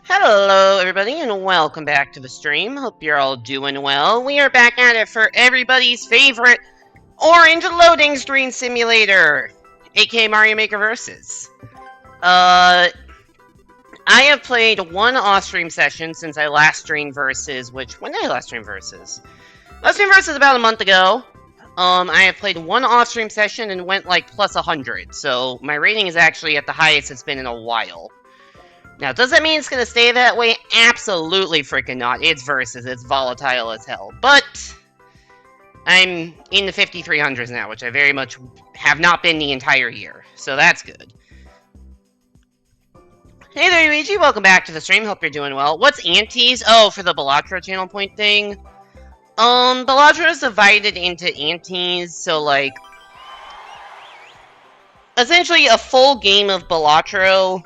Hello, everybody, and welcome back to the stream. Hope you're all doing well. We are back at it for everybody's favorite orange loading screen simulator, aka Mario Maker Versus. I have played one off-stream session since I last streamed Versus, when did I last stream Versus? Last stream Versus about a month ago. I have played one off-stream session and went like plus 100, so my rating is actually at the highest it's been in a while. Now, does that mean it's going to stay that way? Absolutely freaking not. It's Versus. It's volatile as hell. But I'm in the 5300s now, which I very much have not been the entire year. So that's good. Hey there, Luigi. Welcome back to the stream. Hope you're doing well. What's Antes? Oh, for the Balatro channel point thing? Balatro is divided into Antes, so, like, essentially a full game of Balatro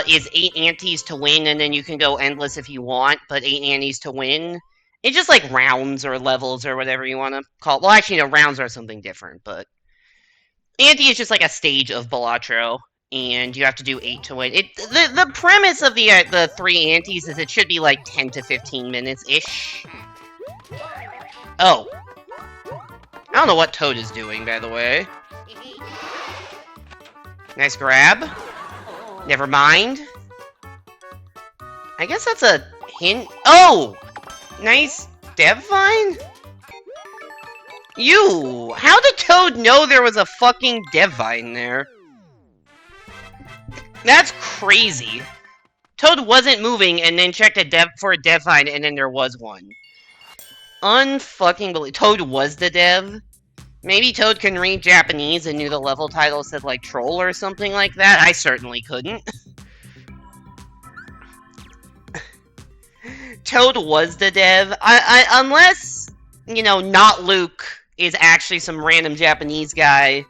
is 8 antes to win, and then you can go endless if you want, but 8 antes to win. It's just like rounds or levels or whatever you want to call it. Well, actually, no, rounds are something different, but ante is just like a stage of Balatro, and you have to do 8 to win. The premise of the 3 antes is it should be like 10 to 15 minutes-ish. Oh. I don't know what Toad is doing, by the way. Nice grab. Never mind. I guess that's a hint. Oh! Nice Dev Vine? How did Toad know there was a fucking Dev Vine there? That's crazy. Toad wasn't moving and then checked for a Dev Vine and then there was one. Unfucking believe. Toad was the dev? Maybe Toad can read Japanese and knew the level title said, like, troll or something like that. I certainly couldn't. Toad was the dev. Unless, you know, not Luke is actually some random Japanese guy.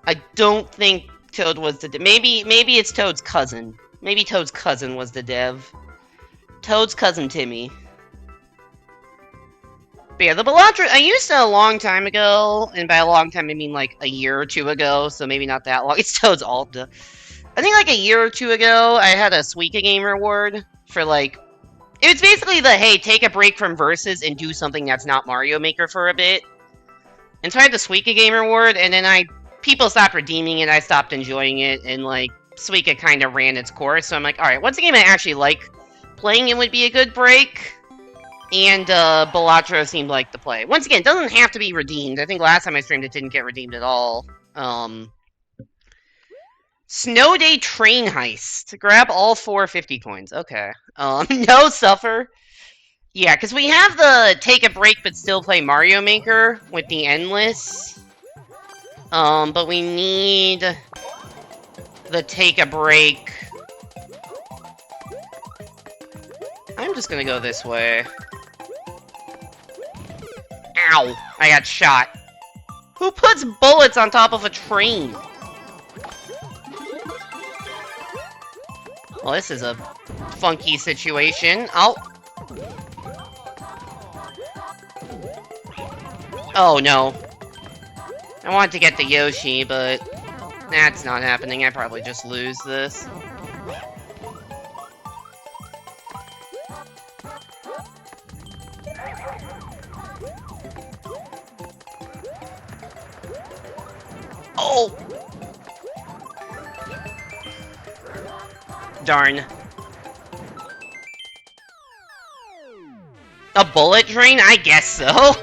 I don't think Toad was the dev. Maybe it's Toad's cousin. Maybe Toad's cousin was the dev. Toad's cousin Timmy. But yeah, the Balatro, I used it a long time ago, and by a long time I mean like a year or two ago, so maybe not that long. It's Toad's alt. I think like a year or two ago, I had a Suika Game reward for like, it was basically the, hey, take a break from Versus and do something that's not Mario Maker for a bit. And so I had the Suika Game reward, and then people stopped redeeming it, I stopped enjoying it, and like, Suika kind of ran its course, so I'm like, alright, what's a game I actually like playing and would be a good break? And Balatro seemed like the play. Once again, it doesn't have to be redeemed. I think last time I streamed it didn't get redeemed at all. Snow Day Train Heist. Grab all 4 50 coins. Okay. No Suffer. Yeah, because we have the take a break but still play Mario Maker with the Endless. But we need the take a break. I'm just gonna go this way. Ow! I got shot. Who puts bullets on top of a train? Well, this is a funky situation. Oh no. I wanted to get the Yoshi, but that's not happening. I probably just lose this. Oh! Darn. A bullet train? I guess so.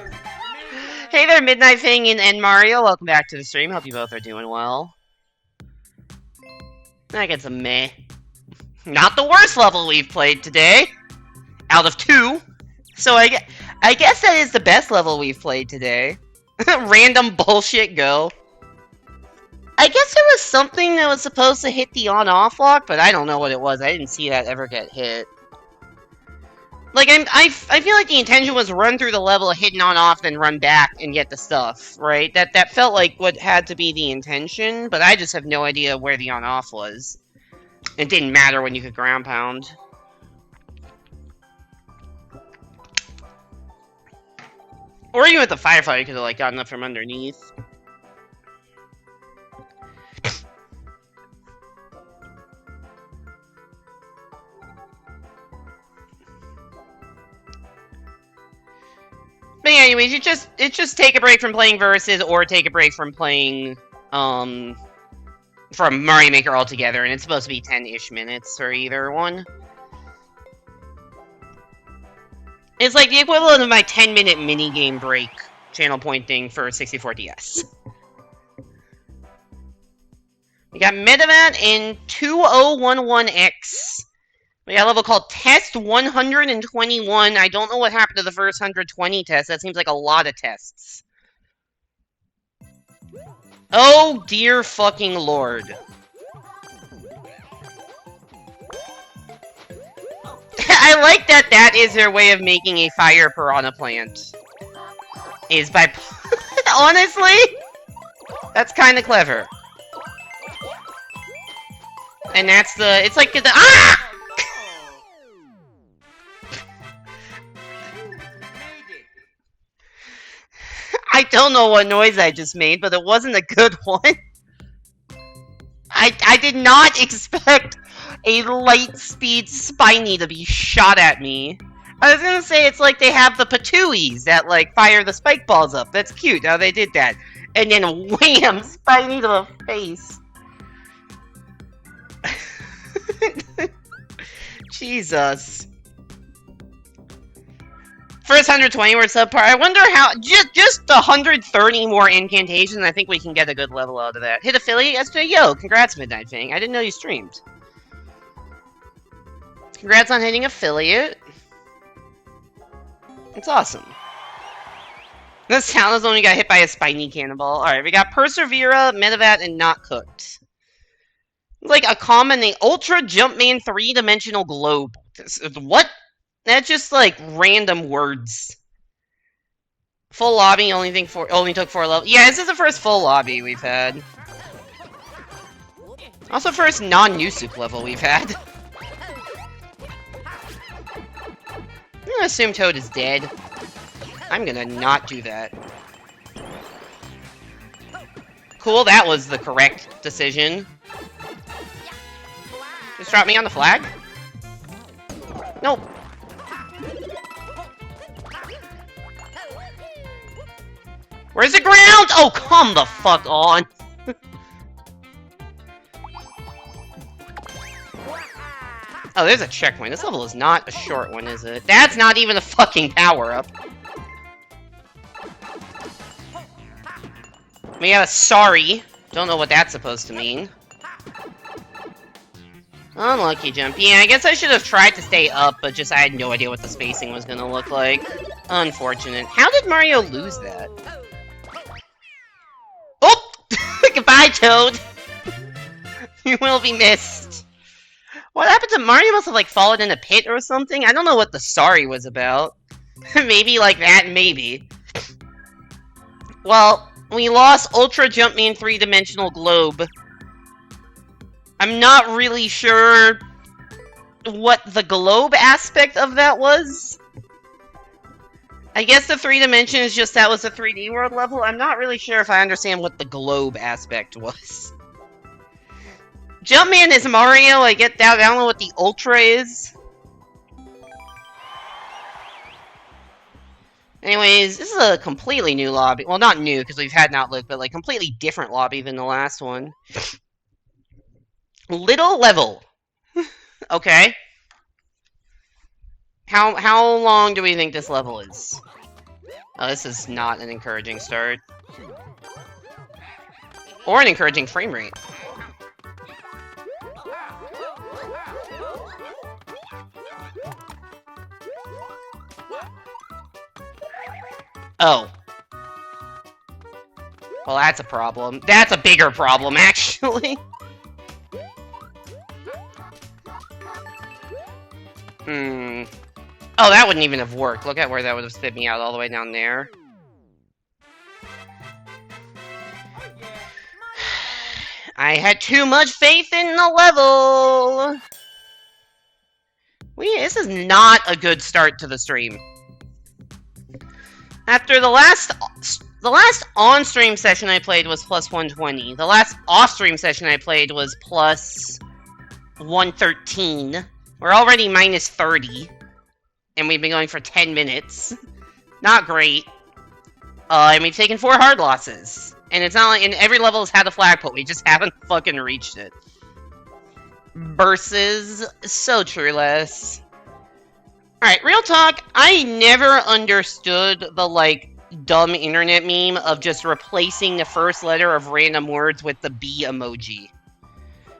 Hey there, Midnight Fang and Mario. Welcome back to the stream. Hope you both are doing well. I get some meh. Not the worst level we've played today. Out of 2. So I guess that is the best level we've played today. Random bullshit go. I guess there was something that was supposed to hit the on-off lock, but I don't know what it was. I didn't see that ever get hit. Like, I feel like the intention was run through the level, hit an on-off, then run back and get the stuff, right? That felt like what had to be the intention, but I just have no idea where the on-off was. It didn't matter when you could ground pound. Or even with the firefighter, you could have, like, gotten up from underneath. But yeah, anyways, it's just take a break from playing Versus or take a break from playing from Mario Maker altogether, and it's supposed to be 10-ish minutes for either one. It's like the equivalent of my 10-minute mini-game break channel point thing for 64DS. We got Medevat in 2011X. We got a level called Test 121. I don't know what happened to the first 120 tests. That seems like a lot of tests. Oh, dear fucking lord. I like that that is their way of making a fire piranha plant. Is by... Honestly? That's kind of clever. And that's the... It's like the... Ah! I don't know what noise I just made, but it wasn't a good one. I did not expect a light-speed Spiny to be shot at me. I was gonna say it's like they have the Patooies that, like, fire the spike balls up. That's cute how they did that. And then wham! Spiny to the face. Jesus. First 120 were subpar. I wonder how... Just 130 more incantations, and I think we can get a good level out of that. Hit affiliate yesterday? Yo, congrats, Midnight Fang. I didn't know you streamed. Congrats on hitting affiliate. It's awesome. This town is only got hit by a spiny cannonball. Alright, we got Persevera, Medevat, and Not Cooked. Like a common name. Ultra Jumpman 3-dimensional globe. What? That's just like random words. Full lobby only took 4 levels. Yeah, this is the first full lobby we've had. Also first non-Nusuk level we've had. I'm gonna assume Toad is dead. I'm gonna not do that. Cool, that was the correct decision. Just drop me on the flag? Nope. Where's the ground? Oh, come the fuck on. Oh, there's a checkpoint. This level is not a short one, is it? That's not even a fucking power-up. We got a sorry. Don't know what that's supposed to mean. Unlucky jump. Yeah, I guess I should have tried to stay up, but just I had no idea what the spacing was gonna look like. Unfortunate. How did Mario lose that? Oh! Goodbye, Toad! You will be missed. What happened to Mario? Must have, like, fallen in a pit or something? I don't know what the sorry was about. Maybe like that, maybe. Well, we lost Ultra Jumpman 3-dimensional globe. I'm not really sure what the globe aspect of that was. I guess the 3 dimensions just that was a 3D world level. I'm not really sure if I understand what the globe aspect was. Jumpman is Mario, I get that. I don't know what the Ultra is. Anyways, this is a completely new lobby. Well, not new, because we've had an outlook, but like completely different lobby than the last one. Little level. Okay. How long do we think this level is? Oh, this is not an encouraging start. Or an encouraging frame rate. Oh. Well, that's a problem. That's a bigger problem, actually. Oh, that wouldn't even have worked. Look at where that would have spit me out all the way down there. I had too much faith in the level! This is not a good start to the stream. After the last on-stream session I played was plus 120. The last off-stream session I played was plus 113. We're already minus 30. And we've been going for 10 minutes. Not great. I mean, taken 4 hard losses. And it's not like in every level has had a flagpole. We just haven't fucking reached it. Versus so true-less. Alright, real talk. I never understood the, like, dumb internet meme of just replacing the first letter of random words with the B emoji.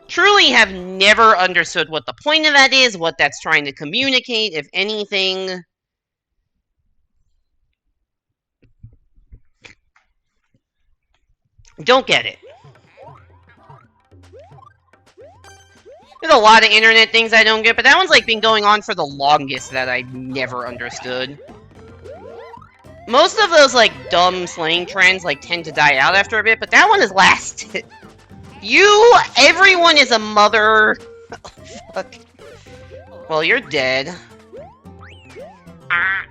Truly have never understood what the point of that is, what that's trying to communicate, if anything. Don't get it. There's a lot of internet things I don't get, but that one's like been going on for the longest that I never understood. Most of those like dumb slang trends like tend to die out after a bit, but that one has lasted. Everyone is a mother. Fuck. Well, you're dead. Ah.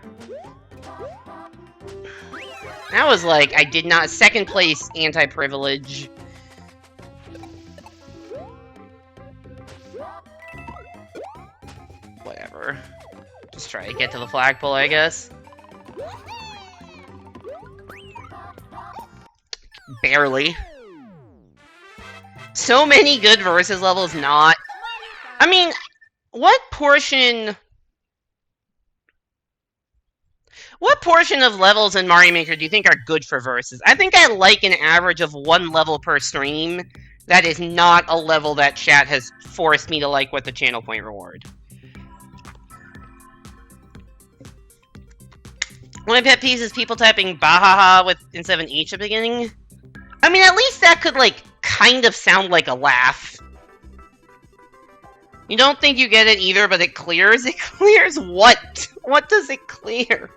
That was like, I did not, second place anti-privilege. Whatever. Just try to get to the flagpole, I guess. Barely. So many good versus levels, not. I mean, what portion of levels in Mario Maker do you think are good for versus? I think I like an average of 1 level per stream. That is not a level that chat has forced me to like with the channel point reward. One of my pet peeves is people typing bahaha with instead of an H at the beginning. I mean, at least that could, like, kind of sound like a laugh. You don't think you get it either, but it clears? It clears what? What does it clear?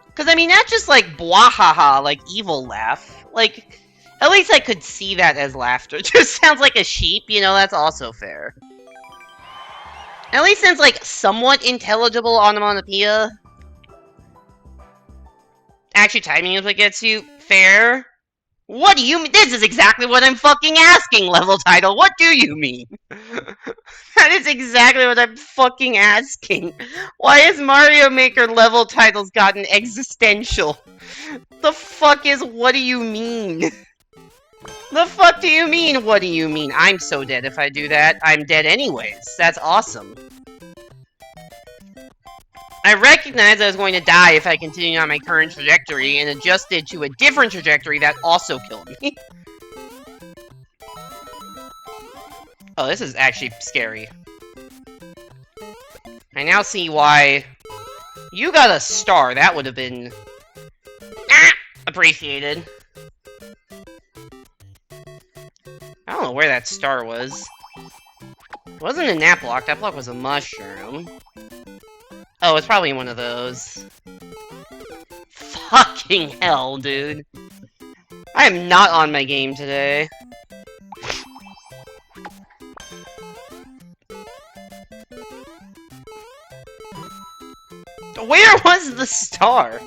Because, I mean, that's just like bwahaha, like evil laugh. Like, at least I could see that as laughter. It just sounds like a sheep, you know, that's also fair. At least it's like somewhat intelligible onomatopoeia. Actually, timing is what gets you. Fair. What do you mean? This is exactly what I'm fucking asking, level title. What do you mean? That is exactly what I'm fucking asking. Why has Mario Maker level titles gotten existential? The fuck is what do you mean? The fuck do you mean, what do you mean? I'm so dead if I do that. I'm dead anyways. That's awesome. I recognized I was going to die if I continued on my current trajectory and adjusted to a different trajectory that also killed me. Oh, this is actually scary. I now see why you got a star. That would have been appreciated. I don't know where that star was. It wasn't in that block. That block was a mushroom. Oh, it's probably one of those. Fucking hell, dude. I am not on my game today. Where was the star?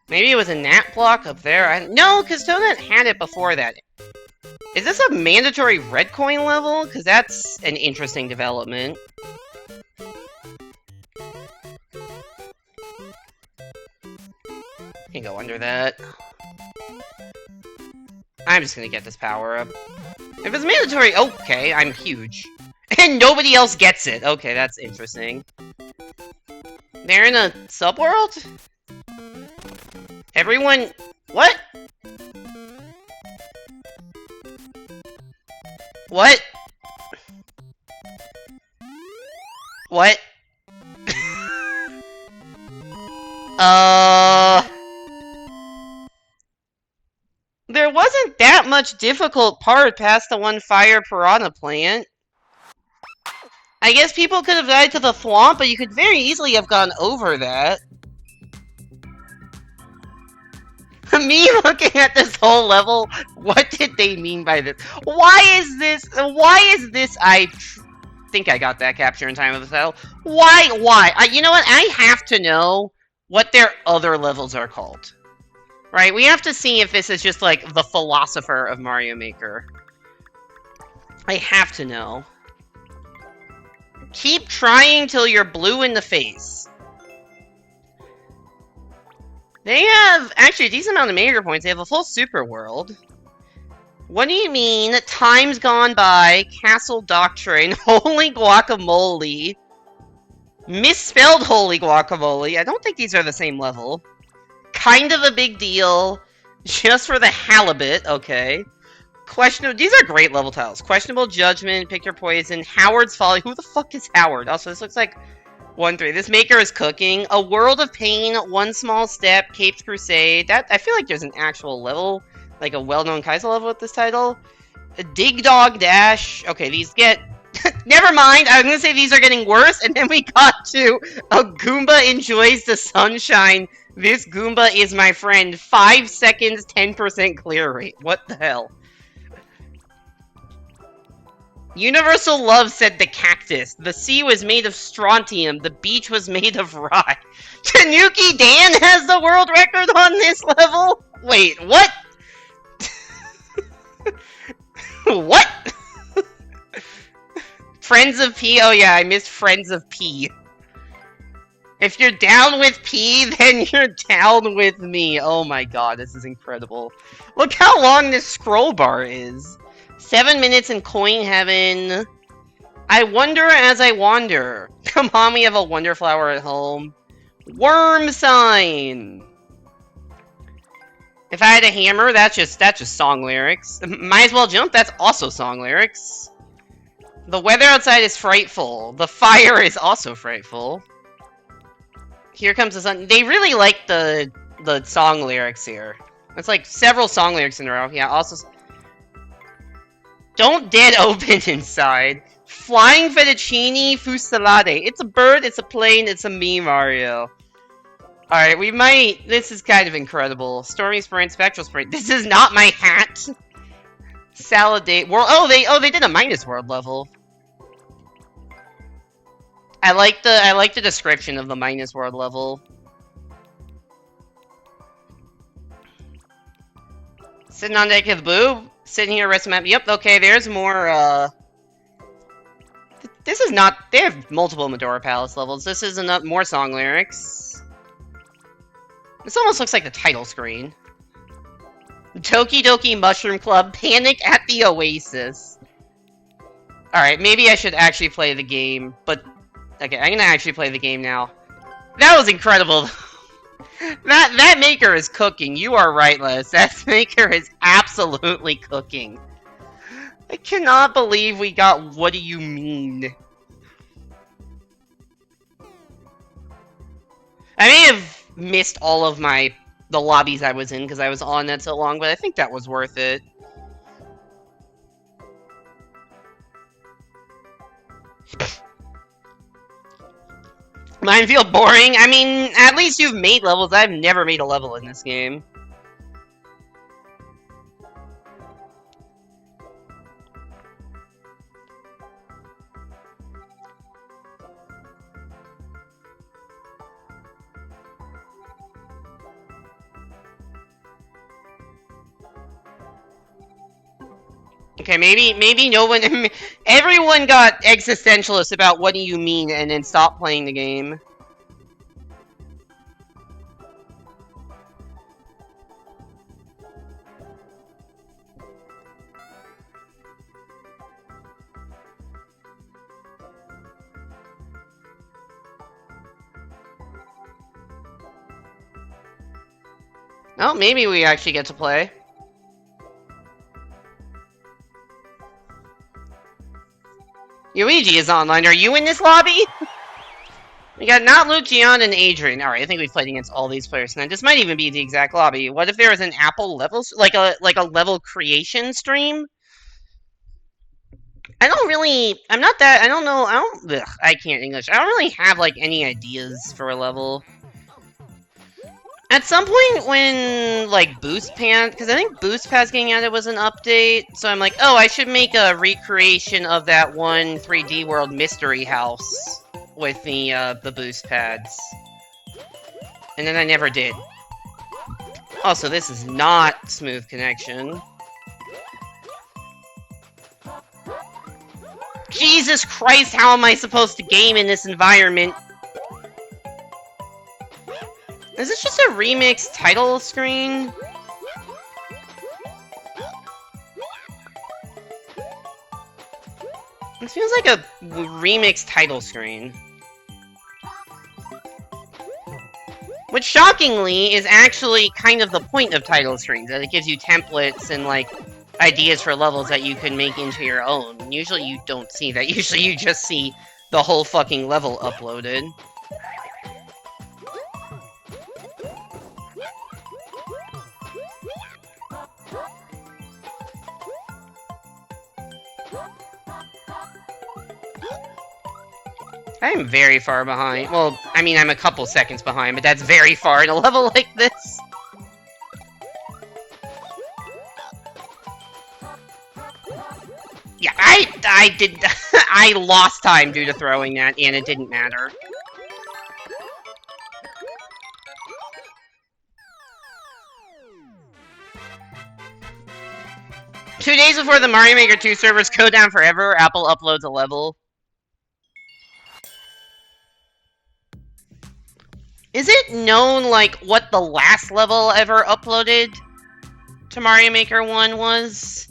Maybe it was in that block up there? No, because Toadette had it before that. Is this a mandatory red coin level? Because that's an interesting development. Can go under that. I'm just gonna get this power up. If it's mandatory, okay, I'm huge. And nobody else gets it. Okay, that's interesting. They're in a subworld? Everyone... What? What? What? There wasn't that much difficult part past the one fire piranha plant. I guess people could have died to the thwomp, but you could very easily have gone over that. Me looking at this whole level, what did they mean by this? Why is this, I think I got that capture in time of the title. Why? You know what, I have to know what their other levels are called. Right, we have to see if this is just like the philosopher of Mario Maker. I have to know. Keep trying till you're blue in the face. They have, actually, a decent amount of major points. They have a full super world. What do you mean? Time's gone by, Castle Doctrine, Holy Guacamole, misspelled Holy Guacamole. I don't think these are the same level. Kind of a big deal. Just for the halibut, okay. Questionable, these are great level titles. Questionable Judgment, Pick Your Poison, Howard's Folly. Who the fuck is Howard? Also, this looks like 1-3. This maker is cooking. A World of Pain, One Small Step, Capes Crusade. That, I feel like there's an actual level, like a well-known Kaiser level with this title. A Dig Dog Dash. Okay, these get... Never mind, I was gonna say these are getting worse, and then we got to a Goomba enjoys the sunshine. This Goomba is my friend. 5 seconds, 10% clear rate. What the hell? Universal Love said the cactus. The sea was made of strontium. The beach was made of rye. Tanuki Dan has the world record on this level? Wait, what? What? Friends of P? Oh yeah, I missed Friends of P. If you're down with P, then you're down with me. Oh my god, this is incredible. Look how long this scroll bar is. 7 minutes in coin heaven. I wonder as I wander. Come on, we have a wonder flower at home. Worm sign. If I had a hammer, that's just song lyrics. Might as well jump, that's also song lyrics. The weather outside is frightful. The fire is also frightful. Here comes the sun. They really like the song lyrics here. It's like several song lyrics in a row. Yeah, also... Don't dead open inside. Flying fettuccine fusilade. It's a bird, it's a plane, it's a me, Mario. Alright, we might... This is kind of incredible. Stormy Sprint, Spectral Sprint. This is not my hat! Salad World... Oh, they did a minus world level. I like the description of the minus world level. Sitting on deck with Boob. Sitting here, rest map. Yep, okay, there's more, This is not... They have multiple Medora Palace levels. This is more song lyrics. This almost looks like the title screen. Toki Doki Mushroom Club, Panic at the Oasis. Alright, maybe I should actually play the game, but... Okay, I'm gonna actually play the game now. That was incredible. That maker is cooking. You are right, Les. That maker is absolutely cooking. I cannot believe we got What Do You Mean? I may have missed all of the lobbies I was in because I was on that so long, but I think that was worth it. Mine feel boring? I mean, at least you've made levels. I've never made a level in this game. Okay, maybe no one... Everyone got existentialist about what do you mean and then stopped playing the game. Oh, maybe we actually get to play. Luigi is online. Are you in this lobby? We got not Luke, Gian, and Adrian. Alright, I think we've played against all these players tonight. This might even be the exact lobby. What if there was an Apple level, like a level creation stream? I don't really, I'm not that, I don't know, I can't English. I don't really have, like, any ideas for a level. At some point when, like, Boost Pass, because I think Boost Pass getting added was an update, so I'm like, oh, I should make a recreation of that one 3D World Mystery House with the Boost Pads. And then I never did. Also, this is not smooth connection. Jesus Christ, how am I supposed to game in this environment? Is this just a remix title screen? It feels like a remix title screen. Which, shockingly, is actually kind of the point of title screens, that it gives you templates and, like, ideas for levels that you can make into your own. Usually you don't see that. Usually you just see the whole fucking level uploaded. I'm very far behind. Well, I mean, I'm a couple seconds behind, but that's very far in a level like this. Yeah, I did. I lost time due to throwing that, and it didn't matter. Two days before the Mario Maker 2 servers go down forever, Apple uploads a level. Is it known, like, what the last level ever uploaded to Mario Maker 1 was?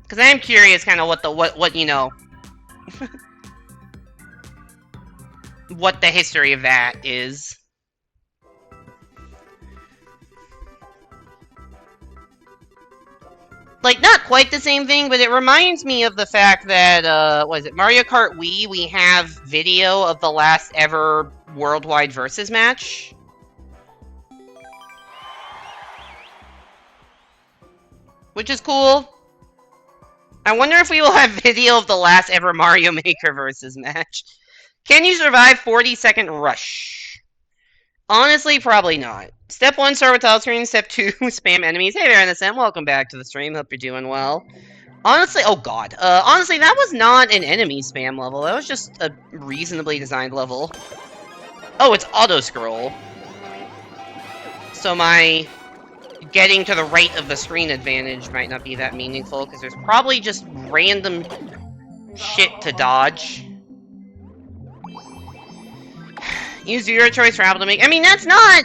Because I am curious kind of what you know, what the history of that is. Like, not quite the same thing, but it reminds me of the fact that, what is it, Mario Kart Wii, we have video of the last ever worldwide versus match. Which is cool. I wonder if we will have video of the last ever Mario Maker versus match. Can you survive 40-second rush? Honestly, probably not. Step 1, start with title screen. Step 2, spam enemies. Hey there, Innocent. Welcome back to the stream. Hope you're doing well. Honestly, oh god. Honestly, that was not an enemy spam level. That was just a reasonably designed level. Oh, it's auto-scroll. So my getting to the right of the screen advantage might not be that meaningful, because there's probably just random shit to dodge. Use your choice for Apple to make... I mean, that's not...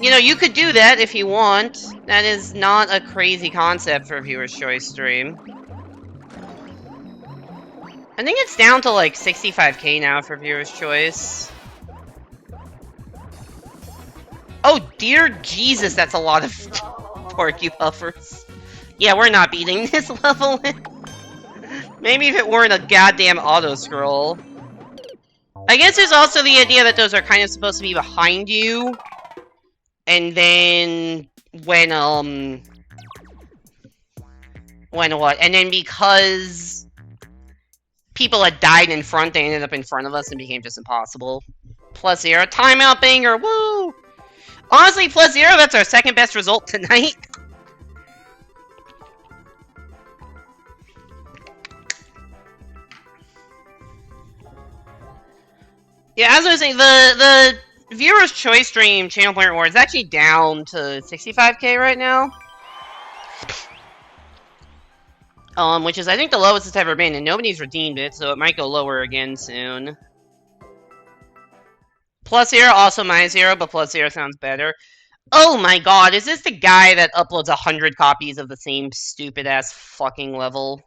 You know, you could do that if you want. That is not a crazy concept for a viewer's choice stream. I think it's down to like 65k now for viewer's choice. Oh dear Jesus, that's a lot of porky puffers. Yeah, we're not beating this level. Maybe if it weren't a goddamn auto-scroll. I guess there's also the idea that those are kind of supposed to be behind you. And then, when what? And then because people had died in front, they ended up in front of us and became just impossible. +0, timeout banger, woo! Honestly, +0, that's our second best result tonight. Yeah, as I was saying, the Viewer's Choice Stream Channel Point Reward is actually down to 65k right now. Which is, I think, the lowest it's ever been, and nobody's redeemed it, so it might go lower again soon. +0, also -0, but +0 sounds better. Oh my god, is this the guy that uploads 100 copies of the same stupid-ass fucking level?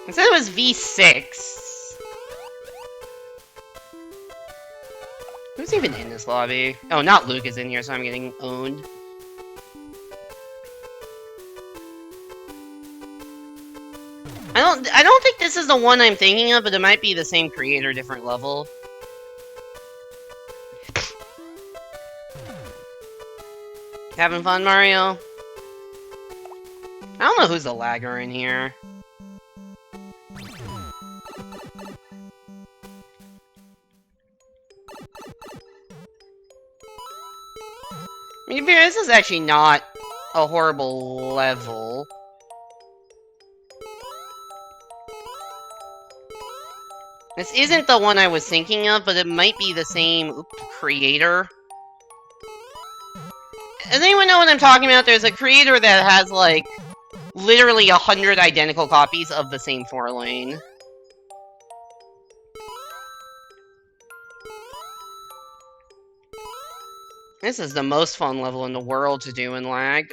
It said it was V6. Who's even in this lobby? Oh, not Luke is in here, so I'm getting owned. I don't think this is the one I'm thinking of, but it might be the same creator, different level. Having fun, Mario? I don't know who's the lagger in here. I mean, this is actually not a horrible level. This isn't the one I was thinking of, but it might be the same creator. Does anyone know what I'm talking about? There's a creator that has, like, literally 100 identical copies of the same 4-lane. This is the most fun level in the world to do in lag.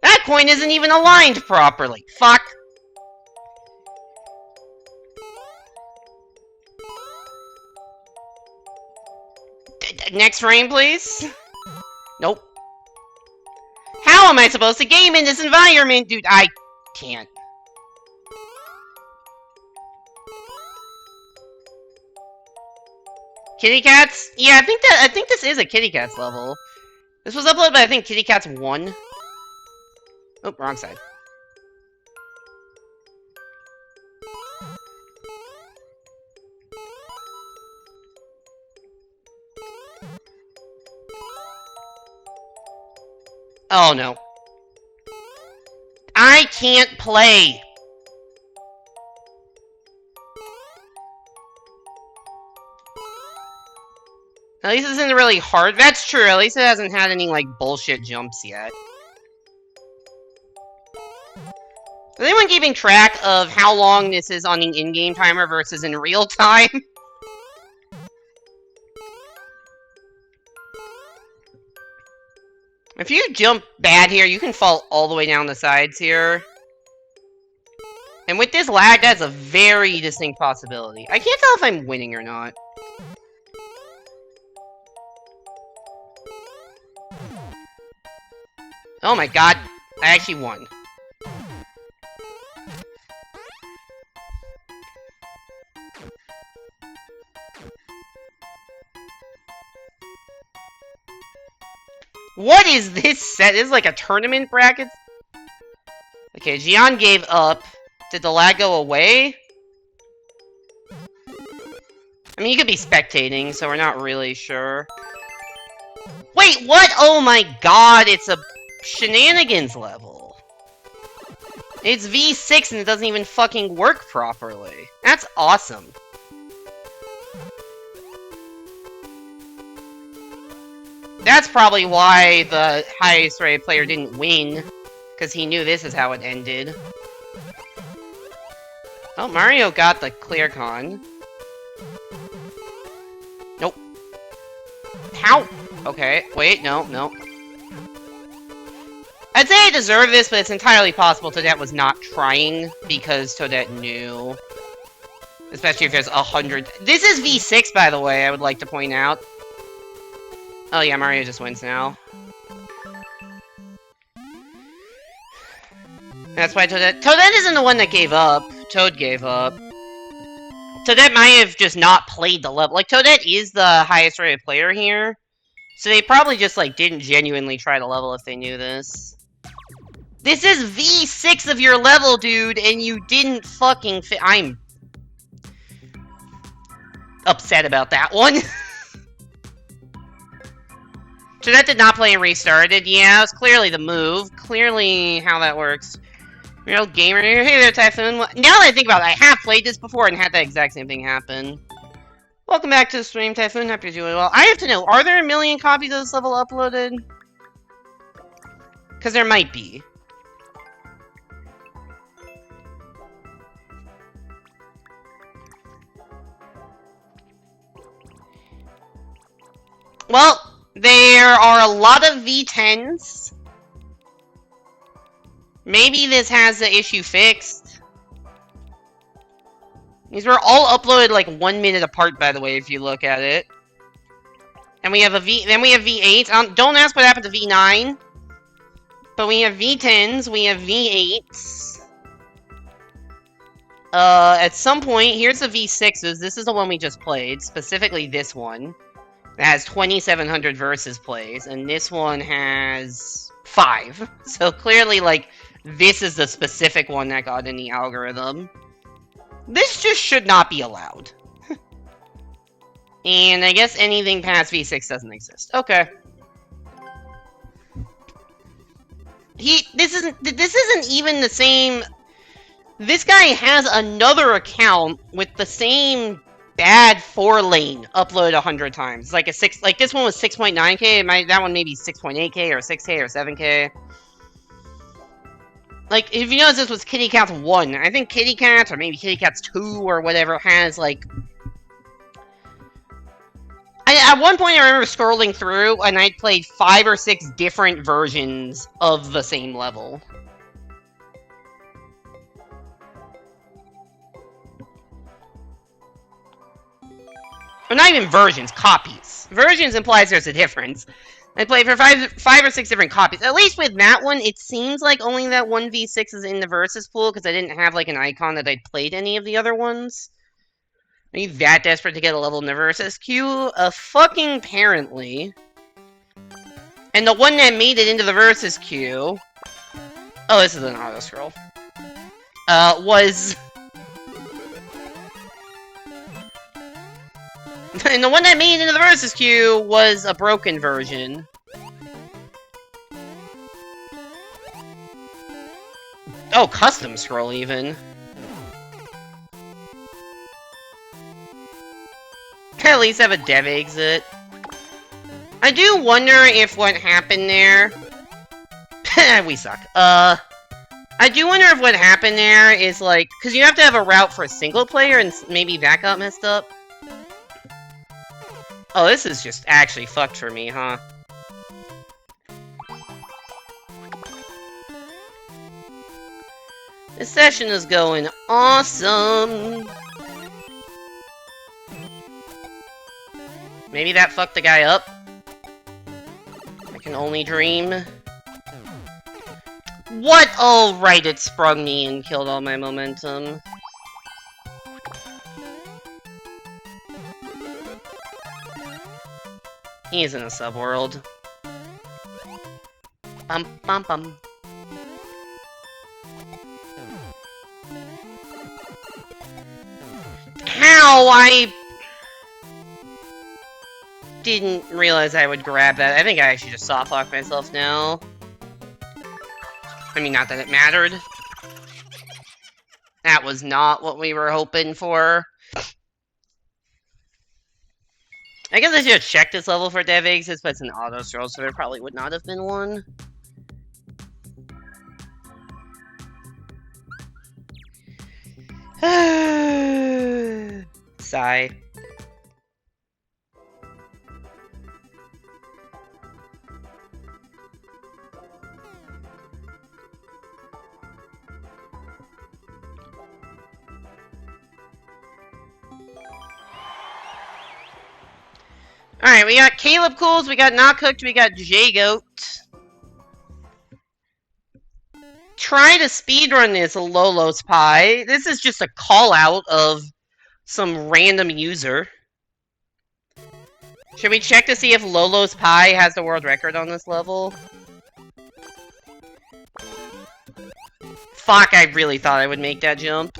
That coin isn't even aligned properly. Fuck. Next frame, please. Nope. How am I supposed to game in this environment? Dude, I can't. Kitty Cats? Yeah, I think this is a Kitty Cats level. This was uploaded by, I think, Kitty Cats 1. Oh, wrong side. Oh, no. I can't play! At least it isn't really hard. That's true, at least it hasn't had any, like, bullshit jumps yet. Is anyone keeping track of how long this is on the in-game timer versus in real time? If you jump bad here, you can fall all the way down the sides here. And with this lag, that's a very distinct possibility. I can't tell if I'm winning or not. Oh my god, I actually won. What is this set? This is like a tournament bracket? Okay, Gian gave up. Did the lag go away? I mean, you could be spectating, so we're not really sure. Wait, what? Oh my god, it's a shenanigans level. It's V6 and it doesn't even fucking work properly. That's awesome. That's probably why the highest rated player didn't win, because he knew this is how it ended. Oh, Mario got the clear con. Nope. How? Okay, wait, no. I'd say I deserve this, but it's entirely possible Toadette was not trying, because Toadette knew. Especially if there's 100... This is V6, by the way, I would like to point out. Oh yeah, Mario just wins now. That's why Toadette isn't the one that gave up. Toad gave up. Toadette might have just not played the level. Like, Toadette is the highest rated player here. So they probably just, like, didn't genuinely try to level if they knew this. This is V6 of your level, dude, and you didn't fucking fit. I'm upset about that one. Toadette did not play and restarted. Yeah, it's clearly the move. Clearly how that works. Real gamer here. Hey there, Typhoon. Now that I think about it, I have played this before and had that exact same thing happen. Welcome back to the stream, Typhoon. Hope you're doing well. I have to know, are there 1 million copies of this level uploaded? Because there might be. Well, there are a lot of V10s. Maybe this has the issue fixed. These were all uploaded like 1 minute apart, by the way, if you look at it. And we have then we have V8s. Don't ask what happened to V9. But we have V10s, we have V8s. At some point, here's the V6s. This is the one we just played, specifically this one. That has 2,700 versus plays, and this one has 5. So clearly, like, this is the specific one that got in the algorithm. This just should not be allowed. And I guess anything past V6 doesn't exist. Okay. This isn't even the same... This guy has another account with the same bad 4-lane uploaded 100 times. Like this one was 6.9K, that one maybe 6.8K or 6K or 7K. Like, if you notice, this was Kitty Cats 1. I think Kitty Cats, or maybe Kitty Cats 2 or whatever, has, like... At one point, I remember scrolling through, and I played 5 or 6 different versions of the same level. Or not even versions, copies. Versions implies there's a difference. I played for five or six different copies. At least with that one, it seems like only that 1v6 is in the versus pool, because I didn't have, like, an icon that I'd played any of the other ones. Are you that desperate to get a level in the versus queue? Fucking apparently. And the one that made it into the versus queue... Oh, this is an auto-scroll. Was... And the one that made it into the versus queue was a broken version. Oh, custom scroll even. At least have a dev exit. I do wonder if what happened there... We suck. I do wonder if what happened there is like... Because you have to have a route for a single player, and maybe that got messed up. Oh, this is just actually fucked for me, huh? This session is going awesome! Maybe that fucked the guy up? I can only dream. What? Oh, right, it sprung me and killed all my momentum. He's in a subworld. Bum bum bum. How I didn't realize I would grab that. I think I actually just softlocked myself now. I mean, not that it mattered. That was not what we were hoping for. I guess I should have checked this level for dev exits, but it's an auto scroll, so there probably would not have been one. Sigh. Alright, we got Caleb Cools, we got Not Cooked, we got J-Goat. Try to speedrun this, Lolo's Pie. This is just a call-out of some random user. Should we check to see if Lolo's Pie has the world record on this level? Fuck, I really thought I would make that jump.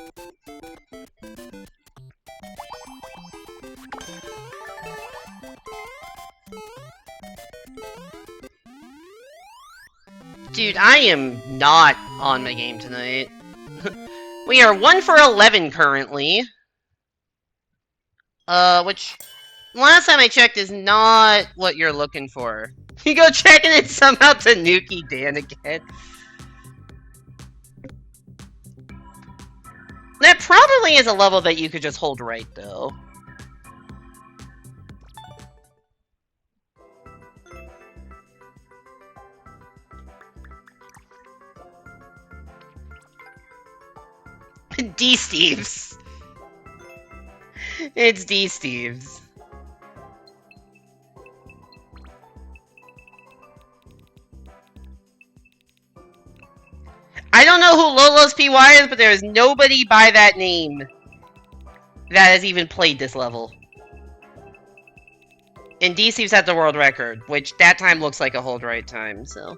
Dude, I am not on my game tonight. We are 1 for 11 currently. Which, last time I checked, is not what you're looking for. You go checking it somehow to Nuki Dan again. That probably is a level that you could just hold right, though. D-Steves. It's D-Steves. I don't know who Lolo's PY is, but there is nobody by that name that has even played this level. And D-Steves had the world record, which that time looks like a hold right time, so...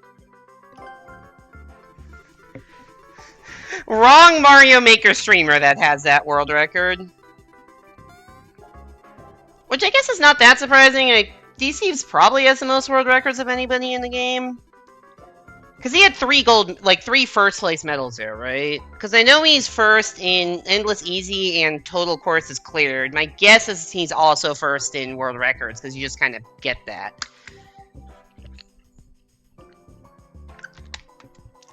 Wrong Mario Maker streamer that has that world record. Which I guess is not that surprising. D-Steves probably has the most world records of anybody in the game. Because he had 3 gold, like 3 first place medals there, right? Because I know he's first in Endless Easy and Total Course is cleared. My guess is he's also first in World Records, because you just kind of get that.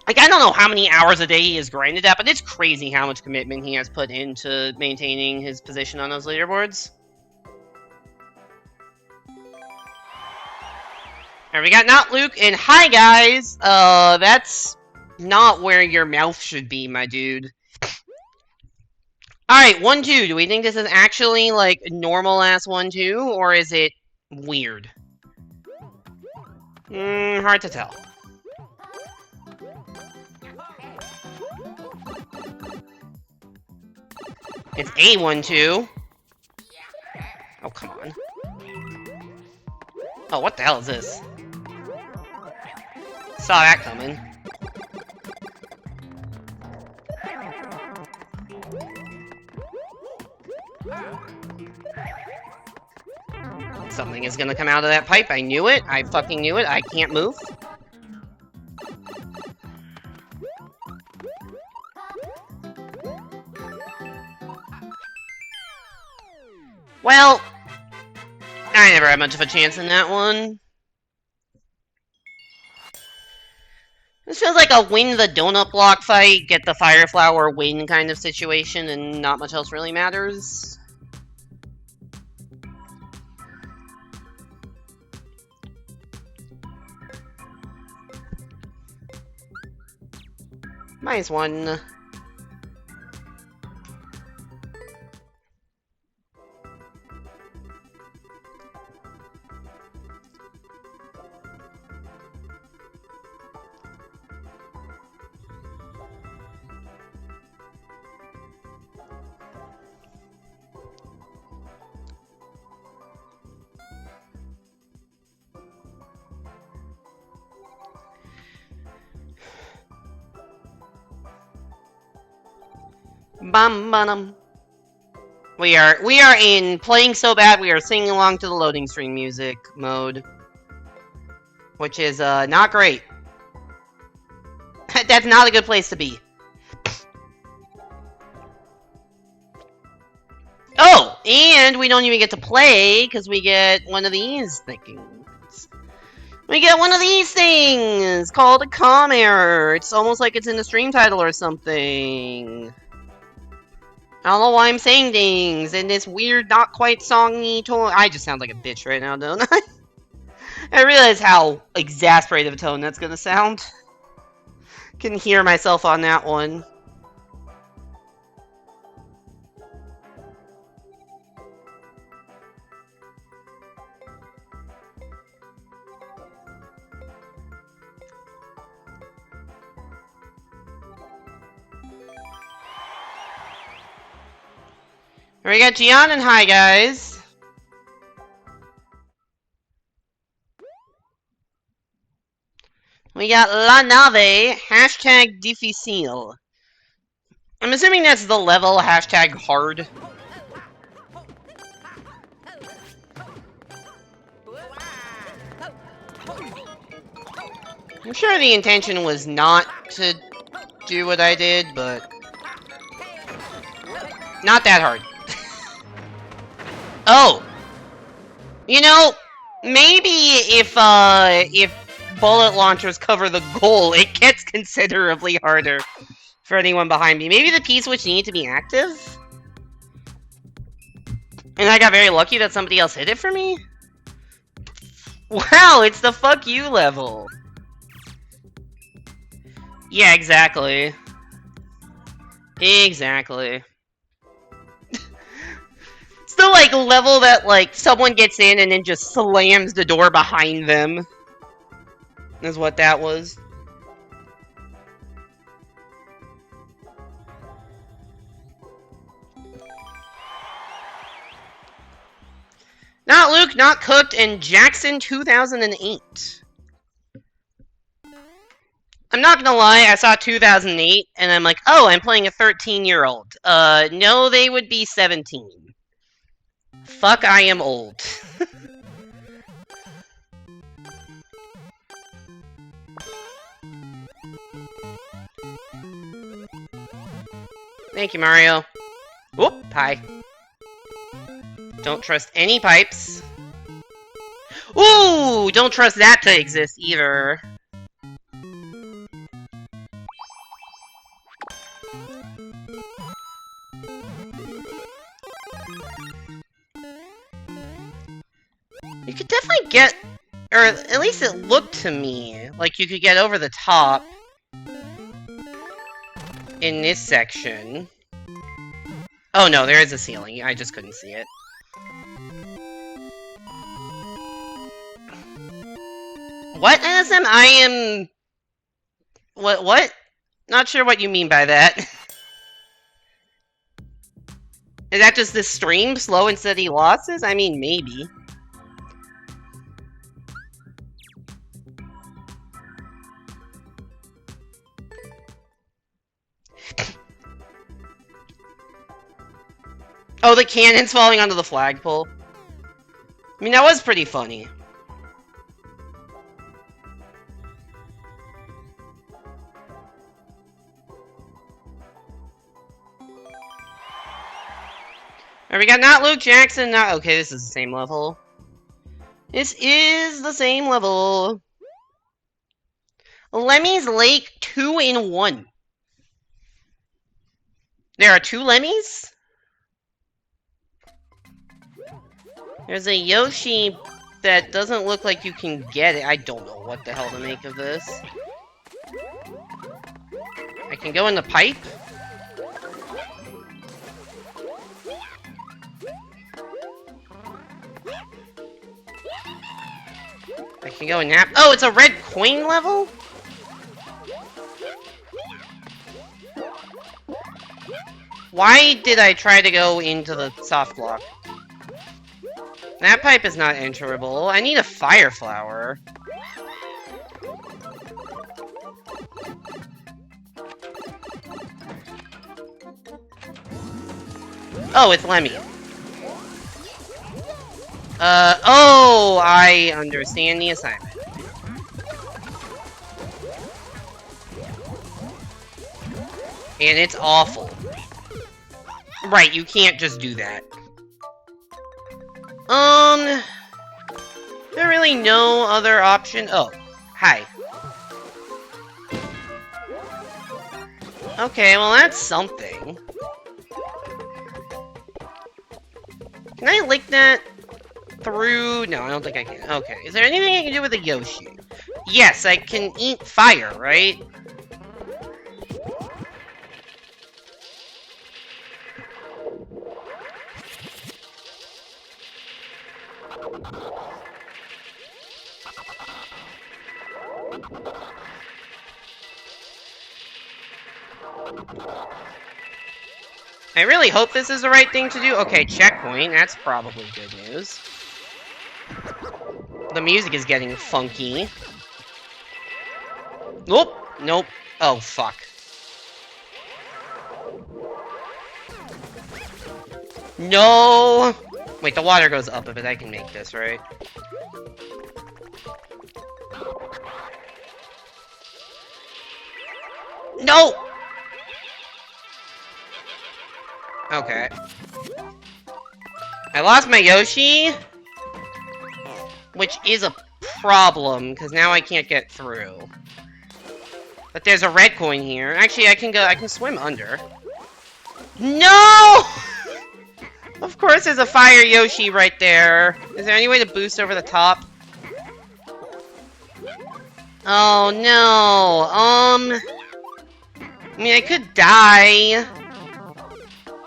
Like, I don't know how many hours a day he has grinded at, but it's crazy how much commitment he has put into maintaining his position on those leaderboards. Alright, we got Not Luke, and hi guys! That's not where your mouth should be, my dude. Alright, 1-2. Do we think this is actually, like, normal-ass 1-2, or is it weird? Hard to tell. It's a 1-2. Oh, come on. Oh, what the hell is this? Saw that coming. Something is gonna come out of that pipe. I knew it. I fucking knew it. I can't move. Well, I never had much of a chance in that one. This feels like a win the donut block fight, get the fire flower win kind of situation, and not much else really matters. -1. Bum bum. We are in playing so bad we are singing along to the loading screen music mode, which is not great. That's not a good place to be. Oh, and we don't even get to play because we get one of these things. We get one of these things called a comm error. It's almost like it's in the stream title or something. I don't know why I'm saying things in this weird, not quite songy tone. I just sound like a bitch right now, don't I? I realize how exasperated of a tone that's gonna sound. Can hear myself on that one. We got Gian and hi guys. We got La Nave, hashtag difficile. I'm assuming that's the level, hashtag hard. I'm sure the intention was not to do what I did, but not that hard. Oh! You know, maybe if bullet launchers cover the goal, it gets considerably harder for anyone behind me. Maybe the P-switch needed to be active? And I got very lucky that somebody else hit it for me? Wow, it's the fuck you level. Yeah, exactly. Exactly. It's the, like, level that, like, someone gets in and then just slams the door behind them. Is what that was. Not Luke, Not Cooked, and Jackson 2008. I'm not gonna lie, I saw 2008, and I'm like, oh, I'm playing a 13-year-old. No, they would be 17. Fuck, I am old. Thank you, Mario. Whoop, pie. Don't trust any pipes. Ooh, don't trust that to exist either. You could definitely get, or at least it looked to me like you could get over the top in this section. Oh no, there is a ceiling. I just couldn't see it. What, SM? I am... What? Not sure what you mean by that. Is that just the stream? Slow and steady losses? I mean, maybe. Oh, the cannon's falling onto the flagpole. I mean, that was pretty funny. Alright, we got not Luke Jackson, not... Okay, this is the same level. This is the same level. Lemmy's Lake 2 in 1. There are 2 Lemmys? There's a Yoshi that doesn't look like you can get it. I don't know what the hell to make of this. I can go in the pipe? I can go in that. Oh, it's a red coin level? Why did I try to go into the soft block? That pipe is not enterable. I need a fire flower. Oh, it's Lemmy. Oh, I understand the assignment. And it's awful. Right, you can't just do that. There really no other option. Oh, hi. Okay, well that's something. Can I lick that through? No, I don't think I can. Okay, is there anything I can do with a Yoshi? Yes, I can eat fire, right? I really hope this is the right thing to do. Okay, checkpoint. That's probably good news. The music is getting funky. Nope. Nope. Oh, fuck. No! Wait, the water goes up a bit. I can make this, right? No! Okay. I lost my Yoshi, which is a problem, because now I can't get through. But there's a red coin here. Actually, I can swim under. No! Of course there's a fire Yoshi right there. Is there any way to boost over the top? Oh, no. I mean, I could die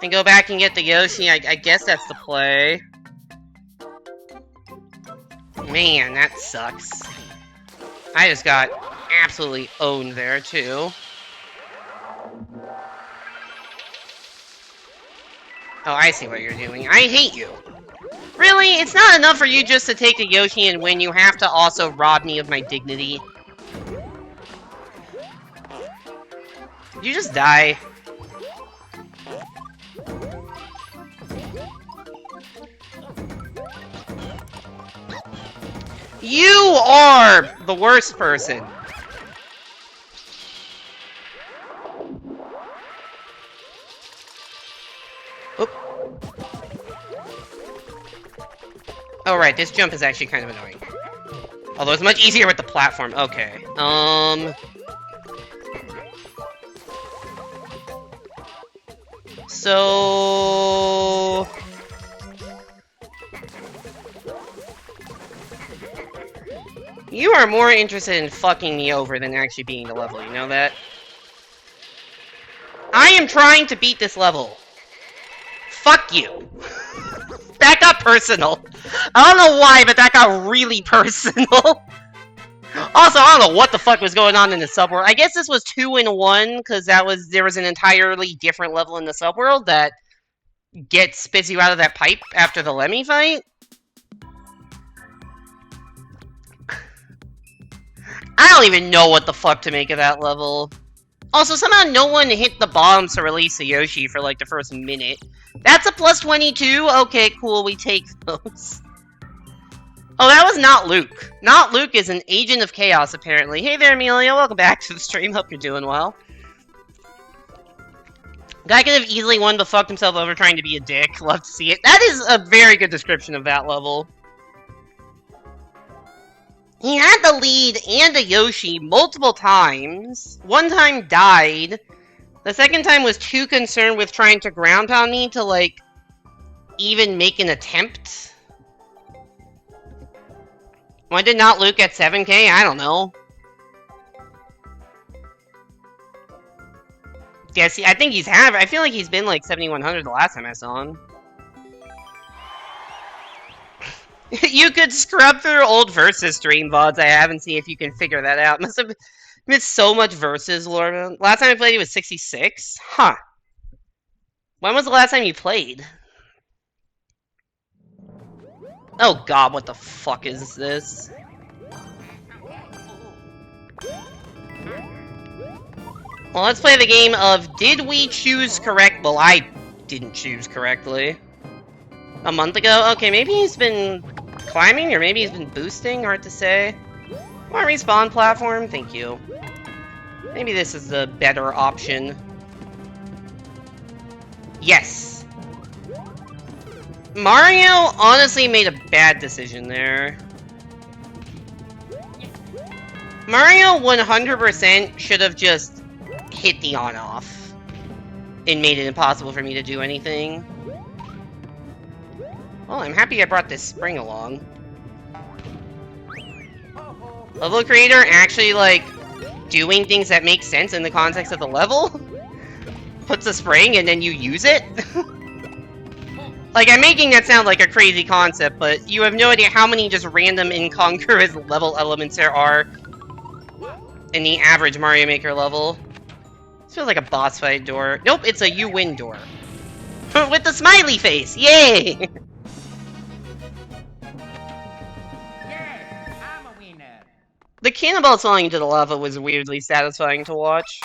and go back and get the Yoshi. I guess that's the play. Man, that sucks. I just got absolutely owned there, too. Oh, I see what you're doing. I hate you. Really? It's not enough for you just to take the Yoshi and win. You have to also rob me of my dignity. Did you just die? You are the worst person. Oh, right, this jump is actually kind of annoying. Although it's much easier with the platform. Okay. So... You are more interested in fucking me over than actually beating the level, you know that? I am trying to beat this level. Fuck you. That got personal. I don't know why, but that got really personal. Also, I don't know what the fuck was going on in the subworld. I guess this was 2 in 1, because there was an entirely different level in the subworld that spits you out of that pipe after the Lemmy fight. I don't even know what the fuck to make of that level. Also, somehow no one hit the bombs to release the Yoshi for like the first minute. That's a plus 22? Okay, cool, we take those. Oh, that was not Luke. Not Luke is an agent of chaos, apparently. Hey there, Amelia. Welcome back to the stream. Hope you're doing well. Guy could have easily won but fucked himself over trying to be a dick. Love to see it. That is a very good description of that level. He had the lead and a Yoshi multiple times. One time died. The second time was too concerned with trying to ground pound me to, like, even make an attempt. Why did not Luke at 7K? I don't know. Yeah, see, I think I feel like he's been like 7,100 the last time I saw him. You could scrub through old Versus stream VODs I have and see if you can figure that out. Must have missed so much Versus, Lord. Last time I played he was 66? Huh. When was the last time you played? Oh god, what the fuck is this? Well, let's play the game of did we choose correct? Well, I didn't choose correctly. A month ago? Okay, maybe he's been climbing, or maybe he's been boosting, hard to say. Want to respawn platform? Thank you. Maybe this is the better option. Yes! Mario honestly made a bad decision there. Mario 100% should have just hit the on-off and made it impossible for me to do anything. Well, I'm happy I brought this spring along. Level creator actually, like, doing things that make sense in the context of the level? Puts a spring and then you use it? Like, I'm making that sound like a crazy concept, but you have no idea how many just random incongruous level elements there are in the average Mario Maker level. This feels like a boss fight door. Nope, it's a you win door. With the smiley face! Yay! The cannonballs falling into the lava was weirdly satisfying to watch.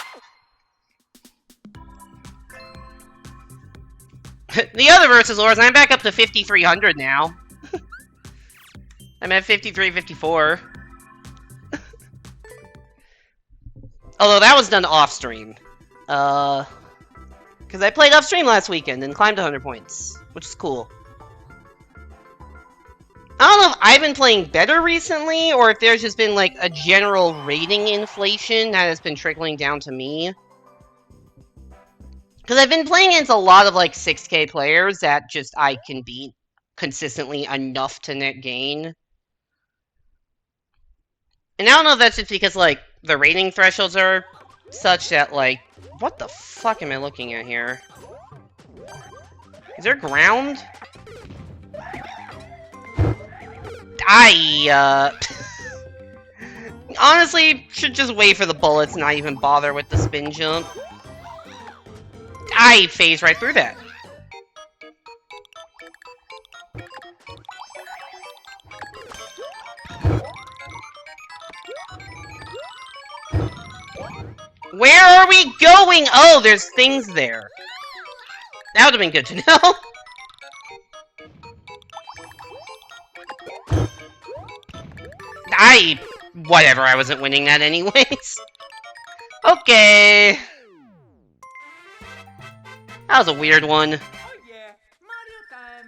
The other Versus Lords, I'm back up to 5,300 now. I'm at 53-54. Although that was done off-stream. Because I played off-stream last weekend and climbed 100 points, which is cool. I don't know if I've been playing better recently, or if there's just been, like, a general rating inflation that has been trickling down to me. Because I've been playing against a lot of, like, 6K players that just I can beat consistently enough to net gain. And I don't know if that's just because, like, the rating thresholds are such that, like... What the fuck am I looking at here? Is there ground? Honestly, should just wait for the bullets and not even bother with the spin jump. I phased right through that. Where are we going? Oh, there's things there. That would have been good to know. Whatever, I wasn't winning that anyways. Okay. That was a weird one. Oh yeah, Mario time.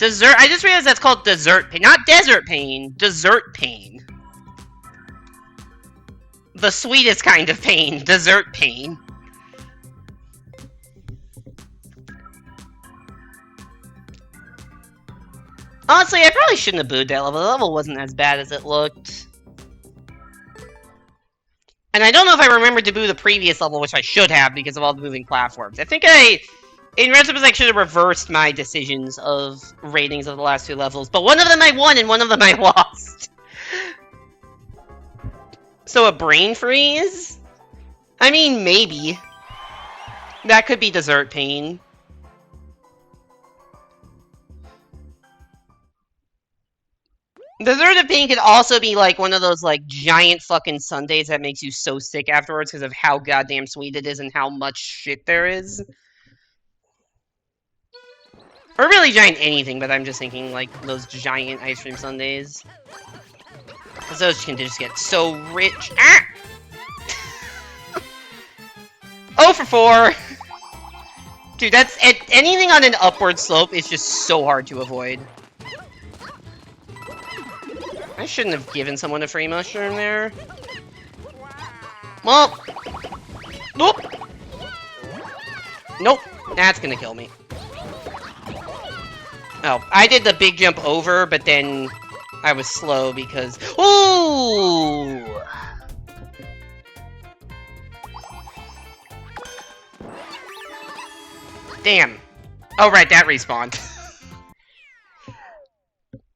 Dessert. I just realized that's called dessert pain. Not desert pain. Dessert pain. The sweetest kind of pain. Dessert pain. Honestly, I probably shouldn't have booed that level. The level wasn't as bad as it looked. And I don't know if I remembered to boo the previous level, which I should have because of all the moving platforms. I think in retrospect, I should have reversed my decisions of ratings of the last two levels. But one of them I won and one of them I lost. So a brain freeze? I mean, maybe. That could be dessert pain. Dessert pain could also be like one of those like giant fucking sundaes that makes you so sick afterwards because of how goddamn sweet it is and how much shit there is. Or really giant anything, but I'm just thinking like those giant ice cream sundaes. Because those can just get so rich. Ah! 0 for 4! Dude, that's anything on an upward slope is just so hard to avoid. I shouldn't have given someone a free mushroom there. Well. Nope. Nope. That's gonna kill me. Oh, I did the big jump over, but then I was slow because... Ooh! Damn. Oh, right, that respawned.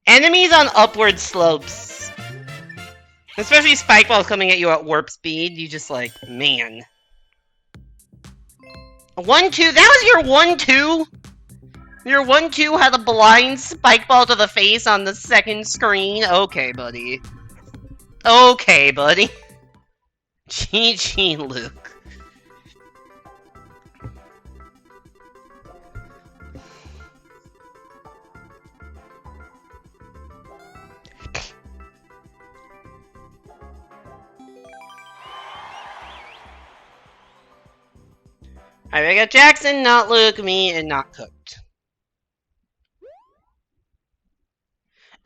Enemies on upward slopes. Especially spike balls coming at you at warp speed, you just like, man. 1-2, that was your 1-2? Your 1-2 had a blind spike ball to the face on the second screen? Okay, buddy. Okay, buddy. GG, Luke. Alright, I got Jackson, not Luke, me, and not Cooked.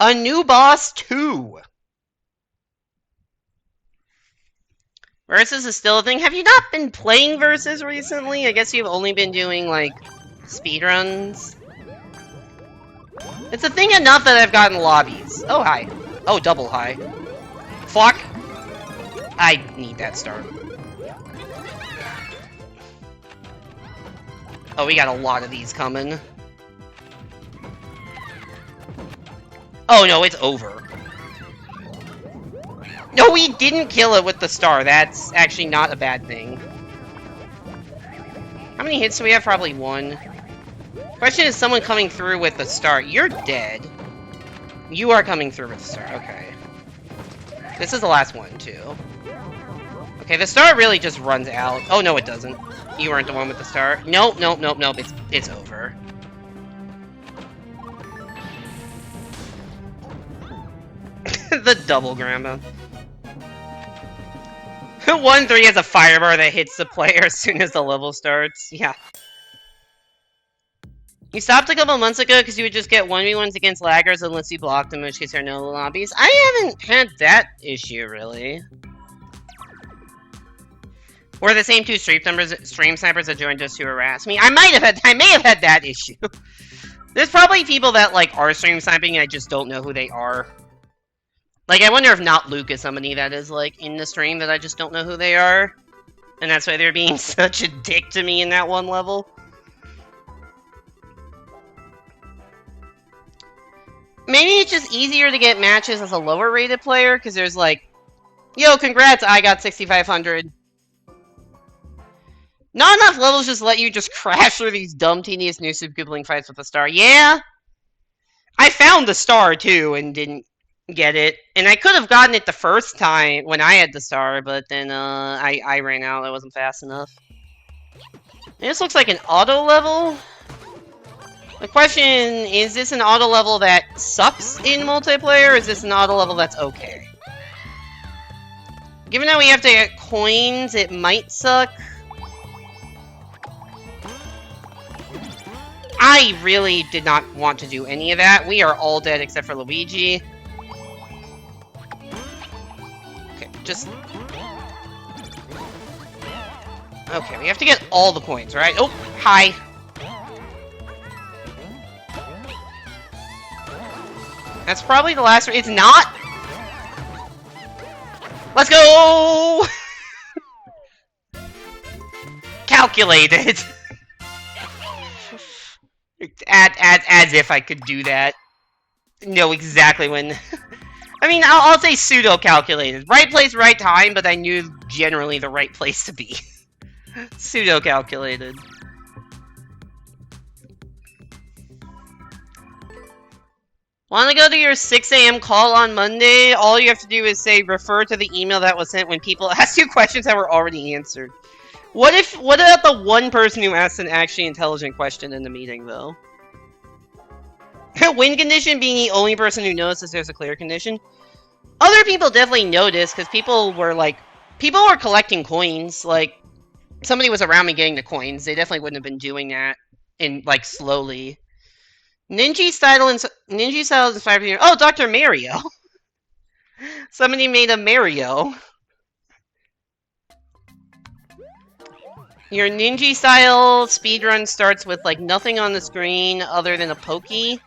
A new boss 2. Versus is still a thing. Have you not been playing Versus recently? I guess you've only been doing, like, speedruns. It's a thing enough that I've gotten lobbies. Oh, hi. Oh, double hi. Fuck. I need that star. Oh, we got a lot of these coming. Oh no, it's over. No, we didn't kill it with the star. That's actually not a bad thing. How many hits do we have? Probably 1. Question is someone coming through with the star. You're dead. You are coming through with the star. Okay. This is the last one, too. Okay, the star really just runs out. Oh, no, it doesn't. You weren't the one with the star. Nope, nope, nope, nope. It's over. The double grandma. 1-3 has a firebar that hits the player as soon as the level starts. Yeah. You stopped a couple months ago because you would just get 1v1s against laggers unless you blocked them, in which case there are no lobbies. I haven't had that issue, really. Or the same 2 stream snipers that joined us to harass me. I may have had that issue. There's probably people that, like, are stream sniping and I just don't know who they are. Like, I wonder if not Luke is somebody that is, like, in the stream that I just don't know who they are. And that's why they're being such a dick to me in that one level. Maybe it's just easier to get matches as a lower rated player, because there's like, yo, congrats, I got 6,500. Not enough levels just let you just crash through these dumb, tedious new Goobling fights with the star. Yeah! I found the star, too, and didn't get it. And I could have gotten it the first time when I had the star, but then I ran out. I wasn't fast enough. This looks like an auto level. The question, is this an auto level that sucks in multiplayer, or is this an auto level that's okay? Given that we have to get coins, it might suck. I really did not want to do any of that. We are all dead except for Luigi. Okay, just... Okay, we have to get all the points, right? Oh, hi. That's probably the last one. It's not! Let's go! Calculated. As if I could do that. Know exactly when... I mean, I'll say pseudo-calculated. Right place, right time, but I knew generally the right place to be. Pseudo-calculated. Want to go to your 6 a.m. call on Monday? All you have to do is say, refer to the email that was sent when people ask you questions that were already answered. What about the one person who asked an actually intelligent question in the meeting, though? Win condition being the only person who notices there's a clear condition. Other people definitely noticed, because people were collecting coins. Like, somebody was around me getting the coins. They definitely wouldn't have been doing that slowly. Ninja style inspired me. Oh, Dr. Mario. Somebody made a Mario. Your ninja style speedrun starts with like nothing on the screen other than a pokey.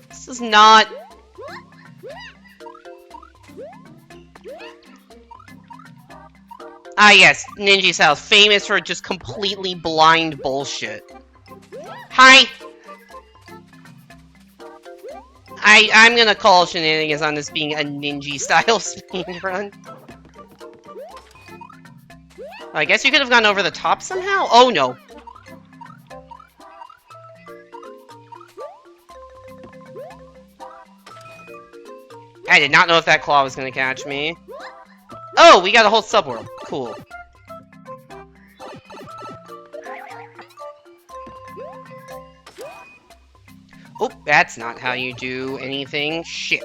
This is not... Ah, yes, Ninja Style, famous for just completely blind bullshit. Hi! I'm gonna call shenanigans on this being a Ninja Style speedrun. I guess you could have gone over the top somehow? Oh, no. I did not know if that claw was gonna catch me. Oh, we got a whole subworld. Cool. Oh, that's not how you do anything. Shit.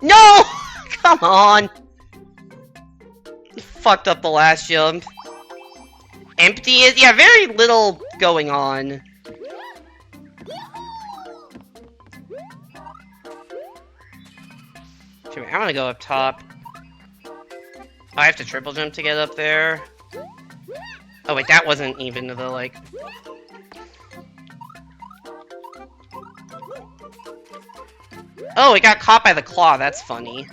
No! Come on! You fucked up the last jump. Empty is... Yeah, very little going on. I want to go up top. Oh, I have to triple jump to get up there. Oh wait, that wasn't even the, like... Oh, it got caught by the claw, that's funny.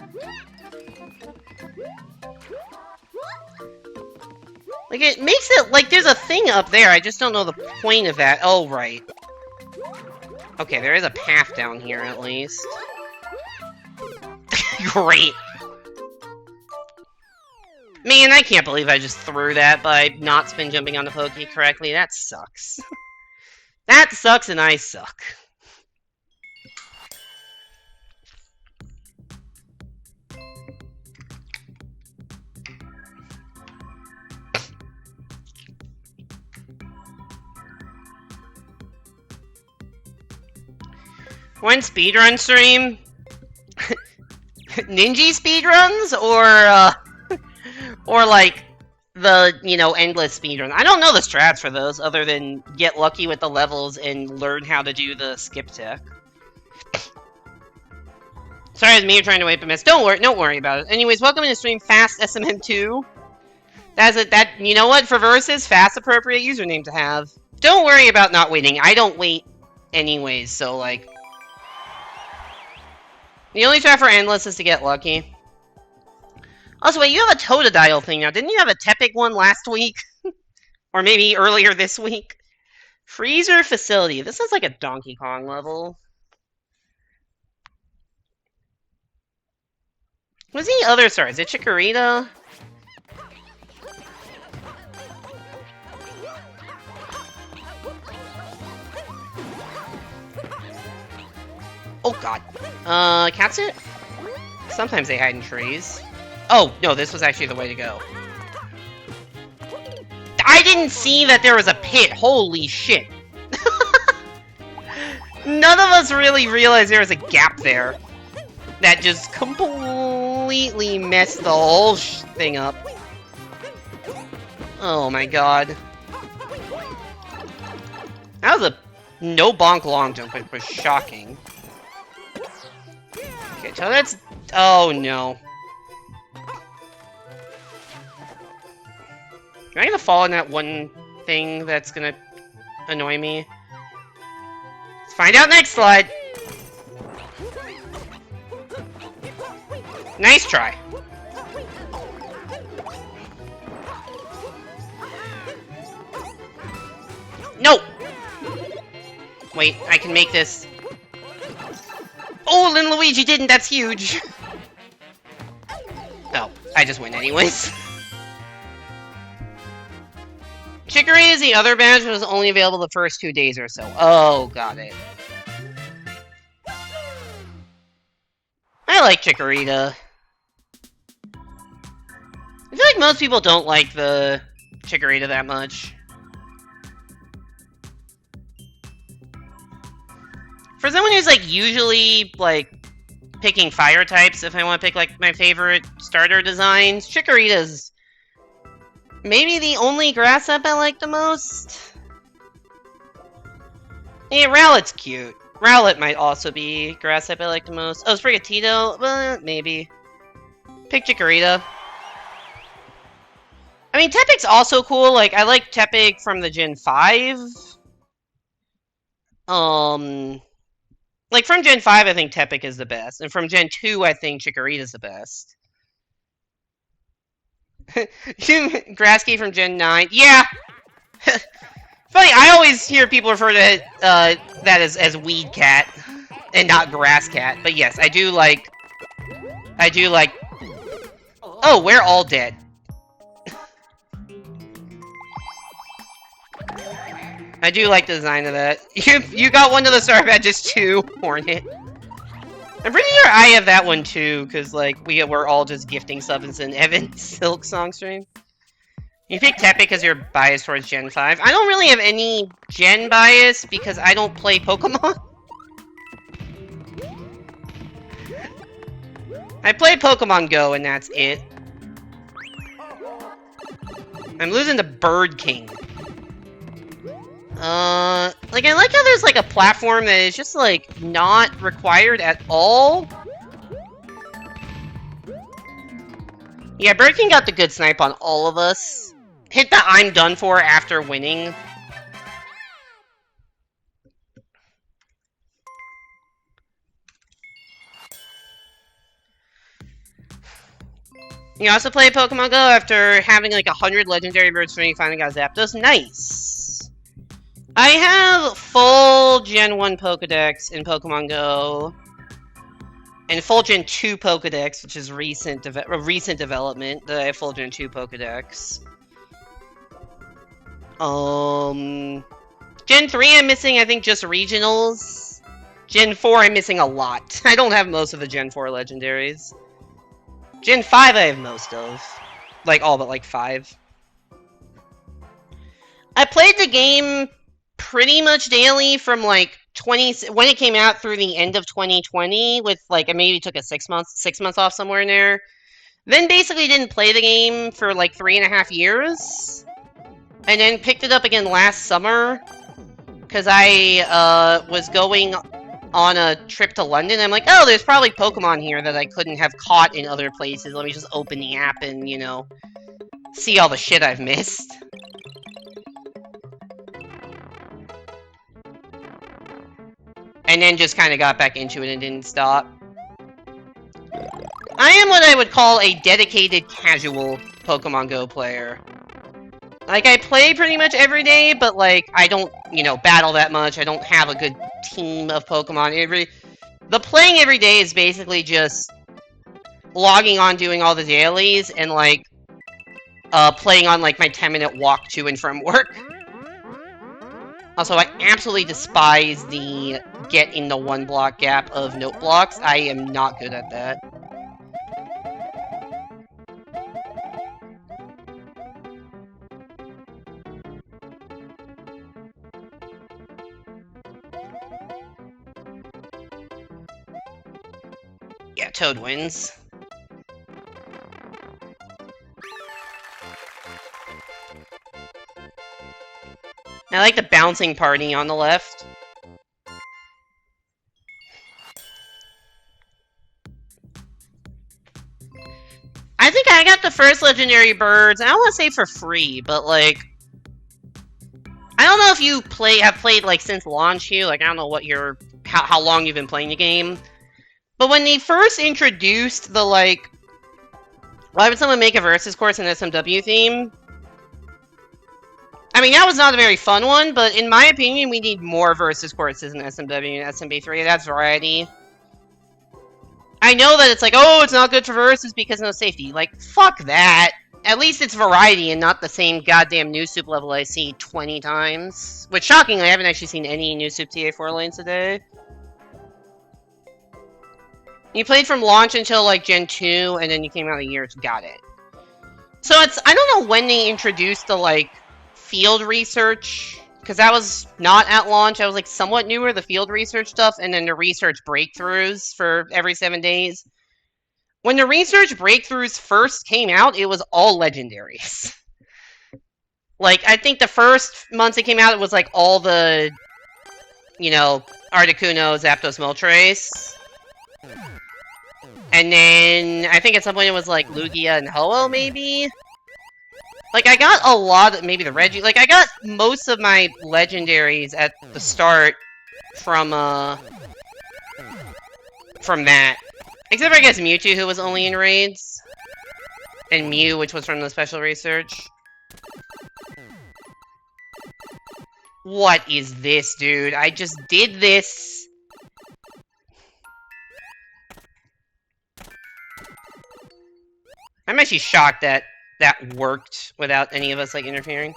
Like, it makes it, like, there's a thing up there, I just don't know the point of that. Oh, right. Okay, there is a path down here, at least. Great. Man, I can't believe I just threw that by not spin jumping on the pokey correctly. That sucks. That sucks and I suck. One speedrun stream? Ninja speedruns? Or like, the, you know, endless speedrun. I don't know the strats for those, other than get lucky with the levels and learn how to do the skip tech. Sorry, it's me trying to wipe a mess. Don't worry about it. Anyways, welcome to the stream, Fast SMM2. You know what, for versus, fast appropriate username to have. Don't worry about not waiting. I don't wait anyways, so like... The only strat for endless is to get lucky. Also, wait, you have a Totodile thing now. Didn't you have a Tepic one last week? Or maybe earlier this week? Freezer Facility. This is like a Donkey Kong level. What's the other star? Is it Chikorita? Oh god. Catsuit? Sometimes they hide in trees. Oh, no, this was actually the way to go. I didn't see that there was a pit. Holy shit. None of us really realized there was a gap there. That just completely messed the whole thing up. Oh my god. That was a no bonk long jump, which was shocking. Okay, so that's... Oh no. Am I gonna fall in that one thing that's gonna annoy me? Let's find out next slide! Nice try. No! Wait, I can make this. Oh, then Luigi didn't, that's huge! Oh, I just win anyways. Chicory is the other badge, but was only available the first 2 days or so. Oh, got it. I like Chikorita. I feel like most people don't like the Chikorita that much. For someone who's, like, usually, like, picking fire types, if I want to pick, like, my favorite starter designs, Chikorita's maybe the only grass up I like the most. Yeah, Rowlet's cute. Rowlet might also be grass type I like the most. Oh, Sprigatito? Well, maybe. Pick Chikorita. I mean, Tepig's also cool. Like, I like Tepig from the Gen 5. Like, from Gen 5, I think Tepig is the best. And from Gen 2, I think Chikorita's the best. Grasky from Gen 9. Yeah! Funny, I always hear people refer to that as Weed Cat. And not Grass Cat. But yes, I do like... Oh, we're all dead. I do like the design of that. You got one of the star badges too, Hornet. I'm pretty sure I have that one too, because like we're all just gifting subs in Evan's Silk Song stream. You pick Tepe because you're biased towards Gen 5. I don't really have any Gen bias because I don't play Pokemon. I play Pokemon Go and that's it. I'm losing to Bird King. Like, I like how there's, like, a platform that is just, like, not required at all. Yeah, Bird King got the good snipe on all of us. Hit the I'm done for after winning. You also play Pokemon Go after having, like, 100 legendary birds when you finally got Zapdos. Nice! I have full Gen 1 Pokedex in Pokemon Go, and full Gen 2 Pokedex, which is recent development, that I have full Gen 2 Pokedex. Gen 3 I'm missing, I think, just regionals. Gen 4 I'm missing a lot. I don't have most of the Gen 4 legendaries. Gen 5 I have most of. Like, all but, like, 5. I played the game pretty much daily from like when it came out through the end of 2020 with like I maybe took a 6 months off somewhere in there. Then basically didn't play the game for like 3.5 years. And then picked it up again last summer because I was going on a trip to London. I'm like, oh, there's probably Pokemon here that I couldn't have caught in other places. Let me just open the app and, you know, see all the shit I've missed. And then just kind of got back into it and didn't stop. I am what I would call a dedicated casual Pokemon Go player. Like, I play pretty much every day, but, like, I don't, you know, battle that much. I don't have a good team of Pokemon. The playing every day is basically just logging on, doing all the dailies, and, like, playing on, like, my 10-minute walk to and from work. Also, I absolutely despise the get in the 1 block gap of note blocks. I am not good at that. Yeah, Toad wins. I like the bouncing party on the left. I think I got the first legendary birds. I don't want to say for free, but like, I don't know if you have played like since launch, Hugh. Like, I don't know what how long you've been playing the game. But when they first introduced the like, why would someone make a versus course in SMW theme? I mean, that was not a very fun one, but in my opinion, we need more versus courses in SMW and SMB3. That's variety. I know that it's like, oh, it's not good for versus because no safety. Like, fuck that. At least it's variety and not the same goddamn new soup level I see 20 times. Which, shockingly, I haven't actually seen any new soup TA4 lanes today. You played from launch until, like, Gen 2, and then you came out a year. Got it. So it's, I don't know when they introduced the, like, field research, because that was not at launch. That was, like, somewhat newer, the field research stuff, and then the research breakthroughs for every 7 days. When the research breakthroughs first came out, it was all legendaries. Like, I think the first months it came out, it was, like, all the, you know, Articuno, Zapdos, Moltres. And then, I think at some point it was, like, Lugia and Ho-Oh, maybe? Like, I got a lot, maybe the Reggie, like, I got most of my legendaries at the start from that. Except for, I guess, Mewtwo, who was only in raids. And Mew, which was from the special research. What is this, dude? I just did this. I'm actually shocked that that worked without any of us, like, interfering.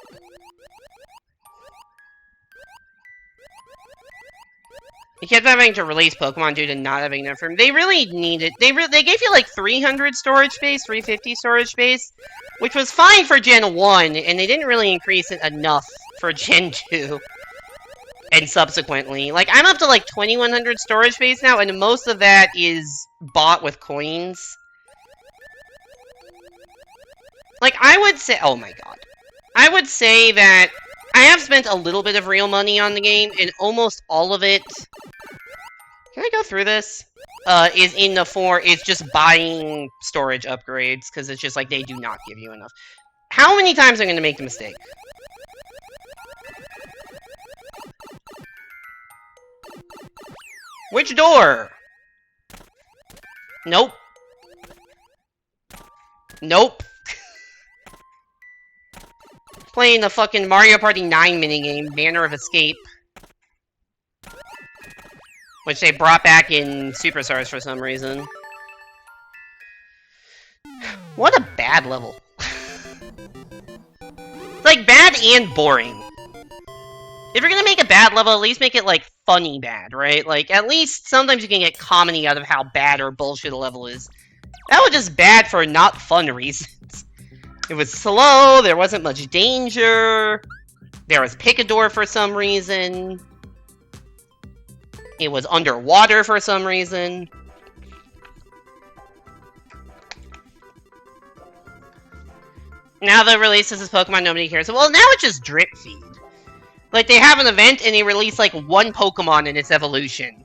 He kept having to release Pokemon due to not having enough room. They really needed... They gave you, like, 300 storage space, 350 storage space, which was fine for Gen 1, and they didn't really increase it enough for Gen 2. And subsequently. Like, I'm up to, like, 2100 storage space now, and most of that is bought with coins. Like, I would say... Oh my god. I would say that I have spent a little bit of real money on the game, and almost all of it... Can I go through this? Is in the is just buying storage upgrades, because it's just like, they do not give you enough. How many times am I going to make the mistake? Which door? Nope. Nope. Playing the fucking Mario Party 9 minigame, Manner of Escape. Which they brought back in Superstars for some reason. What a bad level. Like, bad and boring. If you're gonna make a bad level, at least make it, like, funny bad, right? Like, at least sometimes you can get comedy out of how bad or bullshit a level is. That was just bad for not fun reasons. It was slow, there wasn't much danger, there was Picador for some reason, it was underwater for some reason. Now the releases this Pokemon nobody cares. Well, now it's just drip feed. Like, they have an event and they release, like, one Pokemon in its evolution.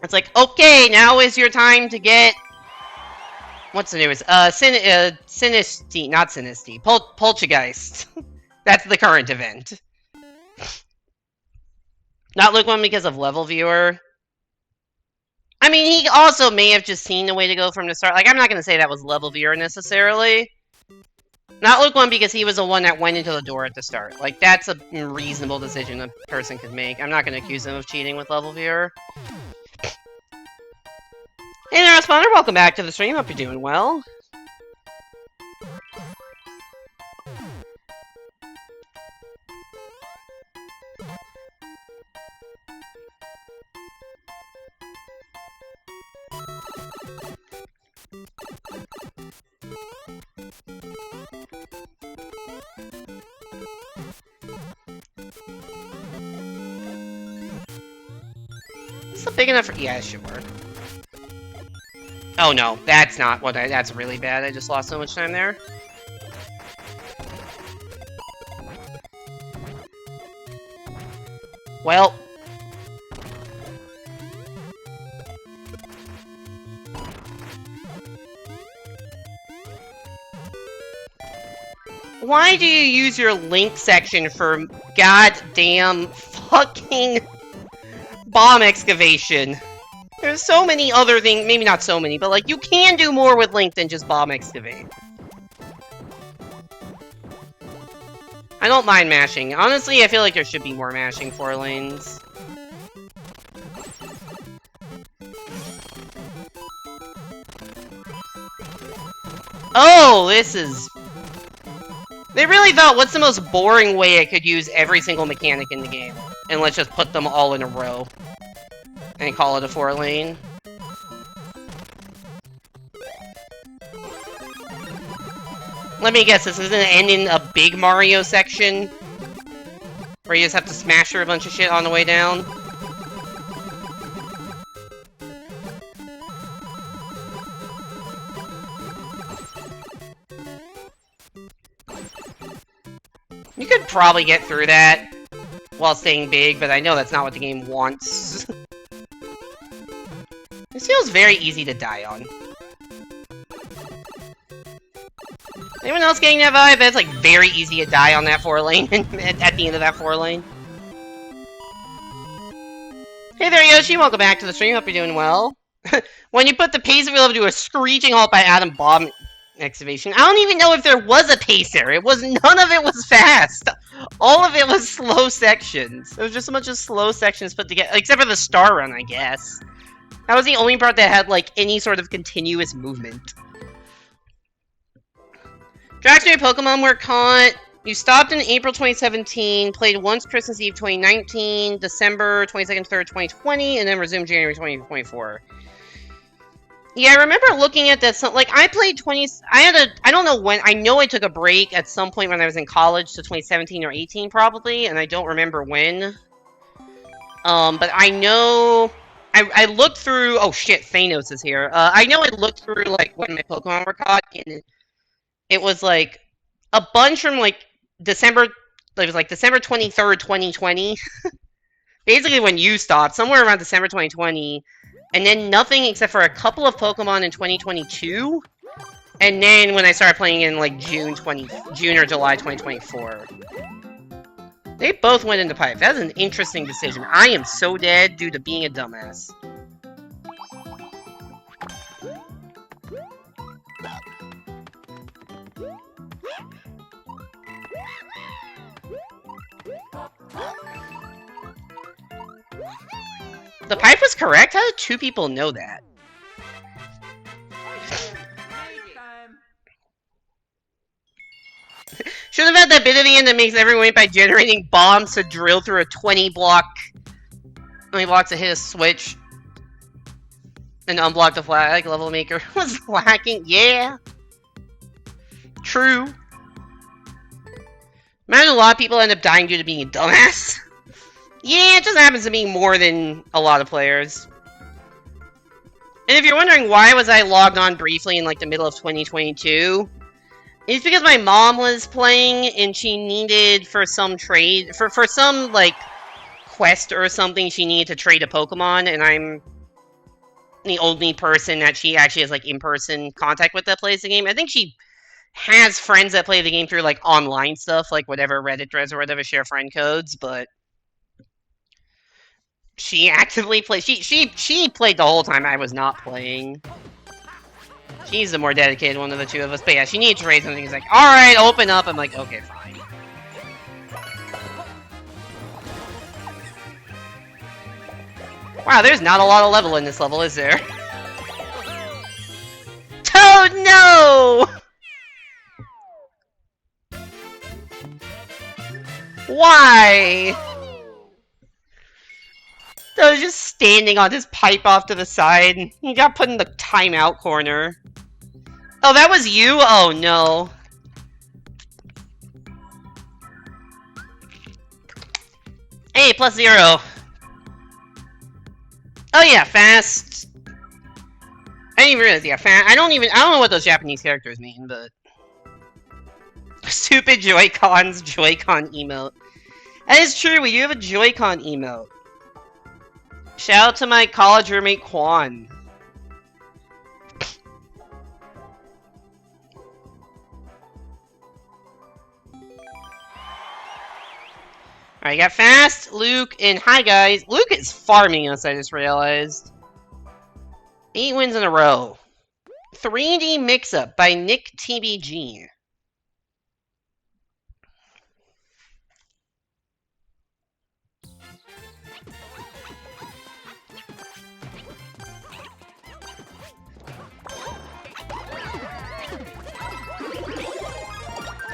It's like, okay, now is your time to get... What's the newest? Sinistea, not Sinistea. Poltergeist. That's the current event. Not Lukewarm because of level viewer. I mean, he also may have just seen the way to go from the start. Like, I'm not going to say that was level viewer necessarily. Not Lukewarm because he was the one that went into the door at the start. Like, that's a reasonable decision a person could make. I'm not going to accuse him of cheating with level viewer. Hey there, Spawner, welcome back to the stream. Hope you're doing well. Is this big enough for... Yeah, sure. Oh no, that's not what that's really bad. I just lost so much time there. Well. Why do you use your link section for goddamn fucking bomb excavation? There's so many other things, maybe not so many, but like you can do more with link than just bomb excavate. I don't mind mashing. Honestly, I feel like there should be more mashing 4 lanes. Oh, this is... They really thought, what's the most boring way I could use every single mechanic in the game? And let's just put them all in a row. And call it a 4 lane. Let me guess, this isn't gonna end in a big Mario section? Where you just have to smash through a bunch of shit on the way down? You could probably get through that while staying big, but I know that's not what the game wants. This feels very easy to die on. Anyone else getting that vibe? It's like very easy to die on that 4 lane at the end of that 4 lane. Hey there, Yoshi. Welcome back to the stream. Hope you're doing well. When you put the pace wheel up to a screeching halt by Adam Bomb excavation. I don't even know if there was a pacer. None of it was fast. All of it was slow sections. It was just a bunch of slow sections put together, except for the star run, I guess. That was the only part that had like any sort of continuous movement. Draxray Pokemon were caught. You stopped in April 2017, played once Christmas Eve 2019, December 22nd, 3rd, 2020, and then resumed January 2024. Yeah, I remember looking at that, like, I played I don't know when, I know I took a break at some point when I was in college, so 2017 or 18 probably, and I don't remember when. But I know, I looked through, oh shit, Thanos is here. I know I looked through, like, when my Pokemon were caught, and it was, like, a bunch from, like, December 23rd, 2020. Basically when you stopped, somewhere around December 2020. And then nothing except for a couple of Pokemon in 2022. And then when I started playing in like June or July 2024. They both went into pipe. That's an interesting decision. I am so dead due to being a dumbass. The pipe was correct? How did 2 people know that? Should have had that bit at the end that makes everyone wait by generating bombs to drill through a 20 blocks to hit a switch. And unblock the flag level maker was lacking. Yeah. True. Imagine a lot of people end up dying due to being a dumbass. Yeah, it just happens to be more than a lot of players. And if you're wondering why was I logged on briefly in like the middle of 2022, it's because my mom was playing and she needed for some trade, for some like quest or something, she needed to trade a Pokemon, and I'm the only person that she actually has like in-person contact with that plays the game. I think she has friends that play the game through like online stuff, like whatever Reddit threads or whatever share friend codes, but she actively played. She played the whole time I was not playing. She's the more dedicated one of the 2 of us. But yeah, she needed to trade something. He's like, alright, open up. I'm like, okay, fine. Wow, there's not a lot of level in this level, is there? Toad, no! Why? I was just standing on his pipe off to the side. He got put in the timeout corner. Oh, that was you? Oh, no. Hey, +0. Oh, yeah, fast. I didn't even realize, yeah, I don't know what those Japanese characters mean, but... Stupid Joy-Cons, Joy-Con emote. That is true, we do have a Joy-Con emote. Shout out to my college roommate, Quan. Alright, got Fast, Luke, and hi guys. Luke is farming us, I just realized. 8 wins in a row. 3D Mix-Up by Nick TBG.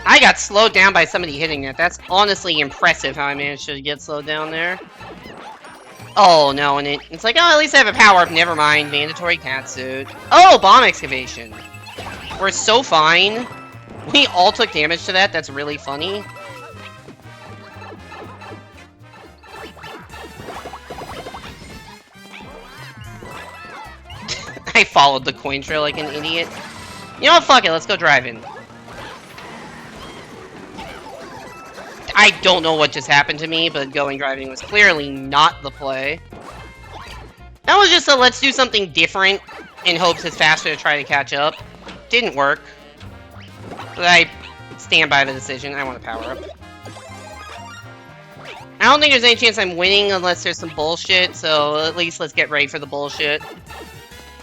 I got slowed down by somebody hitting it. That's honestly impressive how I managed to get slowed down there. Oh, no, and it's like, oh, at least I have a power-up. Never mind. Mandatory catsuit. Oh, bomb excavation. We're so fine. We all took damage to that. That's really funny. I followed the coin trail like an idiot. You know what? Fuck it. Let's go driving. I don't know what just happened to me, but going driving was clearly not the play. That was just a let's do something different in hopes it's faster to try to catch up. Didn't work. But I stand by the decision. I want to power up. I don't think there's any chance I'm winning unless there's some bullshit, so at least let's get ready for the bullshit.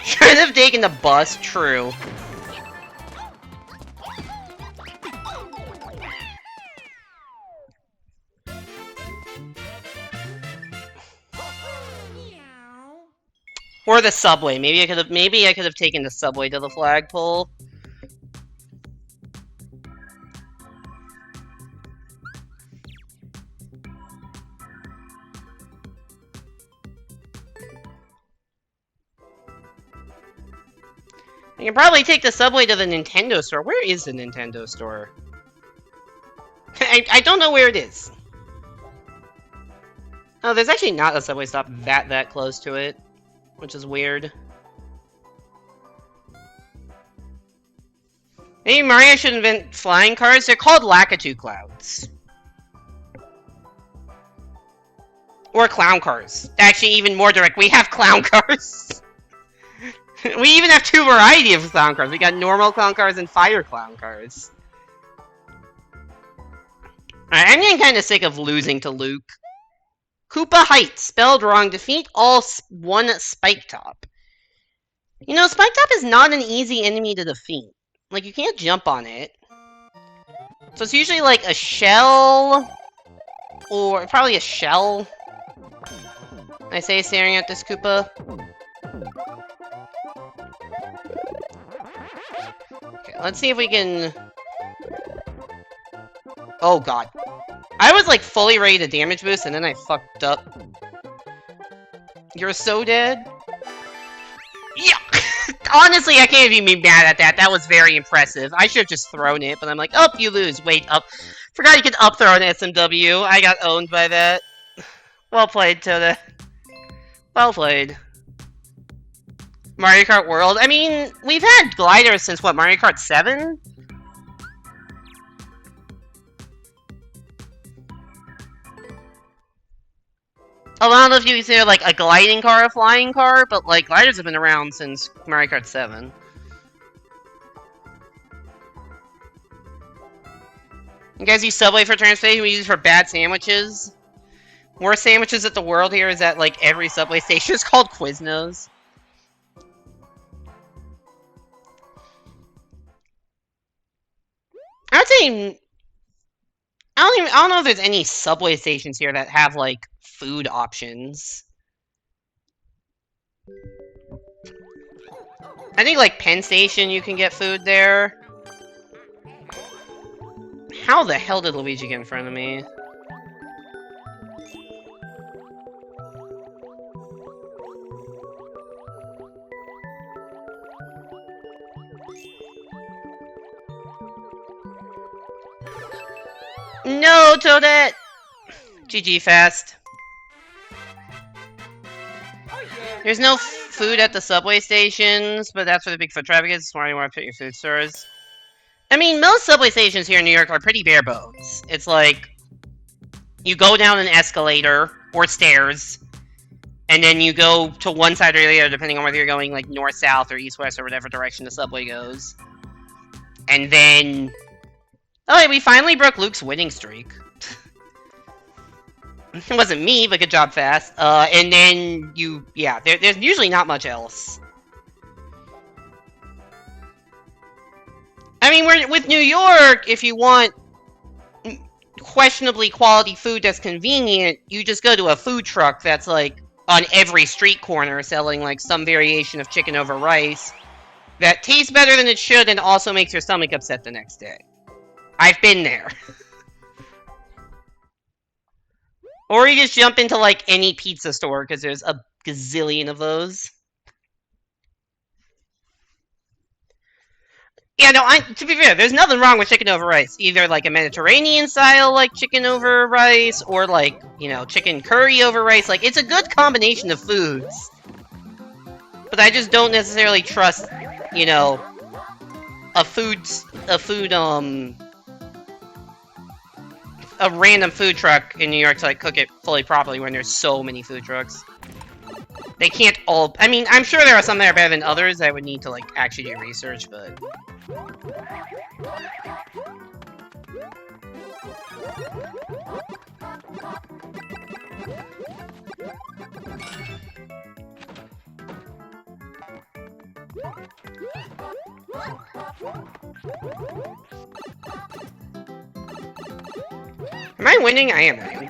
Should have taken the bus, true. Or the subway. Maybe I could have taken the subway to the flagpole. I can probably take the subway to the Nintendo store. Where is the Nintendo store? I don't know where it is. Oh, there's actually not a subway stop that close to it. Which is weird. Maybe Mario should invent flying cars. They're called Lakitu Clouds. Or clown cars. Actually, even more direct. We have clown cars. We even have 2 varieties of clown cars. We got normal clown cars and fire clown cars. Alright, I'm getting kind of sick of losing to Luke. Koopa Heights, spelled wrong. Defeat all one Spike Top. You know, Spike Top is not an easy enemy to defeat. Like, you can't jump on it. So it's usually like a shell, or probably a shell. I say staring at this Koopa. Okay, let's see if we can... Oh god. I was like fully ready to damage boost and then I fucked up. You're so dead? Yeah! Honestly, I can't even be mad at that. That was very impressive. I should have just thrown it, but I'm like, oh, you lose. Wait, up. Forgot you could up throw an SMW. I got owned by that. Well played, Toda. Well played. Mario Kart World. I mean, we've had gliders since, what, Mario Kart 7? I don't know if you consider, like, a gliding car a flying car, but, like, gliders have been around since Mario Kart 7. You guys use Subway for transportation? We use it for bad sandwiches. Worst sandwiches at the world here is that, like, every Subway station is called Quiznos. I would say... I don't know if there's any Subway stations here that have, like, food options. I think, like, Penn Station, you can get food there. How the hell did Luigi get in front of me? No, Toadette! GG fast. There's no food at the subway stations, but that's where the big foot traffic is. That's why you want to put your food stores. I mean, most subway stations here in New York are pretty bare bones. It's like you go down an escalator or stairs, and then you go to one side or the other, depending on whether you're going like north, south, or east, west, or whatever direction the subway goes. And then, oh, we finally broke Luke's winning streak. It wasn't me, but good job, Fast. And then there's usually not much else. I mean, with New York, if you want questionably quality food that's convenient, you just go to a food truck that's like on every street corner selling like some variation of chicken over rice that tastes better than it should and also makes your stomach upset the next day. I've been there. Or you just jump into like any pizza store because there's a gazillion of those. Yeah, no, to be fair, there's nothing wrong with chicken over rice. Either like a Mediterranean style, like chicken over rice, or like, you know, chicken curry over rice. Like, it's a good combination of foods. But I just don't necessarily trust, you know, a random food truck in New York to like cook it fully properly when there's so many food trucks. They can't all... I mean, I'm sure there are some that are better than others. I would need to, like, actually do research, but... Am I winning? I am winning.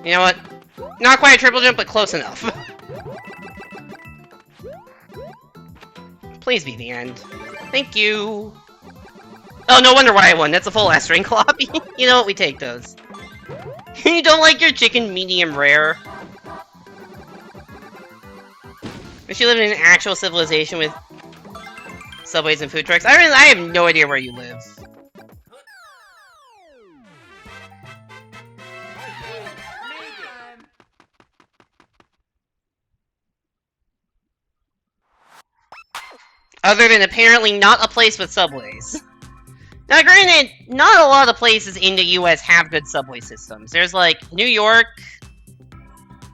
You know what? Not quite a triple jump, but close enough. Please be the end. Thank you. Oh, no wonder why I won. That's a full ass ring cloppy. You know what? We take those. You don't like your chicken medium rare? Wish you lived in an actual civilization with subways and food trucks. I have no idea where you live. Other than apparently not a place with subways. Now, granted, not a lot of places in the US have good subway systems. There's, like, New York,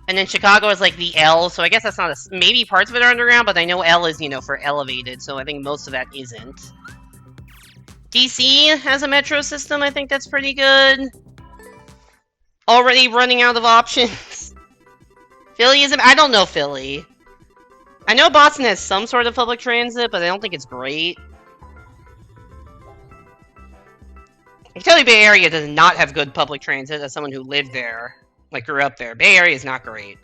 and then Chicago is, like, the L, so I guess that's not a... Maybe parts of it are underground, but I know L is, you know, for elevated, so I think most of that isn't. DC has a metro system, I think that's pretty good. Already running out of options. Philly isn't... I don't know Philly. I know Boston has some sort of public transit, but I don't think it's great. I can tell you Bay Area does not have good public transit as someone who lived there, like grew up there. Bay Area is not great.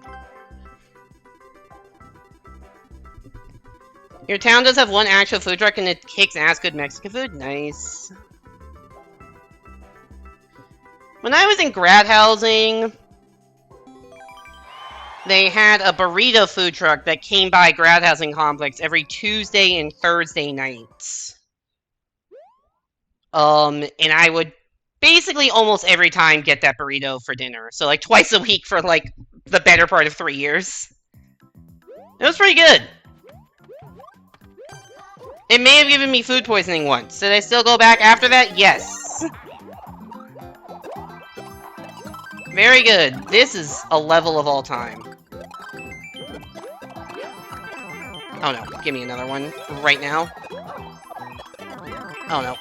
Your town does have one actual food truck and it kicks ass good Mexican food? Nice. When I was in grad housing, they had a burrito food truck that came by grad housing complex every Tuesday and Thursday nights. And I would basically almost every time get that burrito for dinner. So like twice a week for like the better part of 3 years. It was pretty good. It may have given me food poisoning once. Did I still go back after that? Yes. Very good. This is a level of all time. Oh no, give me another one right now. Oh no.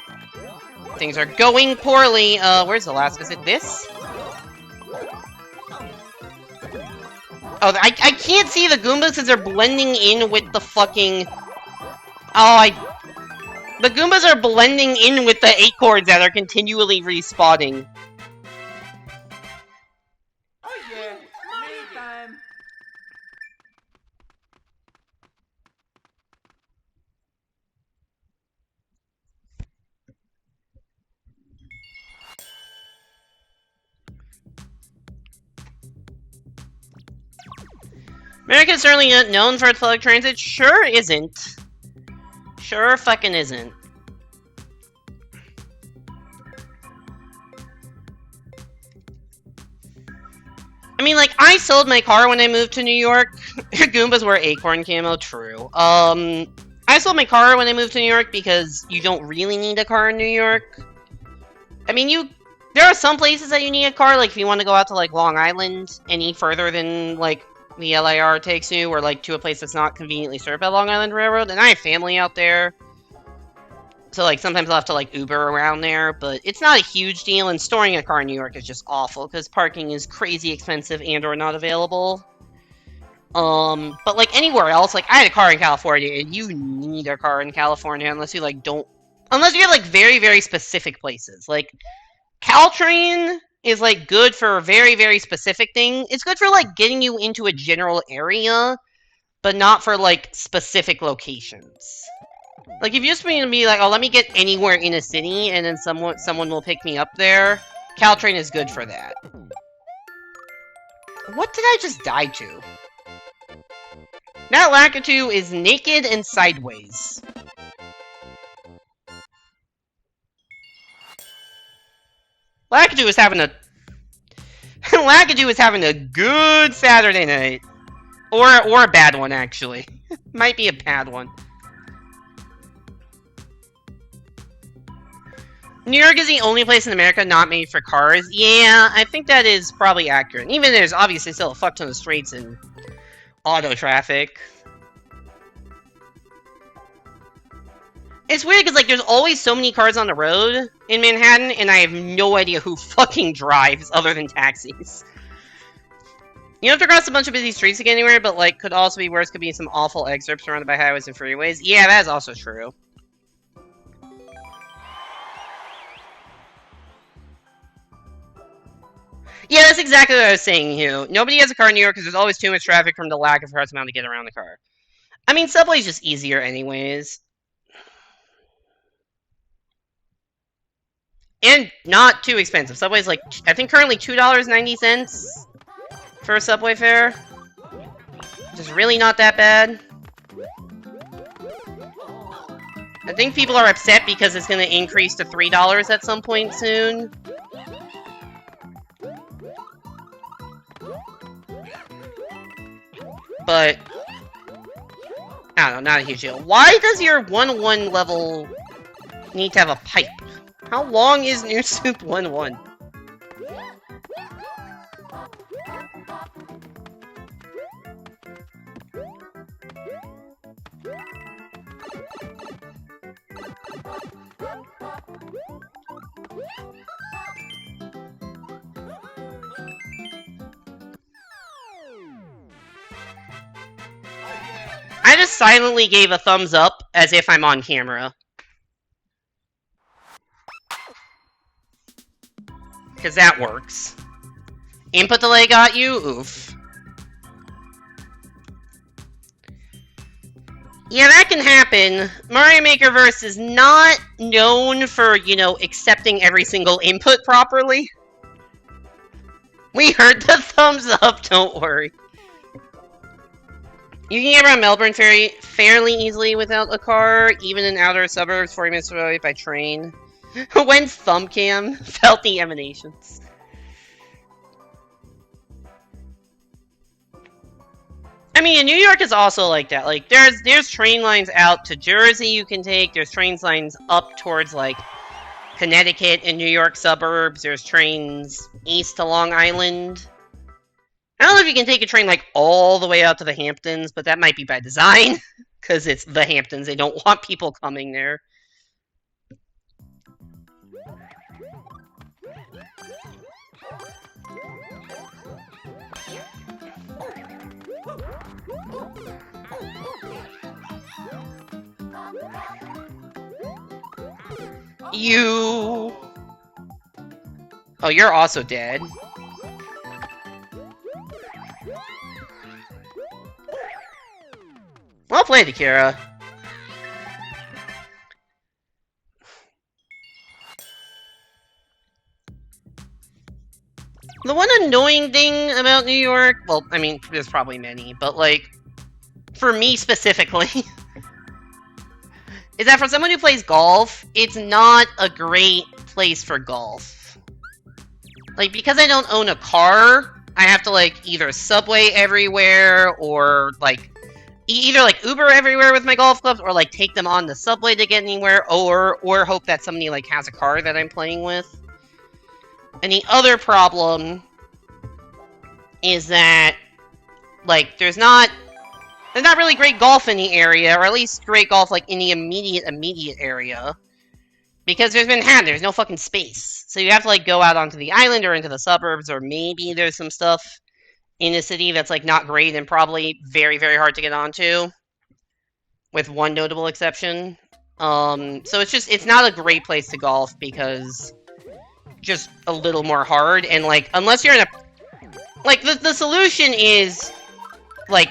Things are going poorly. Where's the last visit? This? Oh, I can't see the Goombas because they're blending in with the fucking... Oh, the Goombas are blending in with the acorns that are continually respawning. Oh yeah, money time. America's certainly not known for its public transit. Sure isn't. Sure fucking isn't. I mean, like, I sold my car when I moved to New York. Goombas wear acorn camo, true. I sold my car when I moved to New York because you don't really need a car in New York. I mean, there are some places that you need a car, like if you want to go out to, like, Long Island any further than, like, the LIR takes you, or, like, to a place that's not conveniently served by Long Island Railroad. And I have family out there. So, like, sometimes I'll have to, like, Uber around there, but it's not a huge deal, and storing a car in New York is just awful, because parking is crazy expensive and or not available. But, like, anywhere else, like, I had a car in California, and you need a car in California unless you, like, unless you have, like, very, very specific places. Like, Caltrain is, like, good for a very, very specific thing. It's good for, like, getting you into a general area, but not for, like, specific locations. Like, if you just want to be like, oh, let me get anywhere in a city, and then someone will pick me up there, Caltrain is good for that. What did I just die to? That Lakitu is naked and sideways. Lakitu is having a... Lakitu is having a good Saturday night. Or a bad one, actually. Might be a bad one. New York is the only place in America not made for cars. Yeah, I think that is probably accurate. Even there's obviously still a fuck ton of streets and auto traffic. It's weird because, like, there's always so many cars on the road in Manhattan, and I have no idea who fucking drives other than taxis. You don't have to cross a bunch of busy streets to get anywhere, but, like, could also be worse. Could be some awful excerpts surrounded by highways and freeways. Yeah, that is also true. Yeah, that's exactly what I was saying, Hugh. Nobody has a car in New York because there's always too much traffic from the lack of cars around to get around the car. I mean, Subway's just easier anyways. And not too expensive. Subway's like, I think currently $2.90 for a Subway fare. Which is really not that bad. I think people are upset because it's going to increase to $3 at some point soon. But, I don't know, not a huge deal. Why does your 1-1 level need to have a pipe? How long is New Soup 1-1? I just silently gave a thumbs up as if I'm on camera. Because that works. Input delay got you? Oof. Yeah, that can happen. Mario Makerverse is not known for, you know, accepting every single input properly. We heard the thumbs up, don't worry. You can get around Melbourne fairly easily without a car, even in outer suburbs, 40 minutes away by train. When Thumbcam felt the emanations. I mean, New York is also like that. Like, there's train lines out to Jersey you can take. There's train lines up towards, like, Connecticut and New York suburbs. There's trains east to Long Island. I don't know if you can take a train, like, all the way out to the Hamptons, but that might be by design. Because it's the Hamptons. They don't want people coming there. You... Oh, you're also dead. Well played, Akira. The one annoying thing about New York, well, I mean, there's probably many, but, like, for me specifically, is that for someone who plays golf, it's not a great place for golf. Like, because I don't own a car, I have to, like, either subway everywhere or, like, either, like, Uber everywhere with my golf clubs or, like, take them on the subway to get anywhere or hope that somebody, like, has a car that I'm playing with. And the other problem is that, like, there's not really great golf in the area, or at least great golf, like, in the immediate area. Because there's no fucking space. So you have to, like, go out onto the island or into the suburbs, or maybe there's some stuff in the city that's, like, not great and probably very, very hard to get onto. With one notable exception. So it's not a great place to golf because just a little more hard, and, like, unless you're in a... Like, the solution is, like,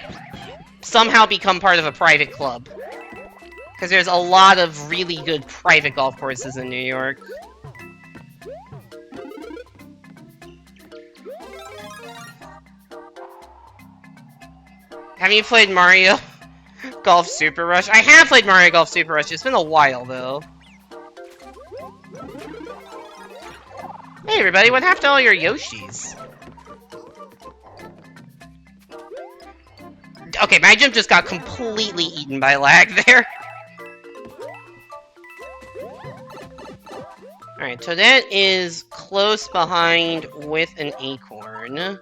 somehow become part of a private club. Because there's a lot of really good private golf courses in New York. Have you played Mario Golf Super Rush? I have played Mario Golf Super Rush. It's been a while, though. Hey, everybody, what happened to all your Yoshis? Okay, my jump just got completely eaten by lag there. Alright, so that is close behind with an acorn. And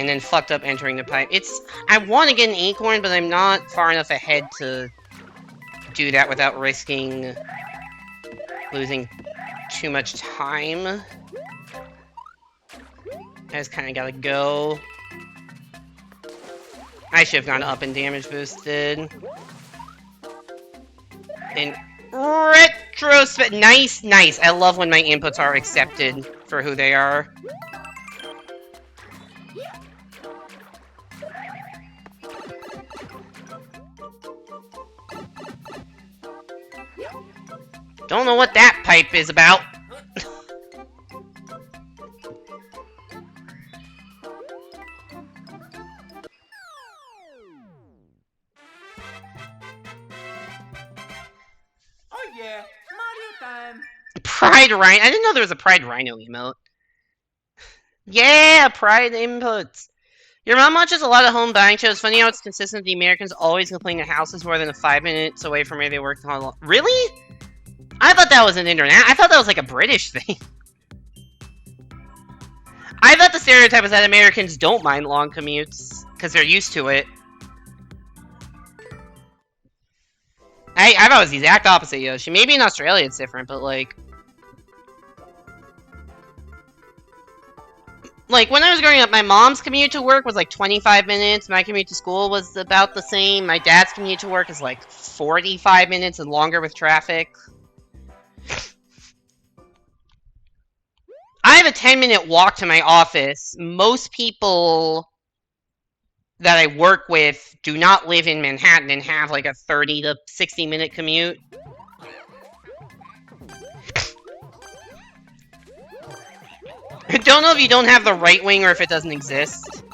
then fucked up entering the pipe. I want to get an acorn, but I'm not far enough ahead to do that without risking losing too much time. I just kind of gotta go. I should have gone up and damage boosted. And retrospect. Nice, nice. I love when my inputs are accepted for who they are. Don't know what that pipe is about. Oh yeah, Mario time. Pride Rhino. I didn't know there was a Pride Rhino emote. Yeah, Pride inputs. Your mom watches a lot of home buying shows. Funny how it's consistent. The Americans always complain that houses more than 5 minutes away from where they work. Really? I thought that was an internet. I thought that was like a British thing. I thought the stereotype was that Americans don't mind long commutes because they're used to it. I thought it was the exact opposite, Yoshi. Maybe in Australia it's different, but like... Like, when I was growing up, my mom's commute to work was like 25 minutes. My commute to school was about the same. My dad's commute to work is like 45 minutes and longer with traffic. I have a 10-minute walk to my office. Most people that I work with do not live in Manhattan and have like a 30 to 60-minute commute. I don't know if you don't have the right wing or if it doesn't exist.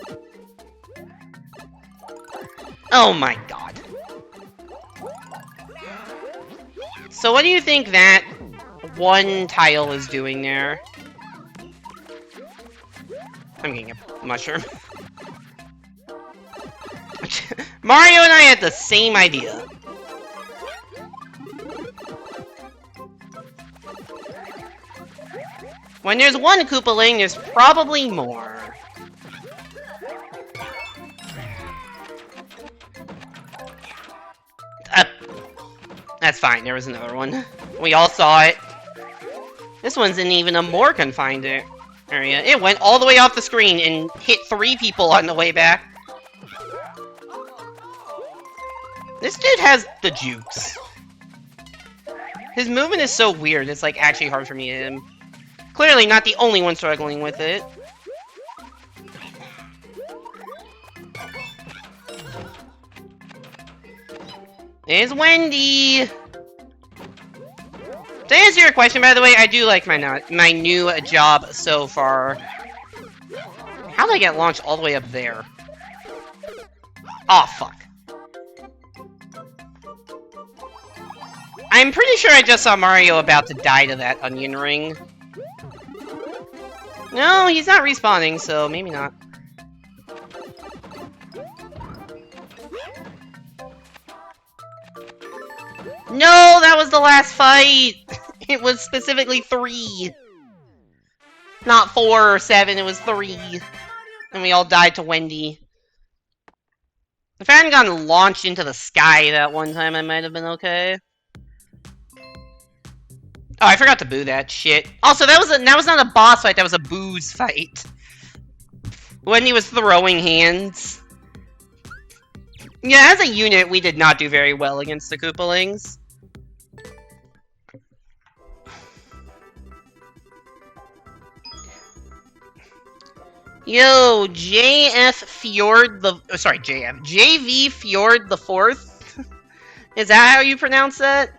Oh my god. So what do you think that one tile is doing there? I'm getting a mushroom. Mario and I had the same idea. When there's one Koopaling, there's probably more. That's fine, there was another one. We all saw it. This one's in even a more confined area. It went all the way off the screen and hit 3 people on the way back. This dude has the jukes. His movement is so weird, it's like actually hard for me to hit him. Clearly not the only one struggling with it. There's Wendy! To answer your question, by the way, I do like my new job so far. How did I get launched all the way up there? Aw, fuck. I'm pretty sure I just saw Mario about to die to that onion ring. No, he's not respawning, so maybe not. No, that was the last fight! It was specifically 3. Not 4 or 7, it was 3. And we all died to Wendy. If I hadn't gotten launched into the sky that one time, I might have been okay. Oh, I forgot to boo that shit. Also, that was not a boss fight, that was a booze fight. Wendy was throwing hands. Yeah, as a unit, we did not do very well against the Koopalings. Yo, JF Fjord the... Oh, sorry, JF. JV Fjord the 4th? Is that how you pronounce that?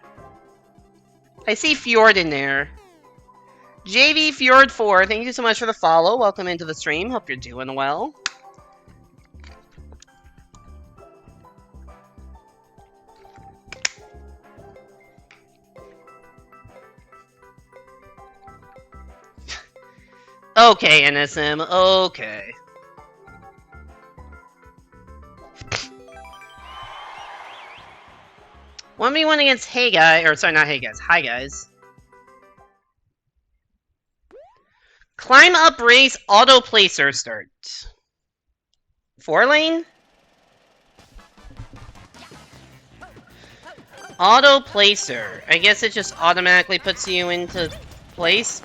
I see Fjord in there. JV Fjord 4, thank you so much for the follow. Welcome into the stream. Hope you're doing well. Okay, NSM, okay. One v one against Hey Guy, or sorry, not Hey Guys, Hi Guys. Climb up race auto placer start. 4 lane? Auto placer. I guess it just automatically puts you into place.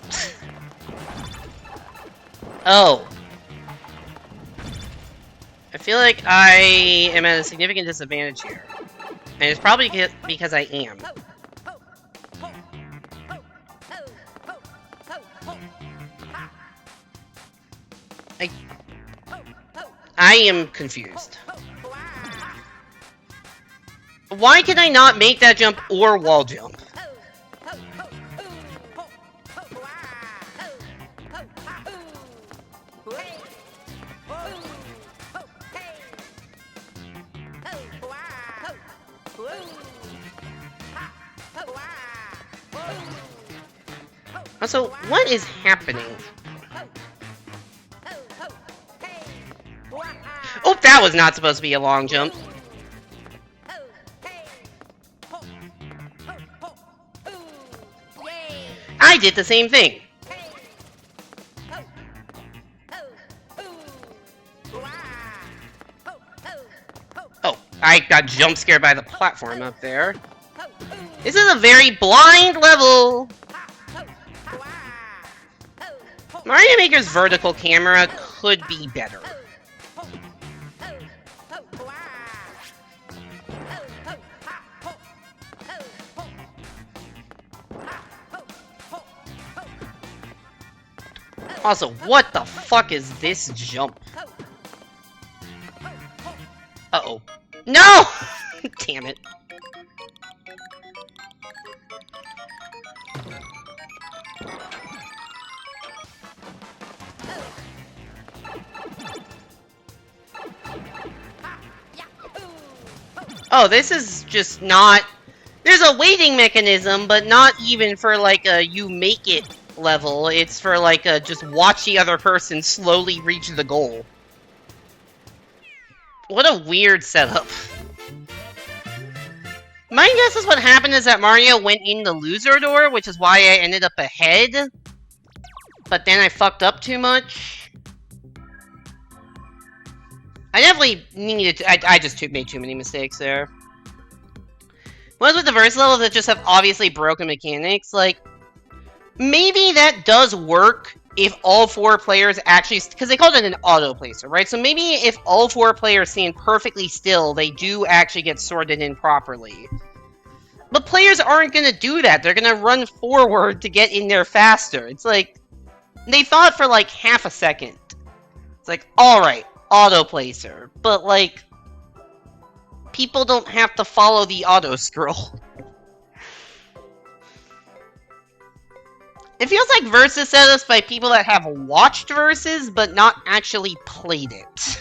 Oh. I feel like I am at a significant disadvantage here. And it's probably because I am. I am confused. Why can I not make that jump or wall jump? Also, what is happening? Oh, that was not supposed to be a long jump. I did the same thing. Oh, I got jump scared by the platform up there. This is a very blind level. Mario Maker's vertical camera could be better. Also, what the fuck is this jump? Uh-oh. No! Damn it. Oh, this is just not... There's a waiting mechanism, but not even for, like, a you make it level. It's for, like, a just watch the other person slowly reach the goal. What a weird setup. My guess is what happened is that Mario went in the loser door, which is why I ended up ahead. But then I fucked up too much. I definitely needed to... I just made too many mistakes there. What's with the verse levels that just have obviously broken mechanics? Like, maybe that does work if all 4 players actually... Because they called it an auto placer, right? So maybe if all 4 players stand perfectly still, they do actually get sorted in properly. But players aren't going to do that. They're going to run forward to get in there faster. It's like... They thought for like half a second. It's like, alright, auto placer. But like... People don't have to follow the auto scroll. It feels like Versus setups by people that have watched Versus, but not actually played it.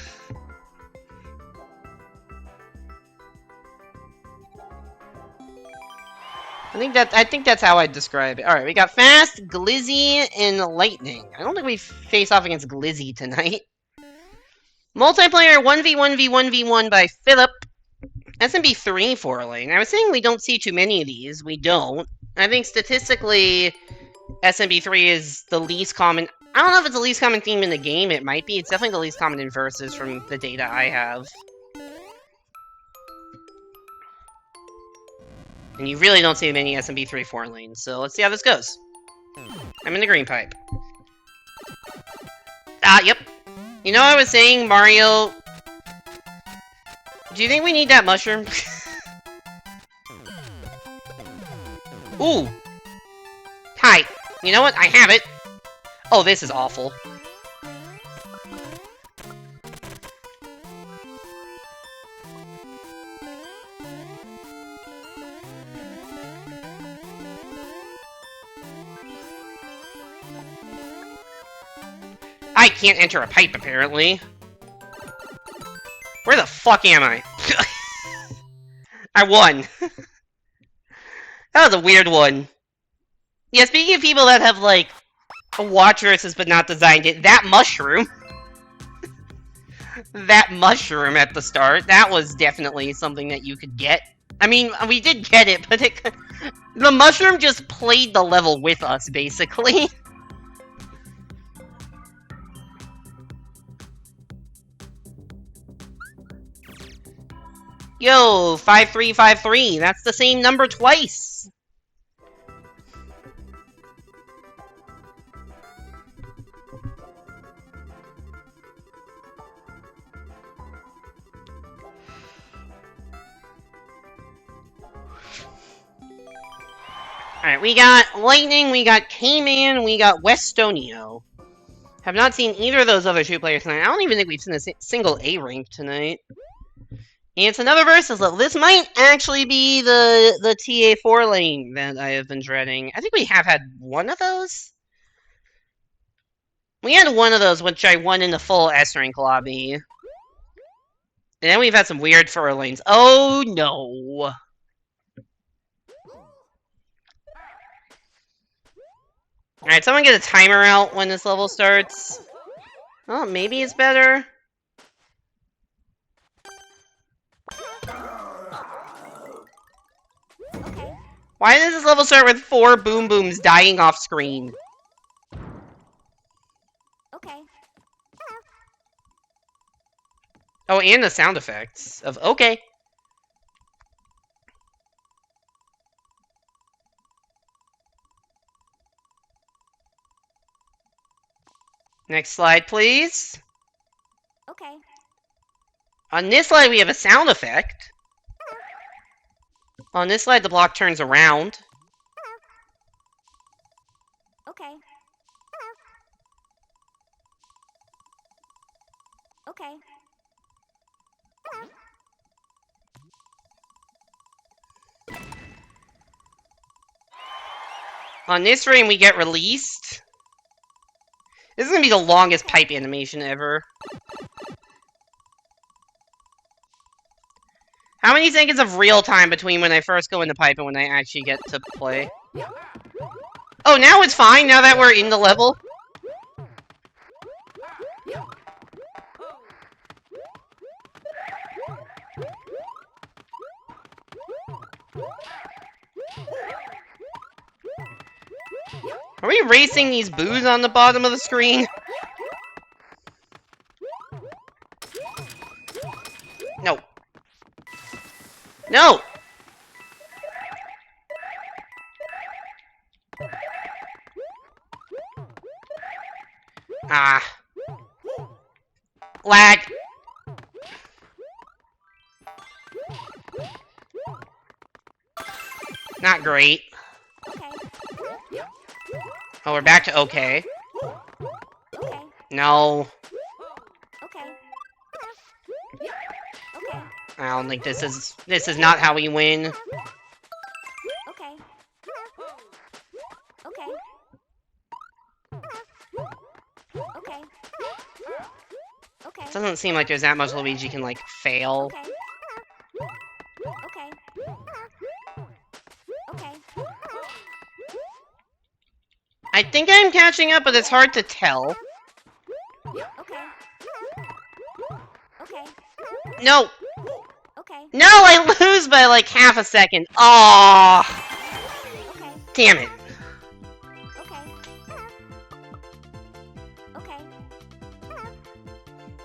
I think that's how I'd describe it. Alright, we got Fast, Glizzy, and Lightning. I don't think we face off against Glizzy tonight. Multiplayer 1v1v1v1 by Philip. SMB3 4-lane. I was saying we don't see too many of these. We don't. I think statistically, SMB3 is the least common. I don't know if it's the least common theme in the game. It might be. It's definitely the least common in verses from the data I have. And you really don't see many SMB3 4-lanes. So let's see how this goes. I'm in the green pipe. Yep. You know what I was saying, Mario? Do you think we need that mushroom? Ooh! Hi! You know what? I have it! Oh, this is awful. I can't enter a pipe, apparently. Where the fuck am I? I won. That was a weird one. Yeah, speaking of people that have, like, watch versus but not designed it, that mushroom. That mushroom at the start, that was definitely something that you could get. I mean, we did get it, but the mushroom just played the level with us, basically. Yo, 5353, that's the same number twice. Alright, we got Lightning, we got K-Man, we got Westonio. Have not seen either of those other two players tonight. I don't even think we've seen a single A-rank tonight. And it's another versus level. This might actually be the TA 4-lane that I have been dreading. I think we have had one of those. We had one of those, which I won in the full S-rank lobby. And then we've had some weird 4-lanes. Oh, no. Alright, someone get a timer out when this level starts. Oh, maybe it's better. Why does this level start with 4 Boom Booms dying off screen? Okay. Oh, and the sound effects of okay. Next slide, please. Okay. On this slide, we have a sound effect. On this slide, the block turns around. Okay. Okay. On this frame, we get released. This is gonna be the longest pipe animation ever. How many seconds of real time between when I first go in the pipe and when I actually get to play? Oh, now it's fine, now that we're in the level. Are we racing these boos on the bottom of the screen? No. No! Ah. Lag. Not great. Okay. Oh, we're back to okay. Okay. No. Okay. Okay. I don't think this is not how we win. Okay. Okay. Okay. Okay. It doesn't seem like there's that much Luigi can, like, fail. Okay. Okay. Okay. I think I'm catching up, but it's hard to tell. Okay. Okay. No! Okay. No, I lose by like half a second. Aww! Okay. Damn it. Okay. Okay.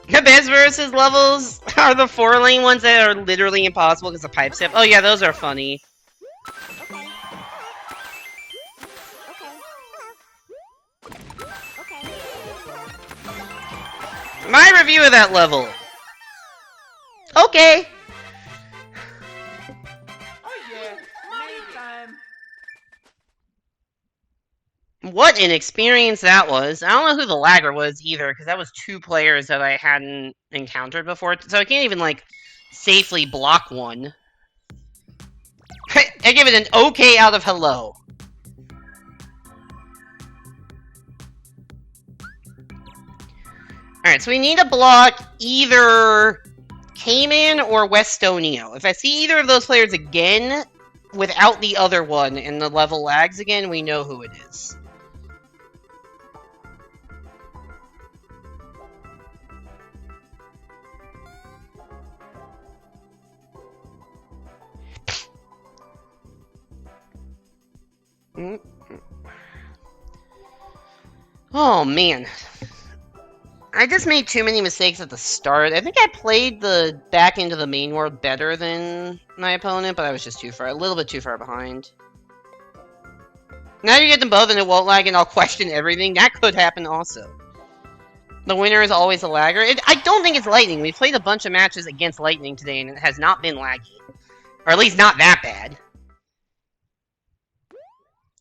The best versus levels are the 4-lane ones that are literally impossible because of pipe step. Oh yeah, those are funny. Okay. Okay. My review of that level. Okay. Oh yeah, Mario time. What an experience that was. I don't know who the lagger was either, because that was 2 players that I hadn't encountered before, so I can't even, like, safely block one. I give it an okay out of hello. Alright, so we need to block either Cayman or Westonio. If I see either of those players again, without the other one, and the level lags again, we know who it is. Oh, man. I just made too many mistakes at the start. I think I played the back into the main world better than my opponent, but I was just too far, a little bit too far behind. Now you get them both and it won't lag and I'll question everything. That could happen also. The winner is always a lagger. I don't think it's Lightning. We played a bunch of matches against Lightning today and it has not been laggy. Or at least not that bad.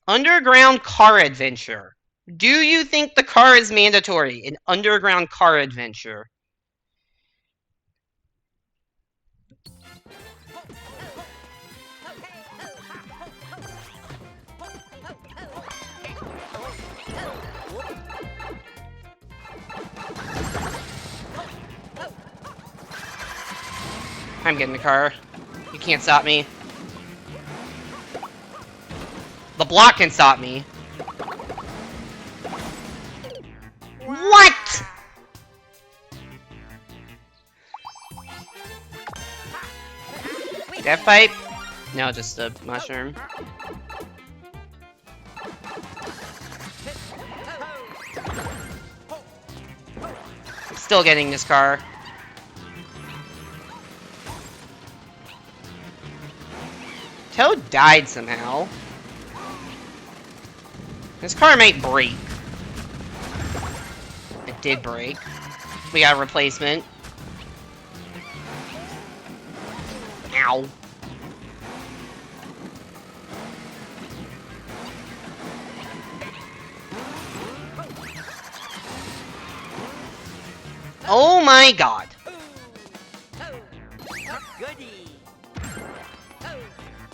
Underground car adventure. Do you think the car is mandatory? An underground car adventure. I'm getting the car. You can't stop me. The block can stop me. What? Death pipe? No, just a mushroom. Still getting this car. Toad died somehow. This car might break. It did break. We got a replacement. Ow. Oh my god.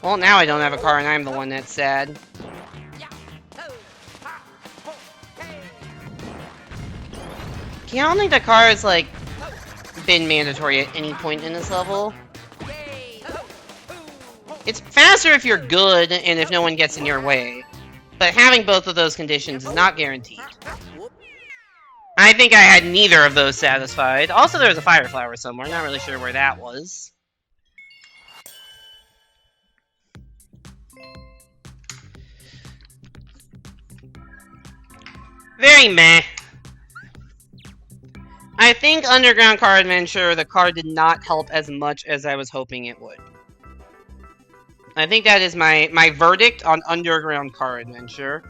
Well, now I don't have a car and I'm the one that's sad. I don't think the car has, like, been mandatory at any point in this level. It's faster if you're good and if no one gets in your way. But having both of those conditions is not guaranteed. I think I had neither of those satisfied. Also, there was a fire flower somewhere. Not really sure where that was. Very meh. I think Underground Car Adventure, the car did not help as much as I was hoping it would. I think that is my verdict on Underground Car Adventure.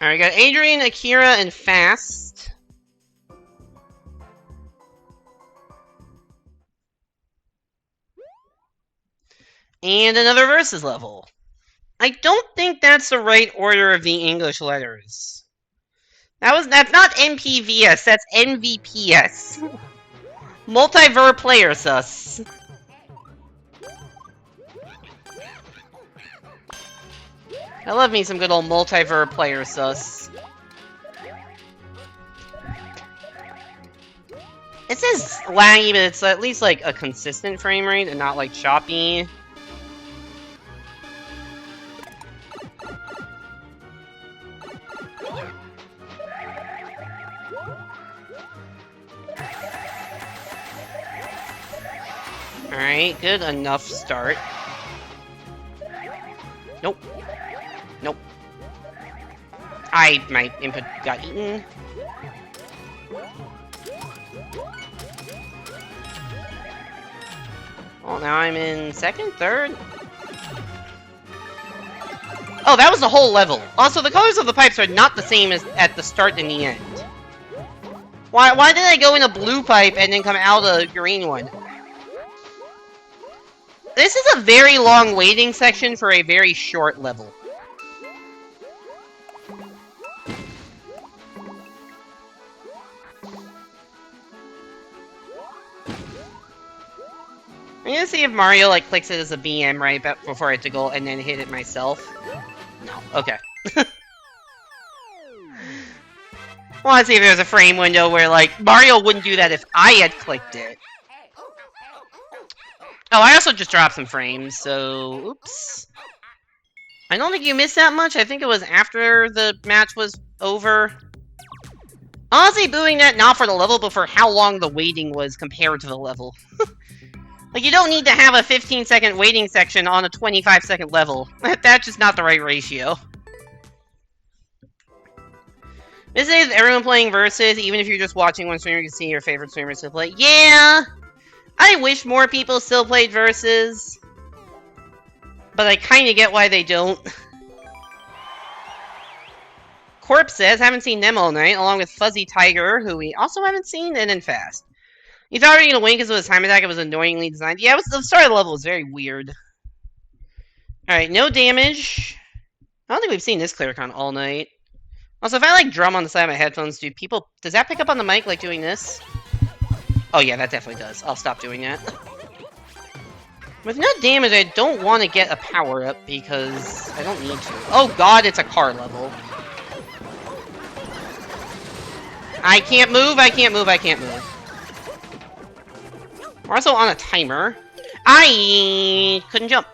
Alright, we got Adrian, Akira, and Fast. And another versus level. I don't think that's the right order of the English letters. That's not MPVS, that's NVPS. Multiver player sus. I love me some good old multiver player sus. It says laggy, but it's at least like a consistent frame rate and not like choppy. Alright, good enough start. Nope. Nope. My input got eaten. Well, now I'm in second, third. Oh, that was the whole level. Also, the colors of the pipes are not the same as at the start and the end. Why did I go in a blue pipe and then come out a green one? This is a very long waiting section for a very short level. I'm gonna see if Mario, like, clicks it as a BM right before I have to go and then hit it myself. No. Okay. Well, let's see if there's a frame window where, like, Mario wouldn't do that if I had clicked it. Oh, I also just dropped some frames, so... Oops. I don't think you missed that much. I think it was after the match was over. Honestly, booing that not for the level, but for how long the waiting was compared to the level. Like, you don't need to have a 15-second waiting section on a 25-second level. That's just not the right ratio. This is everyone playing Versus, even if you're just watching one streamer, you can see your favorite streamers to play. Yeah! I wish more people still played Versus. But I kinda get why they don't. Corp says, haven't seen them all night, along with Fuzzy Tiger, who we also haven't seen, and then Fast. You thought we were gonna win because of his time attack, it was annoyingly designed. Yeah, the start of the level was very weird. Alright, no damage. I don't think we've seen this ClearCon all night. Also, if I like drum on the side of my headphones, does that pick up on the mic like doing this? Oh yeah, that definitely does. I'll stop doing that. With no damage, I don't want to get a power-up because I don't need to. Oh god, it's a car level. I can't move, I can't move, I can't move. We're also on a timer. I couldn't jump.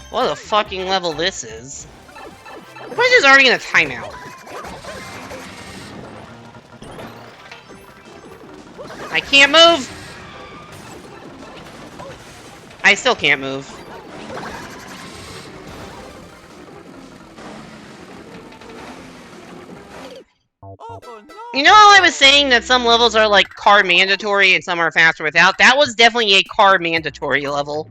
What a fucking level this is. The question is, are we gonna timeout? I can't move! I still can't move. You know how I was saying that some levels are like car mandatory and some are faster without? That was definitely a car mandatory level.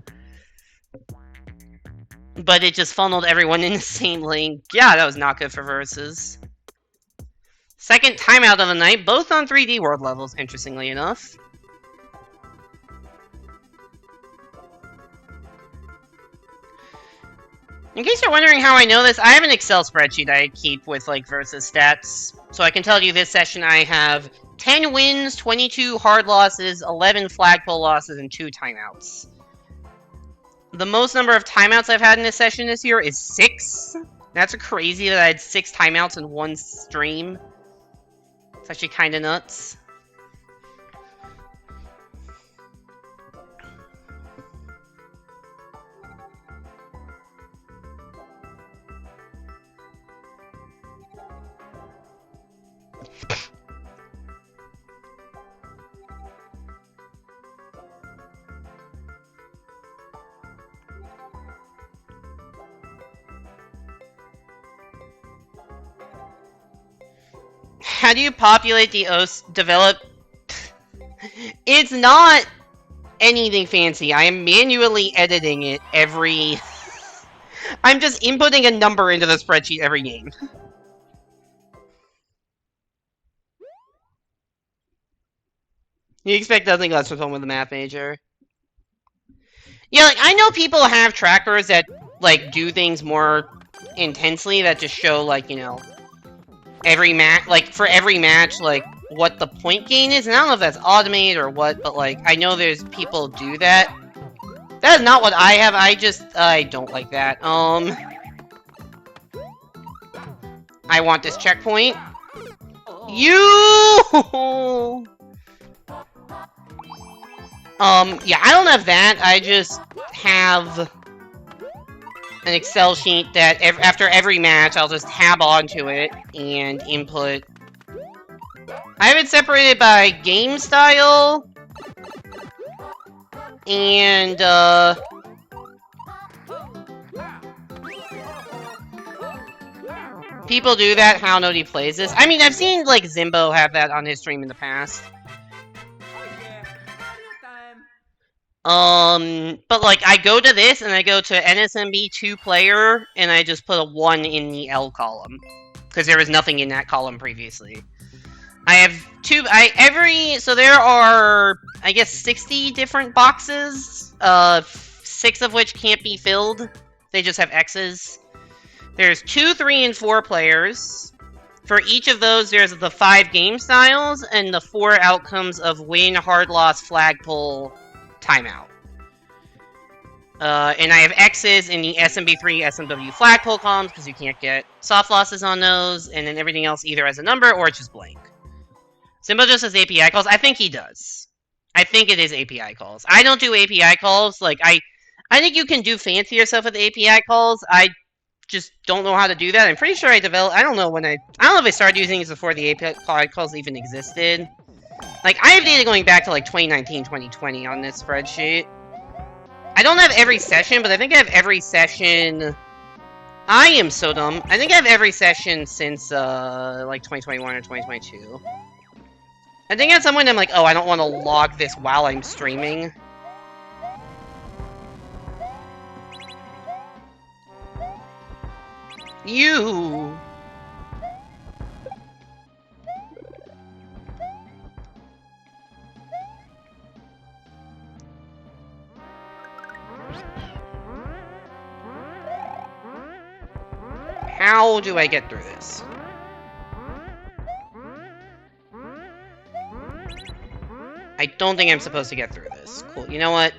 But it just funneled everyone in the same lane. Yeah, that was not good for Versus. Second timeout of the night, both on 3D World levels, interestingly enough. In case you're wondering how I know this, I have an Excel spreadsheet I keep with, like, Versus stats. So I can tell you this session I have 10 wins, 22 hard losses, 11 flagpole losses, and 2 timeouts. The most number of timeouts I've had in this session this year is 6. That's crazy that I had 6 timeouts in one stream. It's actually kind of nuts. How do you populate the OS develop? It's not anything fancy. I am manually editing it every... I'm just inputting a number into the spreadsheet every game. You expect nothing less from someone with a math major. Yeah, like, I know people have trackers that, like, do things more intensely, that just show, like, you know, every match, like, for every match, like, what the point gain is, and I don't know if that's automated or what, but, like, I know there's people do that. That is not what I have, I don't like that. I want this checkpoint. You! Yeah, I don't have that. I just have an Excel sheet that after every match, I'll just tab onto it and input. I have it separated by game style and, people do that, how nobody plays this. I mean, I've seen, like, Zimbo have that on his stream in the past. But like, I go to this, and I go to SMM2 player, and I just put a 1 in the L column. Because there was nothing in that column previously. I have so there are, I guess, 60 different boxes, 6 of which can't be filled. They just have X's. There's 2, 3, and 4 players. For each of those, there's the 5 game styles, and the 4 outcomes of win, hard loss, flagpole, timeout. And I have X's in the SMB3, SMW flagpole columns, because you can't get soft losses on those, and then everything else either as a number or it's just blank. Simbo just has API calls. I think he does. I think it is API calls. I don't do API calls. Like, I think you can do fancier stuff with API calls. I just don't know how to do that. I'm pretty sure I developed... I don't know if I started using it before the API calls even existed. Like, I have data going back to, like, 2019, 2020 on this spreadsheet. I don't have every session, but I think I have every session... I am so dumb. I think I have every session since, like, 2021 or 2022. I think at some point I'm like, oh, I don't want to log this while I'm streaming. You! How do I get through this? I don't think I'm supposed to get through this. Cool, you know what?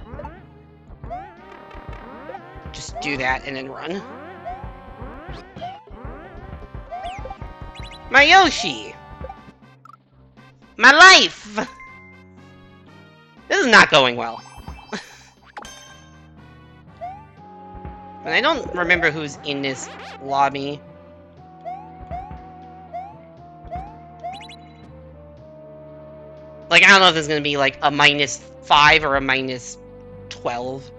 Just do that and then run. My Yoshi! My life! This is not going well. And I don't remember who's in this lobby. Like, I don't know if there's gonna be, like, a -5 or a -12.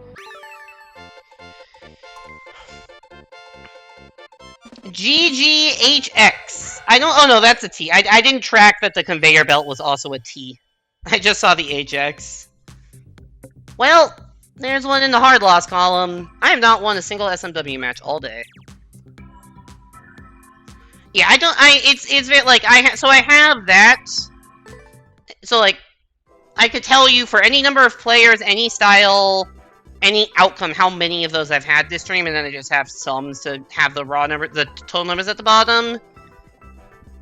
GGHX. I don't... Oh, no, that's a T. I didn't track that the conveyor belt was also a T. I just saw the HX. Well, there's one in the hard loss column. I have not won a single SMW match all day. Yeah, it's very, like, so I have that. So, like, I could tell you for any number of players, any style, any outcome, how many of those I've had this stream, and then I just have sums to have the raw number, the total numbers at the bottom.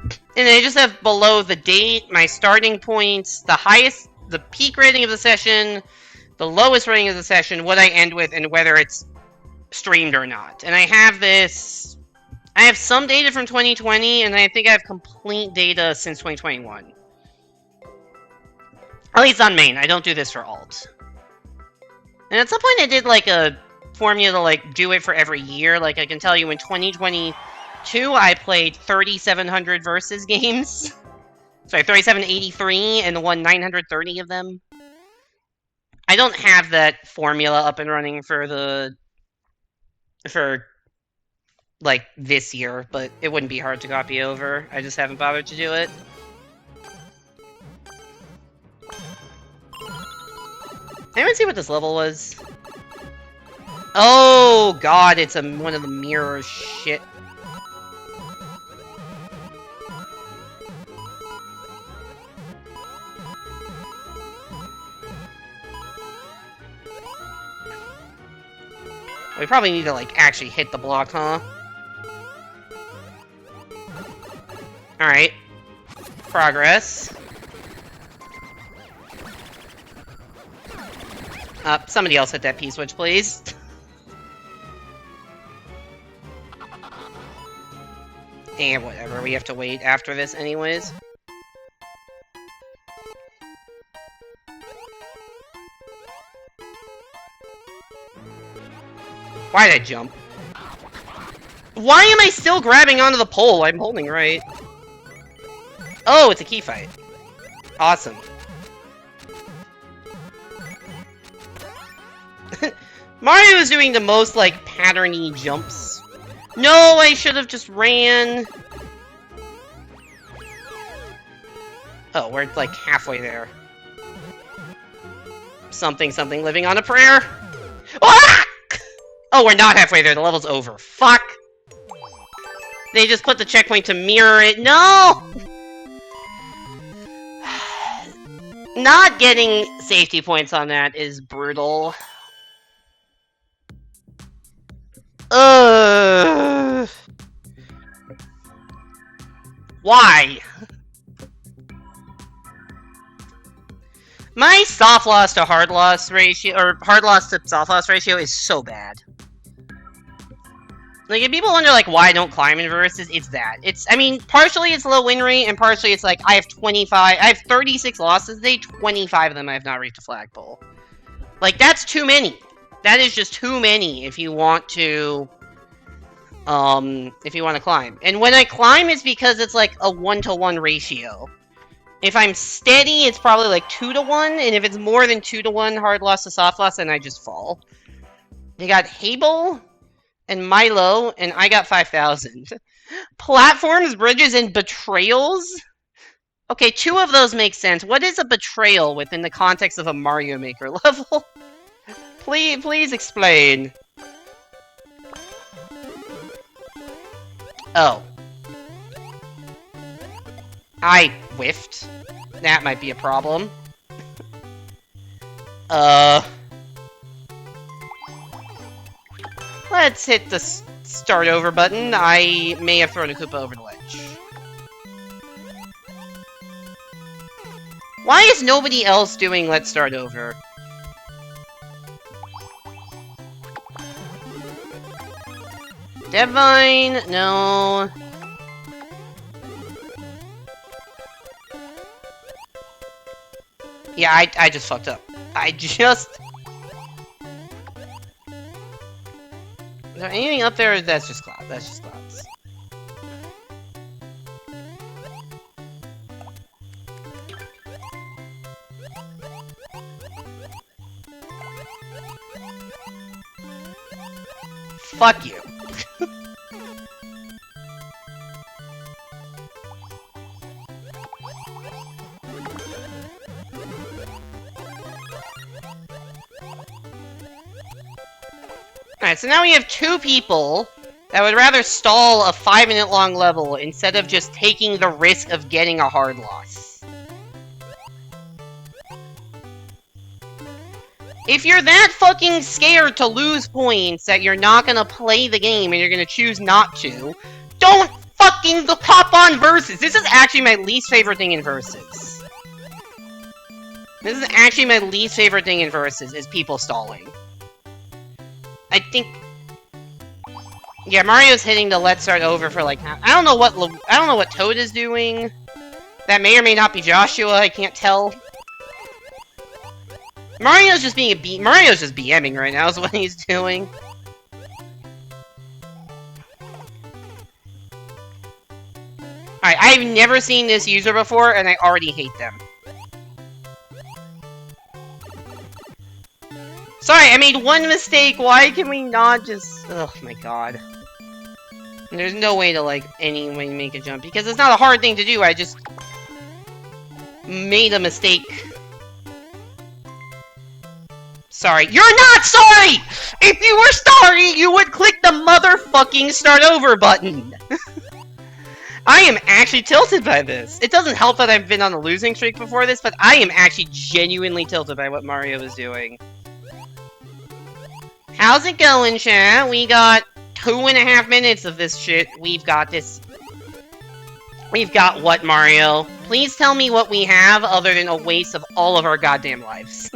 And then I just have below the date, my starting points, the highest, the peak rating of the session, the lowest rating of the session, what I end with, and whether it's streamed or not. And I have this... I have some data from 2020, and I think I have complete data since 2021. At least on main. I don't do this for alt. And at some point I did, like, a formula to, like, do it for every year. Like, I can tell you in 2022, I played 3,700 versus games. Sorry, 3,783, and won 930 of them. I don't have that formula up and running for like, this year, but it wouldn't be hard to copy over. I just haven't bothered to do it. Anyone see what this level was? Oh god, it's one of the mirror shit. We probably need to, like, actually hit the block, huh? Alright. Progress. Somebody else hit that P-switch, please. And whatever, we have to wait after this anyways. Why did I jump? Why am I still grabbing onto the pole? I'm holding right. Oh, it's a key fight. Awesome. Mario is doing the most, like, patterny jumps. No, I should have just ran. Oh, we're, like, halfway there. Something, living on a prayer. Ah! Oh, we're not halfway there. The level's over. Fuck. They just put the checkpoint to mirror it. No! Not getting safety points on that is brutal. Why? My soft loss to hard loss ratio, or hard loss to soft loss ratio is so bad. Like, if people wonder, like, why I don't climb in versus, it's that. I mean, partially it's low win rate, and partially it's like, I have 36 losses today, 25 of them I have not reached a flagpole. Like, that's too many. That is just too many if you want to, climb. And when I climb, it's because it's like a 1-to-1 ratio. If I'm steady, it's probably like 2-to-1, and if it's more than 2-to-1 hard loss to soft loss, then I just fall. They got Hable and Milo, and I got 5,000. Platforms, bridges, and betrayals? Okay, 2 of those make sense. What is a betrayal within the context of a Mario Maker level? Please explain. Oh. I whiffed. That might be a problem. Let's hit the start over button. I may have thrown a Koopa over the ledge. Why is nobody else doing let's start over? Devine, no. Yeah, I just fucked up. Is there anything up there? That's just clouds. That's just clouds. Fuck you. Alright, so now we have 2 people that would rather stall a 5-minute long level instead of just taking the risk of getting a hard loss. If you're that fucking scared to lose points that you're not gonna play the game and you're gonna choose not to, don't fucking hop on versus! This is actually my least favorite thing in versus. This is actually my least favorite thing in versus, is people stalling. I think... Yeah, Mario's hitting the let's start over for like... I don't know what Toad is doing. That may or may not be Joshua, I can't tell. Mario's just being Mario's just BMing right now is what he's doing. Alright, I've never seen this user before, and I already hate them. Sorry, I made one mistake. Why can we not just... Oh my god. There's no way to, like, anyway make a jump. Because it's not a hard thing to do. I just... made a mistake. Sorry. You're not sorry! If you were sorry, you would click the motherfucking start over button. I am actually tilted by this. It doesn't help that I've been on a losing streak before this, but I am actually genuinely tilted by what Mario is doing. How's it going, chat? We got 2.5 minutes of this shit. We've got this. We've got what, Mario? Please tell me what we have other than a waste of all of our goddamn lives.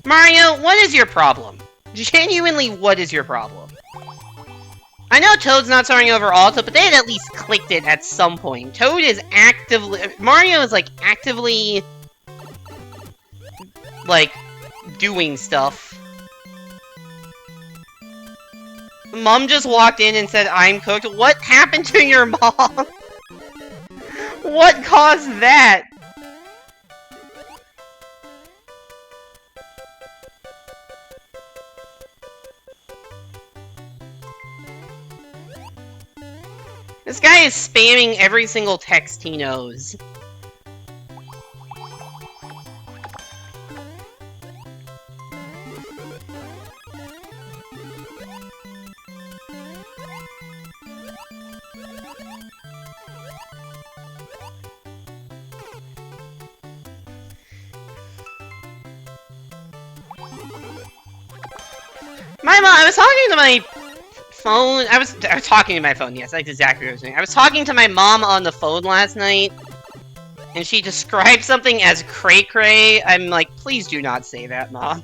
Mario, what is your problem? Genuinely, what is your problem? I know Toad's not starting over Alto, but they had at least clicked it at some point. Toad is actively... Mario is, like, actively... like, doing stuff. Mom just walked in and said, I'm cooked. What happened to your mom? What caused that? This guy is spamming every single text he knows. My mom, I was talking to my phone. I was talking to my phone, yes, that's exactly what I was doing. I was talking to my mom on the phone last night, and she described something as cray-cray. I'm like, please do not say that, Mom.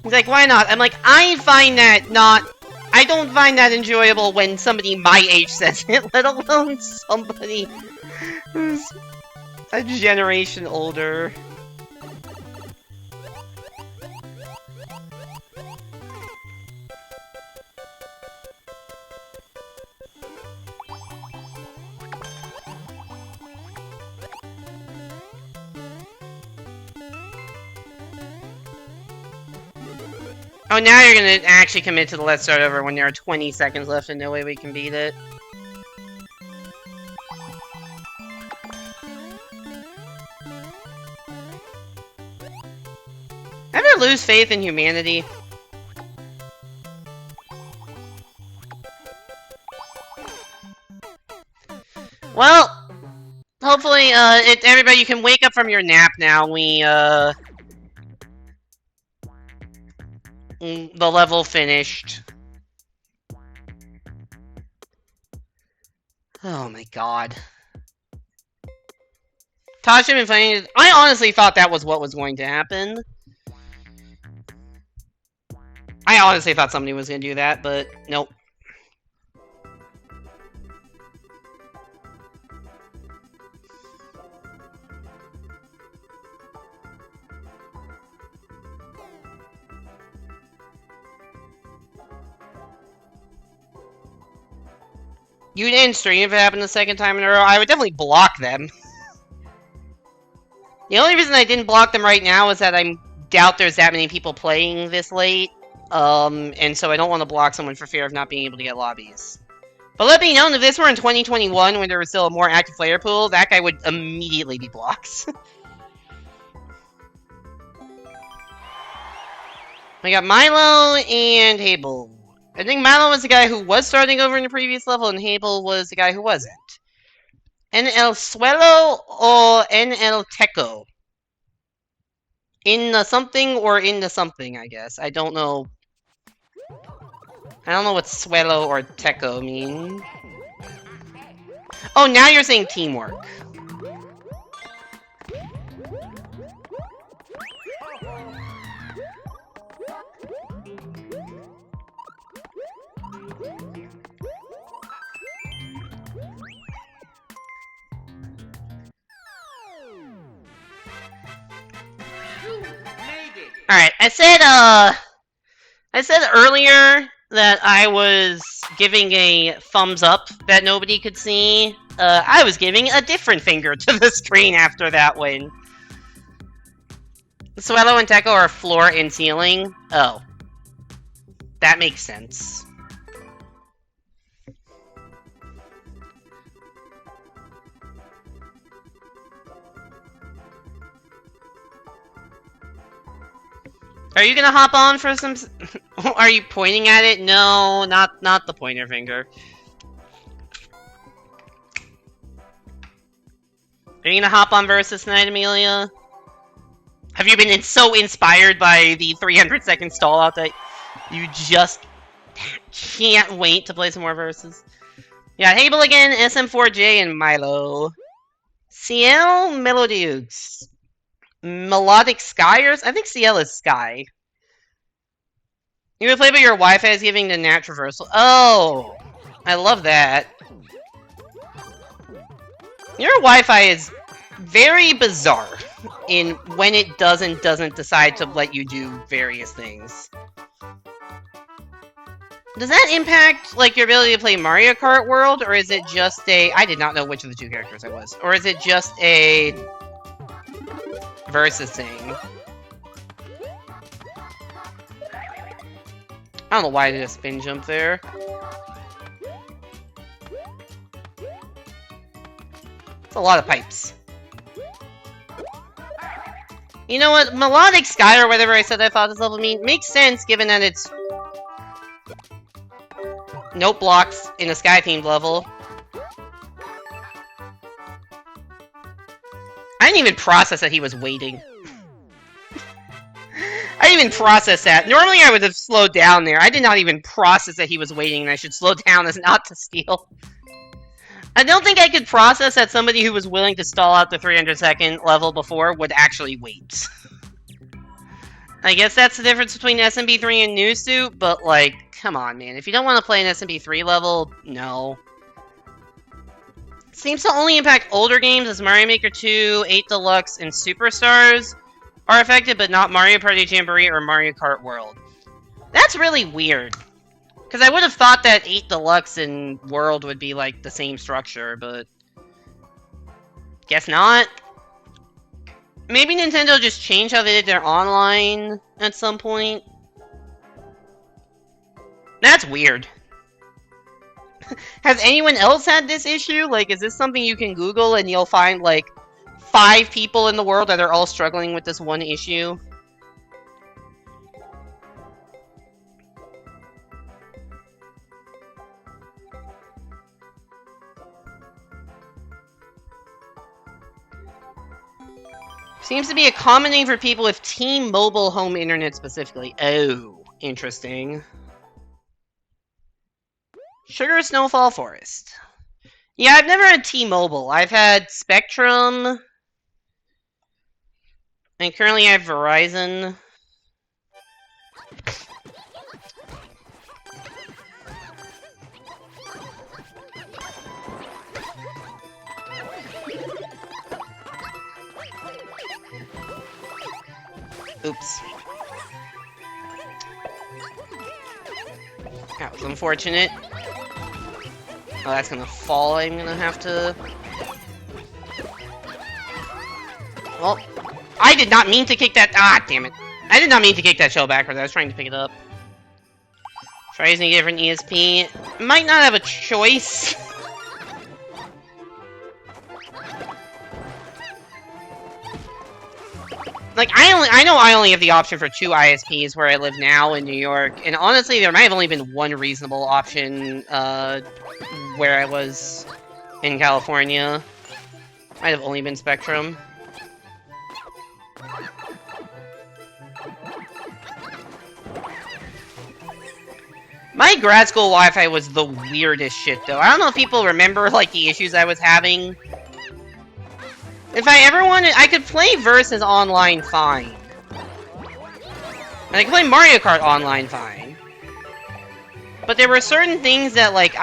He's like, why not? I'm like, I don't find that enjoyable when somebody my age says it, let alone somebody who's a generation older. Oh, now you're gonna actually commit to the let's start over when there are 20 seconds left and no way we can beat it. Ever lose faith in humanity? Well, hopefully, everybody, you can wake up from your nap now. The level finished. Oh my god. Tasha been playing. I honestly thought that was what was going to happen. I honestly thought somebody was going to do that, but nope. You didn't stream if it happened the second time in a row. I would definitely block them. The only reason I didn't block them right now is that I doubt there's that many people playing this late. And so I don't want to block someone for fear of not being able to get lobbies. But let me know, if this were in 2021 when there was still a more active player pool, that guy would immediately be blocked. We got Milo and Hable. I think Milo was the guy who was starting over in the previous level, and Hable was the guy who wasn't. En el suelo or en el techo? In the something or in the something, I guess. I don't know. I don't know what suelo or techo mean. Oh, now you're saying teamwork. Alright, I said earlier that I was giving a thumbs up that nobody could see. I was giving a different finger to the screen after that win. Suelo and Techo are floor and ceiling. Oh. That makes sense. Are you gonna hop on for some... Are you pointing at it? No, not the pointer finger. Are you gonna hop on Versus tonight, Amelia? Have you been so inspired by the 300-second stall out that you just can't wait to play some more Versus? Yeah, Hable again, SM4J, and Milo. Ciel Melodieux. Melodic Skyers? I think CL is Sky. You would play, but your Wi-Fi is giving the natural traversal. Oh, I love that. Your Wi-Fi is very bizarre in when it doesn't decide to let you do various things. Does that impact, like, your ability to play Mario Kart World, or is it just a... I did not know which of the two characters I was. Or is it just a... versus thing? I don't know why I did a spin jump there. It's a lot of pipes. You know what? Melodic Sky, or whatever I said I thought this level makes sense, given that it's... nope blocks in a Sky-themed level. I didn't even process that he was waiting. I didn't even process that. Normally I would have slowed down there. I did not even process that he was waiting and I should slow down as not to steal. I don't think I could process that somebody who was willing to stall out the 300-second level before would actually wait. I guess that's the difference between SMB3 and New Suit, but, like, come on, man. If you don't want to play an SMB3 level, no. Seems to only impact older games as Mario Maker 2, 8 Deluxe, and Superstars are affected, but not Mario Party Jamboree or Mario Kart World. That's really weird. Because I would have thought that 8 Deluxe and World would be, like, the same structure, but... guess not. Maybe Nintendo just changed how they did their online at some point. That's weird. Has anyone else had this issue? Like, is this something you can Google and you'll find, like, 5 people in the world that are all struggling with this one issue? Seems to be a common name for people with T-Mobile home internet specifically. Oh, interesting. Sugar Snowfall Forest. Yeah, I've never had T-Mobile. I've had Spectrum. And currently I have Verizon. Oops. That was unfortunate. Oh, that's gonna fall. I'm gonna have to... well, I did not mean to kick that... ah, damn it. I did not mean to kick that shell backwards. I was trying to pick it up. Try using a different ESP. Might not have a choice. Like, I know I only have the option for 2 ISPs where I live now in New York, and honestly, there might have only been one reasonable option, where I was in California. Might have only been Spectrum. My grad school Wi-Fi was the weirdest shit, though. I don't know if people remember, like, the issues I was having. If I ever wanted, I could play Versus online fine. And I could play Mario Kart online fine. But there were certain things that, like,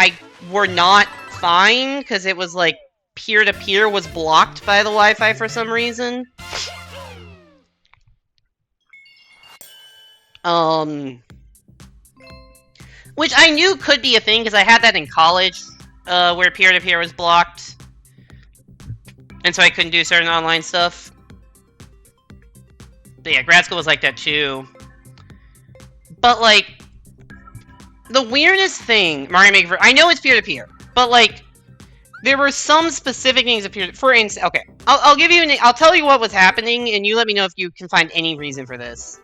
were not fine, because it was, like, peer-to-peer was blocked by the Wi-Fi for some reason. Which I knew could be a thing, because I had that in college, where peer-to-peer was blocked. And so I couldn't do certain online stuff. But yeah, grad school was like that too. But like, the weirdest thing, Mario Maker, I know it's peer-to-peer, but like, there were some specific things that peer, for instance, okay, I'll tell you what was happening, and you let me know if you can find any reason for this.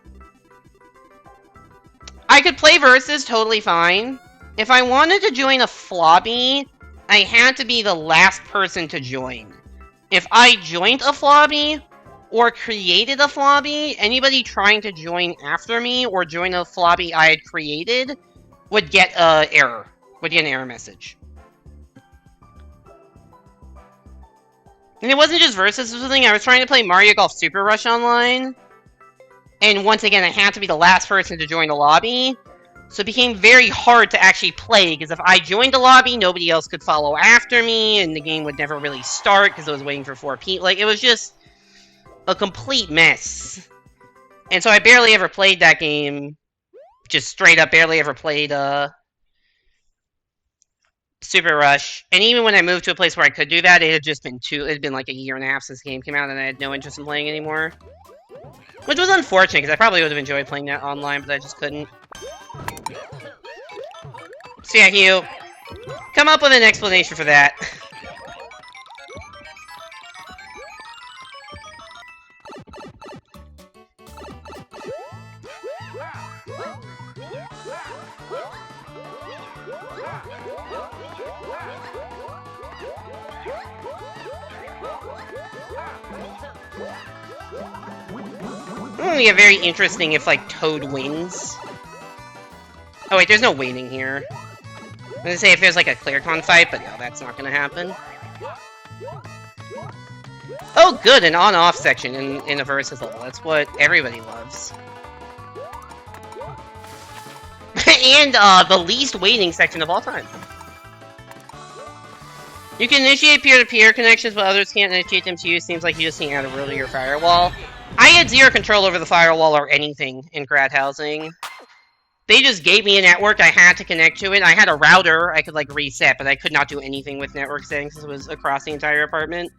I could play Versus totally fine. If I wanted to join a flobby, I had to be the last person to join. If I joined a flobby, or created a flobby, anybody trying to join after me, or join a flobby I had created, would get an error. Would get an error message. And it wasn't just Versus or something, I was trying to play Mario Golf Super Rush online. And once again, I had to be the last person to join the lobby. So it became very hard to actually play, because if I joined the lobby, nobody else could follow after me, and the game would never really start, because I was waiting for 4 people. Like, it was just a complete mess. And so I barely ever played that game. Just straight up barely ever played, Super Rush. And even when I moved to a place where I could do that, it had been like a year and a half since the game came out, and I had no interest in playing anymore. Which was unfortunate, because I probably would have enjoyed playing that online, but I just couldn't. So yeah, Hugh, come up with an explanation for that. It would be very interesting if, like, Toad wins. Oh wait, there's no waiting here. I'm gonna say if there's, like, a ClearCon fight, but no, that's not gonna happen. Oh good, an on-off section in a versus level. That's what everybody loves. And, the least waiting section of all time. You can initiate peer-to-peer connections, but others can't initiate them to you. Seems like you just need to add a rule to your firewall. I had zero control over the firewall or anything in grad housing. They just gave me a network, I had to connect to it. I had a router I could, like, reset, but I could not do anything with network settings since it was across the entire apartment.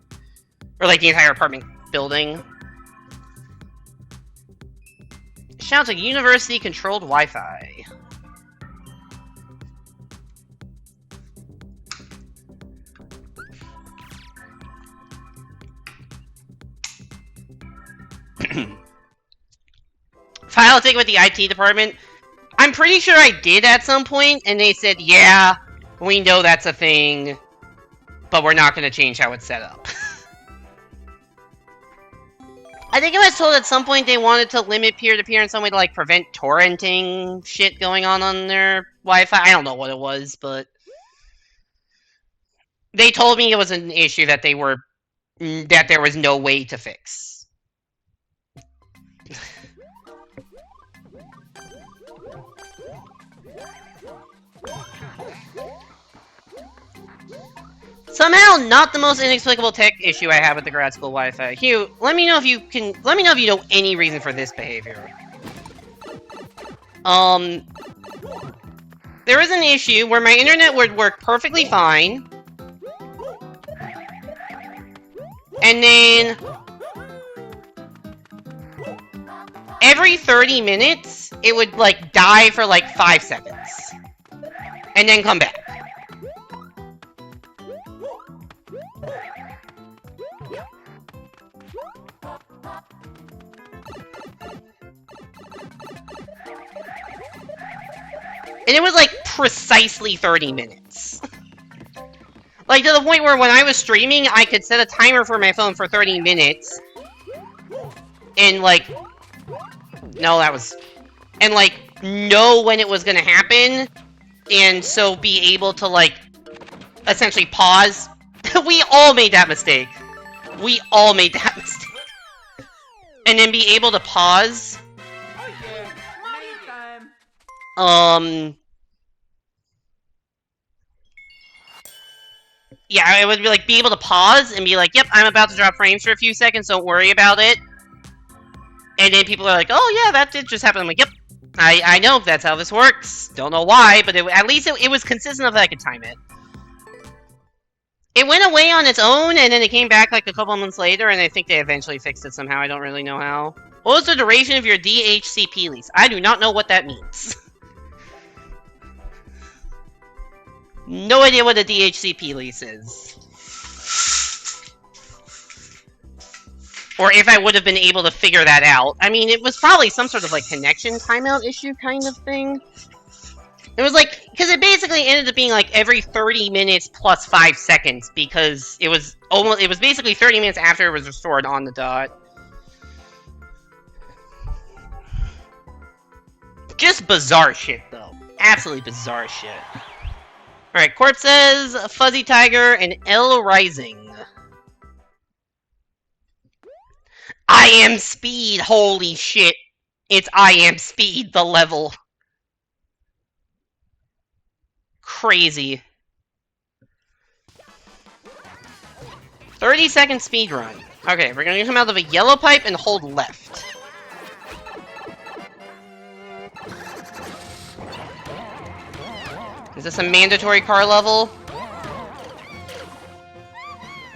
Or, like, the entire apartment building. Sounds like university-controlled Wi-Fi. File thing with the IT department. I'm pretty sure I did at some point, and they said, yeah, we know that's a thing, but we're not going to change how it's set up. I think I was told at some point they wanted to limit peer-to-peer in some way to, like, prevent torrenting shit going on their Wi-Fi. I don't know what it was, but they told me it was an issue that that there was no way to fix. Somehow, not the most inexplicable tech issue I have with the grad school Wi-Fi. Hugh, let me know if you know any reason for this behavior. There is an issue where my internet would work perfectly fine. And then every 30 minutes, it would, like, die for, like, 5 seconds. And then come back. And it was, like, precisely 30 minutes. Like, to the point where when I was streaming, I could set a timer for my phone for 30 minutes. And, like... No, that was... And, like, know when it was gonna happen. And so be able to, like, essentially pause. We all made that mistake. We all made that mistake. And then be able to pause. Oh yeah, me time. Yeah, I would be like, be able to pause and be like, yep, I'm about to drop frames for a few seconds, don't worry about it. And then people are like, oh yeah, that did just happen. I'm like, yep, I know that's how this works. Don't know why, but at least it was consistent enough that I could time it. It went away on its own, and then it came back like a couple months later, and I think they eventually fixed it somehow. I don't really know how. What was the duration of your DHCP lease? I do not know what that means. No idea what a DHCP lease is. Or if I would have been able to figure that out. I mean, it was probably some sort of, like, connection timeout issue kind of thing. It was like, because it basically ended up being like every 30 minutes plus 5 seconds, because it was basically 30 minutes after it was restored on the dot. Just bizarre shit, though. Absolutely bizarre shit. Alright, Corp says, Fuzzy Tiger and L Rising. I am Speed, holy shit. It's I am Speed, the level. crazy. 30-second speed run. Okay, we're gonna come out of a yellow pipe and hold left. Is this a mandatory car level?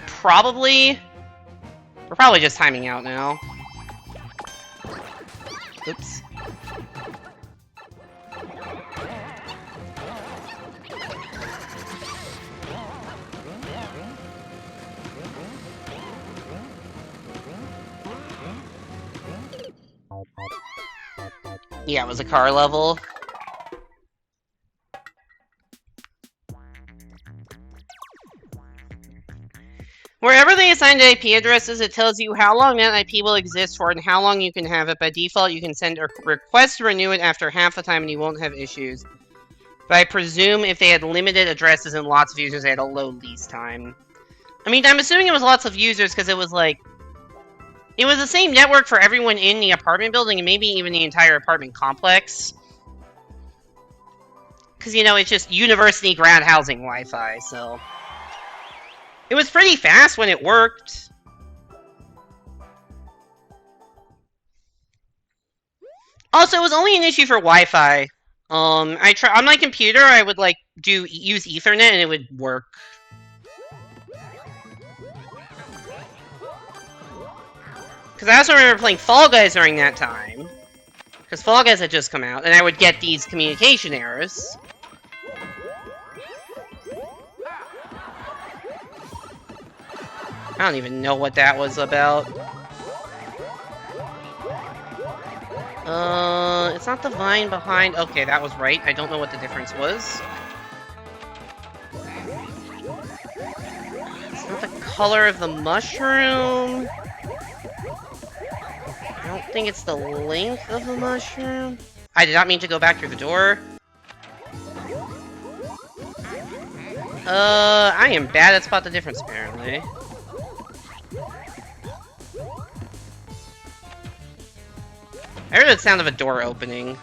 Probably. We're probably just timing out now. Oops. Yeah, it was a car level. Wherever they assign IP addresses, it tells you how long that IP will exist for and how long you can have it. By default, you can send a request to renew it after half the time and you won't have issues. But I presume if they had limited addresses and lots of users, they had a low lease time. I mean, I'm assuming it was lots of users because it was like... It was the same network for everyone in the apartment building and maybe even the entire apartment complex. Because, you know, it's just university ground housing Wi-Fi, so... It was pretty fast when it worked. Also, it was only an issue for Wi-Fi. On my computer, I would, like, use Ethernet and it would work. Because I also remember playing Fall Guys during that time. Because Fall Guys had just come out, and I would get these communication errors. I don't even know what that was about. It's not the vine behind... Okay, that was right. I don't know what the difference was. It's not the color of the mushroom. I don't think it's the length of the mushroom. I did not mean to go back through the door. I am bad at spot the difference, apparently. I heard the sound of a door opening.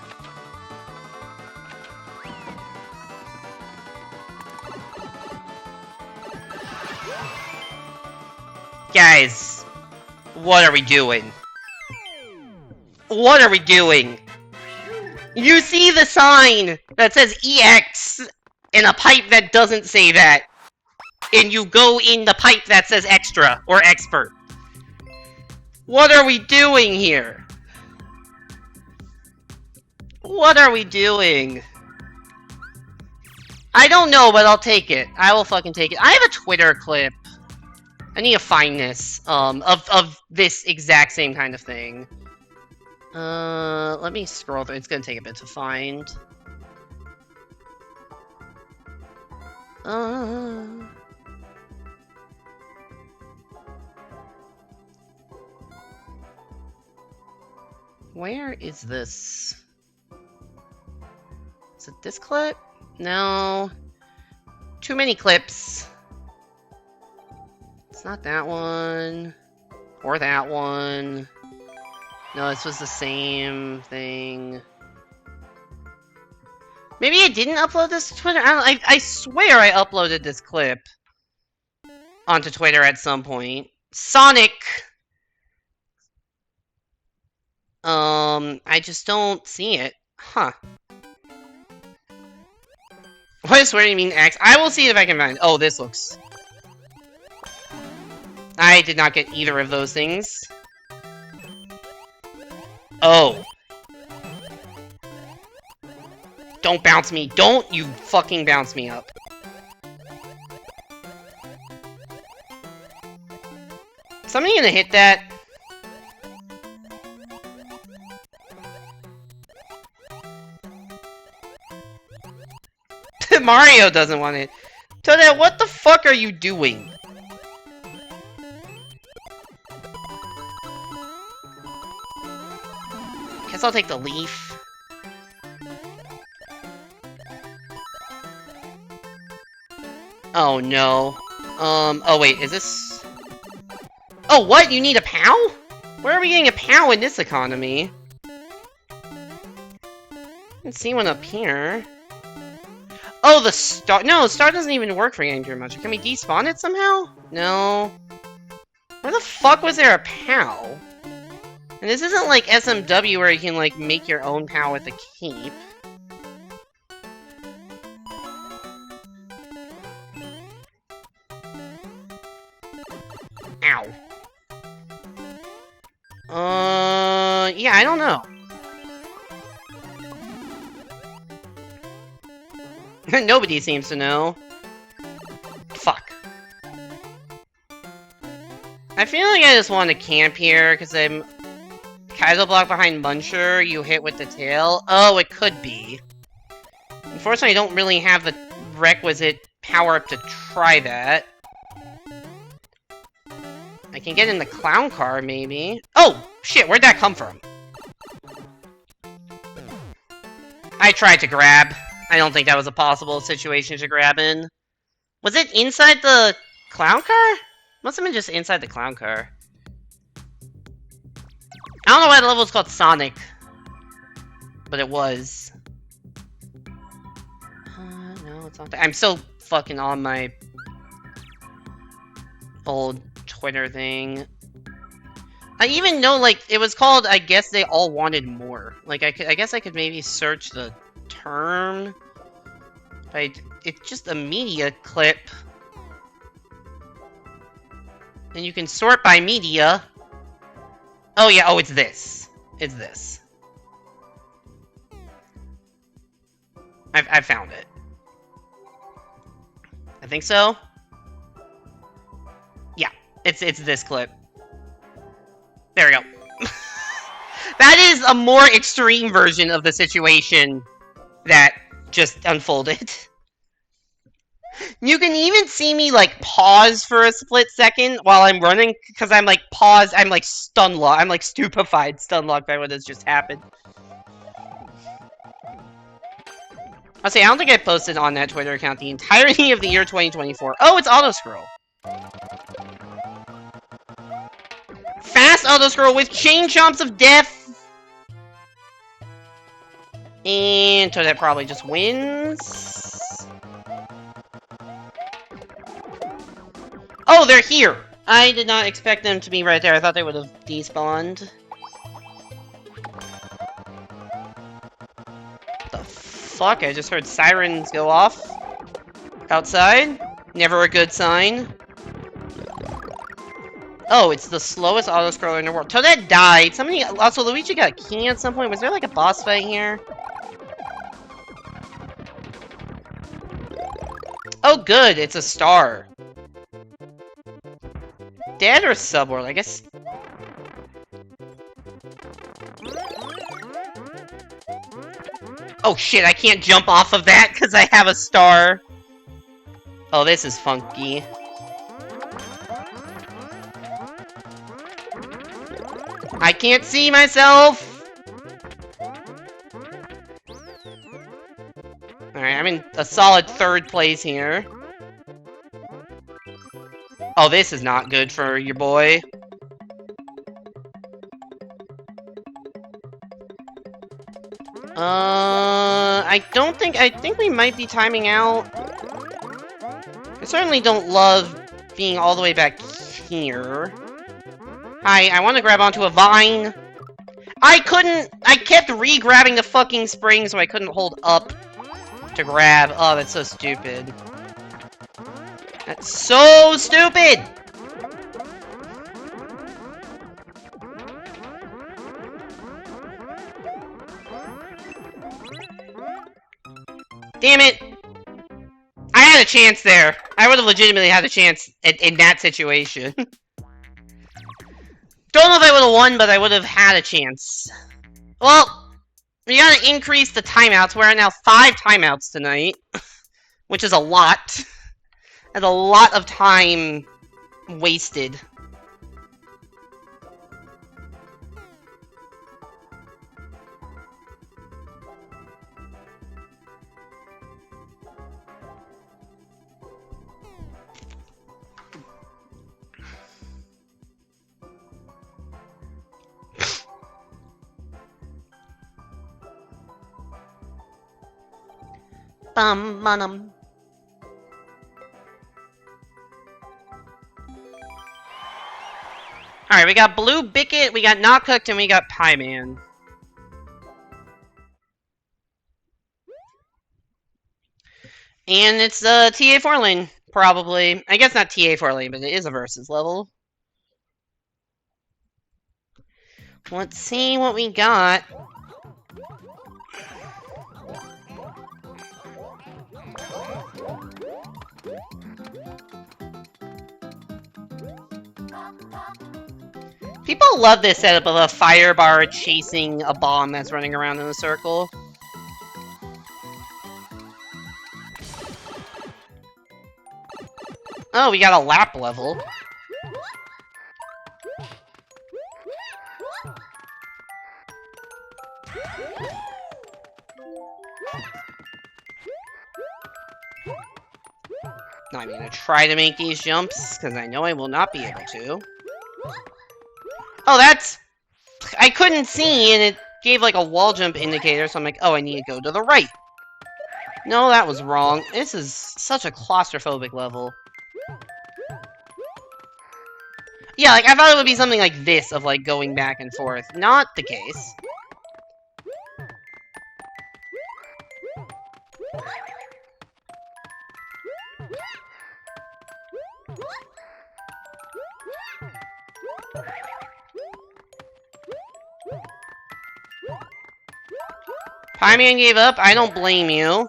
Guys, what are we doing? What are we doing? You see the sign that says EX in a pipe that doesn't say that. And you go in the pipe that says extra or expert. What are we doing here? What are we doing? I don't know, but I'll take it. I will fucking take it. I have a Twitter clip. I need to find this, of this exact same kind of thing. Let me scroll through. It's gonna take a bit to find. Where is this? Is it this clip? No. Too many clips. It's not that one. Or that one. No, this was the same thing. Maybe I didn't upload this to Twitter? I swear I uploaded this clip onto Twitter at some point. Sonic! I just don't see it. Huh. What is where do you mean X? I will see if I can find... Oh, this looks... I did not get either of those things. Oh. Don't bounce me. Don't you fucking bounce me up. Somebody gonna hit that? Mario doesn't want it. Toadette, what the fuck are you doing? Guess I'll take the leaf. Oh no. Oh wait, is this... Oh, what? You need a POW? Where are we getting a POW in this economy? I didn't see one up here. Oh, the star. No, the star doesn't even work for Angry Much. Can we despawn it somehow? No. Where the fuck was there a POW? And this isn't like SMW where you can like make your own POW with the cape. Ow. Yeah, I don't know. Nobody seems to know. Fuck. I feel like I just want to camp here, because I'm... Kaizo block behind Muncher, you hit with the tail. Oh, it could be. Unfortunately, I don't really have the requisite power-up to try that. I can get in the clown car, maybe. Oh! Shit, where'd that come from? I tried to grab. I don't think that was a possible situation to grab in. Was it inside the clown car? Must have been just inside the clown car. I don't know why the level is called Sonic. But it was. No, it's not that. I'm still fucking on my old Twitter thing. I even know, like, it was called, I guess they all wanted more. Like, I guess I could maybe search the term. But it's just a media clip. And you can sort by media. Oh yeah, oh, it's this. It's this. I found it. I think so. Yeah, it's this clip. There we go. That is a more extreme version of the situation that just unfolded. You can even see me, like, pause for a split second while I'm running, because I'm, like, paused, I'm, like, stun-locked, I'm, like, stupefied stun-locked by what has just happened. I'll say, I don't think I posted on that Twitter account the entirety of the year 2024. Oh, it's auto-scroll. Fast auto-scroll with chain chomps of death! And Toadette probably just wins. Oh, they're here! I did not expect them to be right there. I thought they would have despawned. The fuck? I just heard sirens go off. Outside? Never a good sign. Oh, it's the slowest auto-scroller in the world. Toadette died. Somebody... Also, Luigi got a key at some point. Was there, like, a boss fight here? Oh, good. It's a star. Dead or subworld? I guess... Oh shit, I can't jump off of that because I have a star. Oh, this is funky. I can't see myself! Alright, I'm in a solid third place here. Oh, this is not good for your boy. I think we might be timing out. I certainly don't love being all the way back here. Hi, I want to grab onto a vine. I kept re-grabbing the fucking spring so I couldn't hold up to grab. Oh, that's so stupid. That's so stupid! Damn it! I had a chance there. I would have legitimately had a chance in that situation. Don't know if I would have won, but I would have had a chance. Well, we gotta increase the timeouts. We're at now 5 timeouts tonight. Which is a lot. And a lot of time wasted. bum manum. Alright, we got Blue Bicket, we got Not Cooked, and we got Pie Man. And it's TA4 lane, probably. I guess not TA4 lane, but it is a versus level. Let's see what we got. People love this setup of a fire bar chasing a bomb that's running around in a circle. Oh, we got a lap level. Now I'm gonna try to make these jumps, because I know I will not be able to. Oh, that's... I couldn't see, and it gave like a wall jump indicator, so I'm like, oh, I need to go to the right. No, that was wrong. This is such a claustrophobic level. Yeah, like, I thought it would be something like this, of like going back and forth. Not the case. Pie Man gave up. I don't blame you.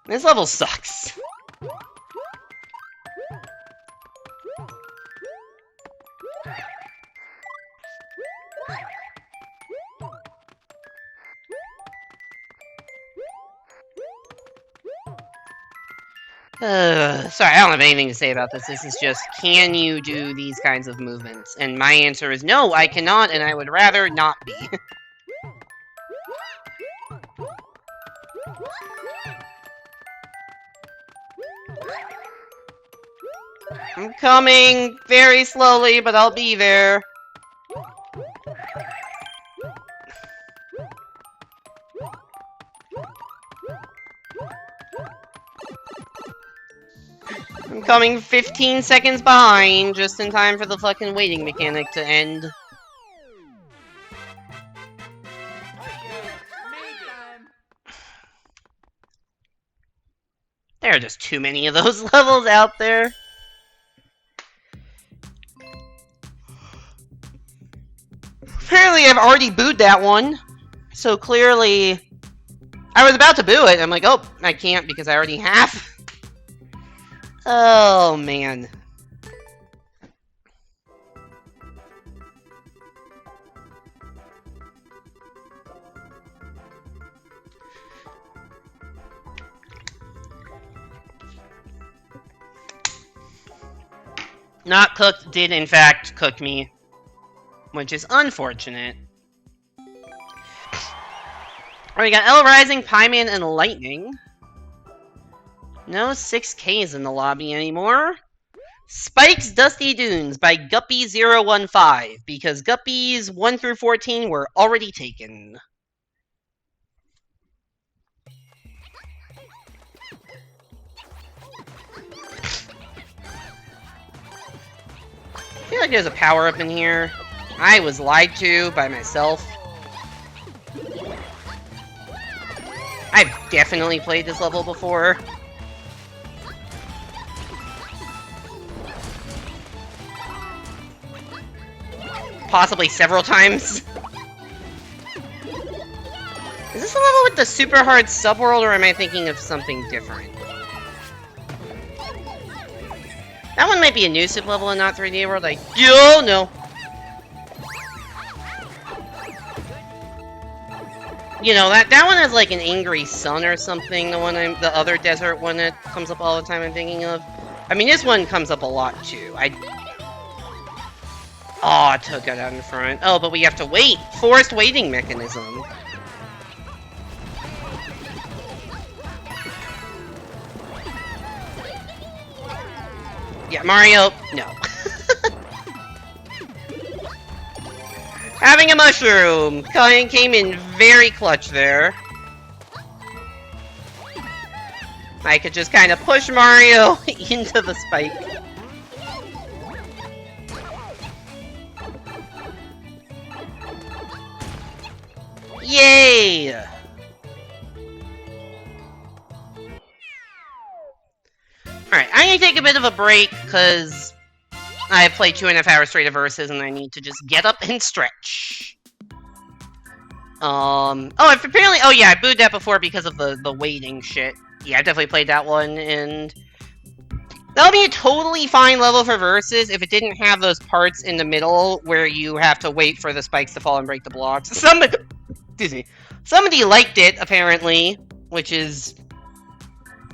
This level sucks. Sorry, I don't have anything to say about this. This is just, can you do these kinds of movements? And my answer is no, I cannot, and I would rather not be. I'm coming very slowly, but I'll be there. I'm coming 15 seconds behind, just in time for the fucking waiting mechanic to end. There are just too many of those levels out there. Apparently I've already booed that one. So clearly... I was about to boo it, I'm like, oh, I can't because I already have. Oh, man. Not Cooked did, in fact, cook me. Which is unfortunate. We got L Rising, Pie Man, and Lightning. No 6Ks in the lobby anymore. Spike's Dusty Dunes by Guppy015, because Guppies 1 through 14 were already taken. I feel like there's a power-up in here. I was lied to by myself. I've definitely played this level before. Possibly several times. Is this the level with the super hard subworld, or am I thinking of something different? That one might be a new sub level and not 3D World. I don't know. You know, that one has like an angry sun or something. The other desert one that comes up all the time I'm thinking of. I mean, this one comes up a lot too. Oh, I took it out in front. Oh, but we have to wait. Forced waiting mechanism. Yeah, Mario, no. Having a mushroom came in very clutch there. I could just kind of push Mario into the spike. Yay! Alright, I'm gonna take a bit of a break, because I played 2.5 hours straight of Versus, and I need to just get up and stretch. Oh, apparently, oh yeah, I booed that before because of the waiting shit. Yeah, I definitely played that one, and that would be a totally fine level for Versus if it didn't have those parts in the middle where you have to wait for the spikes to fall and break the blocks. Excuse me. Somebody liked it, apparently, which is...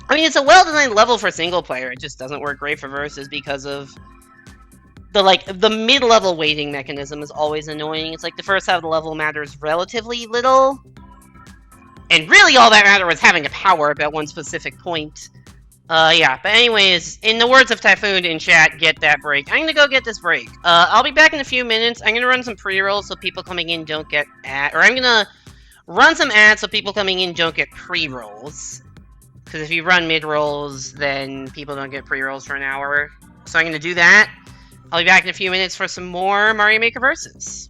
I mean, it's a well-designed level for single player. It just doesn't work great for Versus because of the mid-level waiting mechanism is always annoying. It's like the first half of the level matters relatively little, and really all that mattered was having a power-up at one specific point. Yeah, but anyways, in the words of Typhoon in chat, get that break. I'm gonna go get this break. I'll be back in a few minutes. I'm gonna run some pre-rolls so people coming in don't get or I'm gonna run some ads so people coming in don't get pre-rolls. Because if you run mid-rolls, then people don't get pre-rolls for an hour. So I'm gonna do that. I'll be back in a few minutes for some more Mario Maker Versus.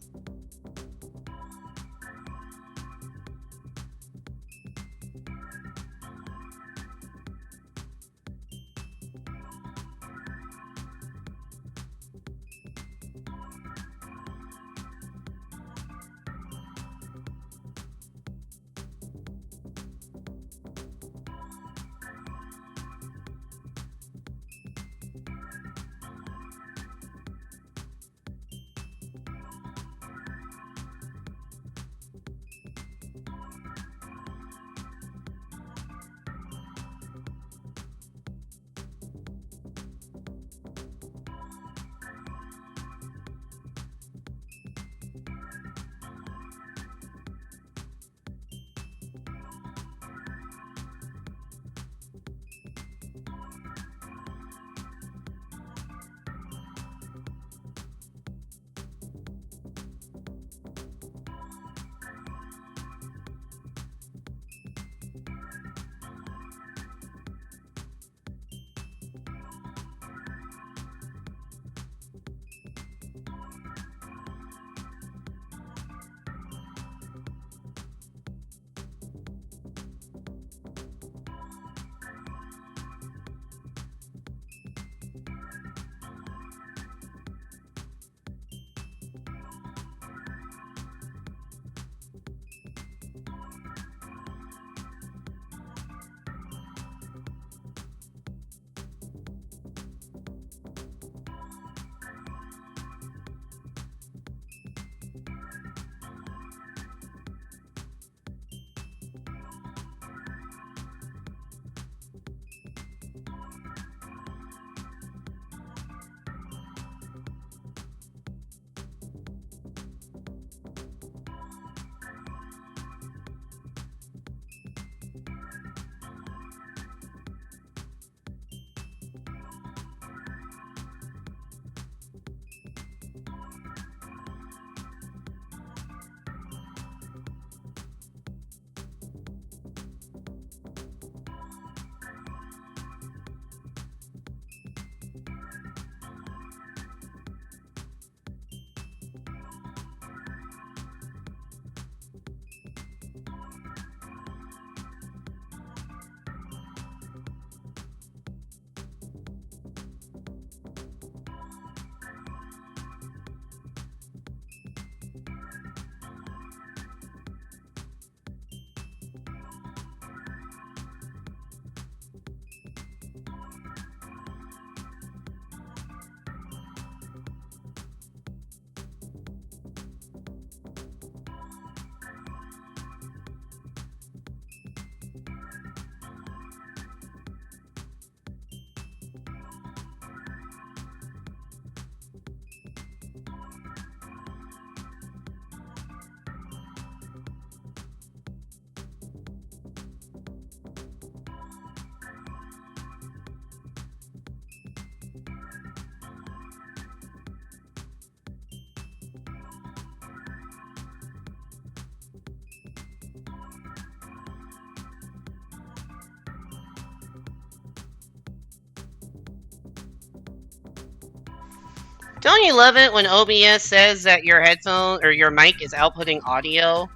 Don't you love it when OBS says that your headphone or your mic is outputting audio,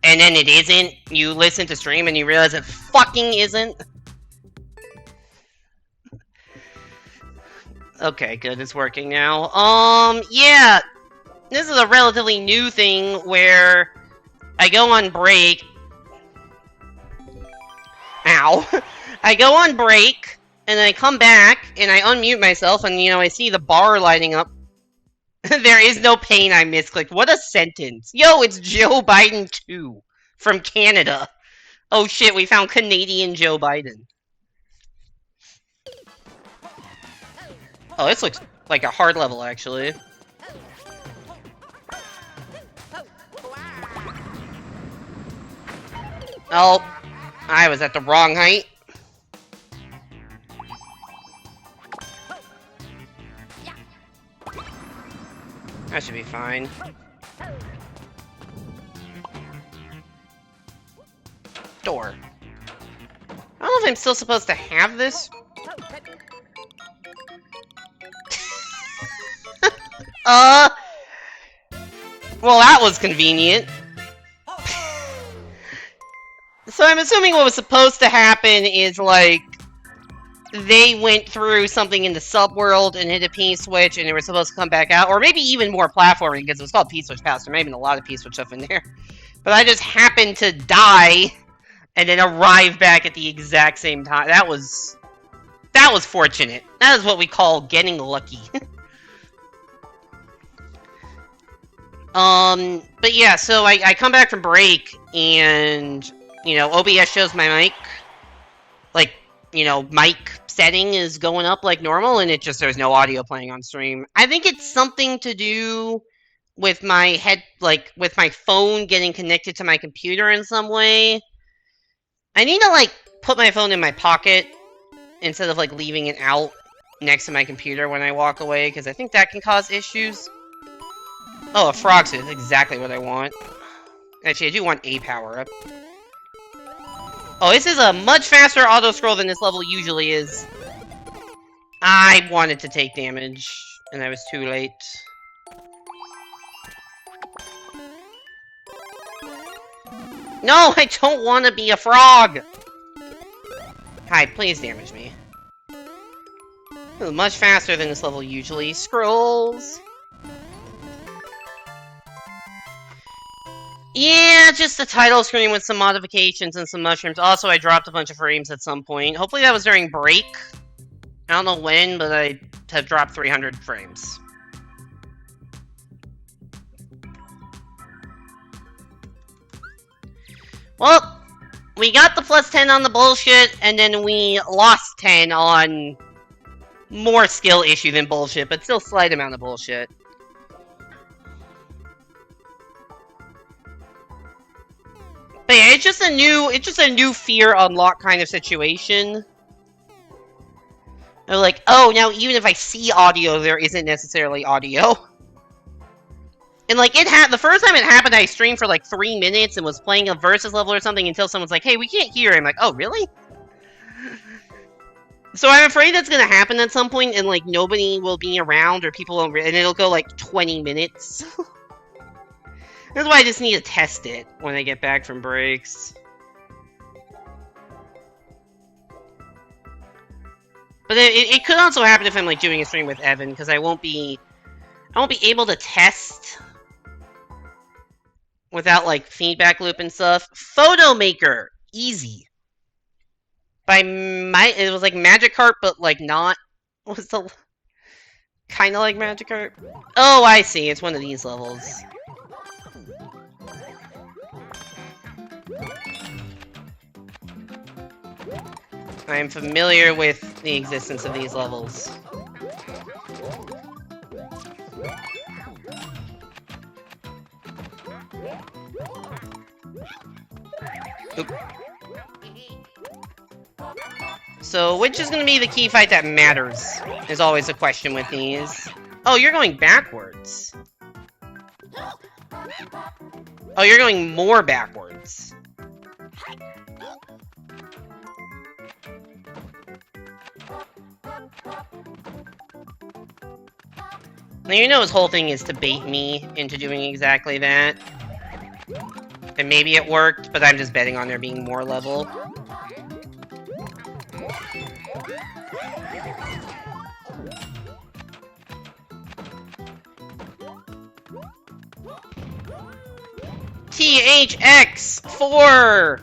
and then it isn't? You listen to stream and you realize it fucking isn't? Okay, good, it's working now. Yeah. This is a relatively new thing where I go on break. Ow. I go on break, and I come back, and I unmute myself, and, you know, I see the bar lighting up. There is no pain, I misclicked. What a sentence. Yo, it's Joe Biden 2 from Canada. Oh shit, we found Canadian Joe Biden. Oh, this looks like a hard level, actually. Oh, I was at the wrong height. That should be fine. Door. I don't know if I'm still supposed to have this. Well, that was convenient. So I'm assuming what was supposed to happen is, like, they went through something in the subworld and hit a P-switch, and they were supposed to come back out. Or maybe even more platforming, because it was called P-switch Pass. There may have been a lot of P-switch stuff in there. But I just happened to die, and then arrive back at the exact same time. That was fortunate. That is what we call getting lucky. But yeah, so I come back from break, and, you know, OBS shows my mic. Like, you know, mic setting is going up like normal, and there's no audio playing on stream. I think it's something to do with my with my phone getting connected to my computer in some way. I need to, like, put my phone in my pocket instead of, like, leaving it out next to my computer when I walk away, because I think that can cause issues. Oh, a frog suit. That's exactly what I want. Actually, I do want a power-up. Oh, this is a much faster auto-scroll than this level usually is. I wanted to take damage, and I was too late. No, I don't want to be a frog! Hi, please damage me. This is much faster than this level usually. Scrolls! Yeah, just the title screen with some modifications and some mushrooms. Also, I dropped a bunch of frames at some point. Hopefully that was during break. I don't know when, but I have dropped 300 frames. Well, we got the plus 10 on the bullshit, and then we lost 10 on more skill issue than bullshit, but still slight amount of bullshit. But yeah, it's just a new fear unlock kind of situation. They're like, oh, now even if I see audio, there isn't necessarily audio. And like, the first time it happened, I streamed for like 3 minutes and was playing a versus level or something until someone's like, hey, we can't hear. I'm like, oh, really? So I'm afraid that's gonna happen at some point, and like, nobody will be around, or people won't, and it'll go like 20 minutes. That's why I just need to test it when I get back from breaks. But it could also happen if I'm like doing a stream with Evan, because I won't be able to test without like feedback loop and stuff. Photo Maker, easy. It was like Magikarp, but like not. What was the kind of like Magikarp? Oh, I see. It's one of these levels. I am familiar with the existence of these levels. Oop. So, which is going to be the key fight that matters? Is always a question with these. Oh, you're going backwards. Oh, you're going more backwards. Now, you know his whole thing is to bait me into doing exactly that. And maybe it worked, but I'm just betting on there being more level. THX4!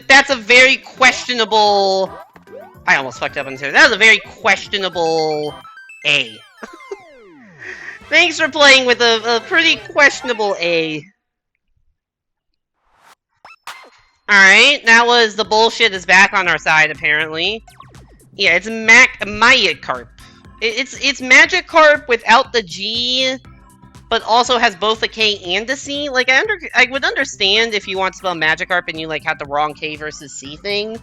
That's a very questionable... I almost fucked up on this. That was a very questionable A. Thanks for playing with a pretty questionable A. Alright, that was the bullshit is back on our side, apparently. Yeah, it's Magikarp. It's Magikarp without the G, but also has both a K and a C. Like, I would understand if you want to spell Magikarp and you, like, had the wrong K versus C thing.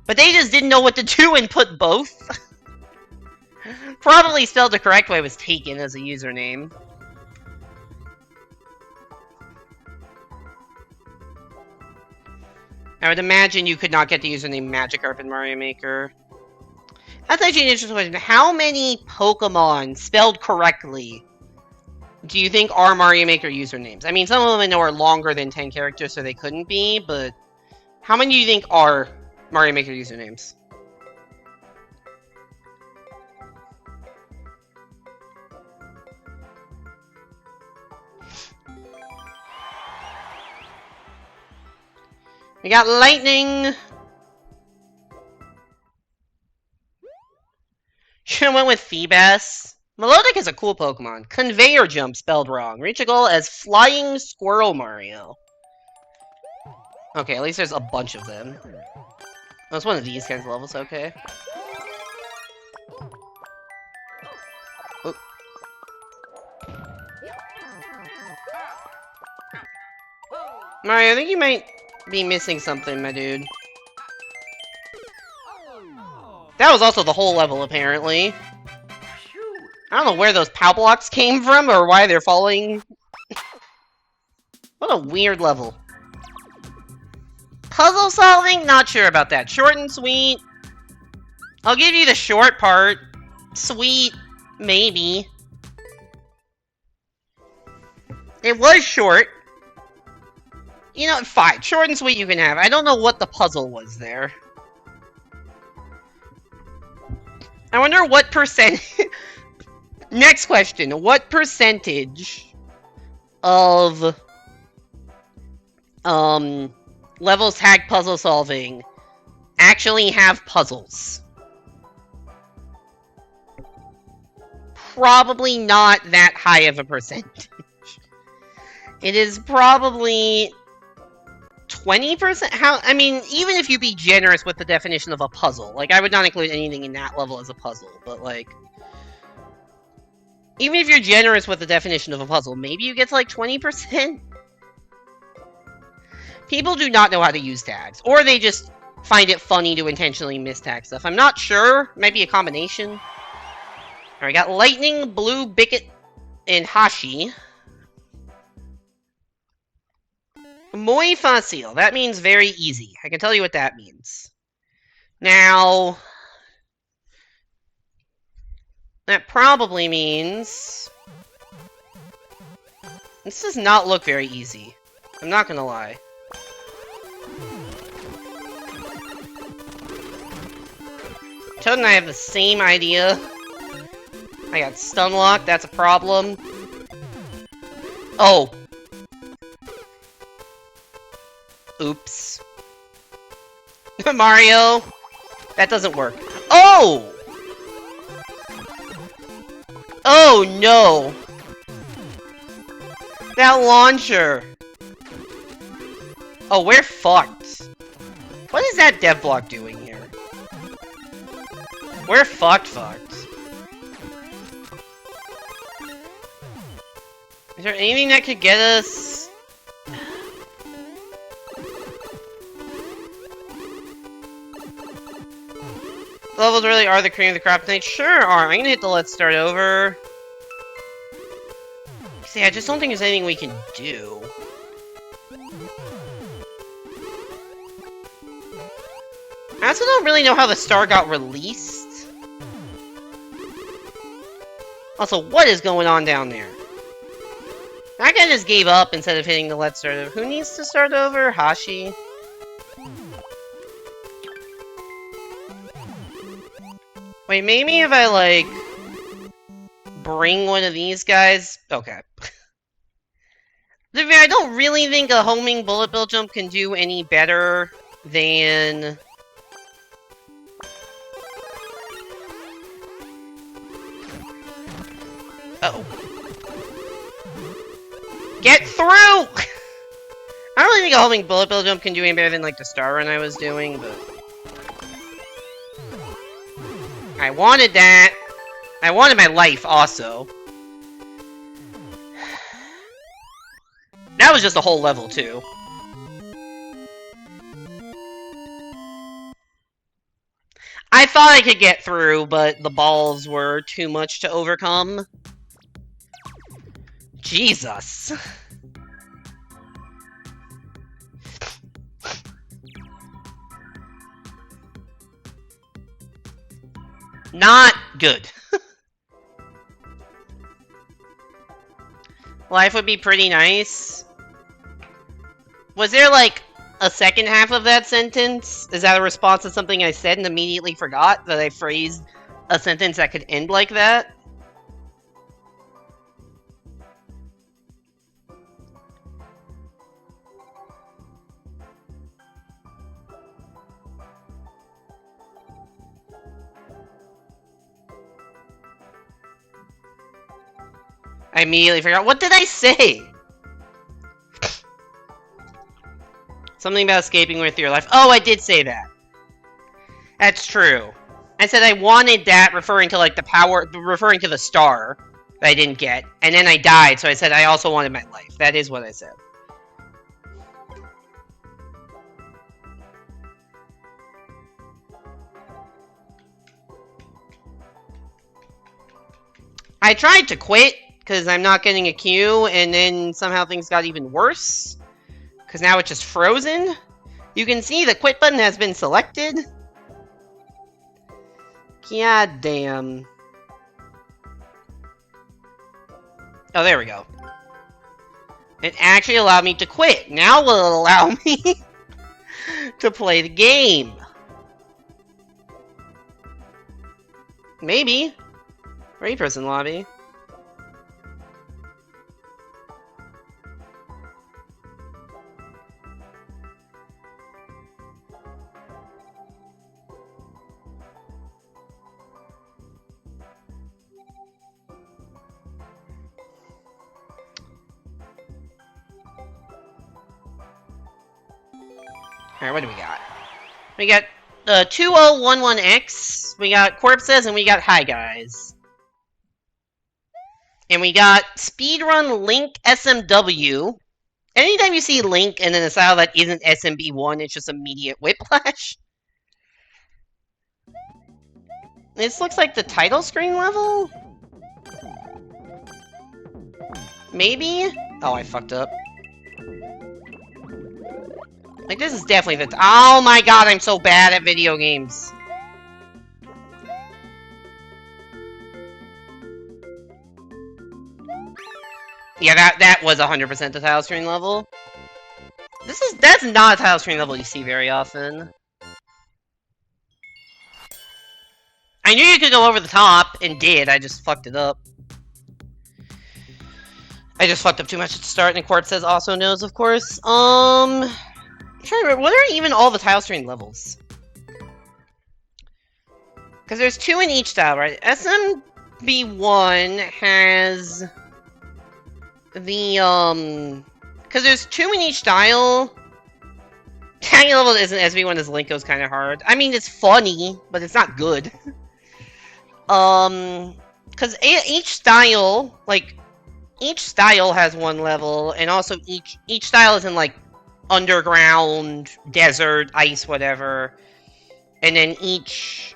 But they just didn't know what to do and put both. Probably spelled the correct way was taken as a username. I would imagine you could not get the username Magikarp in Mario Maker. That's actually an interesting question. How many Pokemon spelled correctly do you think are Mario Maker usernames? I mean, some of them I know are longer than 10 characters, so they couldn't be, but how many do you think are Mario Maker usernames? We got Lightning! Should've went with Feebas. Melodic is a cool Pokemon. Conveyor Jump spelled wrong. Reach a goal as Flying Squirrel Mario. Okay, at least there's a bunch of them. Oh, it's one of these kinds of levels, okay. Oop. Mario, I think you might be missing something, my dude. That was also the whole level, apparently. I don't know where those POW blocks came from, or why they're falling. What a weird level. Puzzle solving? Not sure about that. Short and sweet. I'll give you the short part. Sweet. Maybe. It was short. You know, fine. Short and sweet you can have. I don't know what the puzzle was there. I wonder what percent... Next question. What percentage of levels tag puzzle solving actually have puzzles? Probably not that high of a percentage. It is probably 20%? How? I mean, even if you be generous with the definition of a puzzle, like, I would not include anything in that level as a puzzle, but, like, even if you're generous with the definition of a puzzle, maybe you get to, like, 20%? People do not know how to use tags, or they just find it funny to intentionally mistag stuff. I'm not sure. Might be a combination. Alright, we got Lightning, Blue, Bicket, and Hashi. Muy fácil. That means very easy. I can tell you what that means. Now, that probably means this does not look very easy. I'm not gonna lie. Toad and I have the same idea. I got stun lock, that's a problem. Oh. Oops. Mario! That doesn't work. Oh! Oh no! That launcher! Oh, we're fucked. What is that dev block doing here? We're fucked. Is there anything that could get us? Levels really are the cream of the crop tonight. Sure are. I'm gonna hit the let's start over. See, I just don't think there's anything we can do. I also don't really know how the star got released. Also, what is going on down there? That guy just gave up instead of hitting the let's start over. Who needs to start over? Hashi? Wait, maybe if I, like, bring one of these guys? Okay. I don't really think a homing bullet bill jump can do any better than... Uh-oh. Get through! I don't really think a homing bullet bill jump can do any better than, like, the star run I was doing, but... I wanted that! I wanted my life, also. That was just a whole level, too. I thought I could get through, but the balls were too much to overcome. Jesus. Not good. Life would be pretty nice. Was there, like, a second half of that sentence? Is that a response to something I said and immediately forgot that I phrased a sentence that could end like that? I immediately forgot. What did I say? Something about escaping with your life. Oh, I did say that. That's true. I said I wanted that, referring to, like, the power, referring to the star that I didn't get. And then I died, so I said I also wanted my life. That is what I said. I tried to quit, because I'm not getting a queue, and then somehow things got even worse. Because now it's just frozen. You can see the quit button has been selected. God damn. Oh, there we go. It actually allowed me to quit. Now will it allow me to play the game? Maybe. 3-person lobby. Alright, what do we got? We got 2011X, we got corpses, and we got hi guys. And we got speedrun Link SMW. Anytime you see Link and then a style that isn't SMB1, it's just immediate whiplash. This looks like the title screen level? Maybe? Oh, I fucked up. Like, this is definitely the... Oh my god, I'm so bad at video games. Yeah, that was 100% the tile screen level. That's not a tile screen level you see very often. I knew you could go over the top, and did, I just fucked it up. I just fucked up too much at the start, and Corp says also knows, of course. I'm trying to remember, what are even all the tile screen levels? Because there's 2 in each style, right? SMB1 has... the, because there's 2 in each style. Tiny level isn't SB1 as Link goes kind of hard. I mean, it's funny, but it's not good. Because each style, like, each style has 1 level, and also each style is in, like, underground, desert, ice, whatever. And then each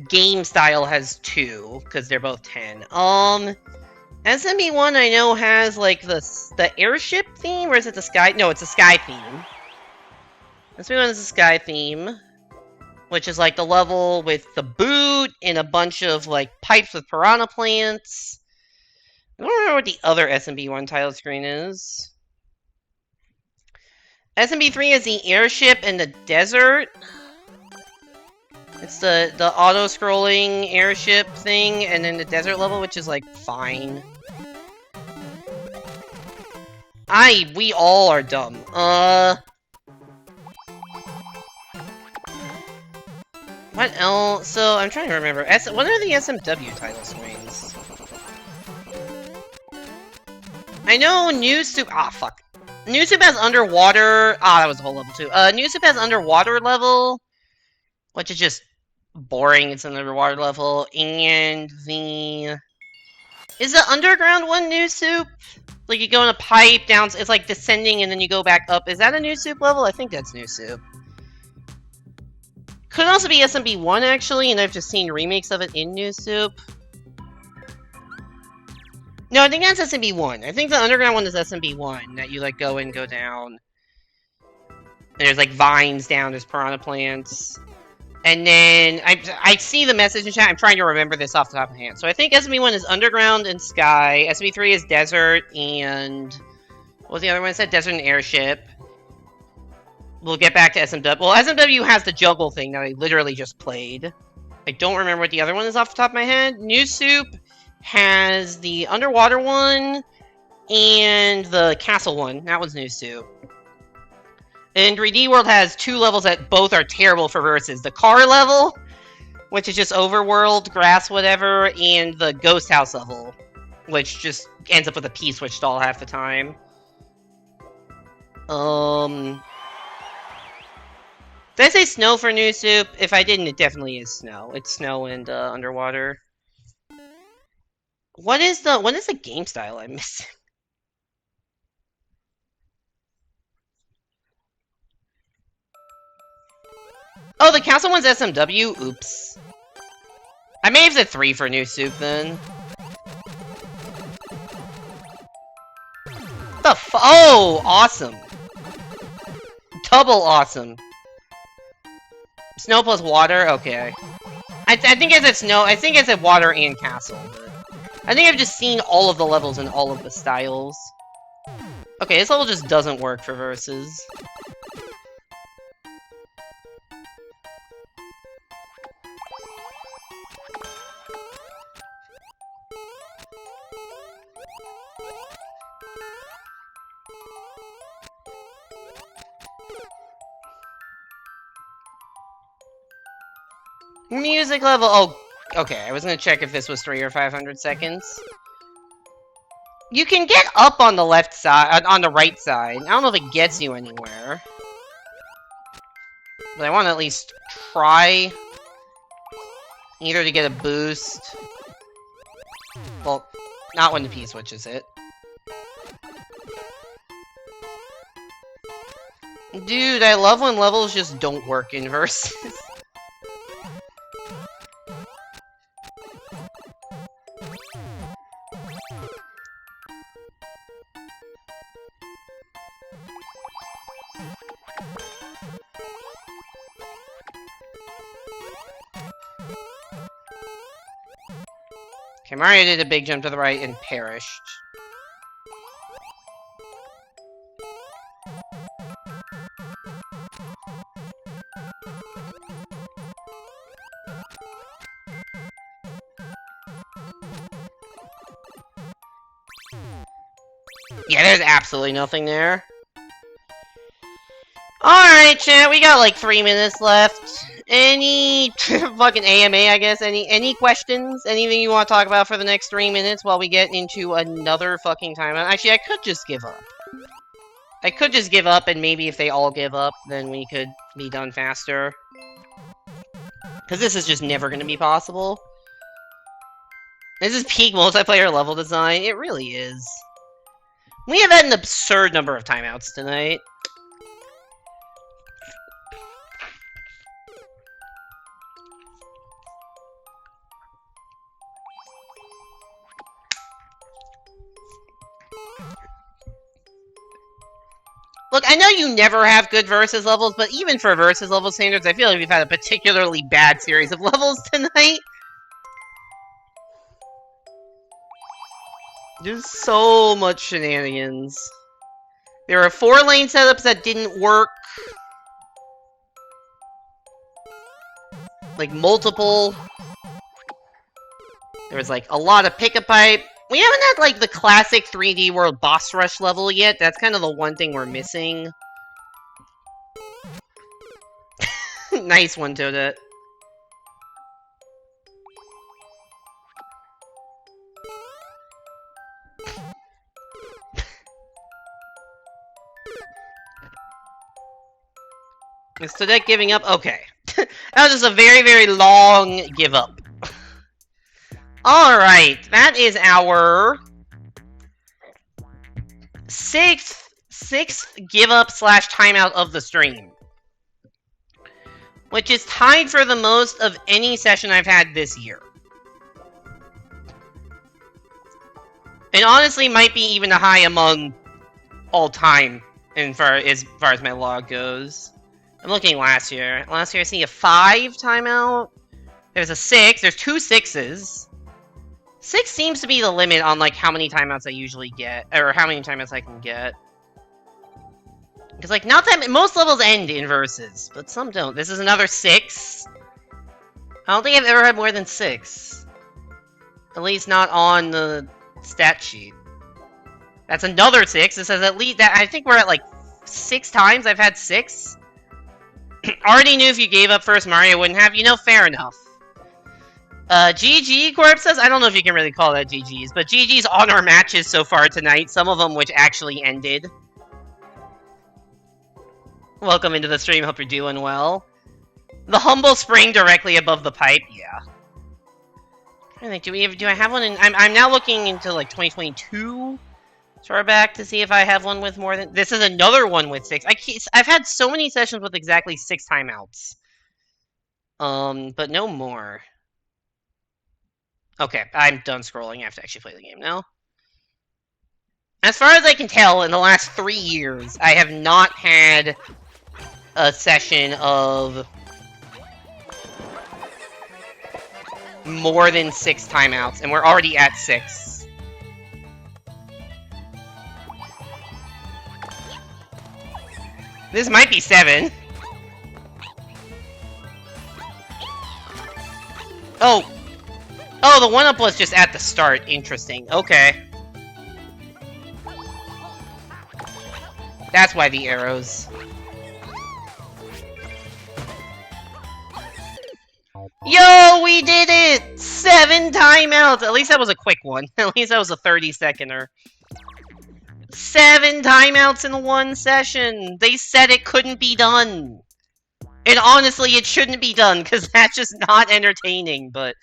game style has 2, because they're both 10. SMB1 I know has, like, the airship theme, or is it the sky? No, it's a sky theme. SMB1 is a sky theme. which is like the level with the boot and a bunch of like pipes with piranha plants. I don't remember what the other SMB1 title screen is. SMB3 is the airship in the desert. It's the auto-scrolling airship thing, and then the desert level, which is like fine. We all are dumb. What else? So, I'm trying to remember. What are the SMW title screens? I know New Soup. Ah, fuck. New Soup has underwater. Ah, that was the whole level too. New Soup has underwater level, which is just boring. It's an underwater level, and is the underground one New Soup? Like you go in a pipe down. It's like descending, and then you go back up. Is that a New Soup level? I think that's New Soup. Could also be SMB1 actually, and I've just seen remakes of it in New Soup. No, I think that's SMB1. I think the underground one is SMB1, that you like go in, go down. And there's like vines down, there's piranha plants. And then I see the message in chat. I'm trying to remember this off the top of my head. So I think SMB1 is underground and sky. SMB3 is desert and what was the other one I said? Desert and airship. We'll get back to SMW. Well, SMW has the jungle thing that I literally just played. I don't remember what the other one is off the top of my head. New Soup has the underwater one and the castle one. That one's New Soup. And 3D World has two levels that both are terrible for verses. The car level, which is just overworld, grass, whatever, and the ghost house level, which just ends up with a P-switch stall half the time. Did I say snow for New Soup? If I didn't, it definitely is snow. It's snow and underwater. What is the game style I'm missing? Oh, the castle one's SMW? Oops. I may have said 3 for New Soup then. Oh, awesome. Double awesome. Snow plus water? Okay. I think I said snow. I think I said water and castle. But I think I've just seen all of the levels in all of the styles. Okay, this level just doesn't work for verses. Music level. Oh, okay. I was gonna check if this was 300 or 500 seconds. You can get up on the left side, on the right side. I don't know if it gets you anywhere, but I want to at least try either to get a boost. Well, not when the P switches it. Dude, I love when levels just don't work in verses. Okay, Mario did a big jump to the right and perished. Yeah, there's absolutely nothing there. Alright, chat, we got like 3 minutes left. Any fucking AMA, I guess? Any questions? Anything you want to talk about for the next 3 minutes while we get into another fucking timeout? Actually, I could just give up. I could just give up, and maybe if they all give up, then we could be done faster. Because this is just never going to be possible. This is peak multiplayer level design. It really is. We have had an absurd number of timeouts tonight. Look, I know you never have good versus levels, but even for versus level standards, I feel like we've had a particularly bad series of levels tonight. Just so much shenanigans. There are 4-lane setups that didn't work. Like, multiple. There was, like, a lot of pick-a pipe. We haven't had, like, the classic 3D World boss rush level yet. That's kind of the one thing we're missing. Nice one, Toadette. Is Toadette giving up? Okay. That was just a very, very long give up. Alright, that is our sixth give up / timeout of the stream. Which is tied for the most of any session I've had this year. And honestly might be even a high among all time as far as my log goes. I'm looking last year. Last year I see a 5 timeout. There's a 6. There's 2 6s. 6 seems to be the limit on like how many timeouts I usually get, or how many timeouts I can get. Because like not that most levels end in verses, but some don't. This is another 6. I don't think I've ever had more than 6. At least not on the stat sheet. That's another 6. It says at least that I think we're at like 6 times I've had 6. Already knew if you gave up first Mario wouldn't have. You know, fair enough. GG Corp says, I don't know if you can really call that GG's, but GG's on our matches so far tonight, some of them which actually ended. Welcome into the stream, hope you're doing well. The humble spring directly above the pipe, yeah. I think, do I have one in, I'm now looking into like 2022 far back to see if I have one with more than, this is another one with 6. I've had so many sessions with exactly 6 timeouts. But no more. Okay, I'm done scrolling. I have to actually play the game now. As far as I can tell, in the last 3 years, I have not had a session of more than 6 timeouts, and we're already at 6. This might be 7. Oh! Oh, the 1-up was just at the start. Interesting. Okay. That's why the arrows. Yo, we did it! 7 timeouts! At least that was a quick one. At least that was a 30-seconder. 7 timeouts in 1 session! They said it couldn't be done! And honestly, it shouldn't be done, because that's just not entertaining, but...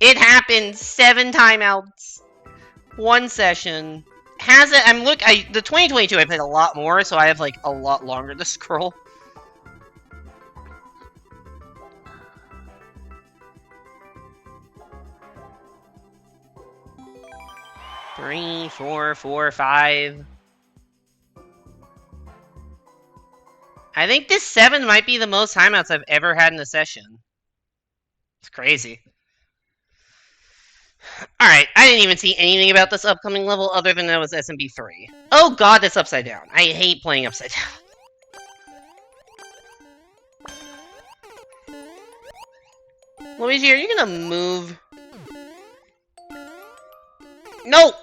It happened 7 timeouts, 1 session. Has it? The 2022 I played a lot more, so I have like a lot longer to scroll. Three, four, 5. I think this 7 might be the most timeouts I've ever had in a session. It's crazy. Alright, I didn't even see anything about this upcoming level other than that was SMB3. Oh god, that's upside down. I hate playing upside down. Luigi, are you gonna move? No!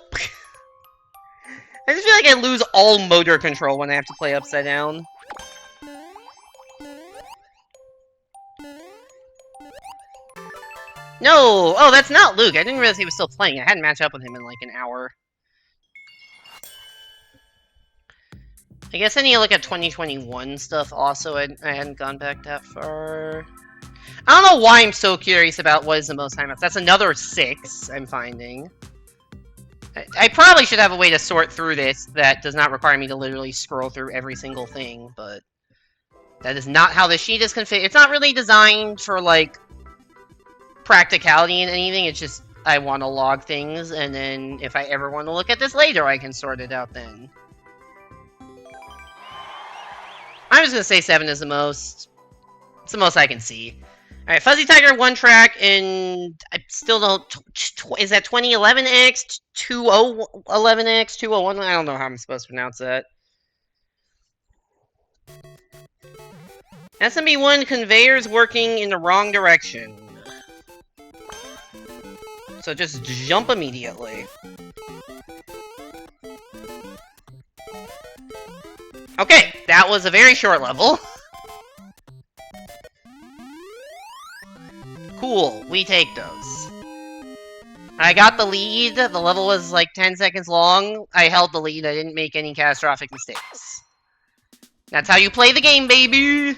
I just feel like I lose all motor control when I have to play upside down. No! Oh, that's not Luke. I didn't realize he was still playing. I hadn't matched up with him in like an hour. I guess I need to look at 2021 stuff also. I hadn't gone back that far. I don't know why I'm so curious about what is the most timeouts. That's another 6 I'm finding. I probably should have a way to sort through this that does not require me to literally scroll through every single thing, but that is not how the sheet is configured. It's not really designed for, like, practicality in anything. It's just, I want to log things, and then if I ever want to look at this later, I can sort it out then. I'm just gonna say 7 is the most. It's the most I can see. Alright, Fuzzy Tiger 1 track, and I still don't. Is that 2011X? 2011X? 201? I don't know how I'm supposed to pronounce that. SMB1 conveyors working in the wrong direction. So just jump immediately. Okay, that was a very short level. Cool, we take those. I got the lead, the level was like 10 seconds long. I held the lead, I didn't make any catastrophic mistakes. That's how you play the game, baby!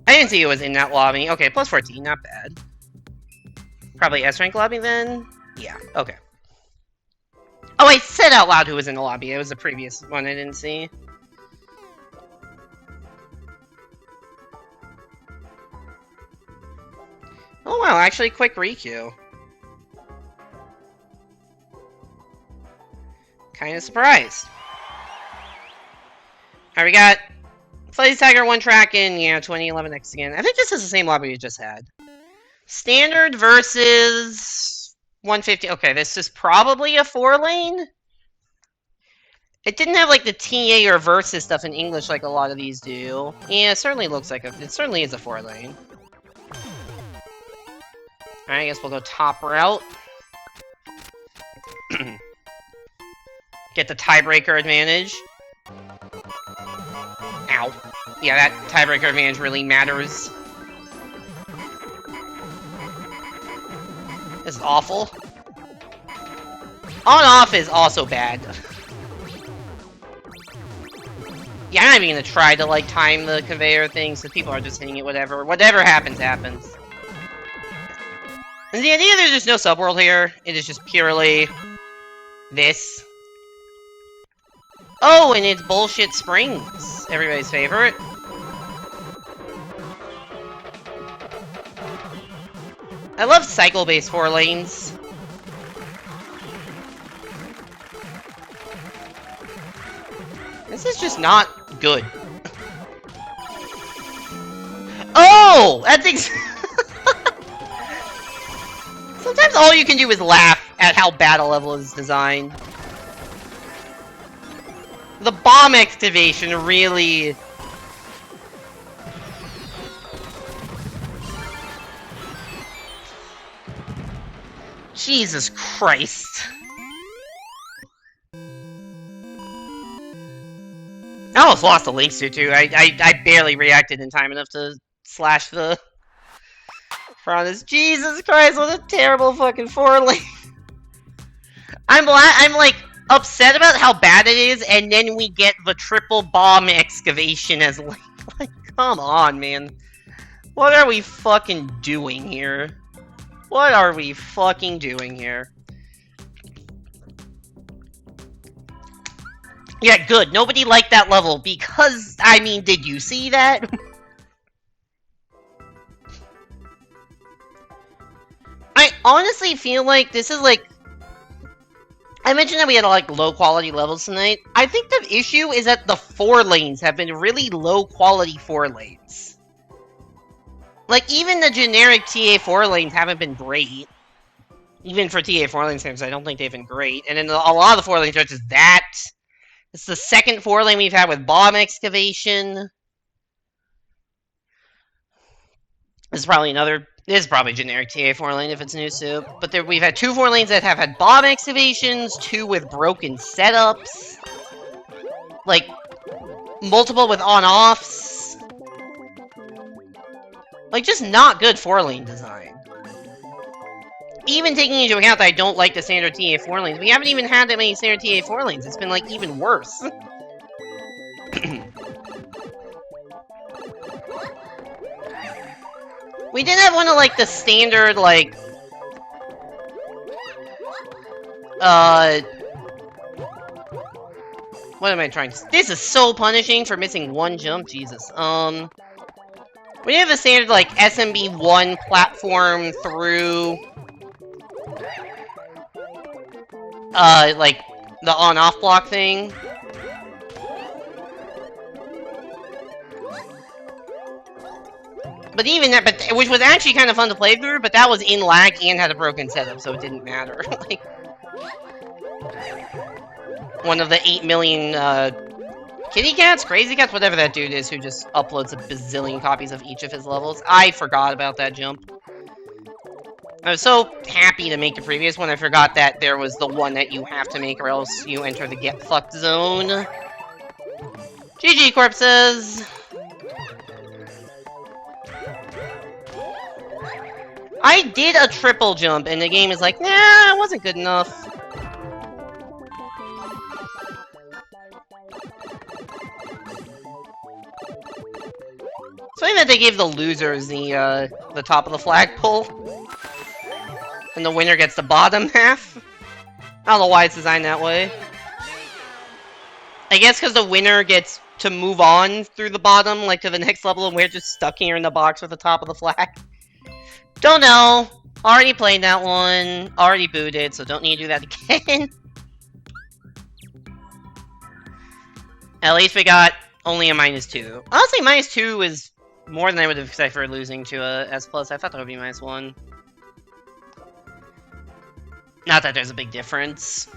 I didn't see it was in that lobby. Okay, plus 14, not bad. Probably S-rank lobby then? Yeah, okay. Oh, I said out loud who was in the lobby. It was the previous one I didn't see. Oh wow, actually quick requeue. Kinda surprised. Alright, we got Fuzzy Tiger 1 track in, yeah, 2011X again. I think this is the same lobby we just had. Standard versus 150. Okay, this is probably a 4-lane. It didn't have like the TA or versus stuff in English like a lot of these do. Yeah, it certainly looks like it certainly is a 4-lane. Alright, I guess we'll go top route. Get the tiebreaker advantage. Ow. Yeah, that tiebreaker advantage really matters. This is awful. On-off is also bad. Yeah, I'm not even gonna try to, like, time the conveyor thing, so people are just hitting it whatever. Whatever happens, happens. And the idea there's just no subworld here. It is just purely this. Oh, and it's Bullshit Springs. Everybody's favorite. I love cycle-based 4 lanes. This is just not good. Oh! That thing's... Sometimes all you can do is laugh at how bad a level is designed. The bomb activation really... Jesus Christ. I almost lost the links too. I barely reacted in time enough to slash the front of this. Jesus Christ, what a terrible fucking 4-lane. I'm like upset about how bad it is, and then we get the triple bomb excavation as like come on, man. What are we fucking doing here? What are we fucking doing here? Yeah, good. Nobody liked that level because, I mean, did you see that? I honestly feel like this is like... I mentioned that we had like low quality levels tonight. I think the issue is that the 4 lanes have been really low quality 4 lanes. Like, even the generic TA 4 lanes haven't been great. Even for TA 4 lane games, I don't think they've been great. And then a lot of the 4 lanes are just that. It's the second 4 lane we've had with bomb excavation. This is probably another... This is probably generic TA 4 lane if it's new soup. But there, we've had 2 4 lanes that have had bomb excavations, 2 with broken setups. Like, multiple with on-offs. Like, just not good 4-lane design. Even taking into account that I don't like the standard TA 4 lanes, we haven't even had that many standard TA 4 lanes. It's been, like, even worse. We didn't have one of, like, the standard, like... What am I trying to... This is so punishing for missing one jump. Jesus. We have a standard, like, SMB1 platform through... like, the on-off block thing. But even that, which was actually kind of fun to play through, but that was in lag and had a broken setup, so it didn't matter. Like, one of the 8 million, kitty cats? Crazy cats? Whatever that dude is who just uploads a bazillion copies of each of his levels. I forgot about that jump. I was so happy to make the previous one, I forgot that there was the one that you have to make or else you enter the get fucked zone. GG, corpses! I did a triple jump, and the game is like, nah, it wasn't good enough. It's funny that they gave the losers the top of the flagpole. And the winner gets the bottom half. I don't know why it's designed that way. I guess because the winner gets to move on through the bottom, like to the next level, and we're just stuck here in the box with the top of the flag. Don't know. Already played that one. Already booted, so don't need to do that again. At least we got only a -2. Honestly, -2 is more than I would have expected for losing to a S+. I thought that would be -1. Not that there's a big difference.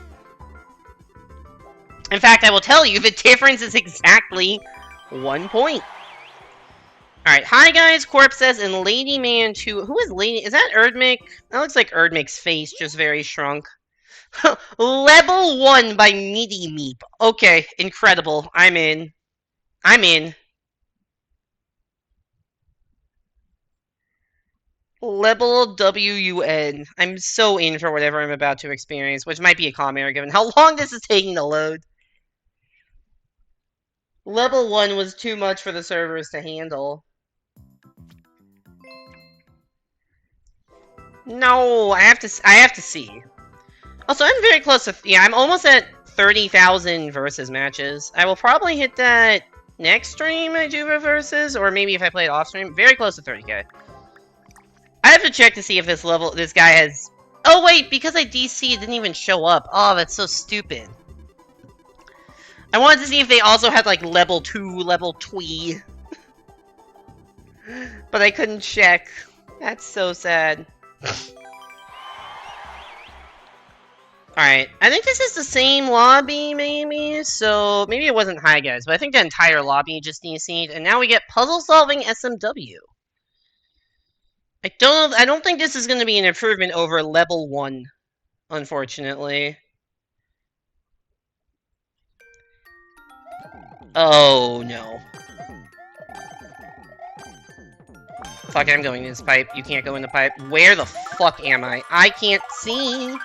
In fact, I will tell you, the difference is exactly 1 point. Alright, hi guys, Corp says, and Lady Man 2. Who is Lady? Is that Erdmik? That looks like Erdmik's face, just very shrunk. Level 1 by Meaty Meep. Okay, incredible. I'm in. I'm in. Level WUN. I'm so in for whatever I'm about to experience, which might be a calm error given how long this is taking to load. Level 1 was too much for the servers to handle. No, I have to see. Also, I'm very close to... Yeah, I'm almost at 30,000 versus matches. I will probably hit that next stream I do for versus, or maybe if I play it off stream. Very close to 30k. I have to check to see if this guy has... Oh wait, because I DC, it didn't even show up. Oh, that's so stupid. I wanted to see if they also had, like, level 2, level 3. But I couldn't check. That's so sad. Alright, I think this is the same lobby, maybe? So, maybe it wasn't Hi Guys, but I think the entire lobby just DC'd, and now we get puzzle-solving SMW. I don't think this is going to be an improvement over level 1, unfortunately. Oh, no. Fuck, I'm going in this pipe. You can't go in the pipe. Where the fuck am I? I can't see.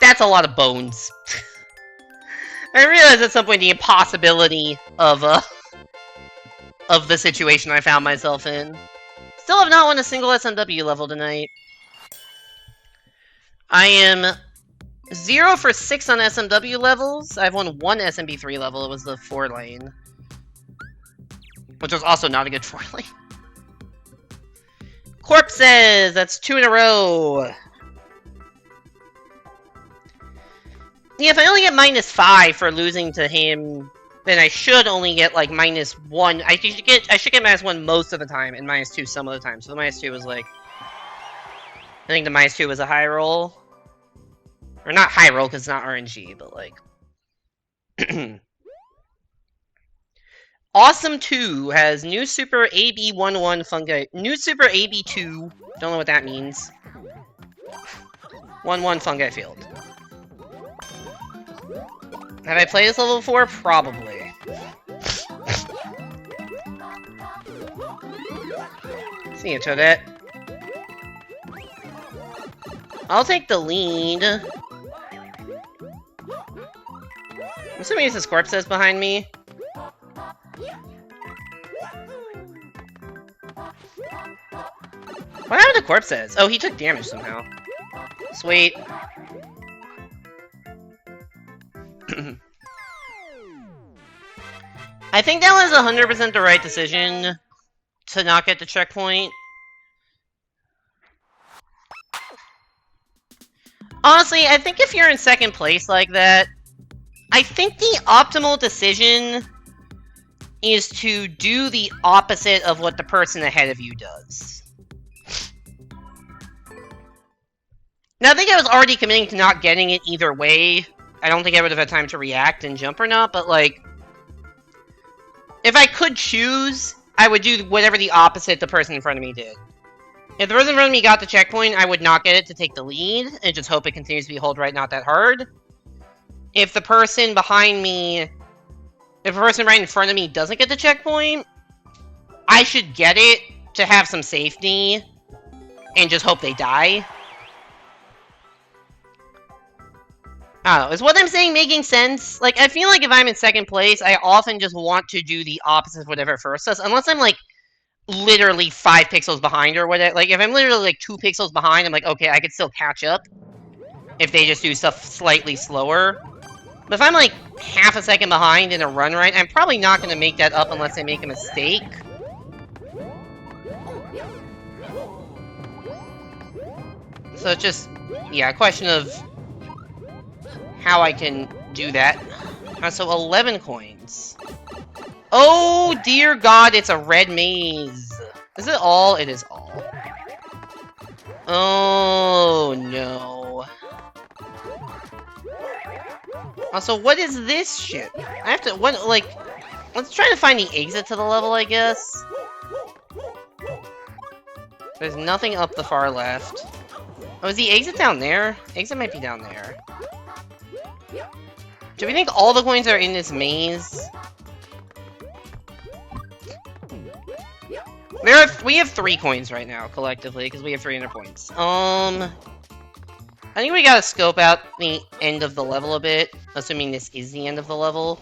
That's a lot of bones. I realized at some point the impossibility of the situation I found myself in. Still have not won a single SMW level tonight. I am 0 for 6 on SMW levels. I've won 1 SMB3 level. It was the 4-lane. Which was also not a good 4-lane. Corpses! That's 2 in a row. Yeah, if I only get -5 for losing to him, then I should only get, like, -1. I should get -1 most of the time, and -2 some of the time. So the -2 was, like... I think the -2 was a high roll. Or not high roll, because it's not RNG, but, like... Awesome 2 has new Super AB11 fungi... New Super AB2... Don't know what that means. 1-1 fungi field. Have I played this level before? Probably. See you, Toadette. I'll take the lead. I'm assuming it's a Corpses behind me. What happened to Corpses? Oh, he took damage somehow. Sweet. I think that was 100% the right decision to not get the checkpoint. Honestly, I think if you're in second place like that, I think the optimal decision is to do the opposite of what the person ahead of you does. Now, I think I was already committing to not getting it either way. I don't think I would have had time to react and jump or not, but, like, if I could choose, I would do whatever the opposite the person in front of me did. If the person in front of me got the checkpoint, I would not get it to take the lead, and just hope it continues to be hold right, not that hard. If the person behind me... If the person right in front of me doesn't get the checkpoint, I should get it to have some safety, and just hope they die. I don't know, is what I'm saying making sense? Like, I feel like if I'm in second place, I often just want to do the opposite of whatever first does, unless I'm, like, literally 5 pixels behind or whatever. Like, if I'm literally, like, 2 pixels behind, I'm like, okay, I could still catch up if they just do stuff slightly slower. But if I'm, like, half a second behind in a run right, I'm probably not going to make that up unless I make a mistake. So it's just, yeah, a question of how I can do that. So 11 coins. Oh, dear God, it's a red maze. Is it all? It is all. Oh, no. Also, what is this shit? I have to, what, like, let's try to find the exit to the level, I guess. There's nothing up the far left. Oh, is the exit down there? Exit might be down there. Do we think all the coins are in this maze? We have 3 coins right now, collectively, because we have 300 points. I think we gotta scope out the end of the level a bit, assuming this is the end of the level.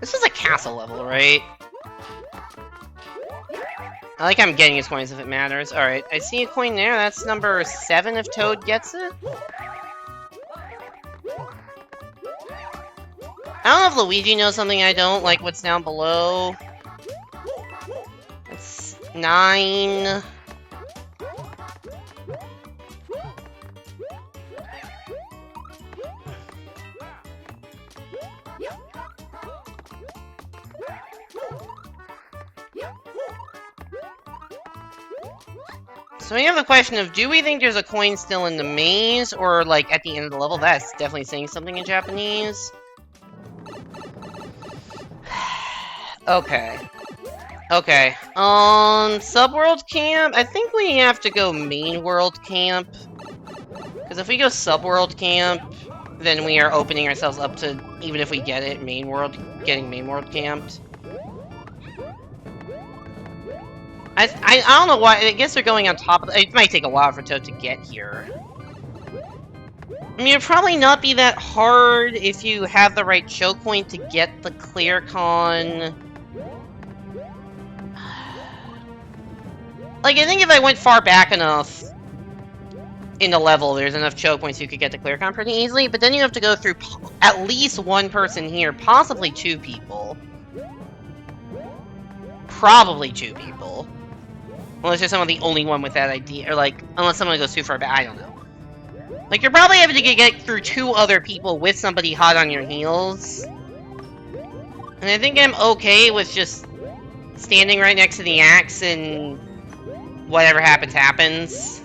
This is a castle level, right? I like I'm getting his coins if it matters. Alright, I see a coin there. That's number 7 if Toad gets it. I don't know if Luigi knows something I don't, like what's down below. It's 9. So we have the question of, do we think there's a coin still in the maze, or, like, at the end of the level? That's definitely saying something in Japanese. Okay. Okay. Subworld Camp? I think we have to go Main World Camp. Because if we go Subworld Camp, then we are opening ourselves up to, even if we get it, getting Main World Camped. I don't know why, I guess they're going on top of it might take a while for Toad to get here. I mean, it'd probably not be that hard if you have the right choke point to get the clear con. Like, I think if I went far back enough in the level, there's enough choke points you could get the clear con pretty easily, but then you have to go through at least one person here, possibly 2 people. Probably 2 people. Unless you're someone the only one with that idea, or like, unless someone goes too far back, I don't know. Like, you're probably having to get through 2 other people with somebody hot on your heels. And I think I'm okay with just standing right next to the axe and whatever happens, happens.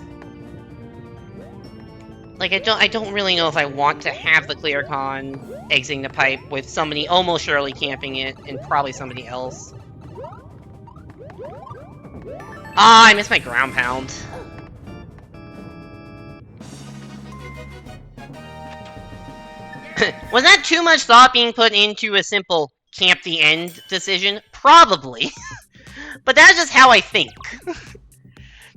Like, I don't really know if I want to have the clear con exiting the pipe with somebody almost surely camping it and probably somebody else. Ah, I missed my ground pound. Was that too much thought being put into a simple camp the end decision? Probably. But that's just how I think.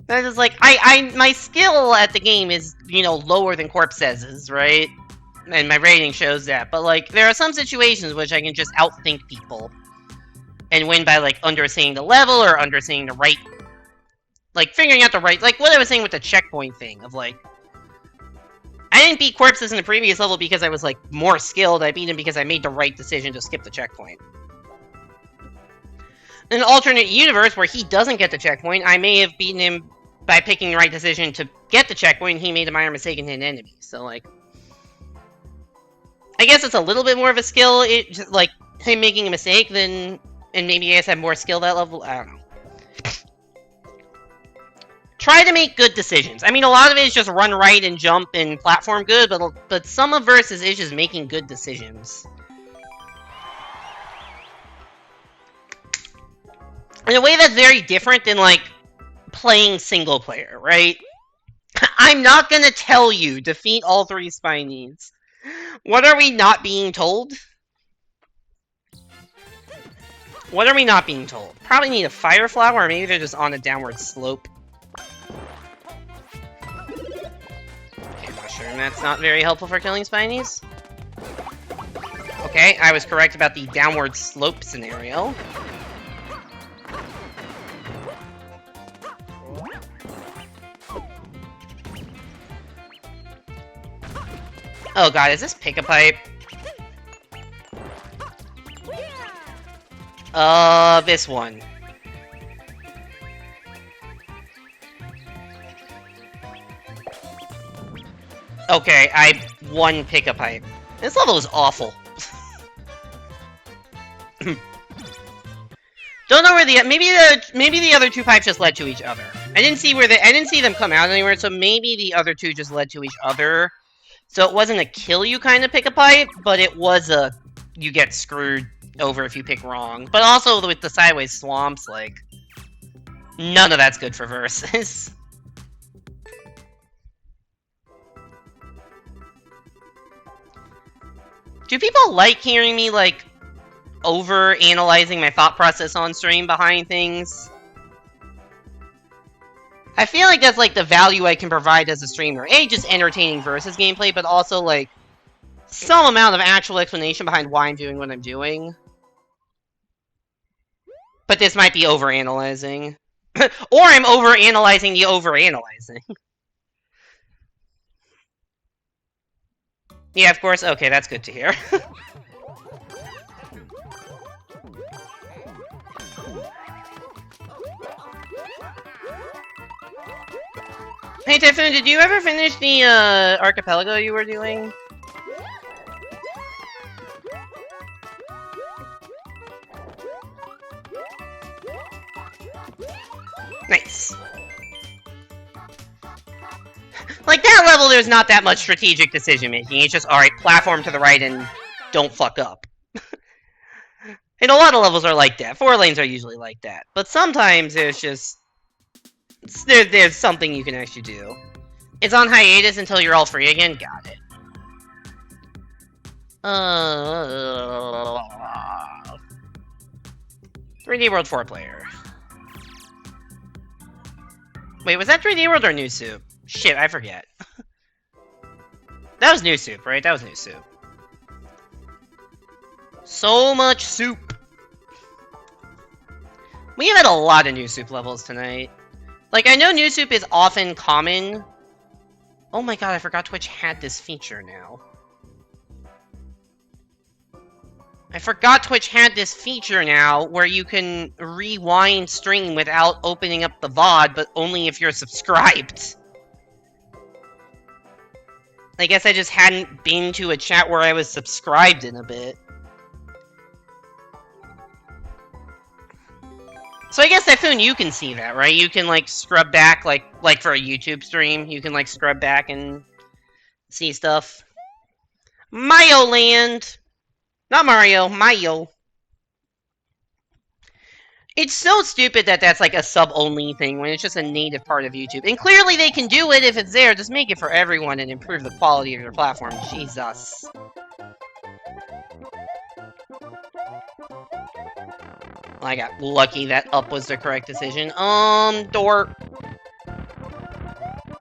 That is like, my skill at the game is, you know, lower than Corpsez's, right? and my rating shows that. But, like, there are some situations which I can just outthink people. And win by, like, understanding the level or understanding the right... Like, figuring out the right... Like, what I was saying with the checkpoint thing of, like... I didn't beat corpses in the previous level because I was, like, more skilled. I beat him because I made the right decision to skip the checkpoint. In an alternate universe where he doesn't get the checkpoint, I may have beaten him by picking the right decision to get the checkpoint, and he made a minor mistake and hit an enemy. So, like... I guess it's a little bit more of a skill, like, him making a mistake than... And maybe you guys have more skill that level? I don't know. Try to make good decisions. I mean, a lot of it is just run right and jump and platform good, but some of Versus is just making good decisions. In a way that's very different than, like, playing single player, right? I'm not gonna tell you, defeat all 3 Spinies. What are we not being told? What are we not being told? Probably need a fire flower, or maybe they're just on a downward slope. Okay, I'm not sure, and that's not very helpful for killing Spinies. Okay, I was correct about the downward slope scenario. Oh god, is this Pick-a-Pipe? This one. Okay, I won Pick-a-Pipe. This level is awful. Don't know where maybe the other 2 pipes just led to each other. I didn't see them come out anywhere, so maybe the other 2 just led to each other. So it wasn't a kill you kind of Pick-a-Pipe, but it was a you get screwed over if you pick wrong. But also with the sideways swamps, like, none of that's good for Versus. Do people like hearing me, like, over-analyzing my thought process on stream behind things? I feel like that's, like, the value I can provide as a streamer. A, just entertaining Versus gameplay, but also, like, some amount of actual explanation behind why I'm doing what I'm doing. But this might be over-analyzing. Or I'm over-analyzing the over-analyzing. Yeah, of course. Okay, that's good to hear. Hey, Typhoon, did you ever finish the, archipelago you were doing? Nice. Like, that level, there's not that much strategic decision-making. It's just, alright, platform to the right and don't fuck up. And a lot of levels are like that. 4 lanes are usually like that. But sometimes there's just... There's something you can actually do. It's on hiatus until you're all free again? Got it. 3D World 4 player. Wait, was that 3D World or New Soup? Shit, I forget. That was New Soup, right? That was New Soup. So much soup! We have had a lot of New Soup levels tonight. Like, I know New Soup is often common. Oh my god, I forgot Twitch had this feature now. I forgot Twitch had this feature now where you can rewind stream without opening up the VOD, but only if you're subscribed. I guess I just hadn't been to a chat where I was subscribed in a bit. So I guess, Typhoon, you can see that, right? You can, like, scrub back, like for a YouTube stream, you can, like, scrub back and see stuff. Mayo Land! Not Mario, Mayo. It's so stupid that that's, like, a sub-only thing when it's just a native part of YouTube. And clearly they can do it if it's there, just make it for everyone and improve the quality of your platform. Jesus. I got lucky that up was the correct decision. Door.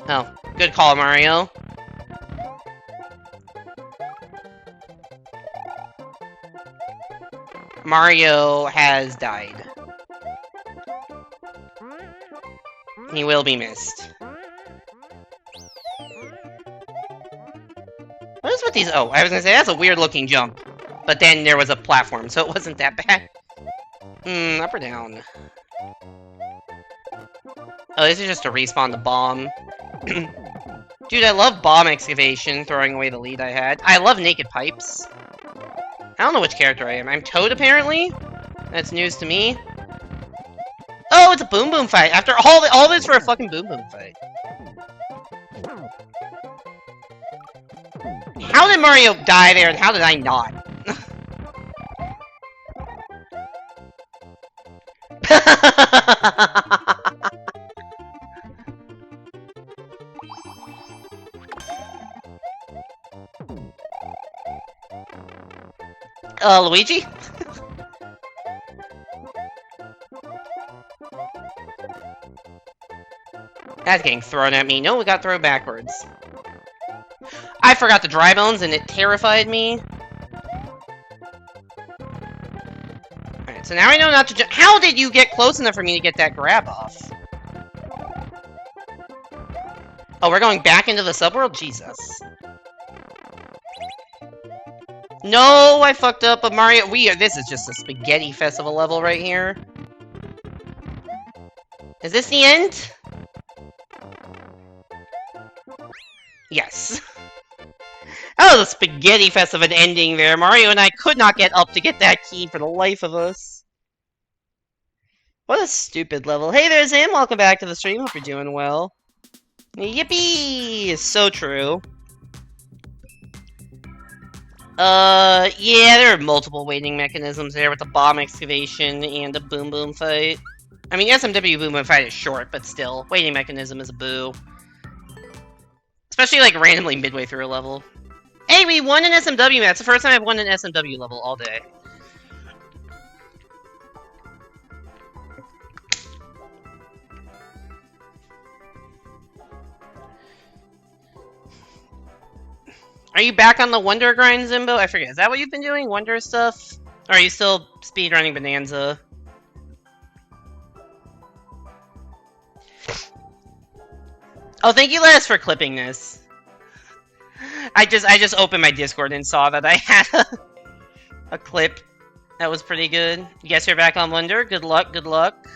Oh, good call, Mario. Mario has died. He will be missed. What is with these? Oh, I was gonna say, that's a weird looking jump. But then there was a platform, so it wasn't that bad. Up or down? Oh, this is just to respawn the bomb. Dude, I love bomb excavation, throwing away the lead I had. I love naked pipes. I don't know which character I am. I'm Toad, apparently? That's news to me. Oh, it's a Boom Boom fight! After all this for a fucking Boom Boom fight. How did Mario die there, and how did I not? Luigi? That's getting thrown at me. No, we got thrown backwards. I forgot the dry bones and it terrified me. Alright, so now I know not to jump. How did you get close enough for me to get that grab off? Oh, we're going back into the subworld? Jesus. No, I fucked up a Mario. This is just a spaghetti festival level right here. Is this the end? Yes. Oh, the spaghetti fest of an ending there. Mario and I could not get up to get that key for the life of us. What a stupid level. Hey there, Zim. Welcome back to the stream. Hope you're doing well. Yippee! So true. Yeah, there are multiple waiting mechanisms there with the bomb excavation and the Boom Boom fight. I mean, SMW Boom Boom fight is short, but still, waiting mechanism is a boo. Especially, like, randomly midway through a level. Hey, we won an SMW match. It's the first time I've won an SMW level all day. Are you back on the Wonder grind, Zimbo? I forget. Is that what you've been doing? Wonder stuff? Or are you still speedrunning Bonanza? Oh, thank you, Les, for clipping this. I just opened my Discord and saw that I had a clip that was pretty good. Guess you're back on Wonder. Good luck, good luck.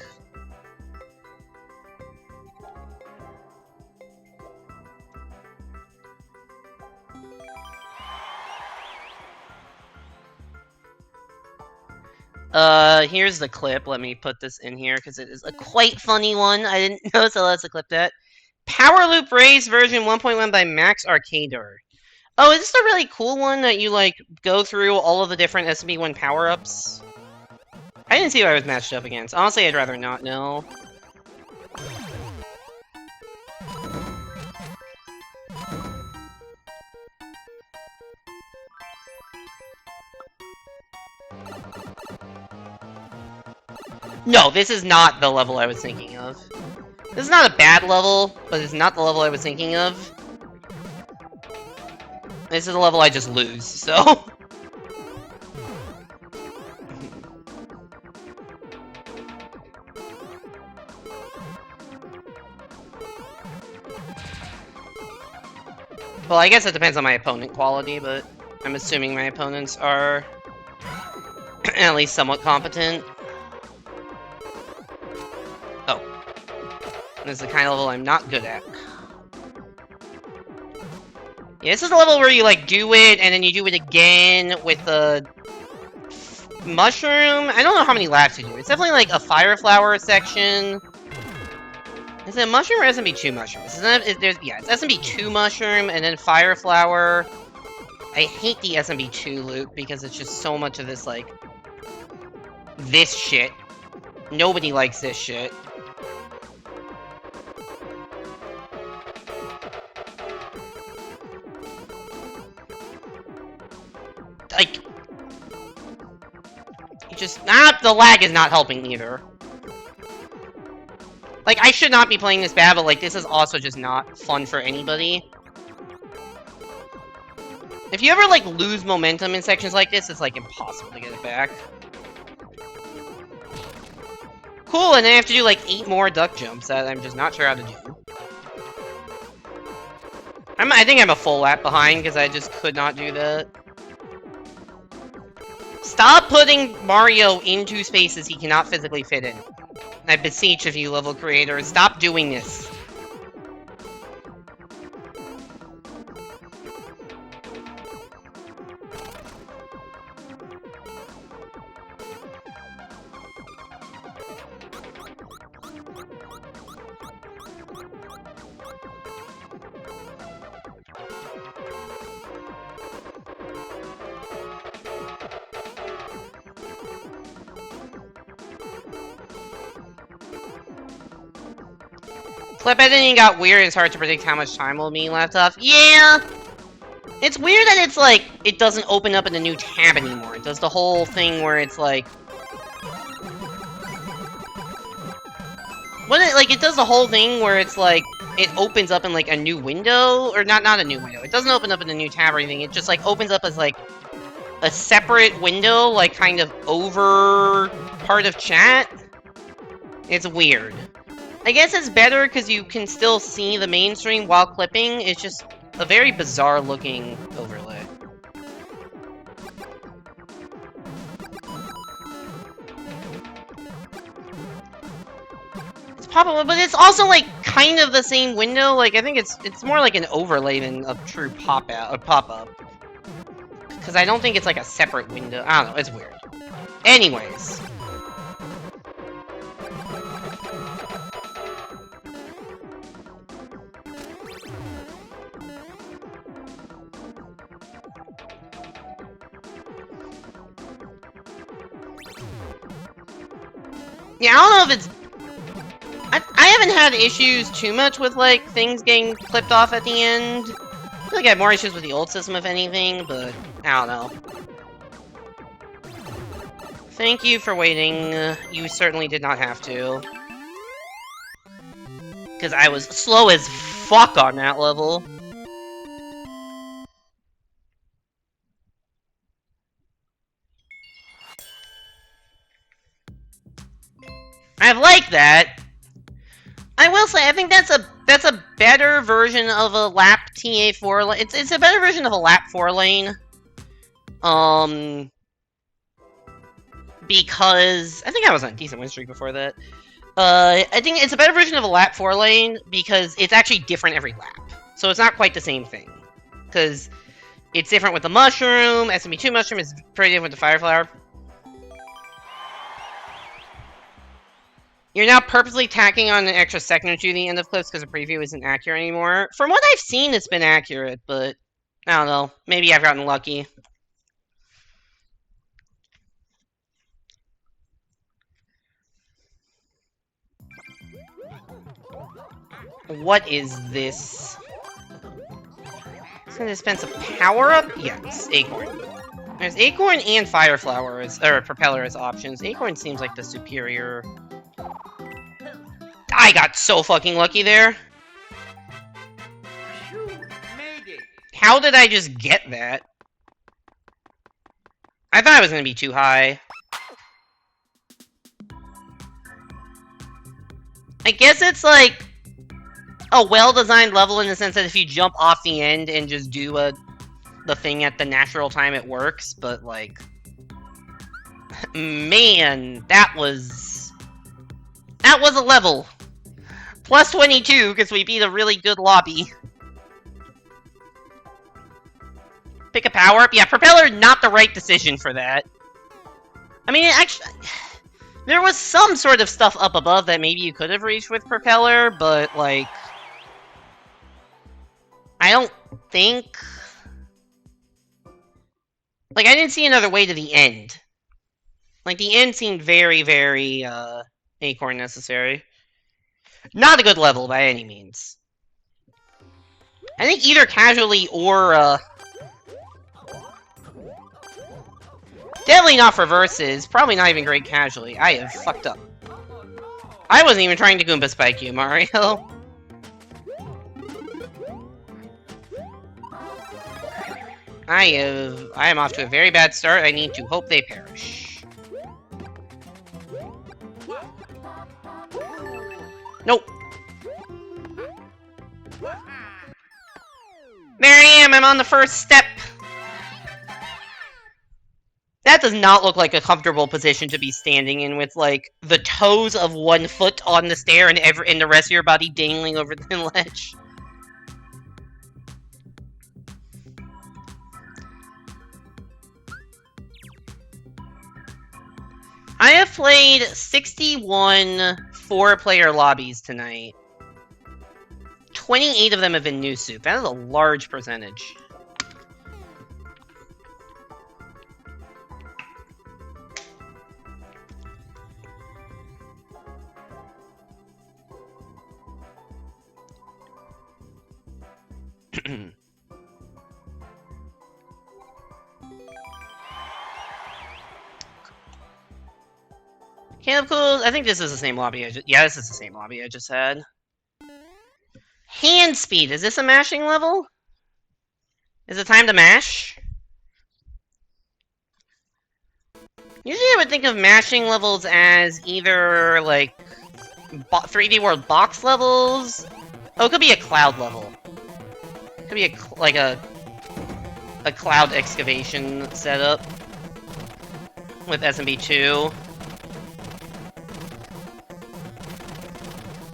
Here's the clip. Let me put this in here, because it is a quite funny one. I didn't know so let's clip that. Power Loop Race version 1.1 by Max Arcader. Oh, is this a really cool one that you, like, go through all of the different SMB1 power-ups? I didn't see what I was matched up against. Honestly, I'd rather not know. No, this is not the level I was thinking of. This is not a bad level, but it's not the level I was thinking of. This is a level I just lose, so... Well, I guess it depends on my opponent quality, but I'm assuming my opponents are at least somewhat competent. Oh. This is the kind of level I'm not good at. Yeah, this is the level where you, like, do it, and then you do it again with the mushroom. I don't know how many laps you do. It's definitely, like, a fire flower section. Is it a mushroom or SMB2 mushroom? It's SMB2 mushroom, and then fire flower. I hate the SMB2 loop, because it's just so much of this, like, this shit. Nobody likes this shit. Like, you just, the lag is not helping either. Like, I should not be playing this bad, but, like, this is also just not fun for anybody. If you ever, like, lose momentum in sections like this, it's, like, impossible to get it back. Cool, and then I have to do like 8 more duck jumps that I'm just not sure how to do. I think I'm a full lap behind because I just could not do that. Stop putting Mario into spaces he cannot physically fit in. I beseech of you, level creators, stop doing this. Clip editing got weird, it's hard to predict how much time will be left off. Yeah! It's weird that it's like, it doesn't open up in a new tab anymore. It does the whole thing where it's like... it does the whole thing where it's like, it opens up in like a new window, or not a new window. It doesn't open up in a new tab or anything, it just like opens up as like a separate window, like kind of over part of chat. It's weird. I guess it's better because you can still see the main stream while clipping. It's just a very bizarre looking overlay. It's pop-up, but it's also like kind of the same window. Like I think it's more like an overlay than a true pop-out or pop-up. Because I don't think it's like a separate window. I don't know. It's weird. Anyways. Yeah, I don't know if it's... I haven't had issues too much with, like, things getting clipped off at the end. I feel like I had more issues with the old system, if anything, but I don't know. Thank you for waiting. You certainly did not have to. Because I was slow as fuck on that level. I like that. I will say, I think that's a better version of a lap TA4 lane. It's a better version of a lap 4 lane. Because I think I was on a decent win streak before that. I think it's a better version of a lap 4 lane because it's actually different every lap. So it's not quite the same thing. Because it's different with the mushroom. SMM2 mushroom is pretty different with the fire flower. You're now purposely tacking on an extra second or two to the end of clips because the preview isn't accurate anymore. From what I've seen, it's been accurate, but I don't know. Maybe I've gotten lucky. What is this? It's gonna dispense a power-up? Yes, Acorn. There's Acorn and Fire Flower or Propeller as options. Acorn seems like the superior... I got so fucking lucky there. How did I just get that? I thought it was gonna be too high. I guess it's like a well-designed level in the sense that if you jump off the end and just do the thing at the natural time, it works, but like... Man, that was a level. Plus 22, because we beat a really good lobby. Pick a power-up? Yeah, Propeller, not the right decision for that. I mean, actually... There was some sort of stuff up above that maybe you could have reached with Propeller, but, like... I don't think... Like, I didn't see another way to the end. Like, the end seemed very, very, Acorn necessary. Not a good level by any means. I think either casually or, definitely not for versus. Probably not even great casually. I have fucked up. I wasn't even trying to Goomba spike you, Mario. I am off to a very bad start. I need to hope they perish. Nope. There I am, I'm on the first step. That does not look like a comfortable position to be standing in with, like, the toes of one foot on the stair and the rest of your body dangling over the ledge. I have played 61 4-player lobbies tonight. 28 of them have been new soup. That is a large percentage. Camp Cools, I think this is the same lobby yeah, this is the same lobby I just had. Hand speed, is this a mashing level? Is it time to mash? Usually I would think of mashing levels as either, like, 3D World box levels. Oh, it could be a cloud level. It could be a cloud excavation setup with SMM2.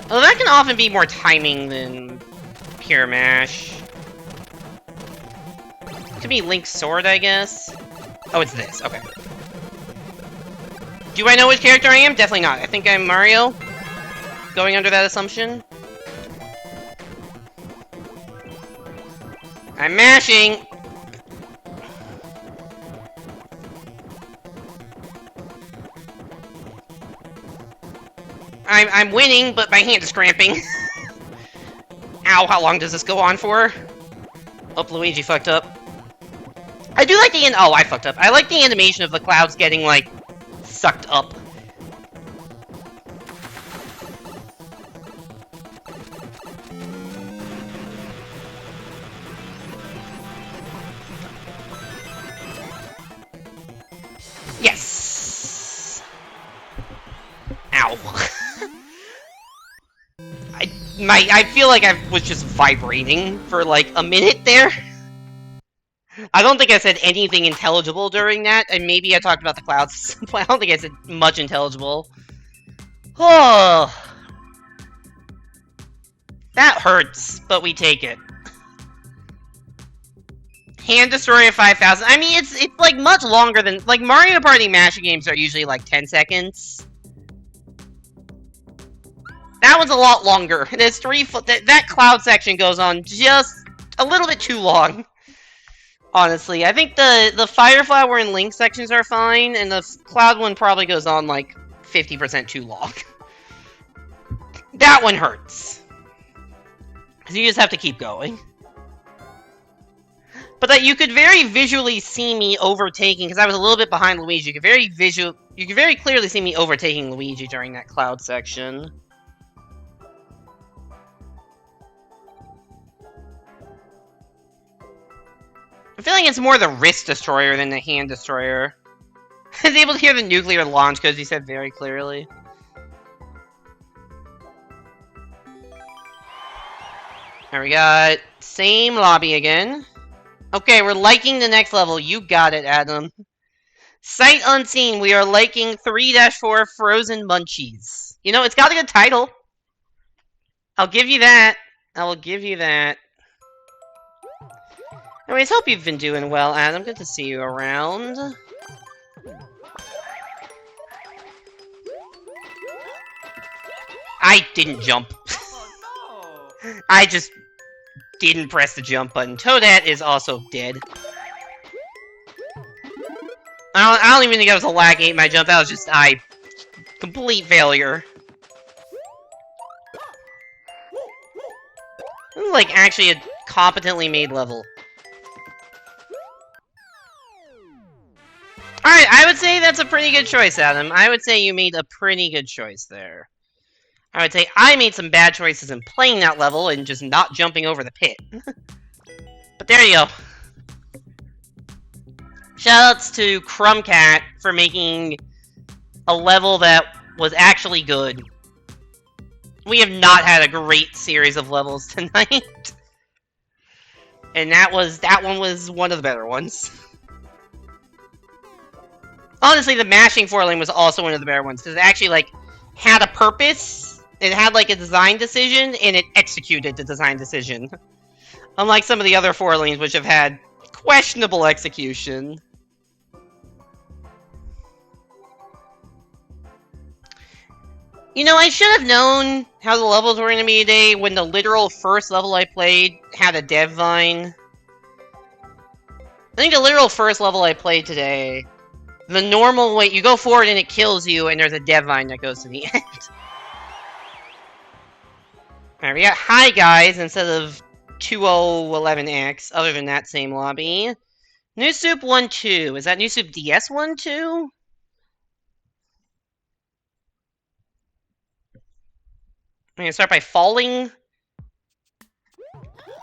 Although that can often be more timing than pure mash. Could be Link's sword, I guess. Oh, it's this. Okay. Do I know which character I am? Definitely not. I think I'm Mario. Going under that assumption. I'm mashing! I'm winning, but my hand is cramping. Ow, how long does this go on for? Oh, Luigi fucked up. I do like the oh, I fucked up. I like the animation of the clouds getting, like, sucked up. Yes! Ow. I feel like I was just vibrating for like a minute there. I don't think I said anything intelligible during that, and maybe I talked about the clouds. I don't think I said much intelligible. Oh, that hurts, but we take it. Hand Destroyer 5000. I mean, it's like much longer than like Mario Party mashing games are usually like 10 seconds. That one's a lot longer. This 3 foot that cloud section goes on just a little bit too long. Honestly, I think the Fire Flower and Link sections are fine, and the cloud one probably goes on like 50% too long. That one hurts. Cause you just have to keep going. But that you could very visually see me overtaking, because I was a little bit behind Luigi. You could very clearly see me overtaking Luigi during that cloud section. I'm feeling it's more the wrist destroyer than the hand destroyer. I was able to hear the nuclear launch because he said very clearly. There we got same lobby again. Okay, we're liking the next level. You got it, Adam. Sight unseen, we are liking 3-4 Frozen Munchies. You know, it's got a good title. I'll give you that. I will give you that. Anyways, hope you've been doing well, Adam. Good to see you around. I didn't jump. Oh, no. I just didn't press the jump button. Toadette is also dead. I don't even think I was a lag 8 my jump. That was just complete failure. This is like actually a competently made level. Alright, I would say that's a pretty good choice, Adam. I would say you made a pretty good choice there. I would say I made some bad choices in playing that level and just not jumping over the pit. But there you go. Shoutouts to Crumbcat for making a level that was actually good. We have not had a great series of levels tonight. And that one was one of the better ones. Honestly, the mashing 4-lane was also one of the better ones, because it actually, like, had a purpose, it had, like, a design decision, and it executed the design decision. Unlike some of the other 4-lanes, which have had questionable execution. You know, I should have known how the levels were going to be today when the literal first level I played had a dev vine. I think the literal first level I played today, the normal way, you go forward and it kills you, and there's a dev vine that goes to the end. Alright, we got Hi Guys instead of 2011X, other than that same lobby. New Soup 1-2. Is that New Soup DS 1-2? I'm gonna start by falling.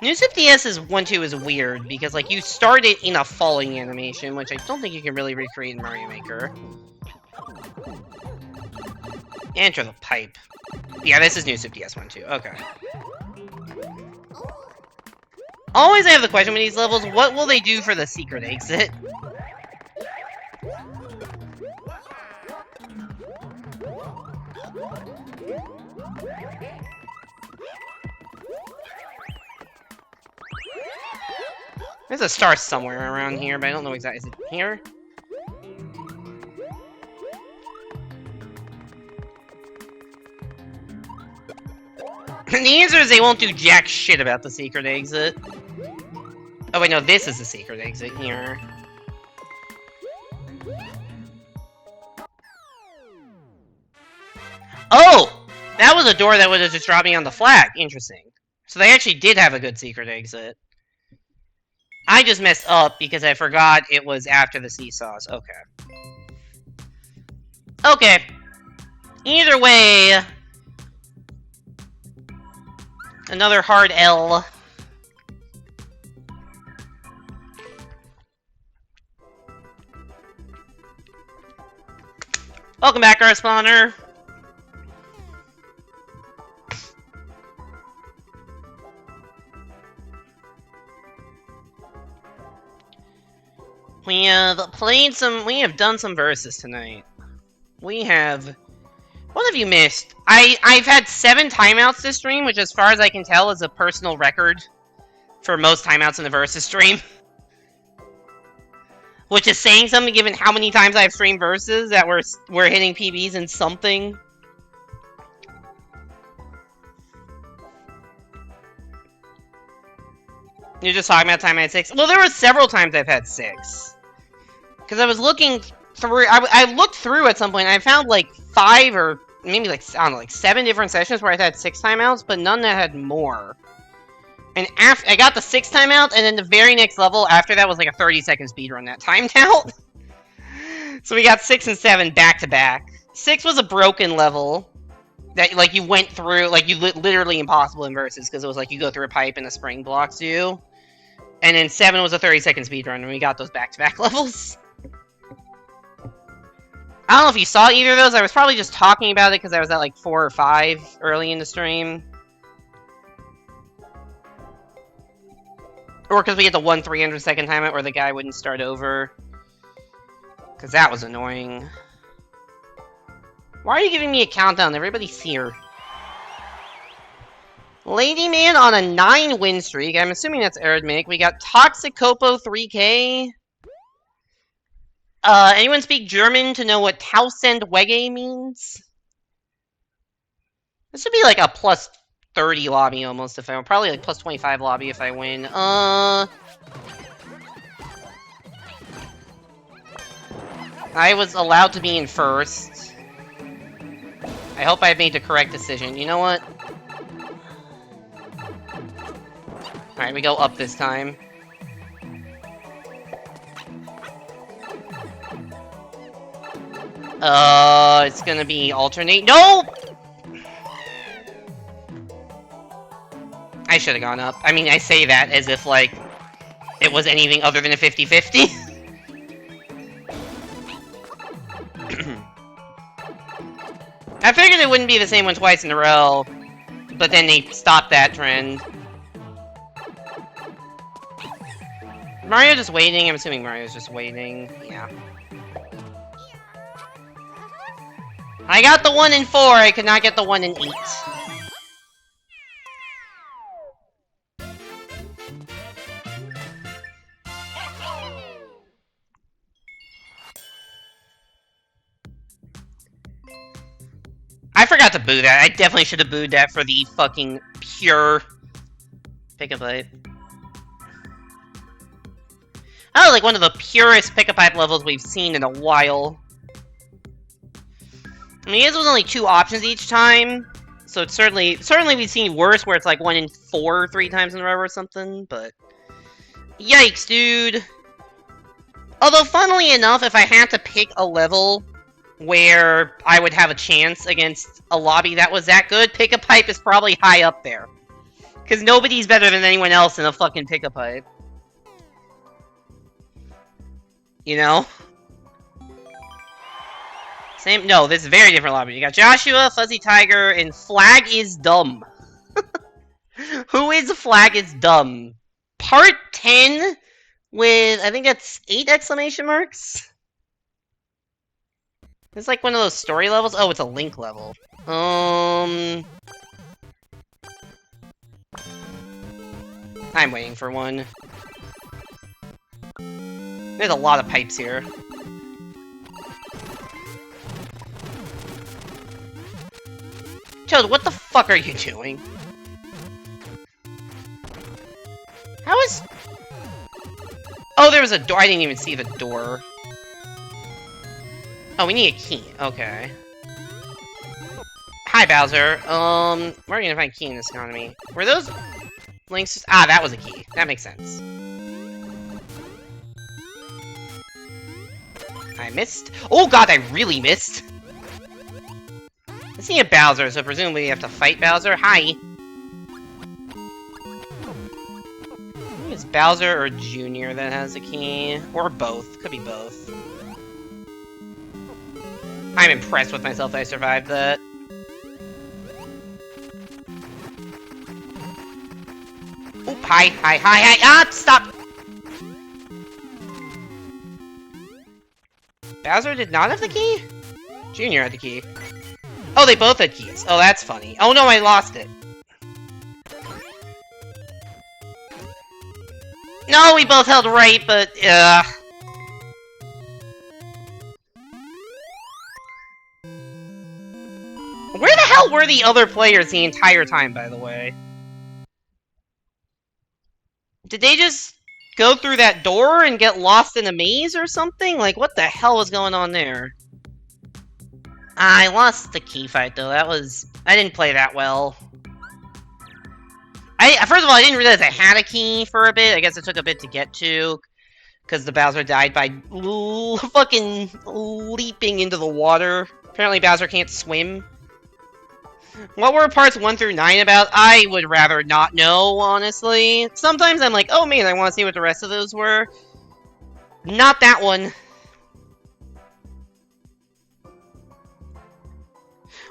New Soup DS's 1-2 is weird, because, like, you start it in a falling animation, which I don't think you can really recreate in Mario Maker. Enter the pipe. Yeah, this is New Soup DS 1-2. Okay. Always I have the question with these levels, what will they do for the secret exit? There's a star somewhere around here, but I don't know exactly. Is it here? The answer is they won't do jack shit about the secret exit. Oh wait, no, this is the secret exit here. Oh! That was a door that would have just dropped me on the flag. Interesting. So they actually did have a good secret exit. I just messed up because I forgot it was after the seesaws. Okay. Okay. Either way... Another hard L. Welcome back, our spawner. We have done some verses tonight. We have... What have you missed? I've had 7 timeouts this stream, which as far as I can tell is a personal record for most timeouts in the versus stream. Which is saying something given how many times I've streamed verses that we're hitting PBs in something. You're just talking about time I had 6? Well, there were several times I've had 6. Because I was looking through... I looked through at some point, and I found, like, 5 or maybe, like, I don't know, like, 7 different sessions where I've had 6 timeouts, but none that had more. And after I got the 6th timeout, and then the very next level after that was, like, a 30-second speedrun that timed out. So we got 6 and 7 back-to-back. 6 was a broken level. That, like, you went through, like, you literally impossible in versus, because it was like you go through a pipe and the spring blocks you. And then 7 was a 30-second speedrun, and we got those back-to-back levels. I don't know if you saw either of those. I was probably just talking about it because I was at, like, 4 or 5 early in the stream. Or because we had the 1 300-second timeout where the guy wouldn't start over. Because that was annoying. Why are you giving me a countdown? Everybody's here. Lady Man on a 9-win streak. I'm assuming that's arithmetic. We got Toxic Copo 3K. Anyone speak German to know what Tausend Wege means? This would be like a plus 30 lobby almost if I win. Probably like plus 25 lobby if I win. I was allowed to be in first. I hope I made the correct decision. You know what? Alright, we go up this time. It's gonna be alternate. No! I should have gone up. I mean, I say that as if, like, it was anything other than a 50-50. I figured it wouldn't be the same one twice in a row. but then they stopped that trend. Mario just waiting? I'm assuming Mario's just waiting. Yeah. I got the 1 in 4, I could not get the 1 in 8. I forgot to boo that. I definitely should have booed that for the fucking pure pick-a-pipe. Oh, like one of the purest pick-a-pipe levels we've seen in a while. I mean, it was only 2 options each time, so it's certainly we've seen worse where it's like 1 in 4 3 times in a row or something, but... Yikes, dude! Although, funnily enough, if I had to pick a level where I would have a chance against a lobby that was that good, Pick-a-Pipe is probably high up there. Because nobody's better than anyone else in a fucking Pick-a-Pipe. You know? Same. No, this is a very different lobby. You got Joshua, Fuzzy Tiger, and Flag is Dumb. Who is Flag is Dumb? Part 10 with, I think that's 8 exclamation marks? It's like one of those story levels? Oh, it's a Link level. I'm waiting for one. There's a lot of pipes here. Toad, what the fuck are you doing? How is... Oh, there was a door. I didn't even see the door. Oh, we need a key. Okay. Hi, Bowser. Where are you gonna find a key in this economy? Were those links? Ah, that was a key. That makes sense. I missed. Oh god, I really missed. I see a Bowser, so presumably you have to fight Bowser. Hi. I think it's Bowser or Junior that has a key. Or both. Could be both. I'm impressed with myself that I survived that. Oop, hi. Ah, stop! Bowser did not have the key? Junior had the key. Oh, they both had keys. Oh, that's funny. Oh no, I lost it. No, we both held right, but, Where the hell were the other players the entire time, by the way? Did they just go through that door and get lost in a maze or something? Like, what the hell was going on there? I lost the key fight, though. That was... I didn't play that well. First of all, I didn't realize I had a key for a bit. I guess it took a bit to get to. Because the Bowser died by fucking leaping into the water. Apparently Bowser can't swim. What were parts 1 through 9 about? I would rather not know, honestly. Sometimes I'm like, oh man, I want to see what the rest of those were. Not that one.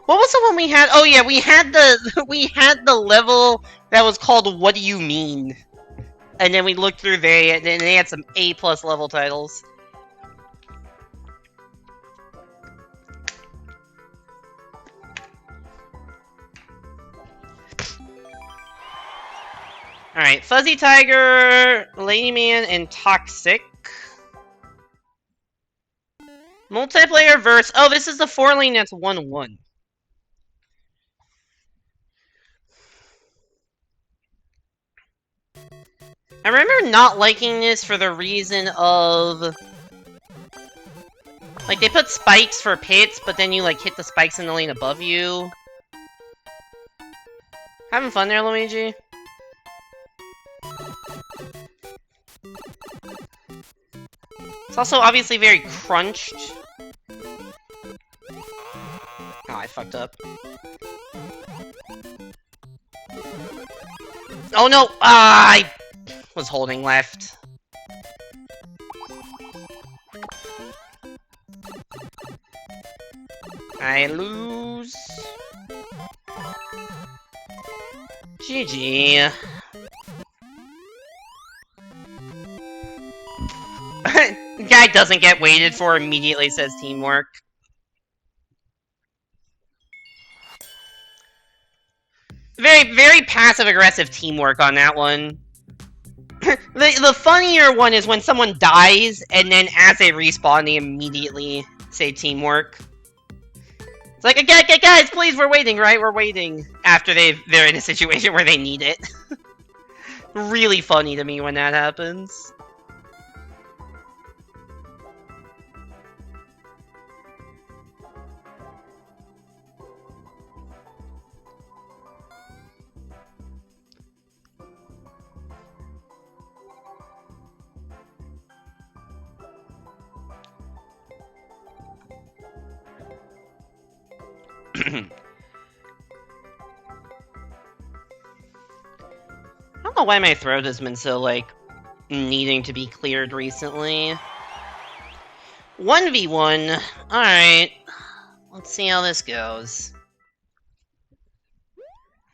What was the one we had? Oh yeah, we had the level that was called What Do You Mean? And then we looked through there, and then they had some A+ level titles. Alright, Fuzzy Tiger, Lady Man, and Toxic. Multiplayer verse. Oh, this is the 4-lane that's 1-1. I remember not liking this for the reason of... Like, they put spikes for pits, but then you, like, hit the spikes in the lane above you. Having fun there, Luigi? It's also obviously very crunched. Oh, I fucked up. Oh no! I was holding left. I lose. GG. Guy doesn't get waited for, immediately says teamwork. Very, very passive-aggressive teamwork on that one. The funnier one is when someone dies, and then as they respawn, they immediately say teamwork. It's like, guys, please, we're waiting, right? We're waiting. After they're in a situation where they need it. Really funny to me when that happens. I don't know why my throat has been so, like, needing to be cleared recently. 1v1. Alright. Let's see how this goes.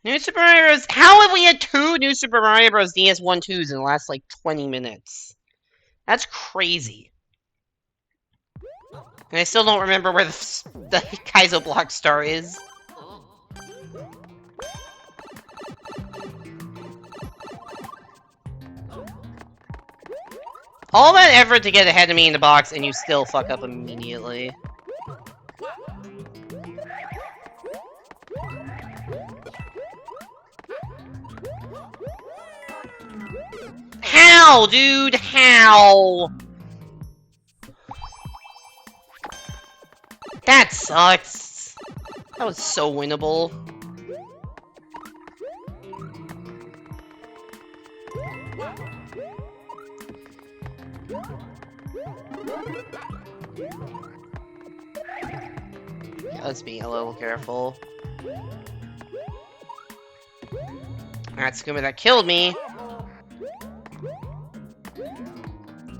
New Super Mario Bros. How have we had 2 New Super Mario Bros. DS 1-2s in the last, like, 20 minutes? That's crazy. And I still don't remember where the Kaizo Block star is. All that effort to get ahead of me in the box, and you still fuck up immediately. How, dude? How? That sucks. That was so winnable. Yeah, let's be a little careful. That's Skooma that killed me.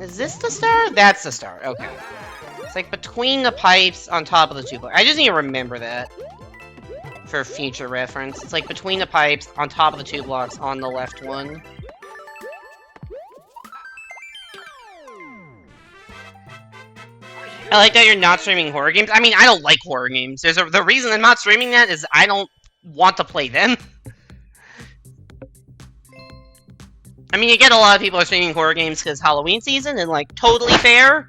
Is this the star? That's the star. Okay. It's like between the pipes on top of the 2 blocks. I just need to remember that for future reference. It's like between the pipes on top of the 2 blocks on the left one. I like that you're not streaming horror games. I mean, I don't like horror games. The reason I'm not streaming that is I don't want to play them. I mean, you get a lot of people are streaming horror games because Halloween season, and, like, totally fair.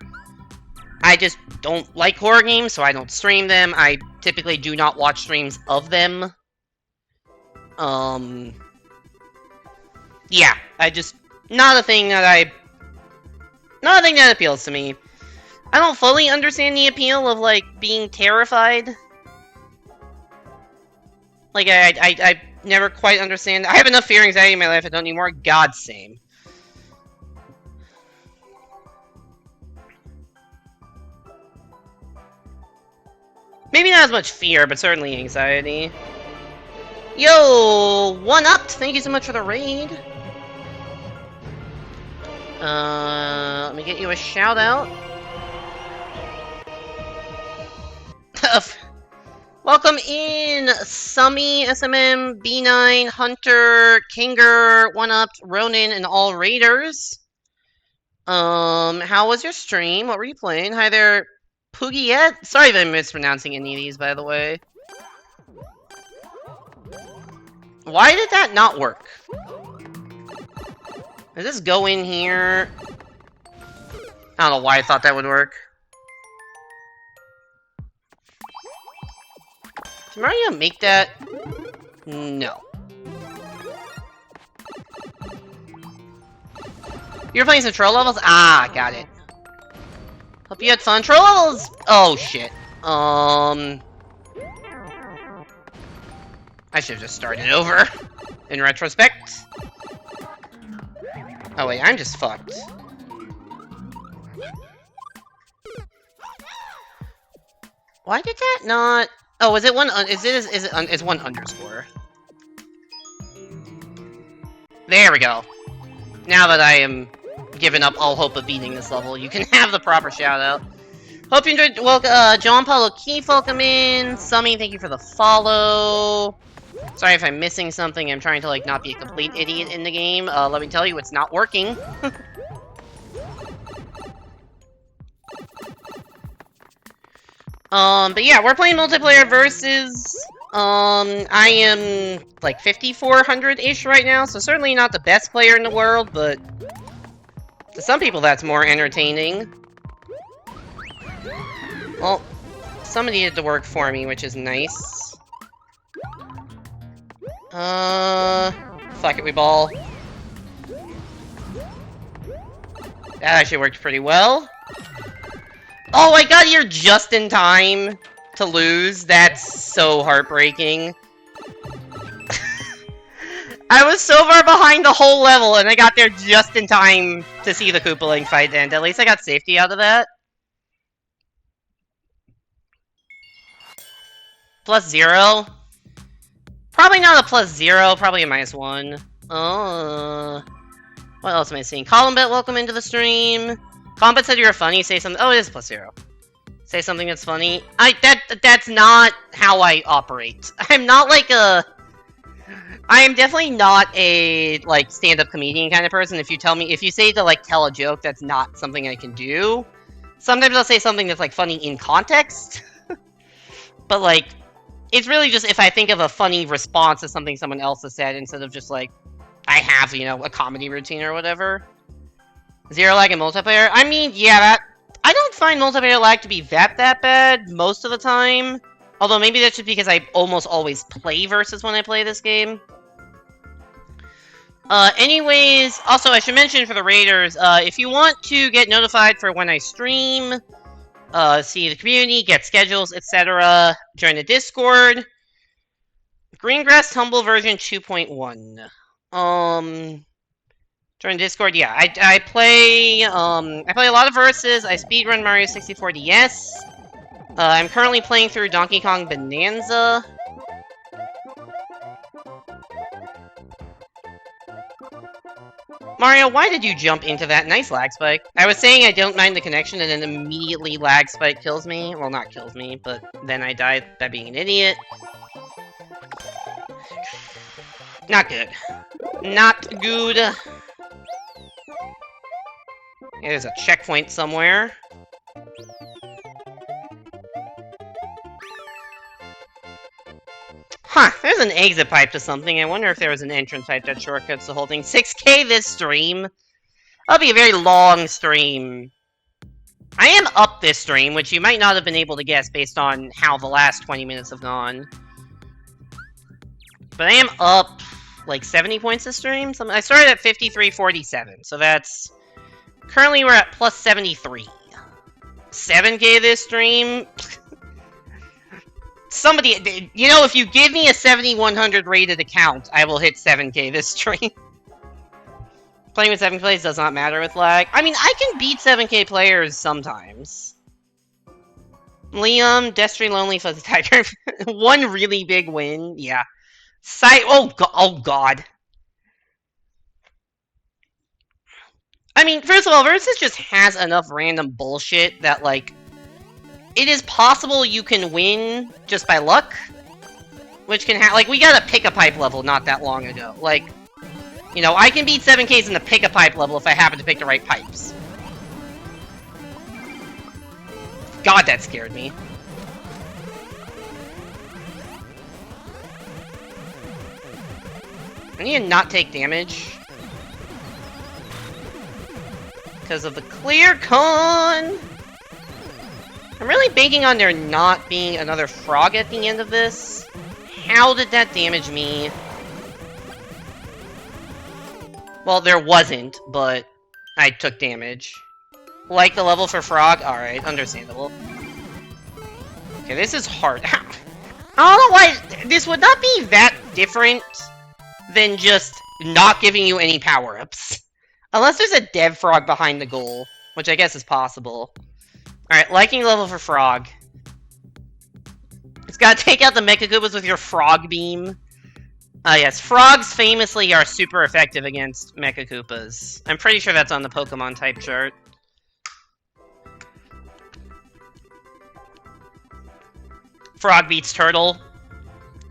I just don't like horror games, so I don't stream them. I typically do not watch streams of them. Yeah, not a thing that appeals to me. I don't fully understand the appeal of, like, being terrified. Like, I never quite understand. I have enough fear anxiety in my life, I don't need more. God, same. Maybe not as much fear, but certainly anxiety. Yo, 1-upped! Thank you so much for the raid. Let me get you a shout out. Welcome in, Summy, SMM, B9, Hunter, Kinger, 1-upped, Ronin, and all raiders. How was your stream? What were you playing? Hi there, Poogiette? Sorry if I'm mispronouncing any of these, by the way. Why did that not work? Does this go in here? I don't know why I thought that would work. Did Mario make that? No. You're playing some troll levels? Ah, got it. Hope you had fun. Troll levels! Oh, shit. I should have just started over. In retrospect. Oh, wait, I'm just fucked. Why did that not... Oh, is it one... It's 1 underscore. There we go. Now that I am giving up all hope of beating this level, you can have the proper shout-out. Hope you enjoyed... Well, John Paulo Keefe, welcome in. Summy, thank you for the follow. Sorry if I'm missing something. I'm trying to, like, not be a complete idiot in the game. Let me tell you, it's not working. But yeah, we're playing multiplayer versus... I am, like, 5,400-ish right now, so certainly not the best player in the world, but... to some people, that's more entertaining. Well, somebody did the work for me, which is nice. Fuck it, we ball. That actually worked pretty well. Oh, I got here just in time to lose. That's so heartbreaking. I was so far behind the whole level, and I got there just in time to see the Koopaling fight end. At least I got safety out of that. +0? Probably not a +0, probably a -1. What else am I seeing? Columbit, welcome into the stream. Columbit said you were funny, say something. Oh, it is +0. Say something that's funny. That's not how I operate. I'm not like a... I am definitely not a, like, stand-up comedian kind of person. If you say to, like, tell a joke, that's not something I can do. Sometimes I'll say something that's, like, funny in context. But, like, it's really just if I think of a funny response to something someone else has said, instead of just, like, I have, you know, a comedy routine or whatever. Zero lag in multiplayer? I mean, yeah, I don't find multiplayer lag to be that bad most of the time. Although maybe that's just because I almost always play versus when I play this game. Anyways, also I should mention for the raiders, if you want to get notified for when I stream, see the community, get schedules, etc., join the Discord. Greengrass Tumble version 2.1. Join Discord, yeah. I play a lot of verses. I speedrun Mario 64 DS. I'm currently playing through Donkey Kong Bonanza. Mario, why did you jump into that nice lag spike? I was saying I don't mind the connection, and then immediately lag spike kills me. Well, not kills me, but then I died by being an idiot. Not good. Not good. Yeah, there's a checkpoint somewhere. Huh, there's an exit pipe to something. I wonder if there was an entrance pipe that shortcuts the whole thing. 6K this stream? That'll be a very long stream. I am up this stream, which you might not have been able to guess based on how the last 20 minutes have gone. But I am up, like, 70 points this stream. I started at 53.47, so that's... Currently we're at plus 73. 7K this stream? Somebody, you know, if you give me a 7100 rated account, I will hit 7K this stream. Playing with 7K players does not matter with lag. I mean, I can beat 7K players sometimes. Liam, Destry, Lonely, Fuzzy Tiger. One really big win, yeah. Oh god. I mean, first of all, Versus just has enough random bullshit that, like, it is possible you can win just by luck. Which can like, we got a pick-a-pipe level not that long ago. Like, you know, I can beat 7Ks in the pick-a-pipe level if I happen to pick the right pipes. God, that scared me. I need to not take damage. Because of the clear con! I'm really banking on there not being another frog at the end of this. How did that damage me? Well, there wasn't, but I took damage. Like the level for frog? Alright, understandable. Okay, this is hard. I don't know why this would not be that different than just not giving you any power-ups. Unless there's a dev frog behind the goal, which I guess is possible. Alright, liking level for frog. It's gotta take out the Mecha Koopas with your frog beam. Yes, frogs famously are super effective against Mecha Koopas. I'm pretty sure that's on the Pokemon type chart. Frog beats turtle.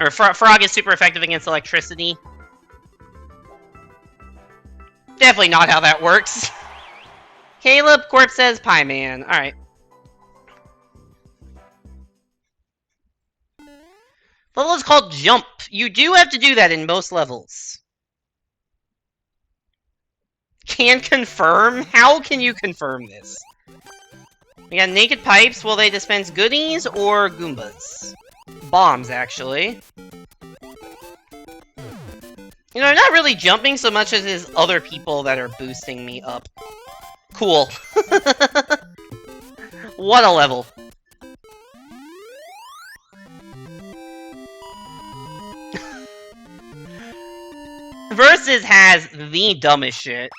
Or Frog is super effective against electricity. Definitely not how that works. Caleb, Corp says Pie Man. Alright. Level is called Jump. You do have to do that in most levels. Can confirm? How can you confirm this? We got naked pipes. Will they dispense goodies or Goombas? Bombs, actually. You know, I'm not really jumping so much as it is other people that are boosting me up. Cool. What a level. Versus has the dumbest shit.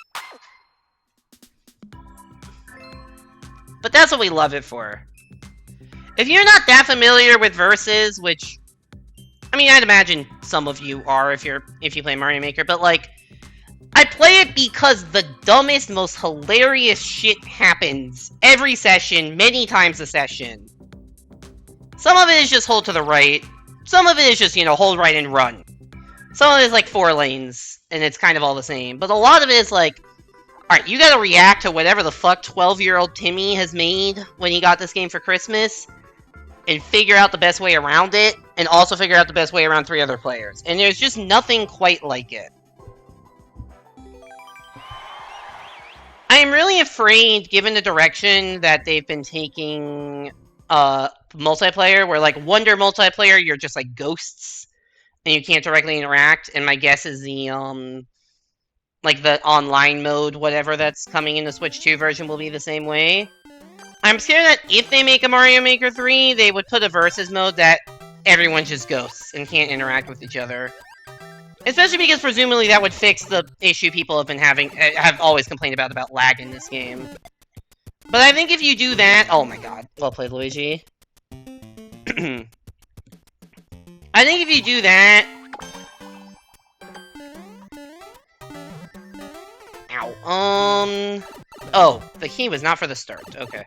But that's what we love it for. If you're not that familiar with Versus, which I mean, I'd imagine some of you are if you play Mario Maker, but like I play it because the dumbest, most hilarious shit happens every session, many times a session. Some of it is just hold to the right. Some of it is just, you know, hold right and run. Some of it is like 4 lanes, and it's kind of all the same. But a lot of it is like, alright, you gotta react to whatever the fuck 12-year-old Timmy has made when he got this game for Christmas, and figure out the best way around it, and also figure out the best way around 3 other players. And there's just nothing quite like it. I am really afraid, given the direction that they've been taking multiplayer, where like Wonder multiplayer, you're just like ghosts, and you can't directly interact, and my guess is the like the online mode, whatever that's coming in the Switch 2 version will be the same way. I'm scared that if they make a Mario Maker 3, they would put a Versus mode that everyone's just ghosts and can't interact with each other. Especially because presumably that would fix the issue people have been have always complained about lag in this game. But I think if you do that... Oh my god. Well played, Luigi. I think if you do that... Ow. Oh, the key was not for the start. Okay.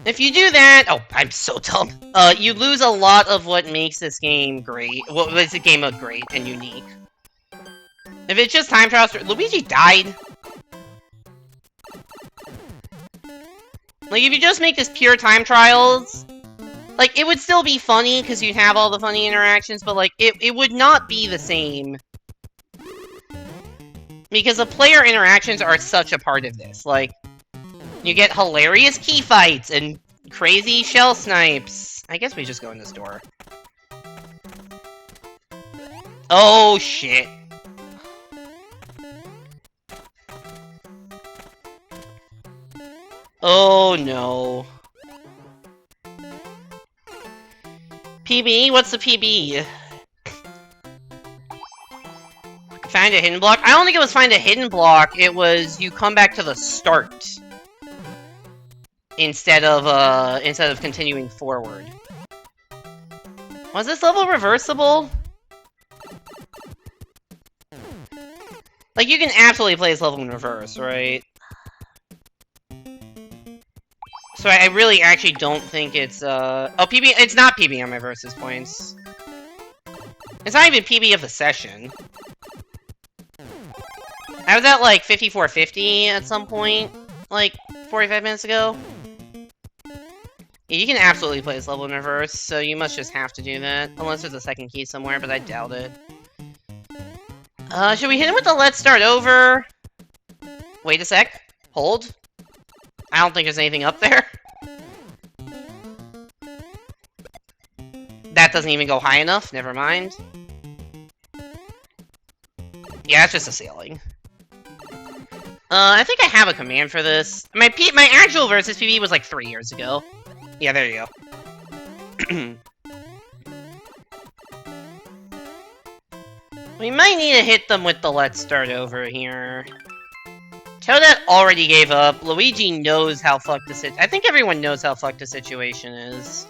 If you do that... Oh, I'm so dumb. You lose a lot of what makes this game great. What makes the game mode great and unique. If it's just time trials... Luigi died. Like, if you just make this pure time trials... Like, it would still be funny, because you'd have all the funny interactions, but, like, it would not be the same. Because the player interactions are such a part of this. Like, you get hilarious key fights and crazy shell snipes. I guess we just go in this door. Oh, shit. Oh, no. PB? What's the PB? Find a hidden block? I don't think it was find a hidden block. It was you come back to the start. Instead of continuing forward. Was this level reversible? Like, you can absolutely play this level in reverse, right? So I really actually don't think it's, Oh, PB- it's not PB on my versus points. It's not even PB of the session. I was at, like, 5450 at some point, like, 45 minutes ago. Yeah, you can absolutely play this level in reverse, so you must just have to do that. Unless there's a second key somewhere, but I doubt it. Should we hit him with the let's start over? Wait a sec. Hold. I don't think there's anything up there. That doesn't even go high enough. Never mind. Yeah, it's just a ceiling. I think I have a command for this. My actual versus PB was like 3 years ago. Yeah, there you go. We might need to hit them with the let's start over here. Toadette already gave up. Luigi knows how fucked the I think everyone knows how fucked the situation is.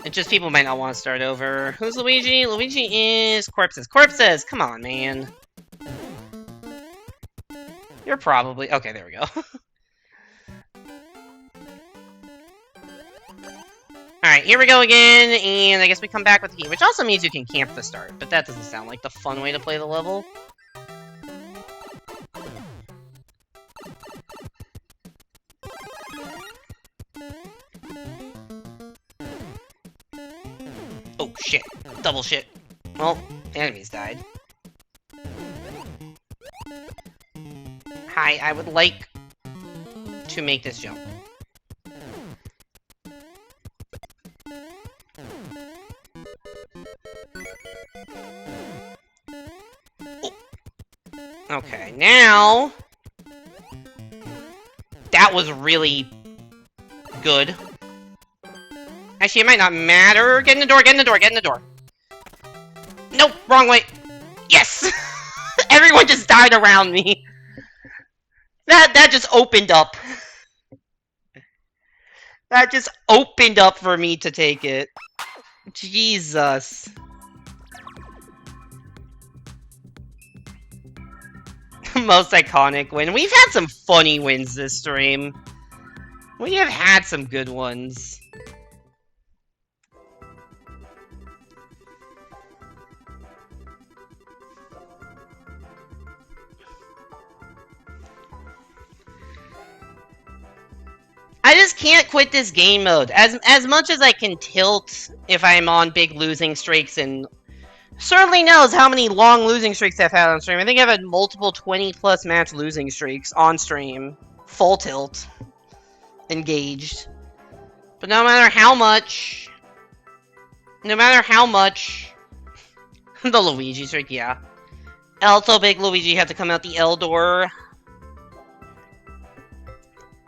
It's just people might not want to start over. Who's Luigi? Luigi is Corpses. Corpses! Come on, man. You're probably... Okay, there we go. Alright, here we go again, and I guess we come back with the key, which also means you can camp the start, but that doesn't sound like the fun way to play the level. Oh, shit. Double shit. Well, enemies died. Hi, I would like to make this jump. Oh. Okay, now... That was really good. Actually, it might not matter. Get in the door, get in the door, get in the door. Nope, wrong way. Yes! Everyone just died around me. That just opened up. That just opened up for me to take it. Jesus. Most iconic win. We've had some funny wins this stream. We have had some good ones. I just can't quit this game mode. As much as I can tilt if I'm on big losing streaks, and certainly knows how many long losing streaks I've had on stream. I think I've had multiple 20+ match losing streaks on stream. Full tilt. Engaged. But no matter how much... the Luigi streak, yeah. Also, big Luigi had to come out the L door.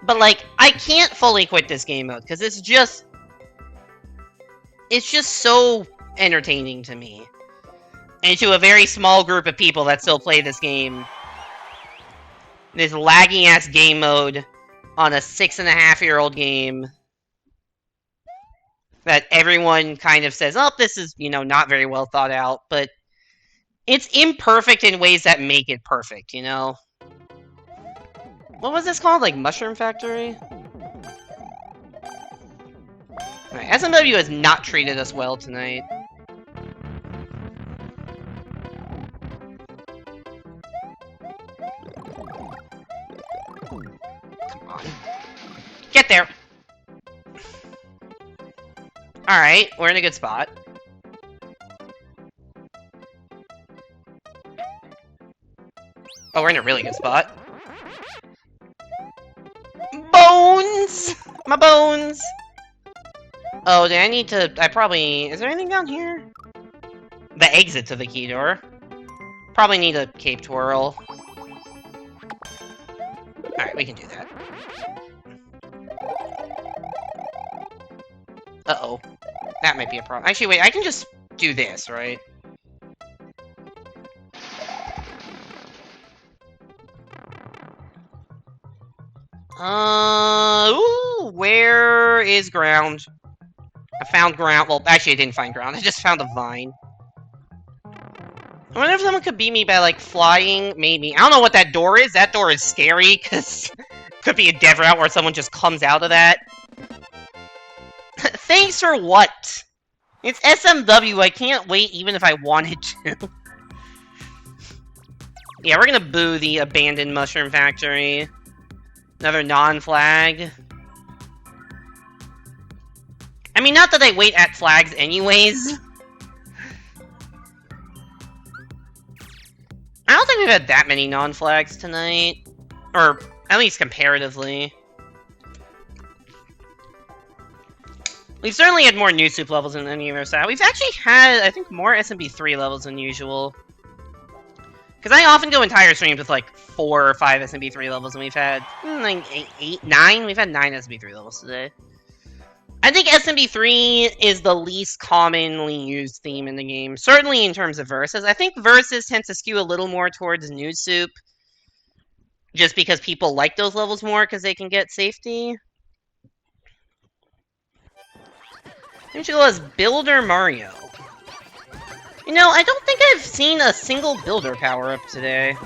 But, like, I can't fully quit this game mode, because it's just so entertaining to me. And to a very small group of people that still play this game. This laggy-ass game mode on a 6.5-year-old game. That everyone kind of says, oh, this is, you know, not very well thought out, but it's imperfect in ways that make it perfect, you know? What was this called? Like, Mushroom Factory? Alright, SMW has not treated us well tonight. Come on. Get there! Alright, we're in a good spot. Oh, we're in a really good spot. Bones! My bones! Oh, do I need to... I probably... Is there anything down here? The exit to the key door. Probably need a cape twirl. Alright, we can do that. Uh-oh. That might be a problem. Actually, wait, I can just do this, right? Ooh, where is ground? I found ground. Well, actually, I didn't find ground. I just found a vine. I wonder if someone could beat me by, like, flying, maybe. I don't know what that door is. That door is scary, because could be a dev route where someone just comes out of that. Thanks for what? It's SMW. I can't wait even if I wanted to. Yeah, we're gonna boo the abandoned Mushroom Factory. Another non-flag. I mean, not that I wait at flags anyways. I don't think we've had that many non-flags tonight. Or, at least comparatively. We've certainly had more new soup levels than any of our side. We've actually had, I think, more SMB3 levels than usual. Because I often go entire streams with, like, 4 or 5 SMB3 levels, and we've had, like, 8, 9? We've had 9 SMB3 levels today. I think SMB3 is the least commonly used theme in the game. Certainly in terms of verses. I think verses tends to skew a little more towards new soup. Just because people like those levels more, because they can get safety. You should go as Builder Mario. You know, I don't think I've seen a single Builder power-up today.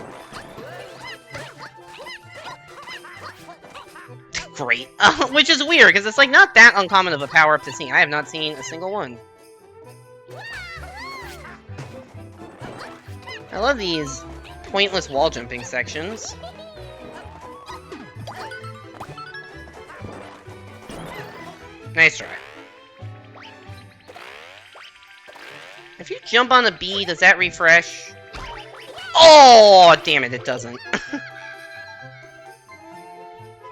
Great. Which is weird, because it's like not that uncommon of a power-up to see. I have not seen a single one. I love these pointless wall jumping sections. Nice try. If you jump on a bee, does that refresh? Oh, damn it, it doesn't.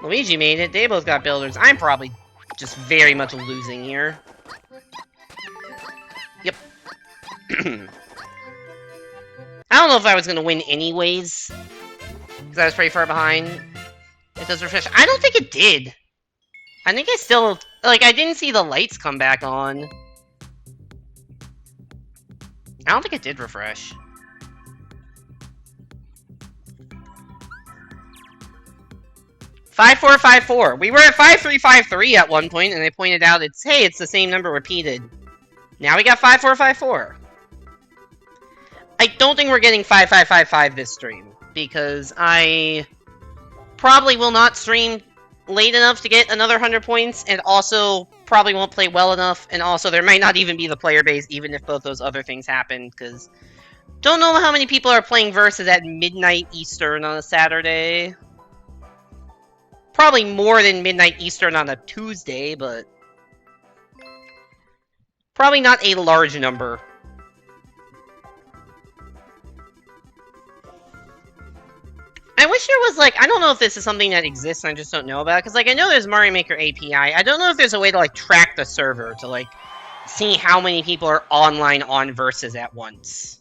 Luigi made it. They both got builders. I'm probably just very much losing here. Yep. I don't know if I was going to win anyways, because I was pretty far behind. It does refresh. I don't think it did. I think I still... Like, I didn't see the lights come back on. I don't think it did refresh. "5454." We were at 5353 at one point, and they pointed out hey, it's the same number repeated. Now we got 5454. I don't think we're getting 5555 this stream, because I probably will not stream late enough to get another 100 points, and also probably won't play well enough, and also there might not even be the player base, even if both those other things happen, because don't know how many people are playing Versus at midnight Eastern on a Saturday. Probably more than midnight Eastern on a Tuesday, but probably not a large number. I wish there was, like, I don't know if this is something that exists and I just don't know about, because, like, I know there's Mario Maker API. I don't know if there's a way to, like, track the server to, like, see how many people are online on Versus at once.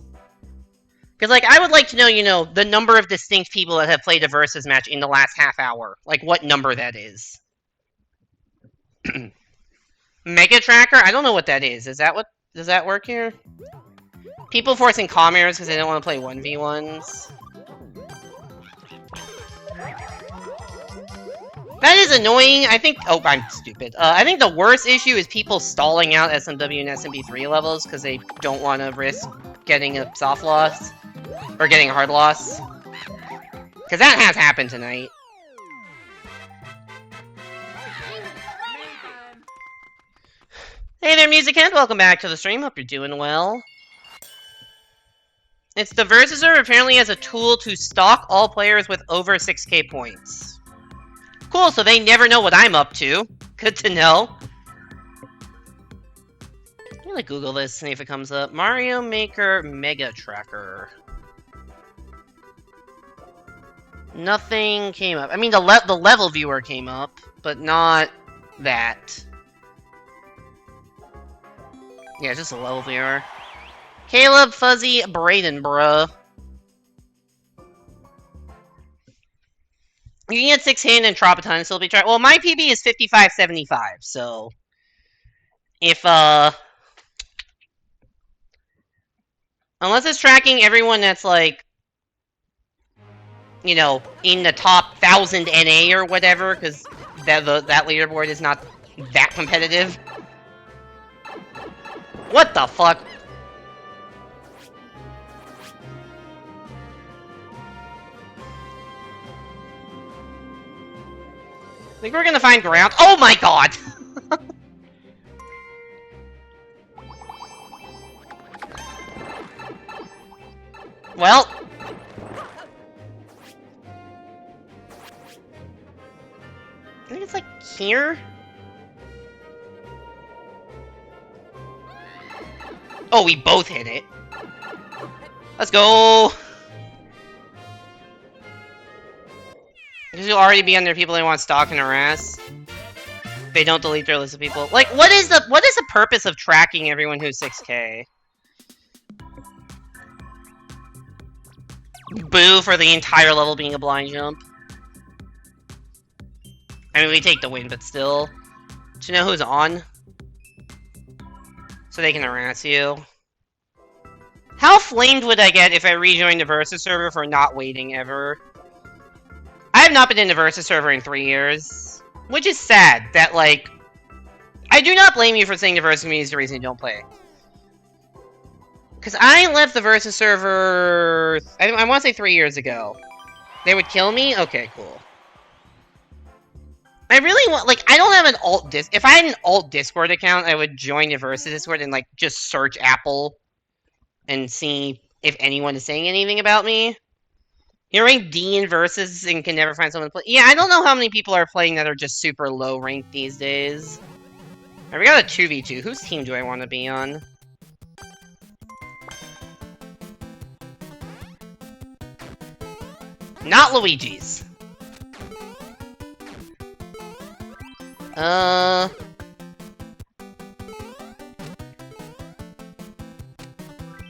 Because, like, I would like to know, you know, the number of distinct people that have played a Versus match in the last half hour. Like, what number that is. Mega Tracker? I don't know what that is. Is that what... Does that work here? People forcing comm errors because they don't want to play 1v1s. That is annoying. I think... Oh, I'm stupid. I think the worst issue is people stalling out SMW and SMB3 levels because they don't want to risk getting a soft loss. Or getting a hard loss. Because that has happened tonight. Hey there, Music Head. Welcome back to the stream. Hope you're doing well. It's the Versus server apparently as a tool to stalk all players with over 6k points. Cool, so they never know what I'm up to. Good to know. I'm gonna Google this, see if it comes up. Mario Maker Mega Tracker. Nothing came up. I mean, the level viewer came up, but not that. Yeah, just a level viewer. Caleb, Fuzzy, Braden, bruh. You can get 6 hit and drop a ton and still be trying. Well, my PB is 5575, so if unless it's tracking everyone that's like, you know, in the top 1000 NA or whatever, because that leaderboard is not that competitive. What the fuck? I think we're gonna find ground. Oh my god! Well. I think it's like here? Oh, we both hit it. Let's go! Because you'll already be under people they want stalk and harass. They don't delete their list of people. Like, what is the purpose of tracking everyone who's 6k? Boo for the entire level being a blind jump. I mean, we take the win, but still. Do you know who's on? So they can harass you. How flamed would I get if I rejoined the Versus server for not waiting ever? I have not been in the Versus server in 3 years. Which is sad, that, like... I do not blame you for saying the Versus community is the reason you don't play. Because I left the Versus server... I want to say 3 years ago. They would kill me? Okay, cool. I really want, like, I don't have an alt disc. If I had an alt Discord account, I would join the Versus Discord and, like, just search Apple and see if anyone is saying anything about me. You're ranked D in Versus and can never find someone to play. Yeah, I don't know how many people are playing that are just super low ranked these days. Alright, we got a 2v2. Whose team do I want to be on? Not Luigi's. Oh,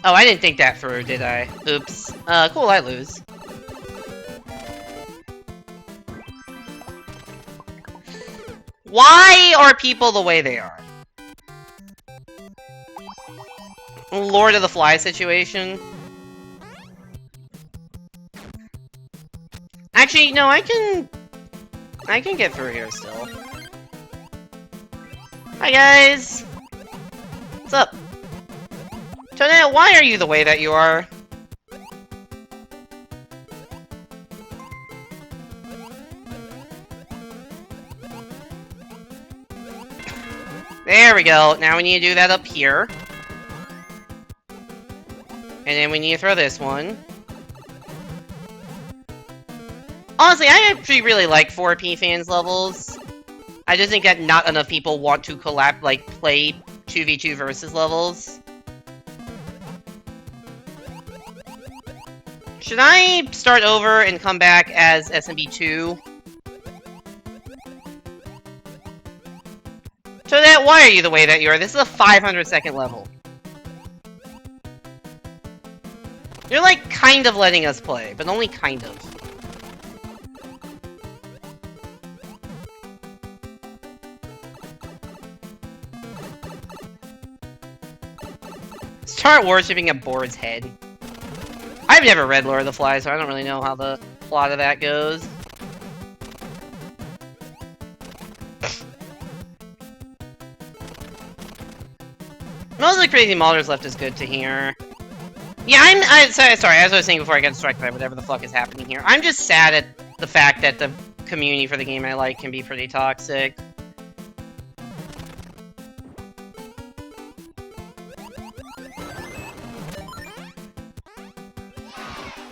I didn't think that through, did I? Oops. Cool, I lose. Why are people the way they are? Lord of the Fly situation. Actually, no, I can get through here still. Hi, guys! What's up? Tonette, why are you the way that you are? There we go. Now we need to do that up here. And then we need to throw this one. Honestly, I actually really like 4P fans levels. I just think that not enough people want to play 2v2 versus levels. Should I start over and come back as SMB2? So that, why are you the way that you are? This is a 500-second level. You're like kind of letting us play, but only kind of. Start worshipping a boar's head. I've never read Lord of the Flies, so I don't really know how the plot of that goes. Most of the crazy modders left is good to hear. Yeah, sorry, as I was saying before I got distracted by whatever the fuck is happening here. I'm just sad at the fact that the community for the game I like can be pretty toxic.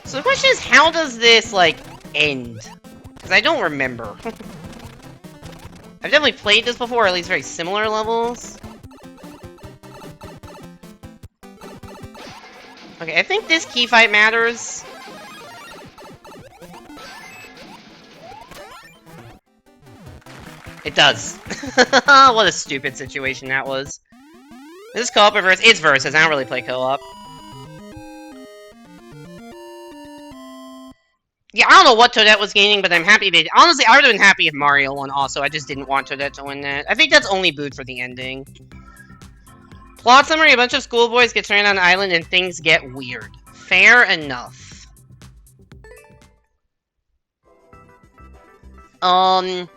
So the question is, how does this, like, end? Because I don't remember. I've definitely played this before, or at least very similar levels. Okay, I think this key fight matters. It does. What a stupid situation that was. Is this co-op or versus? It's versus. I don't really play co-op. Yeah, I don't know what Toadette was gaining, but I'm happy they... Honestly, I would have been happy if Mario won also. I just didn't want Toadette to win that. I think that's only booed for the ending. Plot summary, a bunch of schoolboys get stranded on an island and things get weird. Fair enough. But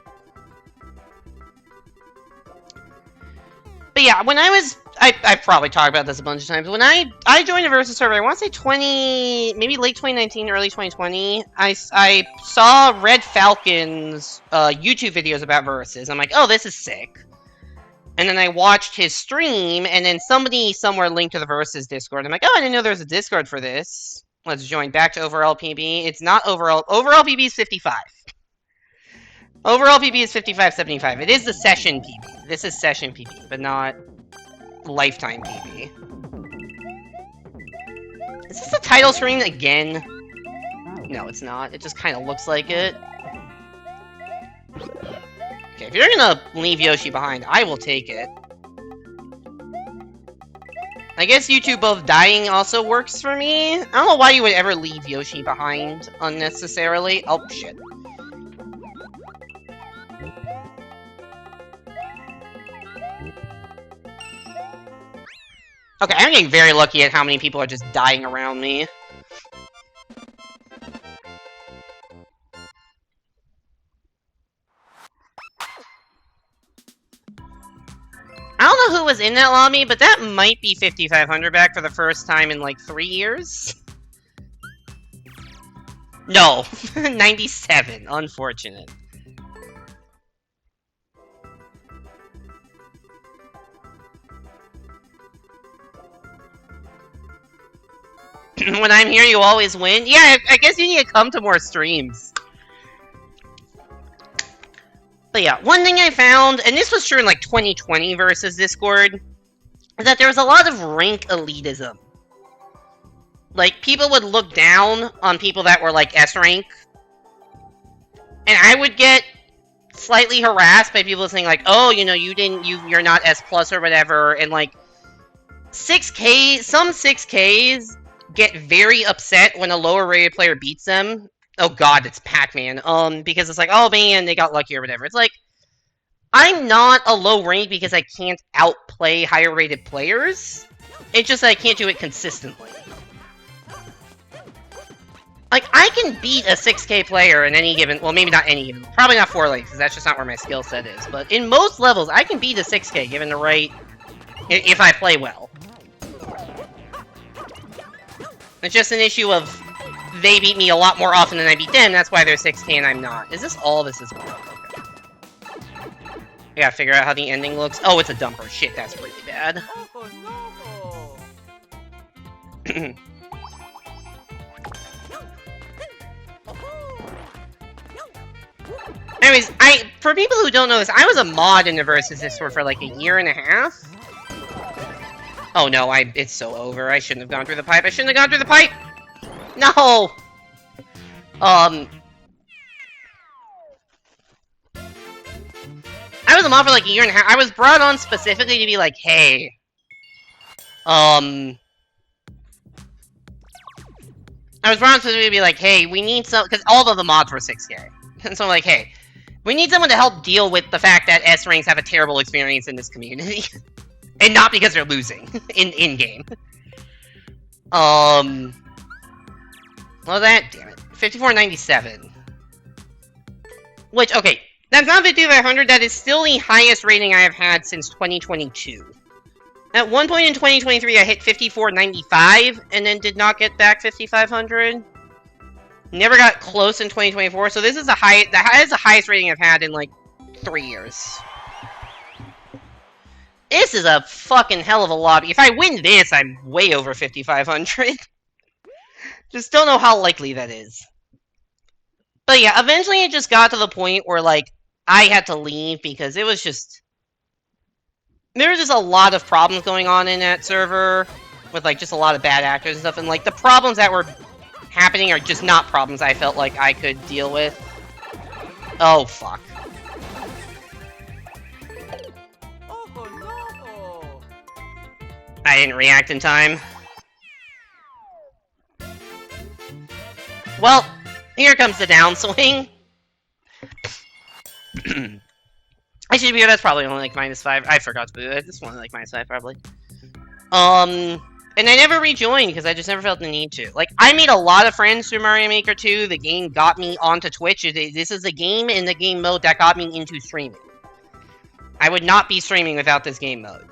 yeah, when I was... I've probably talked about this a bunch of times. When I joined a Versus server, I want to say maybe late 2019, early 2020, I saw Red Falcon's YouTube videos about Versus. I'm like, oh, this is sick. And then I watched his stream, and then somebody somewhere linked to the Versus Discord. I'm like, oh, I didn't know there was a Discord for this. Let's join back to overall PB. It's not overall. Overall PB is 55. Overall PB is 55.75. It is the session PB. This is session PB, but not lifetime PB. Is this the title screen again? No, it's not. It just kind of looks like it. Okay, if you're gonna leave Yoshi behind, I will take it. I guess you two both dying also works for me. I don't know why you would ever leave Yoshi behind unnecessarily. Oh, shit. Okay, I'm getting very lucky at how many people are just dying around me. I don't know who was in that lobby, but that might be 5500 back for the first time in like 3 years. No, 97. Unfortunate. When I'm here, you always win. Yeah, I guess you need to come to more streams. But yeah, one thing I found, and this was true in like 2020 versus Discord, is that there was a lot of rank elitism. Like, people would look down on people that were like S rank. And I would get slightly harassed by people saying like, oh, you know, you're not S plus or whatever, and like 6K, some 6Ks get very upset when a lower rated player beats them. Oh god, it's Pac-Man. Because it's like, oh man, they got lucky or whatever. It's like, I'm not a low rank because I can't outplay higher rated players. It's just that I can't do it consistently. Like, I can beat a 6K player in any given... Well, maybe not any given... Probably not 4 lanes, because that's just not where my skill set is. But in most levels, I can beat a 6K given the right... If I play well. It's just an issue of... They beat me a lot more often than I beat them, that's why they're 6K and I'm not. Is this all this is about? Okay. I gotta figure out how the ending looks. Oh, it's a dumper. Shit, that's really bad. Oh no! Anyways, for people who don't know this, I was a mod in the Versus Discord for like a year and a half. Oh no, it's so over. I shouldn't have gone through the pipe. I shouldn't have gone through the pipe! No! I was a mod for like a year and a half. I was brought on specifically to be like, hey, I was brought on specifically to be like, hey, we need some, because all of the mods were 6K. And so I'm like, hey, we need someone to help deal with the fact that S ranks have a terrible experience in this community. And not because they're losing in-game. Well, that, damn it. 5497. Which, okay, that's not 5500, that is still the highest rating I have had since 2022. At one point in 2023, I hit 5495, and then did not get back 5500. Never got close in 2024, so this is the highest rating I've had in, like, 3 years. This is a fucking hell of a lobby. If I win this, I'm way over 5500. Just don't know how likely that is. But yeah, eventually it just got to the point where, like, I had to leave because it was just... There was just a lot of problems going on in that server with, like, just a lot of bad actors and stuff. And, like, the problems that were happening are just not problems I felt like I could deal with. Oh, fuck. Oh no! I didn't react in time. Well, here comes the downswing. I should be here, that's probably only like -5. I forgot to do it. This one like -5 probably. And I never rejoined because I just never felt the need to. Like, I made a lot of friends through Mario Maker 2. The game got me onto Twitch. This is the game and the game mode that got me into streaming. I would not be streaming without this game mode.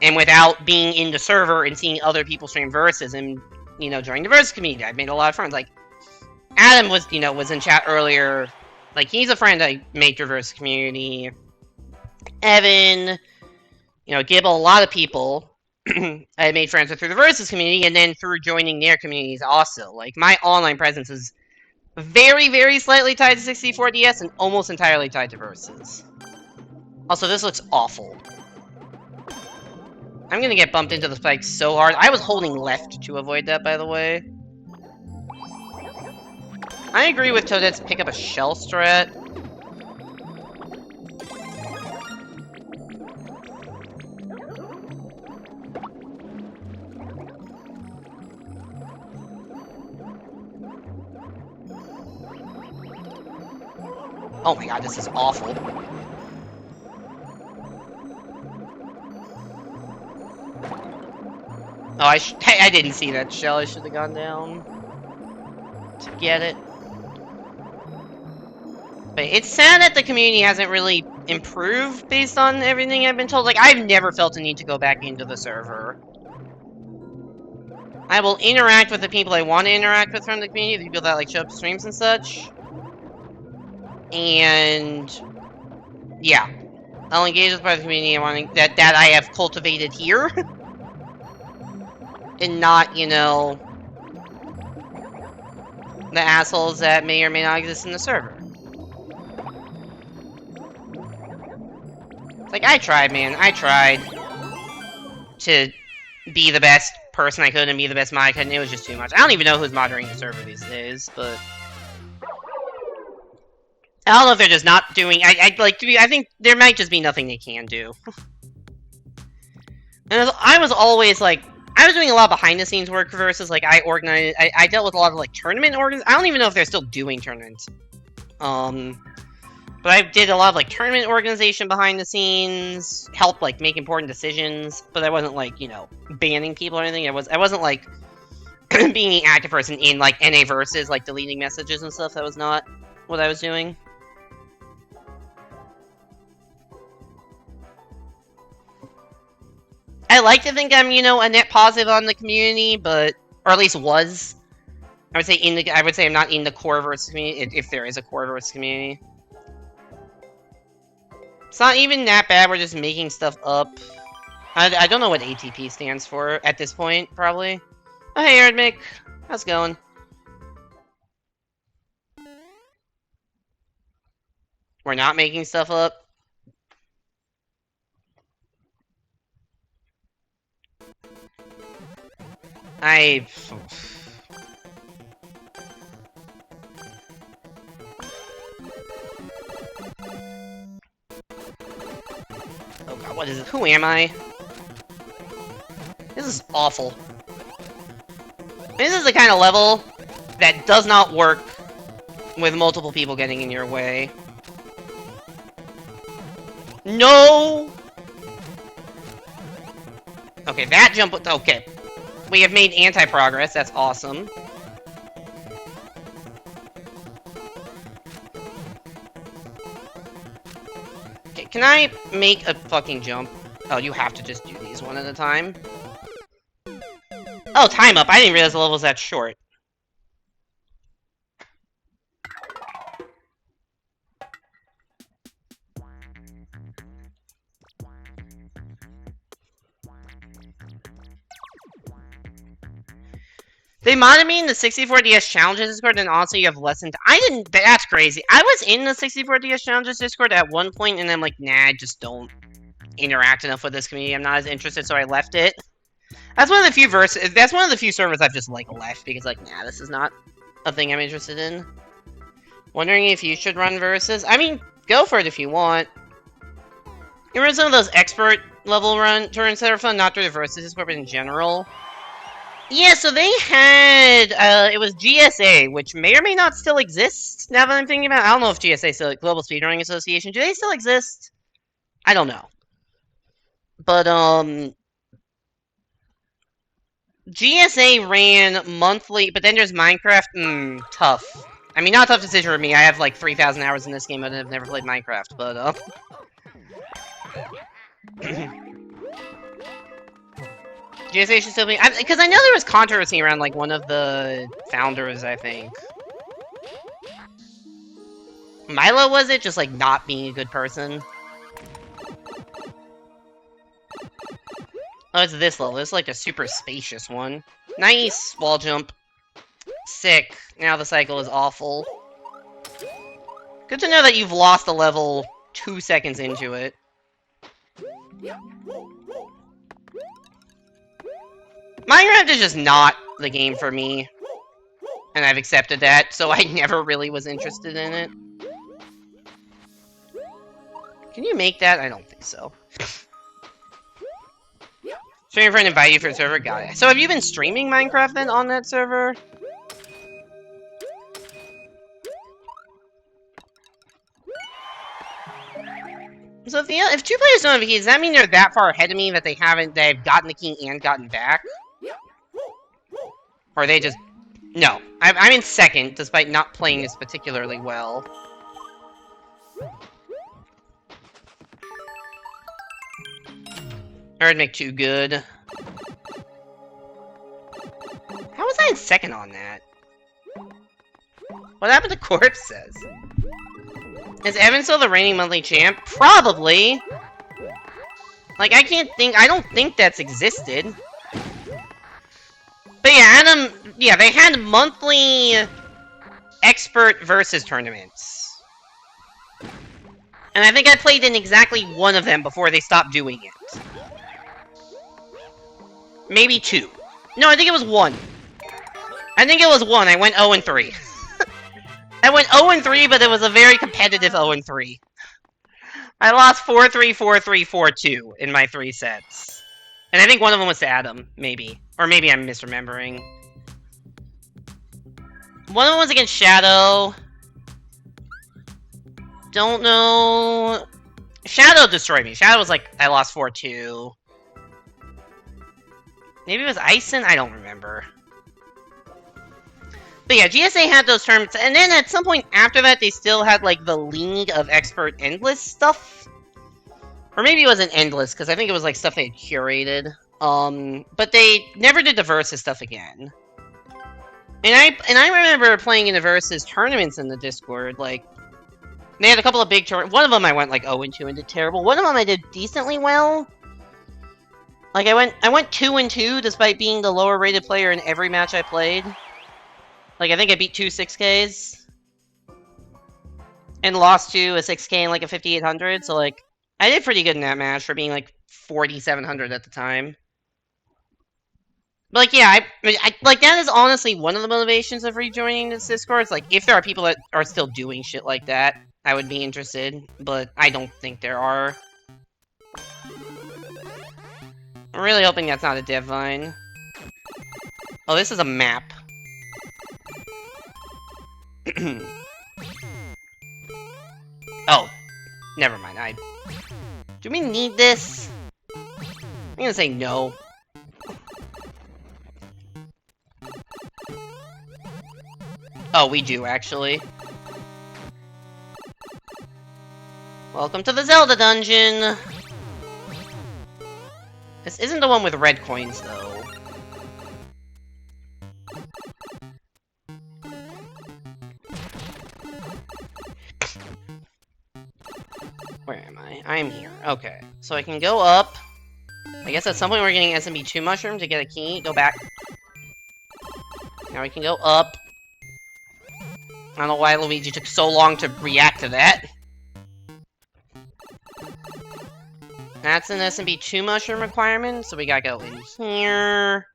And without being in the server and seeing other people stream Versus and, you know, joining the Versus community. I've made a lot of friends. Like, Adam was, you know, was in chat earlier. Like, he's a friend I made through Versus community. Evan, you know, Gibble, a lot of people I made friends with through the Versus community, and then through joining their communities also. Like, my online presence is very, very slightly tied to 64DS and almost entirely tied to Versus. Also, this looks awful. I'm gonna get bumped into the spike so hard. I was holding left to avoid that, by the way. I agree with Toadette's pick up a shell strat. Oh my god, this is awful. Oh, I didn't see that shell. I should have gone down to get it. But it's sad that the community hasn't really improved based on everything I've been told. Like, I've never felt a need to go back into the server. I will interact with the people I want to interact with from the community, the people that, like, show up to streams and such. And yeah, I'll engage with part of the community that I have cultivated here, and not, you know, the assholes that may or may not exist in the server. Like, I tried, man. I tried to be the best person I could and be the best mod I could, and it was just too much. I don't even know who's moderating the server these days, but I don't know if they're just not doing. I think there might just be nothing they can do. And I was always like, I was doing a lot of behind the scenes work versus like I organized. I dealt with a lot of like tournament organs. I don't even know if they're still doing tournaments. But I did a lot of like tournament organization behind the scenes, help like make important decisions. But I wasn't like, you know, banning people or anything. I wasn't like being an active person in like NA versus like deleting messages and stuff. That was not what I was doing. I like to think I'm, you know, a net positive on the community, but or at least was. I would say I'm not in the core versus community if there is a core versus community. It's not even that bad. We're just making stuff up. I don't know what ATP stands for at this point, probably. Oh, hey, Erdmick. How's it going? We're not making stuff up. Oh god, what is it? Who am I? This is awful. This is the kind of level that does not work with multiple people getting in your way. No! Okay, that jump... Okay. We have made anti-progress, that's awesome. Okay, can I make a fucking jump? Oh, you have to just do these one at a time. Oh, time up. I didn't realize the level was that short. They modded me in the 64DS Challenges Discord, and honestly, you have less than... I didn't... That's crazy. I was in the 64DS Challenges Discord at one point, and I'm like, nah, I just don't interact enough with this community. I'm not as interested, so I left it. That's one of the few that's one of the few servers I've just, like, left, because, like, nah, this is not a thing I'm interested in. Wondering if you should run versus? I mean, go for it if you want. You remember some of those expert level run turns that are fun? Not through the versus Discord, but in general. Yeah, so they had, it was GSA, which may or may not still exist, now that I'm thinking about it. I don't know if GSA still, Global Speedrunning Association, do they still exist? I don't know. But, GSA ran monthly, but then there's Minecraft, tough. I mean, not a tough decision for me, I have like 3,000 hours in this game, and I've never played Minecraft, but, GSA should still be... Because I know there was controversy around, like, one of the founders, I think. Milo, was it? Just, like, not being a good person? Oh, it's this level. This is, like, a super spacious one. Nice! Wall jump. Sick. Now the cycle is awful. Good to know that you've lost a level 2 seconds into it. Minecraft is just not the game for me. And I've accepted that, so I never really was interested in it. Can you make that? I don't think so. Streaming friend invite you for a server? Got it. So have you been streaming Minecraft then on that server? So if two players don't have a key, does that mean they're that far ahead of me that they've gotten the key and gotten back? Or are they just... No. I'm in second, despite not playing this particularly well. Erdmick too good. How was I in second on that? What happened to Corpse says? Is Evan still the reigning monthly champ? Probably! Like, I don't think that's existed. But yeah, Adam, yeah, they had monthly expert versus tournaments. And I think I played in exactly one of them before they stopped doing it. Maybe 2. No, I think it was 1. I think it was 1. I went 0-3. I went 0-3, but it was a very competitive 0-3. I lost 4-3, 4-3, 4-2 in my 3 sets. And I think one of them was to Adam, maybe. Or maybe I'm misremembering. One of them was against Shadow. Don't know. Shadow destroyed me. Shadow was like, I lost 4-2. Maybe it was Ison? I don't remember. But yeah, GSA had those tournaments, and then at some point after that, they still had, like, the League of Expert Endless stuff. Or maybe it wasn't Endless, because I think it was, like, stuff they had curated. But they never did the Versus stuff again. And I remember playing in the Versus tournaments in the Discord, like, they had a couple of big tournaments. One of them I went, like, 0-2 and did terrible. One of them I did decently well. Like, I went 2-2 despite being the lower rated player in every match I played. Like, I think I beat 2 6Ks. And lost to a 6K and, like, a 5800. So, like, I did pretty good in that match for being, like, 4700 at the time. But, like, yeah, like, that is honestly one of the motivations of rejoining this Discord. It's like, if there are people that are still doing shit like that, I would be interested. But I don't think there are. I'm really hoping that's not a Divine. Oh, this is a map. Oh, never mind. Do we need this? I'm gonna say no. Oh, we do, actually. Welcome to the Zelda dungeon! This isn't the one with red coins, though. Where am I? I'm here. Okay. So I can go up. I guess at some point we're getting SMB2 mushroom to get a key. Go back. Now we can go up. I don't know why Luigi took so long to react to that. That's an SMB2 mushroom requirement, so we gotta go in here.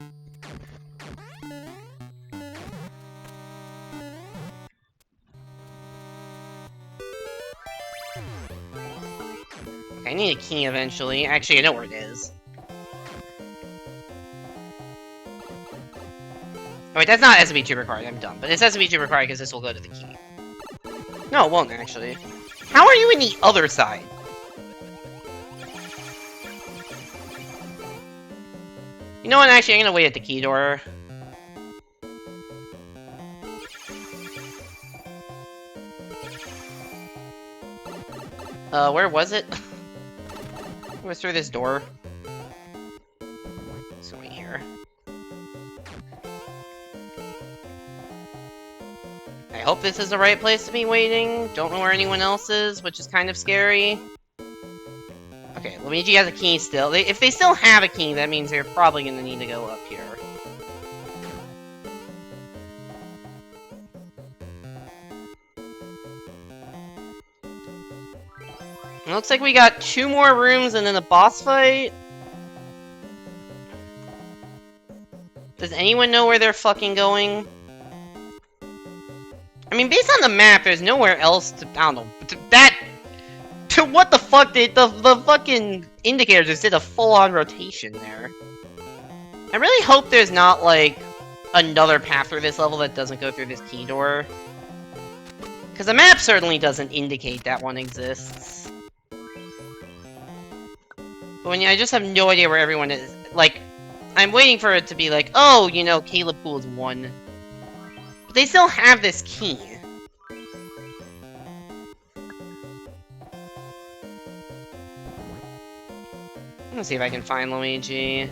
I need a key eventually. Actually, I know where it is. Oh wait, that's not SMB2 required, I'm dumb. But it's SMB2 required because this will go to the key. No, it won't actually. How are you in the other side? You know what, actually, I'm gonna wait at the key door. Where was it? It was through this door. It's going here. I hope this is the right place to be waiting. Don't know where anyone else is, which is kind of scary. Okay, Luigi has a key still. If they still have a key, that means they're probably gonna need to go up here. It looks like we got 2 more rooms and then a boss fight. Does anyone know where they're fucking going? I mean, based on the map, there's nowhere else to... I don't know. What the fuck did... The fucking indicator just did a full-on rotation there. I really hope there's not, like, another path through this level that doesn't go through this key door. Because the map certainly doesn't indicate that one exists. But when I just have no idea where everyone is. Like, I'm waiting for it to be like, oh, you know, Caleb Pool's won. But they still have this key. Let's see if I can find Luigi.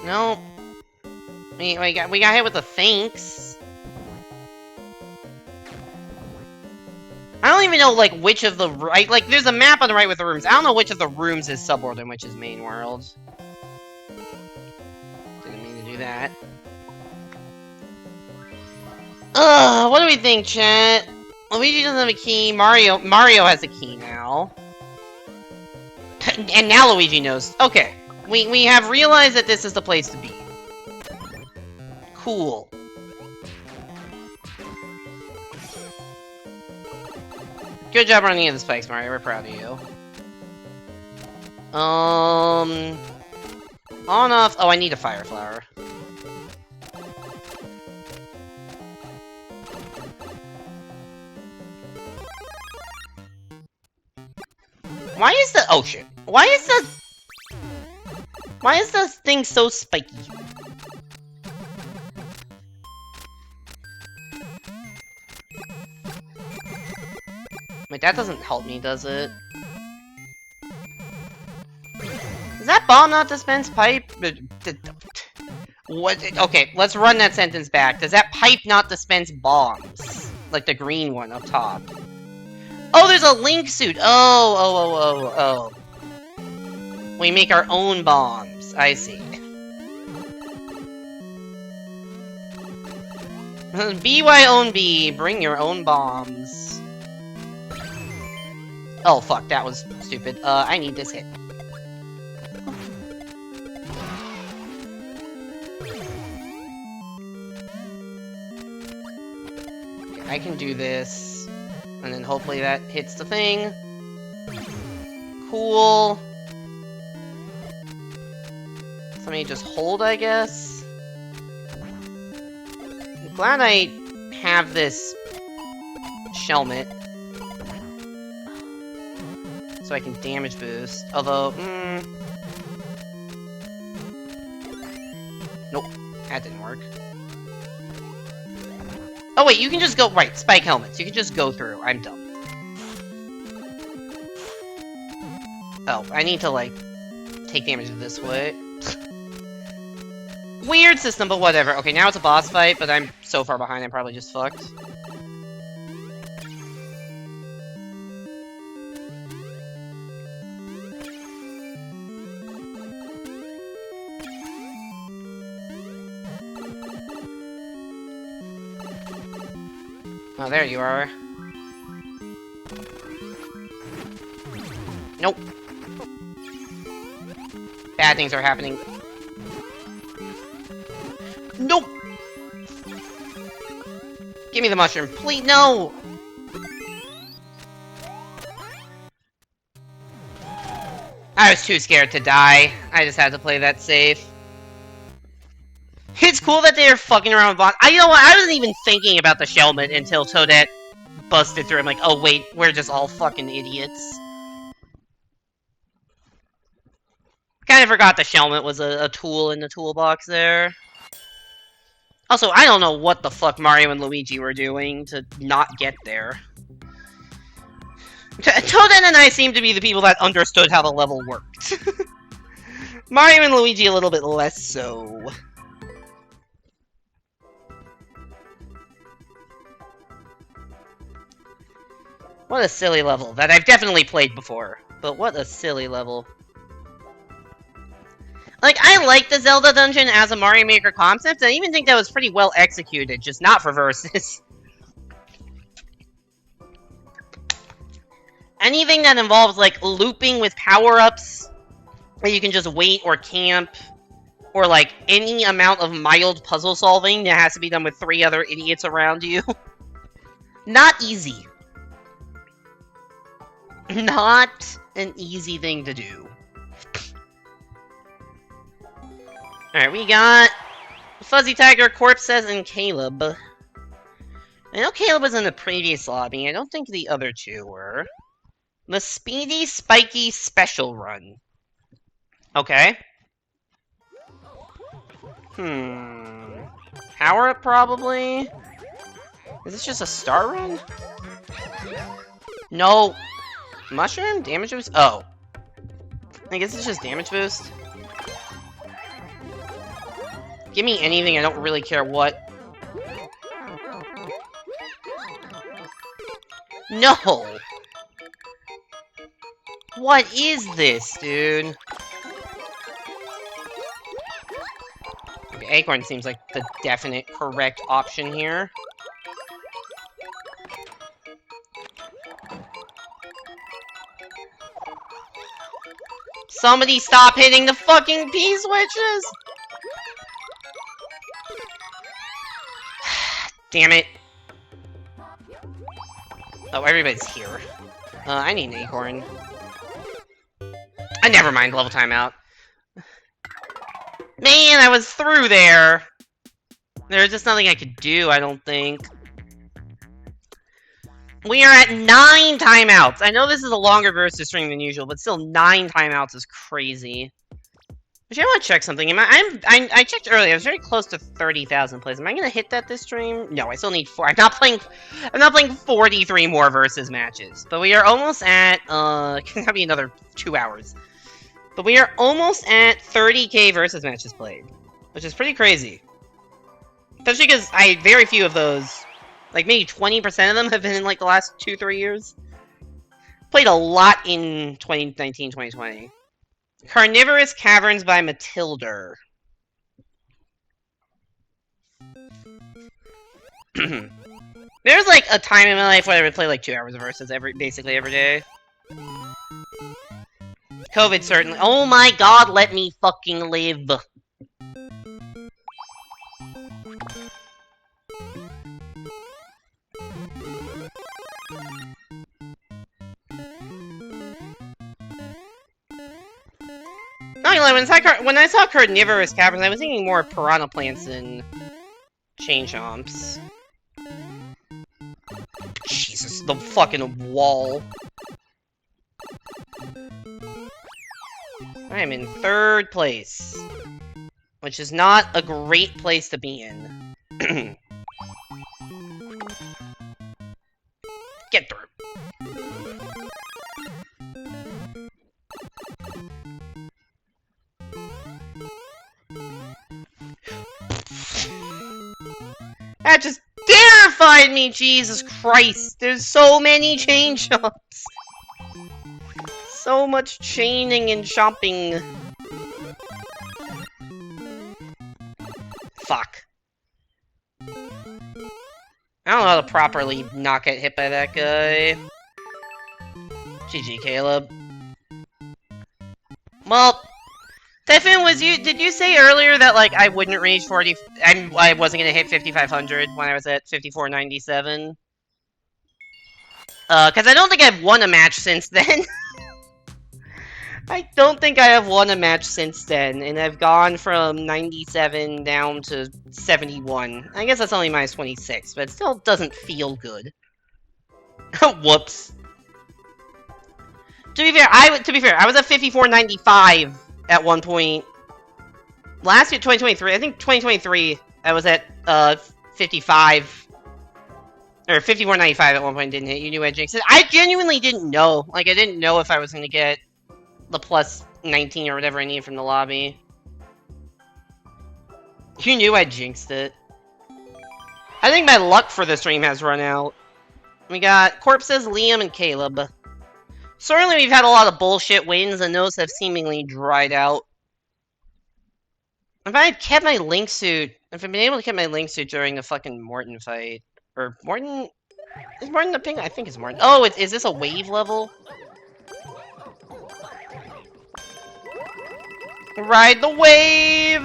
No. We got hit with the thanks. I don't even know, like, which of the right... Like, there's a map on the right with the rooms. I don't know which of the rooms is subworld and which is main world. Didn't mean to do that. Ugh, what do we think, chat? Luigi doesn't have a key. Mario has a key now. And now Luigi knows. Okay. We have realized that this is the place to be. Cool. Good job running into the spikes, Mario. We're proud of you. On off. Oh, I need a fire flower. Why is the oh shit? Why is the thing so spiky? Wait, that doesn't help me, does it? Does that bomb not dispense pipe? What? Okay, let's run that sentence back. Does that pipe not dispense bombs? Like the green one up top. Oh, there's a Link suit! Oh. We make our own bombs. I see. BYONB, bring your own bombs. Oh, fuck, that was stupid. I need this hit. Okay, I can do this. And then hopefully that hits the thing. Cool. Somebody just hold, I guess. I'm glad I have this Shelmet. So I can damage boost. Although, nope, that didn't work. Oh wait, you can just go, right, spike helmets. You can just go through. I'm dumb. Oh, I need to, like, take damage this way. Weird system, but whatever. Okay, now it's a boss fight, but I'm so far behind, I'm probably just fucked. Oh, there you are. Nope. Bad things are happening. Nope! Give me the mushroom, please, no! I was too scared to die. I just had to play that safe. It's cool that they're fucking around with boss. You know what? I wasn't even thinking about the Shelmet until Toadette busted through. I'm like, oh wait, we're just all fucking idiots. Kind of forgot the Shelmet was a tool in the toolbox there. Also, I don't know what the fuck Mario and Luigi were doing to not get there. Toadette and I seem to be the people that understood how the level worked. Mario and Luigi a little bit less so. What a silly level that I've definitely played before, but what a silly level. Like, I like the Zelda dungeon as a Mario Maker concept, and I even think that was pretty well executed, just not for versus. Anything that involves, like, looping with power-ups, where you can just wait or camp, or, like, any amount of mild puzzle solving that has to be done with 3 other idiots around you. Not easy. Not an easy thing to do. Alright, we got Fuzzy Tiger, Corpses, and Caleb. I know Caleb was in the previous lobby. I don't think the other two were. The Speedy Spiky Special Run. Okay. Power up, probably? Is this just a star run? No. Mushroom? Damage boost? Oh. I guess it's just damage boost. Give me anything, I don't really care what. No! What is this, dude? Okay, Acorn seems like the definite correct option here. Somebody stop hitting the fucking P-switches! Damn it. Oh, everybody's here. I need an acorn. Never mind, level timeout. Man, I was through there! There's just nothing I could do, I don't think. We are at 9 timeouts! I know this is a longer versus stream than usual, but still 9 timeouts is crazy. Actually, I want to check something. I checked earlier. I was very close to 30,000 plays. Am I gonna hit that this stream? No, I still need 4. I'm not playing 43 more versus matches. But we are almost at can that be another 2 hours? But we are almost at 30k versus matches played, which is pretty crazy. Especially because very few of those, like maybe 20% of them, have been in like the last 2-3 years. Played a lot in 2019, 2020. Carnivorous Caverns by Matilda. There's like a time in my life where I would play like 2 hours of versus basically every day. COVID certainly. Oh my god, let me fucking live. When I saw Carnivorous Caverns, I was thinking more piranha plants than chain chomps. Jesus, the fucking wall. I am in 3rd place, which is not a great place to be in. Get through. That just terrified me, Jesus Christ! There's so many chain chomps! So much chaining and chomping. Fuck. I don't know how to properly not get hit by that guy. GG, Caleb. Well, Stefan, did you say earlier that, like, I wouldn't reach 40... I wasn't gonna hit 5,500 when I was at 5497? Cause I don't think I've won a match since then. I don't think I have won a match since then, and I've gone from 97 down to 71. I guess that's only minus 26, but it still doesn't feel good. Whoops. To be fair, I was at 5495 at one point. Last year, 2023, I think 2023, I was at 55 or 5495 at one point. Didn't hit. You knew I jinxed it. I genuinely didn't know. Like, I didn't know if I was gonna get the plus 19 or whatever I need from the lobby. You knew I jinxed it. I think my luck for the stream has run out. We got Corpses, Liam, and Caleb. Certainly we've had a lot of bullshit wins, and those have seemingly dried out. If I had kept my Link suit, if I'd been able to keep my Link suit during the fucking Morton fight, or Morton... Is Morton the ping? I think it's Morton. Oh, is this a wave level? Ride the wave!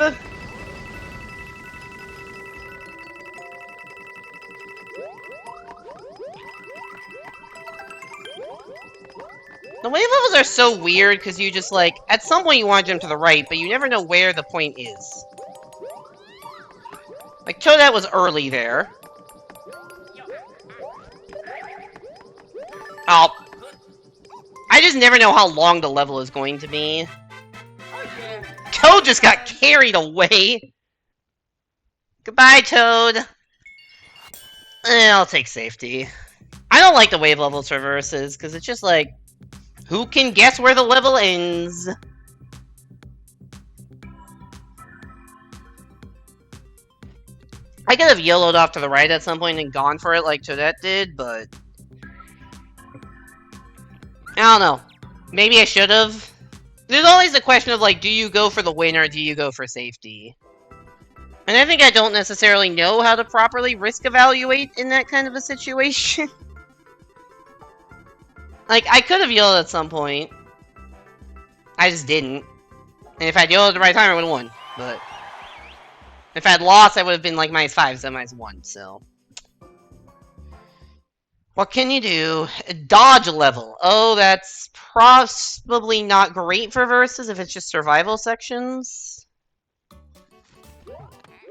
The wave levels are so weird because you just, like, at some point you want to jump to the right, but you never know where the point is. Like, Toadette was early there. Oh. I just never know how long the level is going to be. Toad just got carried away. Goodbye, Toad. I'll take safety. I don't like the wave levels for verses, because it's just like, who can guess where the level ends? I could have YOLO'd off to the right at some point and gone for it like Toadette did, but... I don't know. Maybe I should have. There's always the question of, like, do you go for the win or do you go for safety? And I think I don't necessarily know how to properly risk evaluate in that kind of a situation. Like, I could have yelled at some point. I just didn't. And if I'd yelled at the right time, I would have won. But if I'd lost, I would have been like -5, so -1, so. What can you do? Dodge level. Oh, that's probably not great for versus if it's just survival sections.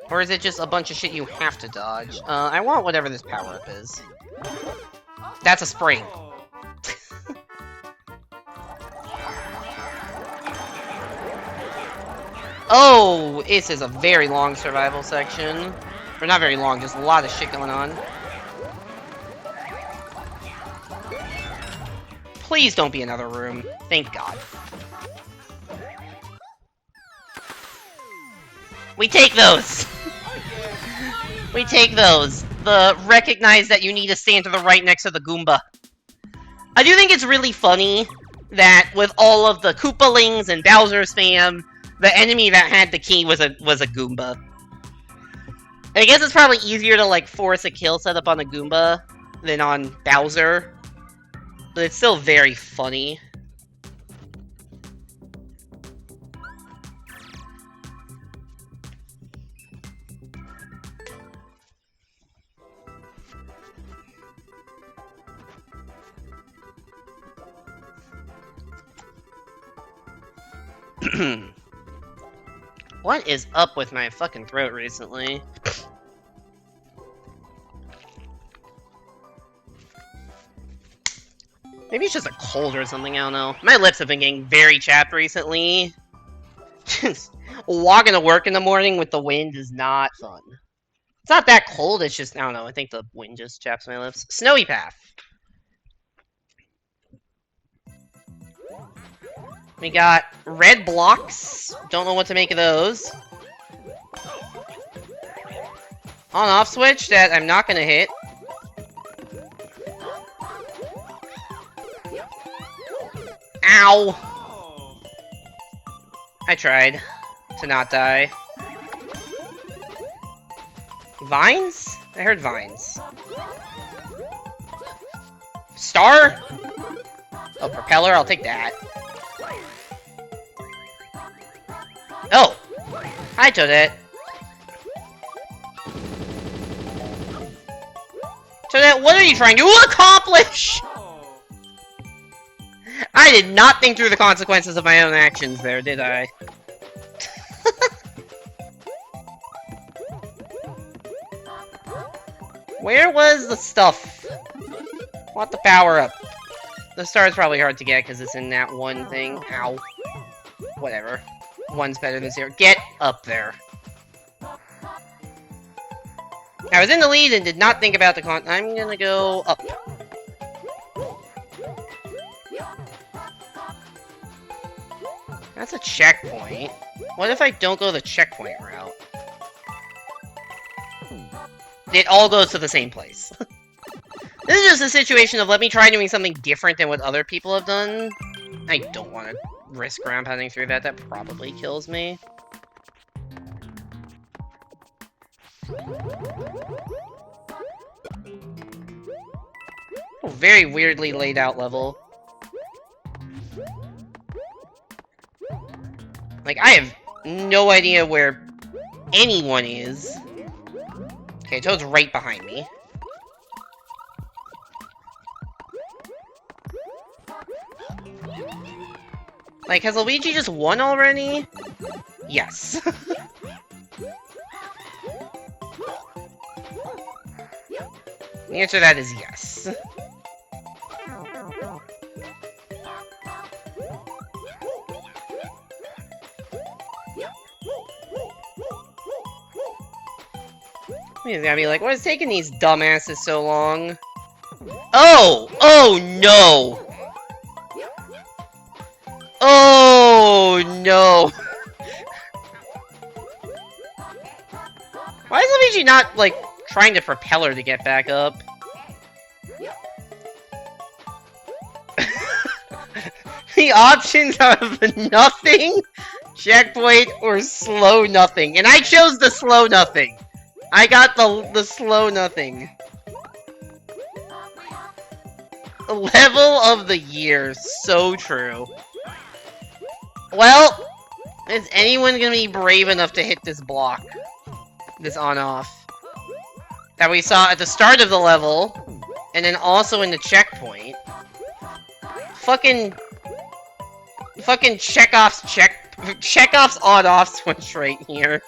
Or is it just a bunch of shit you have to dodge? I want whatever this power-up is. That's a spring. Oh, this is a very long survival section. Or not very long, just a lot of shit going on. Please don't be another room. Thank God. We take those! We take those. Recognize that you need to stand to the right next to the Goomba. I do think it's really funny that with all of the Koopalings and Bowser spam, the enemy that had the key was a Goomba. And I guess it's probably easier to like force a kill setup on a Goomba than on Bowser. But it's still very funny. What is up with my fucking throat recently? Maybe it's just a cold or something, I don't know. My lips have been getting very chapped recently. Just walking to work in the morning with the wind is not fun. It's not that cold, it's just, I don't know, I think the wind just chaps my lips. Snowy path. We got red blocks. Don't know what to make of those. On-off switch that I'm not gonna hit. Ow! I tried to not die. Vines? I heard vines. Star? Oh, propeller? I'll take that. Oh! Hi, Toadette. Toadette, what are you trying to accomplish? I did not think through the consequences of my own actions there, did I? Where was the stuff? Want the power up. The star is probably hard to get because it's in that one thing. Ow. Whatever. One's better than 0. Get up there. I was in the lead and did not think about the I'm gonna go up. That's a checkpoint. What if I don't go the checkpoint route? It all goes to the same place. This is just a situation of let me try doing something different than what other people have done. I don't want to risk ground pounding through that. That probably kills me. Oh, very weirdly laid out level. Like, I have no idea where anyone is. Okay, Toad's right behind me. Like, has Luigi just won already? Yes. The answer to that is yes. He's gonna be like, what is taking these dumbasses so long? Oh! Oh no! Oh no! Why is Luigi not, like, trying to propel her to get back up? The options are nothing, checkpoint, or slow nothing. And I chose the slow nothing. I got the slow nothing. Level of the year. So true. Well, is anyone gonna be brave enough to hit this block? This on-off. That we saw at the start of the level, and then also in the checkpoint. Fucking Chekhov's on-off switch right here.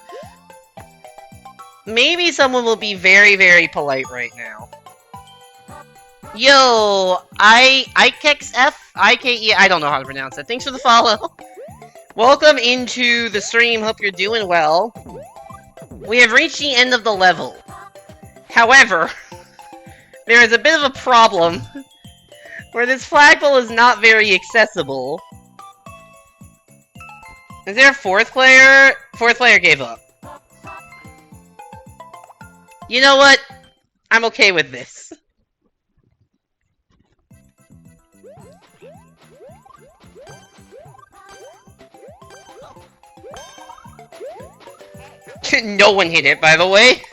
Maybe someone will be very, very polite right now. Yo, IKEXF? I don't know how to pronounce it. Thanks for the follow. Welcome into the stream. Hope you're doing well. We have reached the end of the level. However, there is a bit of a problem where this flagpole is not very accessible. Is there a fourth player? Fourth player gave up. You know what? I'm okay with this. No one hit it, by the way.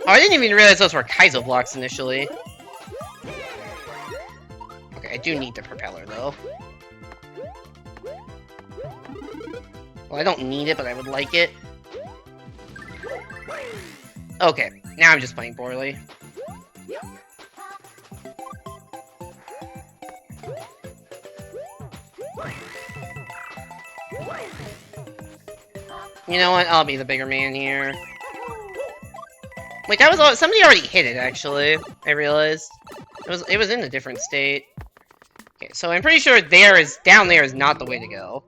Oh, I didn't even realize those were Kaizo blocks initially. Okay, I do need the propeller, though. Well, I don't need it, but I would like it. Okay, now I'm just playing poorly. You know what? I'll be the bigger man here. Wait, that was somebody already hit it. Actually, I realized it was in a different state. Okay, so I'm pretty sure down there is not the way to go.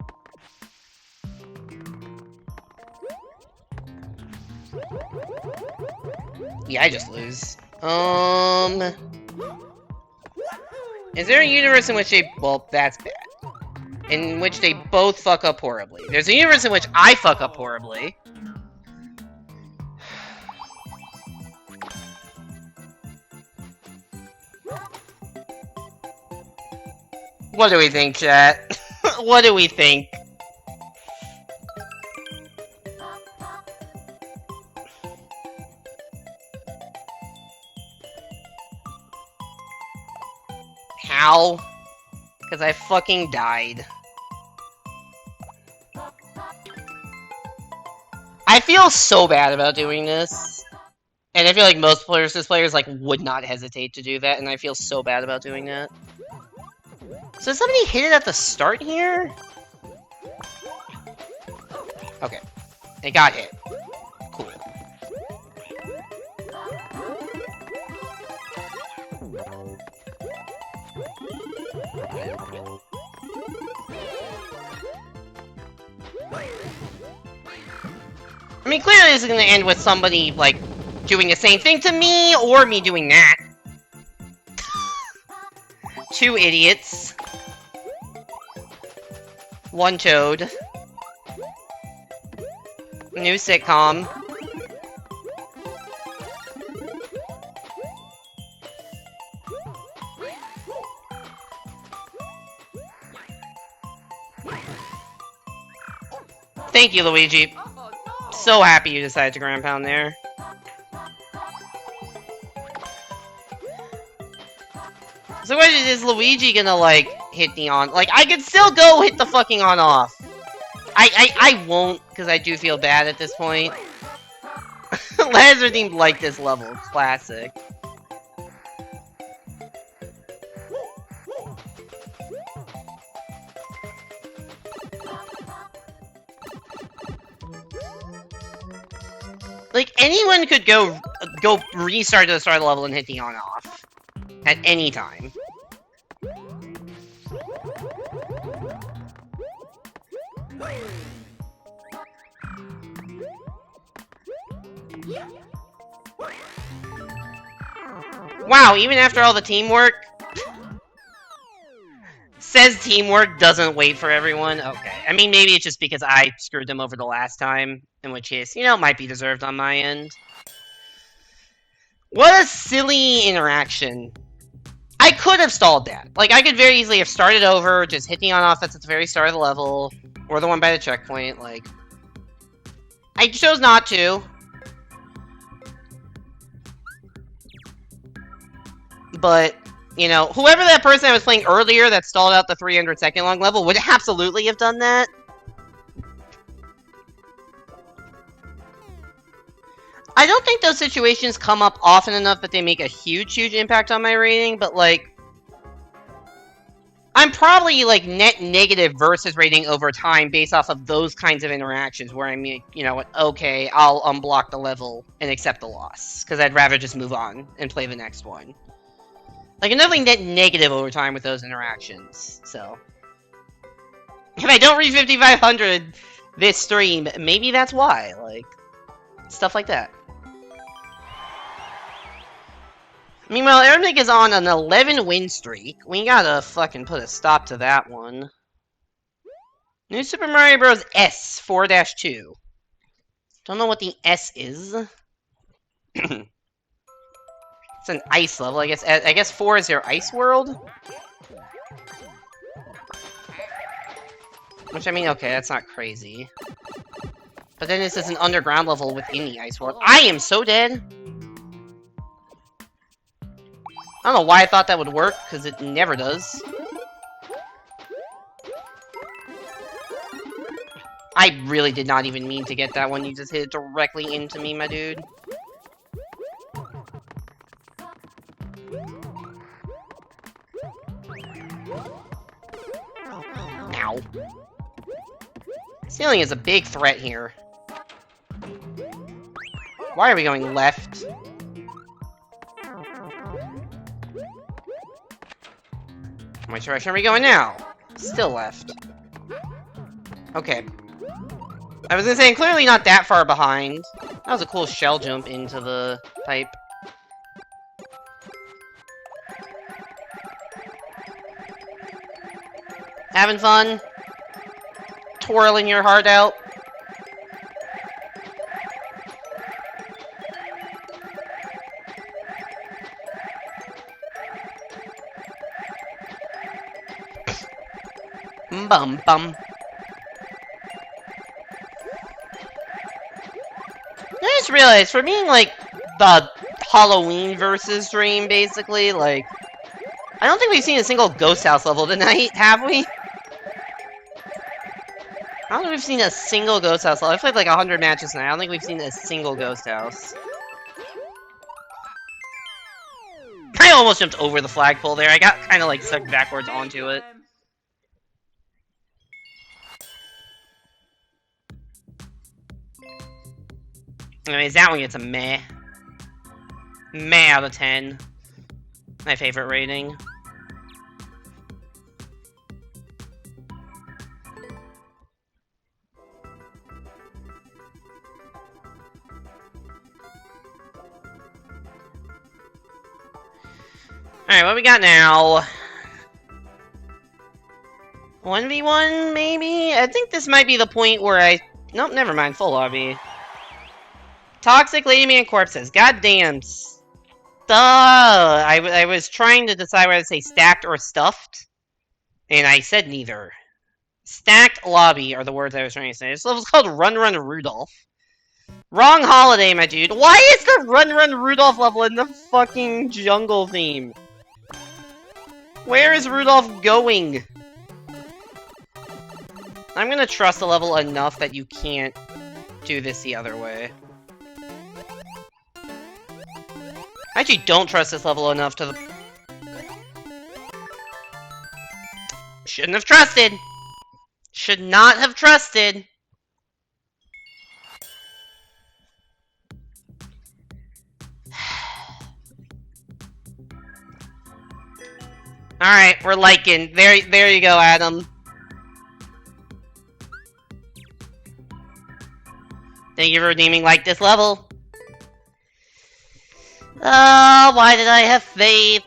Yeah, I just lose. Is there a universe in which well, that's bad. In which they both fuck up horribly. There's a universe in which I fuck up horribly. What do we think, chat? What do we think? How? Because I fucking died. I feel so bad about doing this. And I feel like most players like would not hesitate to do that, and I feel so bad about doing that. So did somebody hit it at the start here? Okay. It got hit. Cool. I mean, clearly this is gonna end with somebody, like, doing the same thing to me, or me doing that. Two idiots. One toad. New sitcom. Thank you, Luigi. Oh, no. So happy you decided to ground pound there. So what is Luigi gonna, like, hit the on? Like, I could still go hit the fucking on-off. I won't, because I do feel bad at this point. Lazar didn't like this level. Classic. Like, anyone could go restart to the start of the level and hit the on-off. At any time. Wow, even after all the teamwork? Says teamwork doesn't wait for everyone? Okay. I mean, maybe it's just because I screwed them over the last time. In which case, you know, it might be deserved on my end. What a silly interaction. I could have stalled that. Like, I could very easily have started over, just hit the on-off that's at the very start of the level, or the one by the checkpoint, like... I chose not to. But, You know, whoever that person I was playing earlier that stalled out the 300-second long level would absolutely have done that. I don't think those situations come up often enough that they make a huge impact on my rating, but, like, I'm probably, like, net negative versus rating over time based off of those kinds of interactions where I'm, you know, okay, I'll unblock the level and accept the loss, because I'd rather just move on and play the next one. Like, I'm definitely net negative over time with those interactions, so. If I don't reach 5,500 this stream, maybe that's why, like, stuff like that. Meanwhile, Aramnic is on an 11-win streak. We gotta fucking put a stop to that one. New Super Mario Bros. S 4-2. Don't know what the S is. It's an ice level, I guess. I guess 4 is your ice world? Which, I mean, okay, that's not crazy. But then this is an underground level within the ice world. I am so dead! I don't know why I thought that would work, because it never does. I really did not even mean to get that one. You just hit it directly into me, my dude. Ow. Ceiling is a big threat here. Why are we going left? Which direction are we going now? Still left. Okay. I was gonna say, I'm clearly not that far behind. That was a cool shell jump into the pipe. Having fun? Twirling your heart out? Bum bum. I just realized, for being like the Halloween versus stream, basically, like, I don't think we've seen a single Ghost House level tonight, have we? I don't think we've seen a single Ghost House level. I've played like 100 matches tonight. I don't think we've seen a single Ghost House. I almost jumped over the flagpole there. I got kind of like sucked backwards onto it. Anyways, that one gets a meh. Meh out of 10. My favorite rating. Alright, what we got now? 1v1, maybe? I think this might be the point where I... Nope, never mind. Full lobby. Toxic Lady Man Corpses. Goddamn. Duh! I was trying to decide whether to say stacked or stuffed. And I said neither. Stacked lobby are the words I was trying to say. This level's called Run Run Rudolph. Wrong holiday, my dude. Why is the Run Run Rudolph level in the fucking jungle theme? Where is Rudolph going? I'm gonna trust the level enough that you can't do this the other way. I actually don't trust this level enough to the... Shouldn't have trusted! Should not have trusted! Alright, we're liking. There you go, Adam. Thank you for redeeming like this level. Oh, why did I have faith?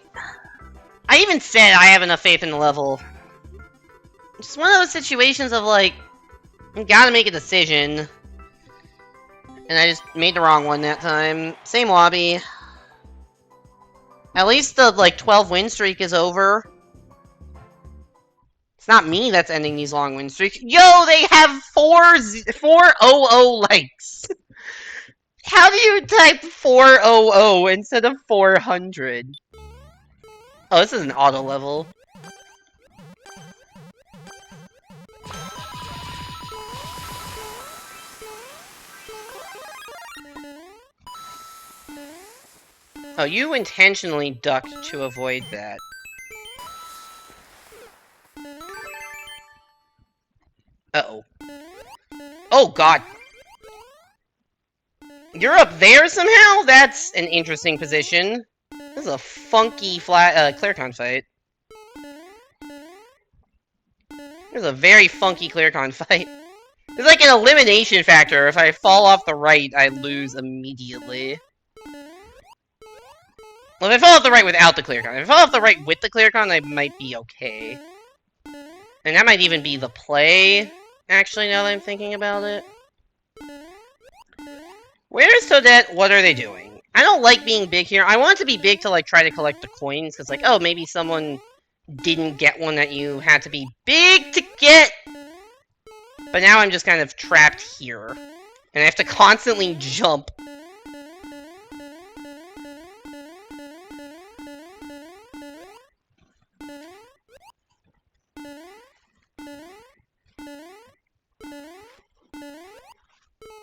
I even said I have enough faith in the level. It's one of those situations of like, you gotta make a decision. And I just made the wrong one that time. Same lobby. At least the, like, 12-win streak is over. It's not me that's ending these long win streaks. Yo, they have 400 likes! How do you type 400 instead of 400? Oh, this is an auto level. Oh, you intentionally ducked to avoid that. Uh-oh. Oh, God. You're up there somehow? That's an interesting position. This is a funky Clearcon fight. This is a very funky Clearcon fight. It's like an elimination factor. If I fall off the right, I lose immediately. Well, if I fall off the right without the Clearcon. If I fall off the right with the Clearcon, I might be okay. And that might even be the play, actually, now that I'm thinking about it. Where's Toadette? What are they doing? I don't like being big here. I want it to be big to, like, try to collect the coins, because, like, oh, maybe someone didn't get one that you had to be big to get. But now I'm just kind of trapped here. And I have to constantly jump.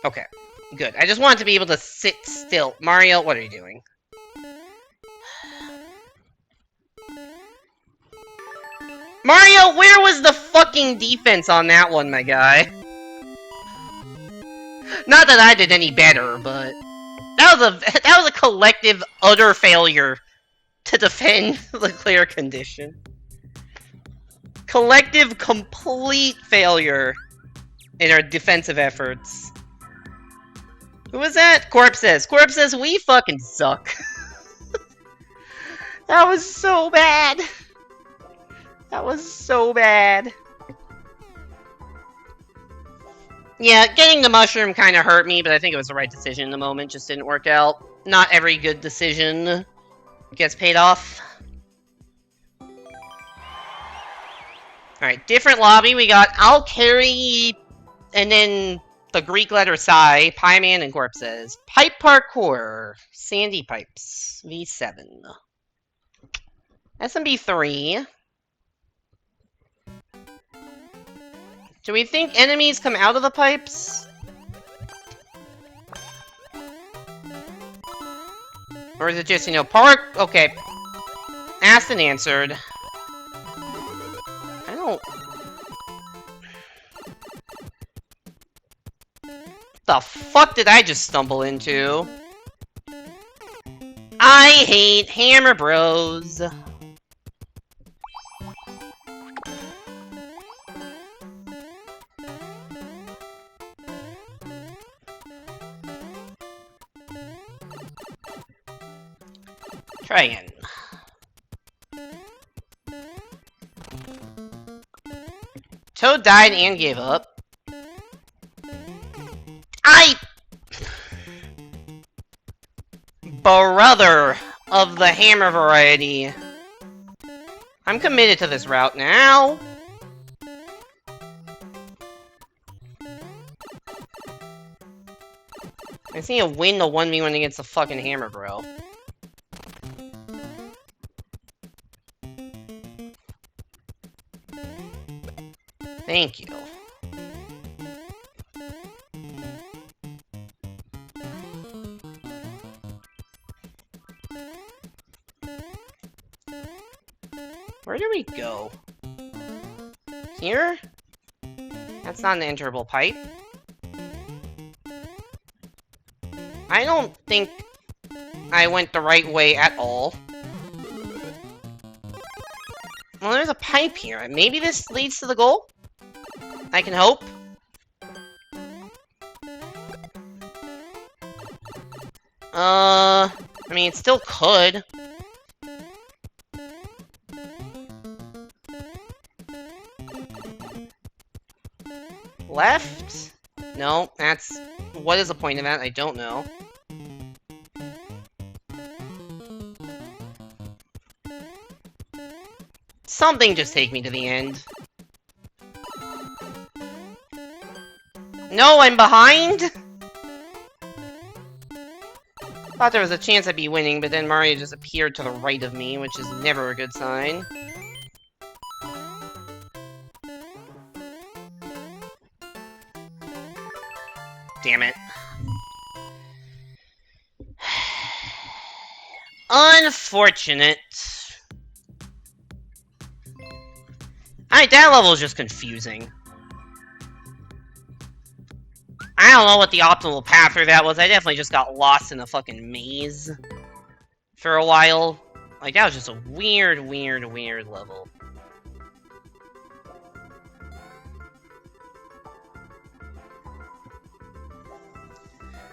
Okay, good. I just wanted to be able to sit still. Mario, what are you doing? Mario, where was the fucking defense on that one, my guy? Not that I did any better, but that was a collective utter failure to defend the clear condition. Collective complete failure in our defensive efforts. Who was that? Corpses. Corpses, we fucking suck. That was so bad. That was so bad. Yeah, getting the mushroom kind of hurt me, but I think it was the right decision in the moment. Just didn't work out. Not every good decision gets paid off. Alright, different lobby. We got I'll Carry, and then the Greek letter Psi, Pieman, and Corpses. Pipe Parkour. Sandy Pipes. V7. SMB3. Do we think enemies come out of the pipes? Or is it just, you know, park? Okay. Asked and answered. I don't... The fuck did I just stumble into? I hate Hammer Bros. Try again. Toad died and gave up. Brother of the hammer variety. I'm committed to this route now. I just need to win the 1v1 against the fucking hammer, bro. Thank you. Where do we go? Here? That's not an enterable pipe. I don't think I went the right way at all. Well, there's a pipe here. Maybe this leads to the goal? I can hope. I mean, it still could. Left? No, that's... What is the point of that? I don't know. Something just take me to the end. No, I'm behind? Thought there was a chance I'd be winning, but then Mario just appeared to the right of me, which is never a good sign. Damn it. Unfortunate. Alright, that level is just confusing. I don't know what the optimal path for that was. I definitely just got lost in a fucking maze for a while. Like, that was just a weird level.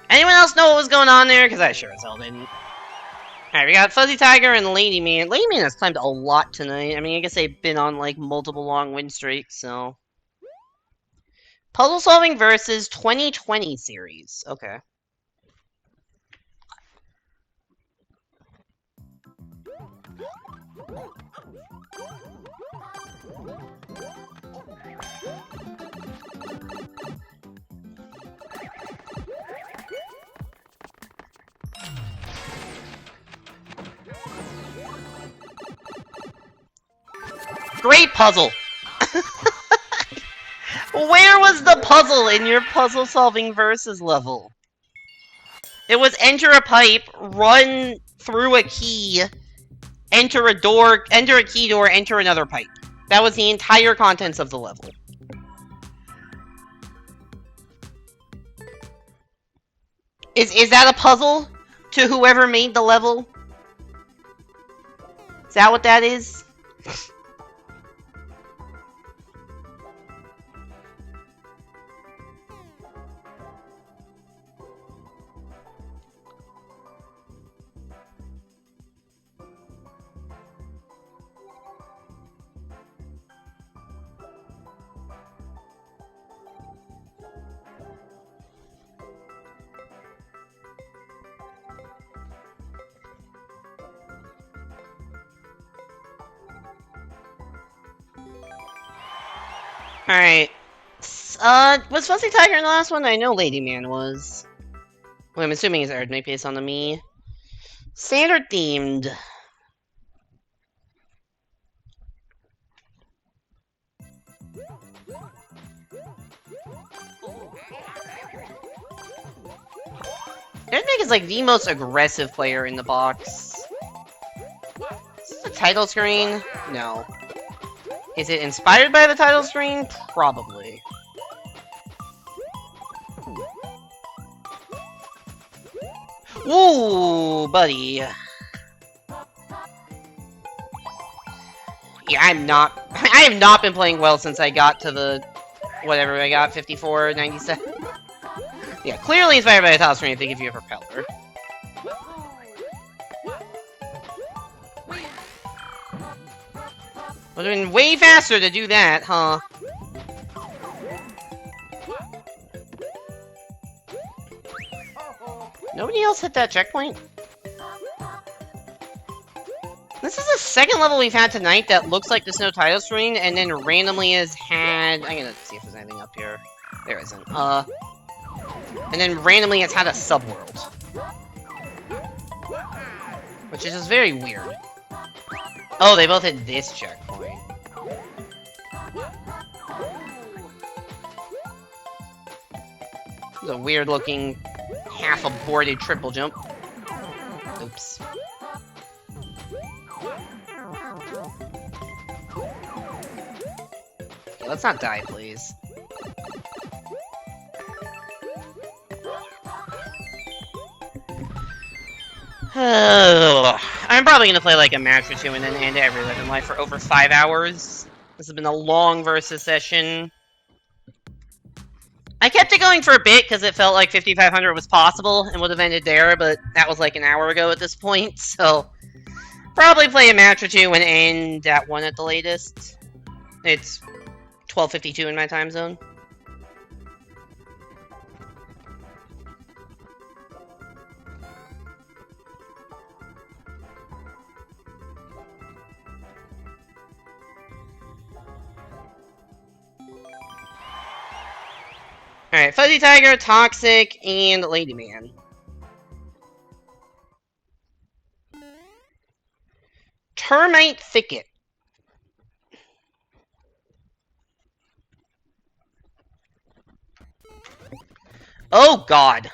Anyone else know what was going on there? Because I sure as hell didn't. Alright, we got Fuzzy Tiger and Lady Man. Lady Man has climbed a lot tonight. I mean, I guess they've been on, like, multiple long win streaks, so... Puzzle Solving versus 2020 series. Okay. Great puzzle! Where was the puzzle in your puzzle solving versus level? It was enter a pipe, run through a key, enter a door, enter a key door, enter another pipe. That was the entire contents of the level. Is that a puzzle to whoever made the level? Is that what that is? Alright. Was Fuzzy Tiger in the last one? I know Lady Man was. Well, I'm assuming it's Erdnate based on the me. Standard themed. Erdnate is like the most aggressive player in the box. Is this the title screen? No. Is it inspired by the title screen? Probably. Ooh, buddy. Yeah, I have not been playing well since I got to the, whatever I got, 54, 97. Yeah, clearly inspired by the title screen if they give you a propeller. Would have been way faster to do that, huh? Nobody else hit that checkpoint? This is the second level we've had tonight that looks like the snow title screen, and then randomly has had... I'm gonna see if there's anything up here. There isn't. And then randomly has had a subworld. Which is just very weird. Oh, they both hit this checkpoint. It's a weird looking, half aborted triple jump. Oops. Okay, let's not die, please. I'm probably gonna play like a match or two and then end every Live in Life for over 5 hours. This has been a long versus session. I kept it going for a bit because it felt like 5500 was possible and would have ended there, but that was like an hour ago at this point, so probably play a match or two and end at 1 at the latest. It's 12:52 in my time zone. Alright, Fuzzy Tiger, Toxic, and Lady Man. termite thicket. Oh god.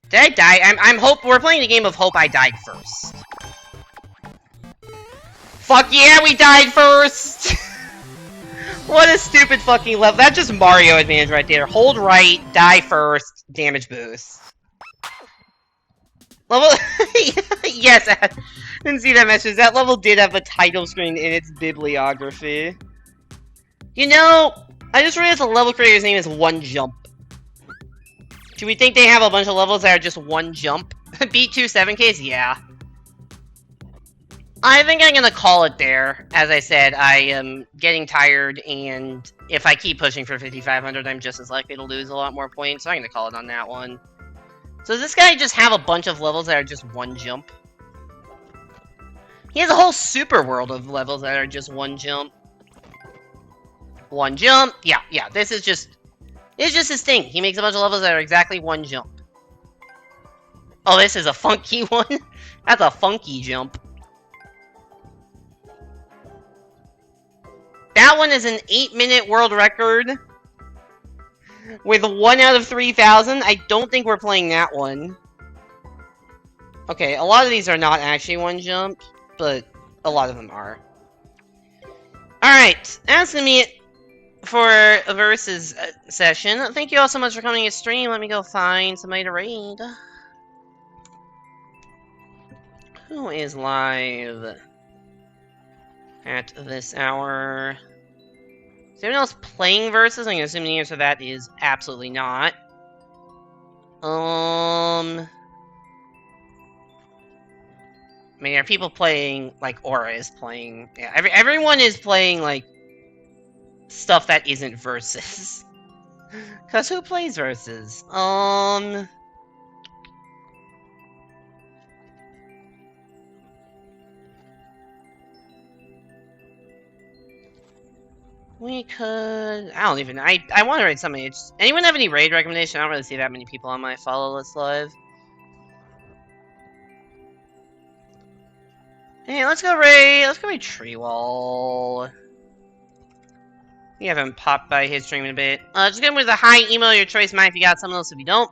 Did I die? I'm hope we're playing a game of hope I died first. Fuck yeah, we died first! What a stupid fucking level. That's just Mario advantage right there. Hold right, die first, damage boost. Level yes, I didn't see that message. That level did have a title screen in its bibliography. You know, I just realized the level creator's name is One Jump. Do we think they have a bunch of levels that are just one jump? Beat 2 7Ks? Yeah. I think I'm gonna call it there. As I said, I am getting tired, and if I keep pushing for 5,500, I'm just as likely to lose a lot more points, so I'm gonna call it on that one. So does this guy just have a bunch of levels that are just one jump? He has a whole super world of levels that are just one jump. One jump? Yeah, this is just... It's just his thing. He makes a bunch of levels that are exactly one jump. Oh, this is a funky one? That's a funky jump. That one is an 8-minute world record. With 1 out of 3,000. I don't think we're playing that one. Okay, a lot of these are not actually one jump, but a lot of them are. Alright, that's gonna be it for a versus session. Thank you all so much for coming to stream. Let me go find somebody to raid. Who is live at this hour? Is anyone else playing versus? I'm gonna assume the answer to that is absolutely not. I mean, are people playing, like, Aura is playing? Yeah, everyone is playing, like, stuff that isn't versus. Cause who plays versus? We could... I don't even... I want to raid somebody. Anyone have any raid recommendation? I don't really see that many people on my follow list live. Hey, let's go raid Tree Wall. We haven't popped by his stream in a bit. Just get him with a hi, email your choice, Mike, if you got something else if you don't.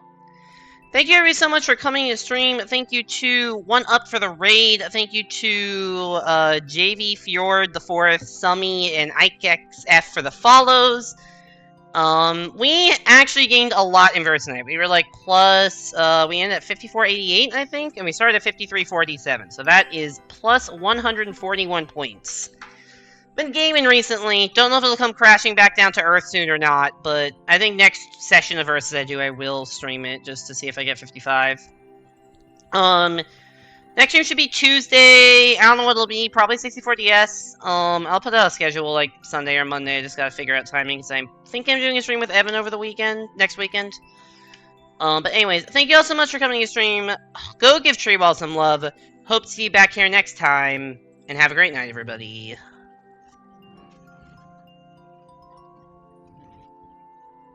Thank you everybody so much for coming to stream. Thank you to One Up for the raid. Thank you to JV Fjord the 4th, Summy, and IkeXF for the follows. We actually gained a lot in verse tonight. We were like plus, we ended at 5488, I think, and we started at 5347. So that is plus 141 points. Been gaming recently. Don't know if it'll come crashing back down to Earth soon or not, but I think next session of Versus I will stream it just to see if I get 55. Next stream should be Tuesday. I don't know what it'll be. Probably 64DS. I'll put out a schedule like Sunday or Monday. I just gotta figure out timing because I think I'm doing a stream with Evan over the weekend, next weekend. But anyways, thank you all so much for coming to stream. Go give Tree Ball some love. Hope to see you back here next time, and have a great night, everybody.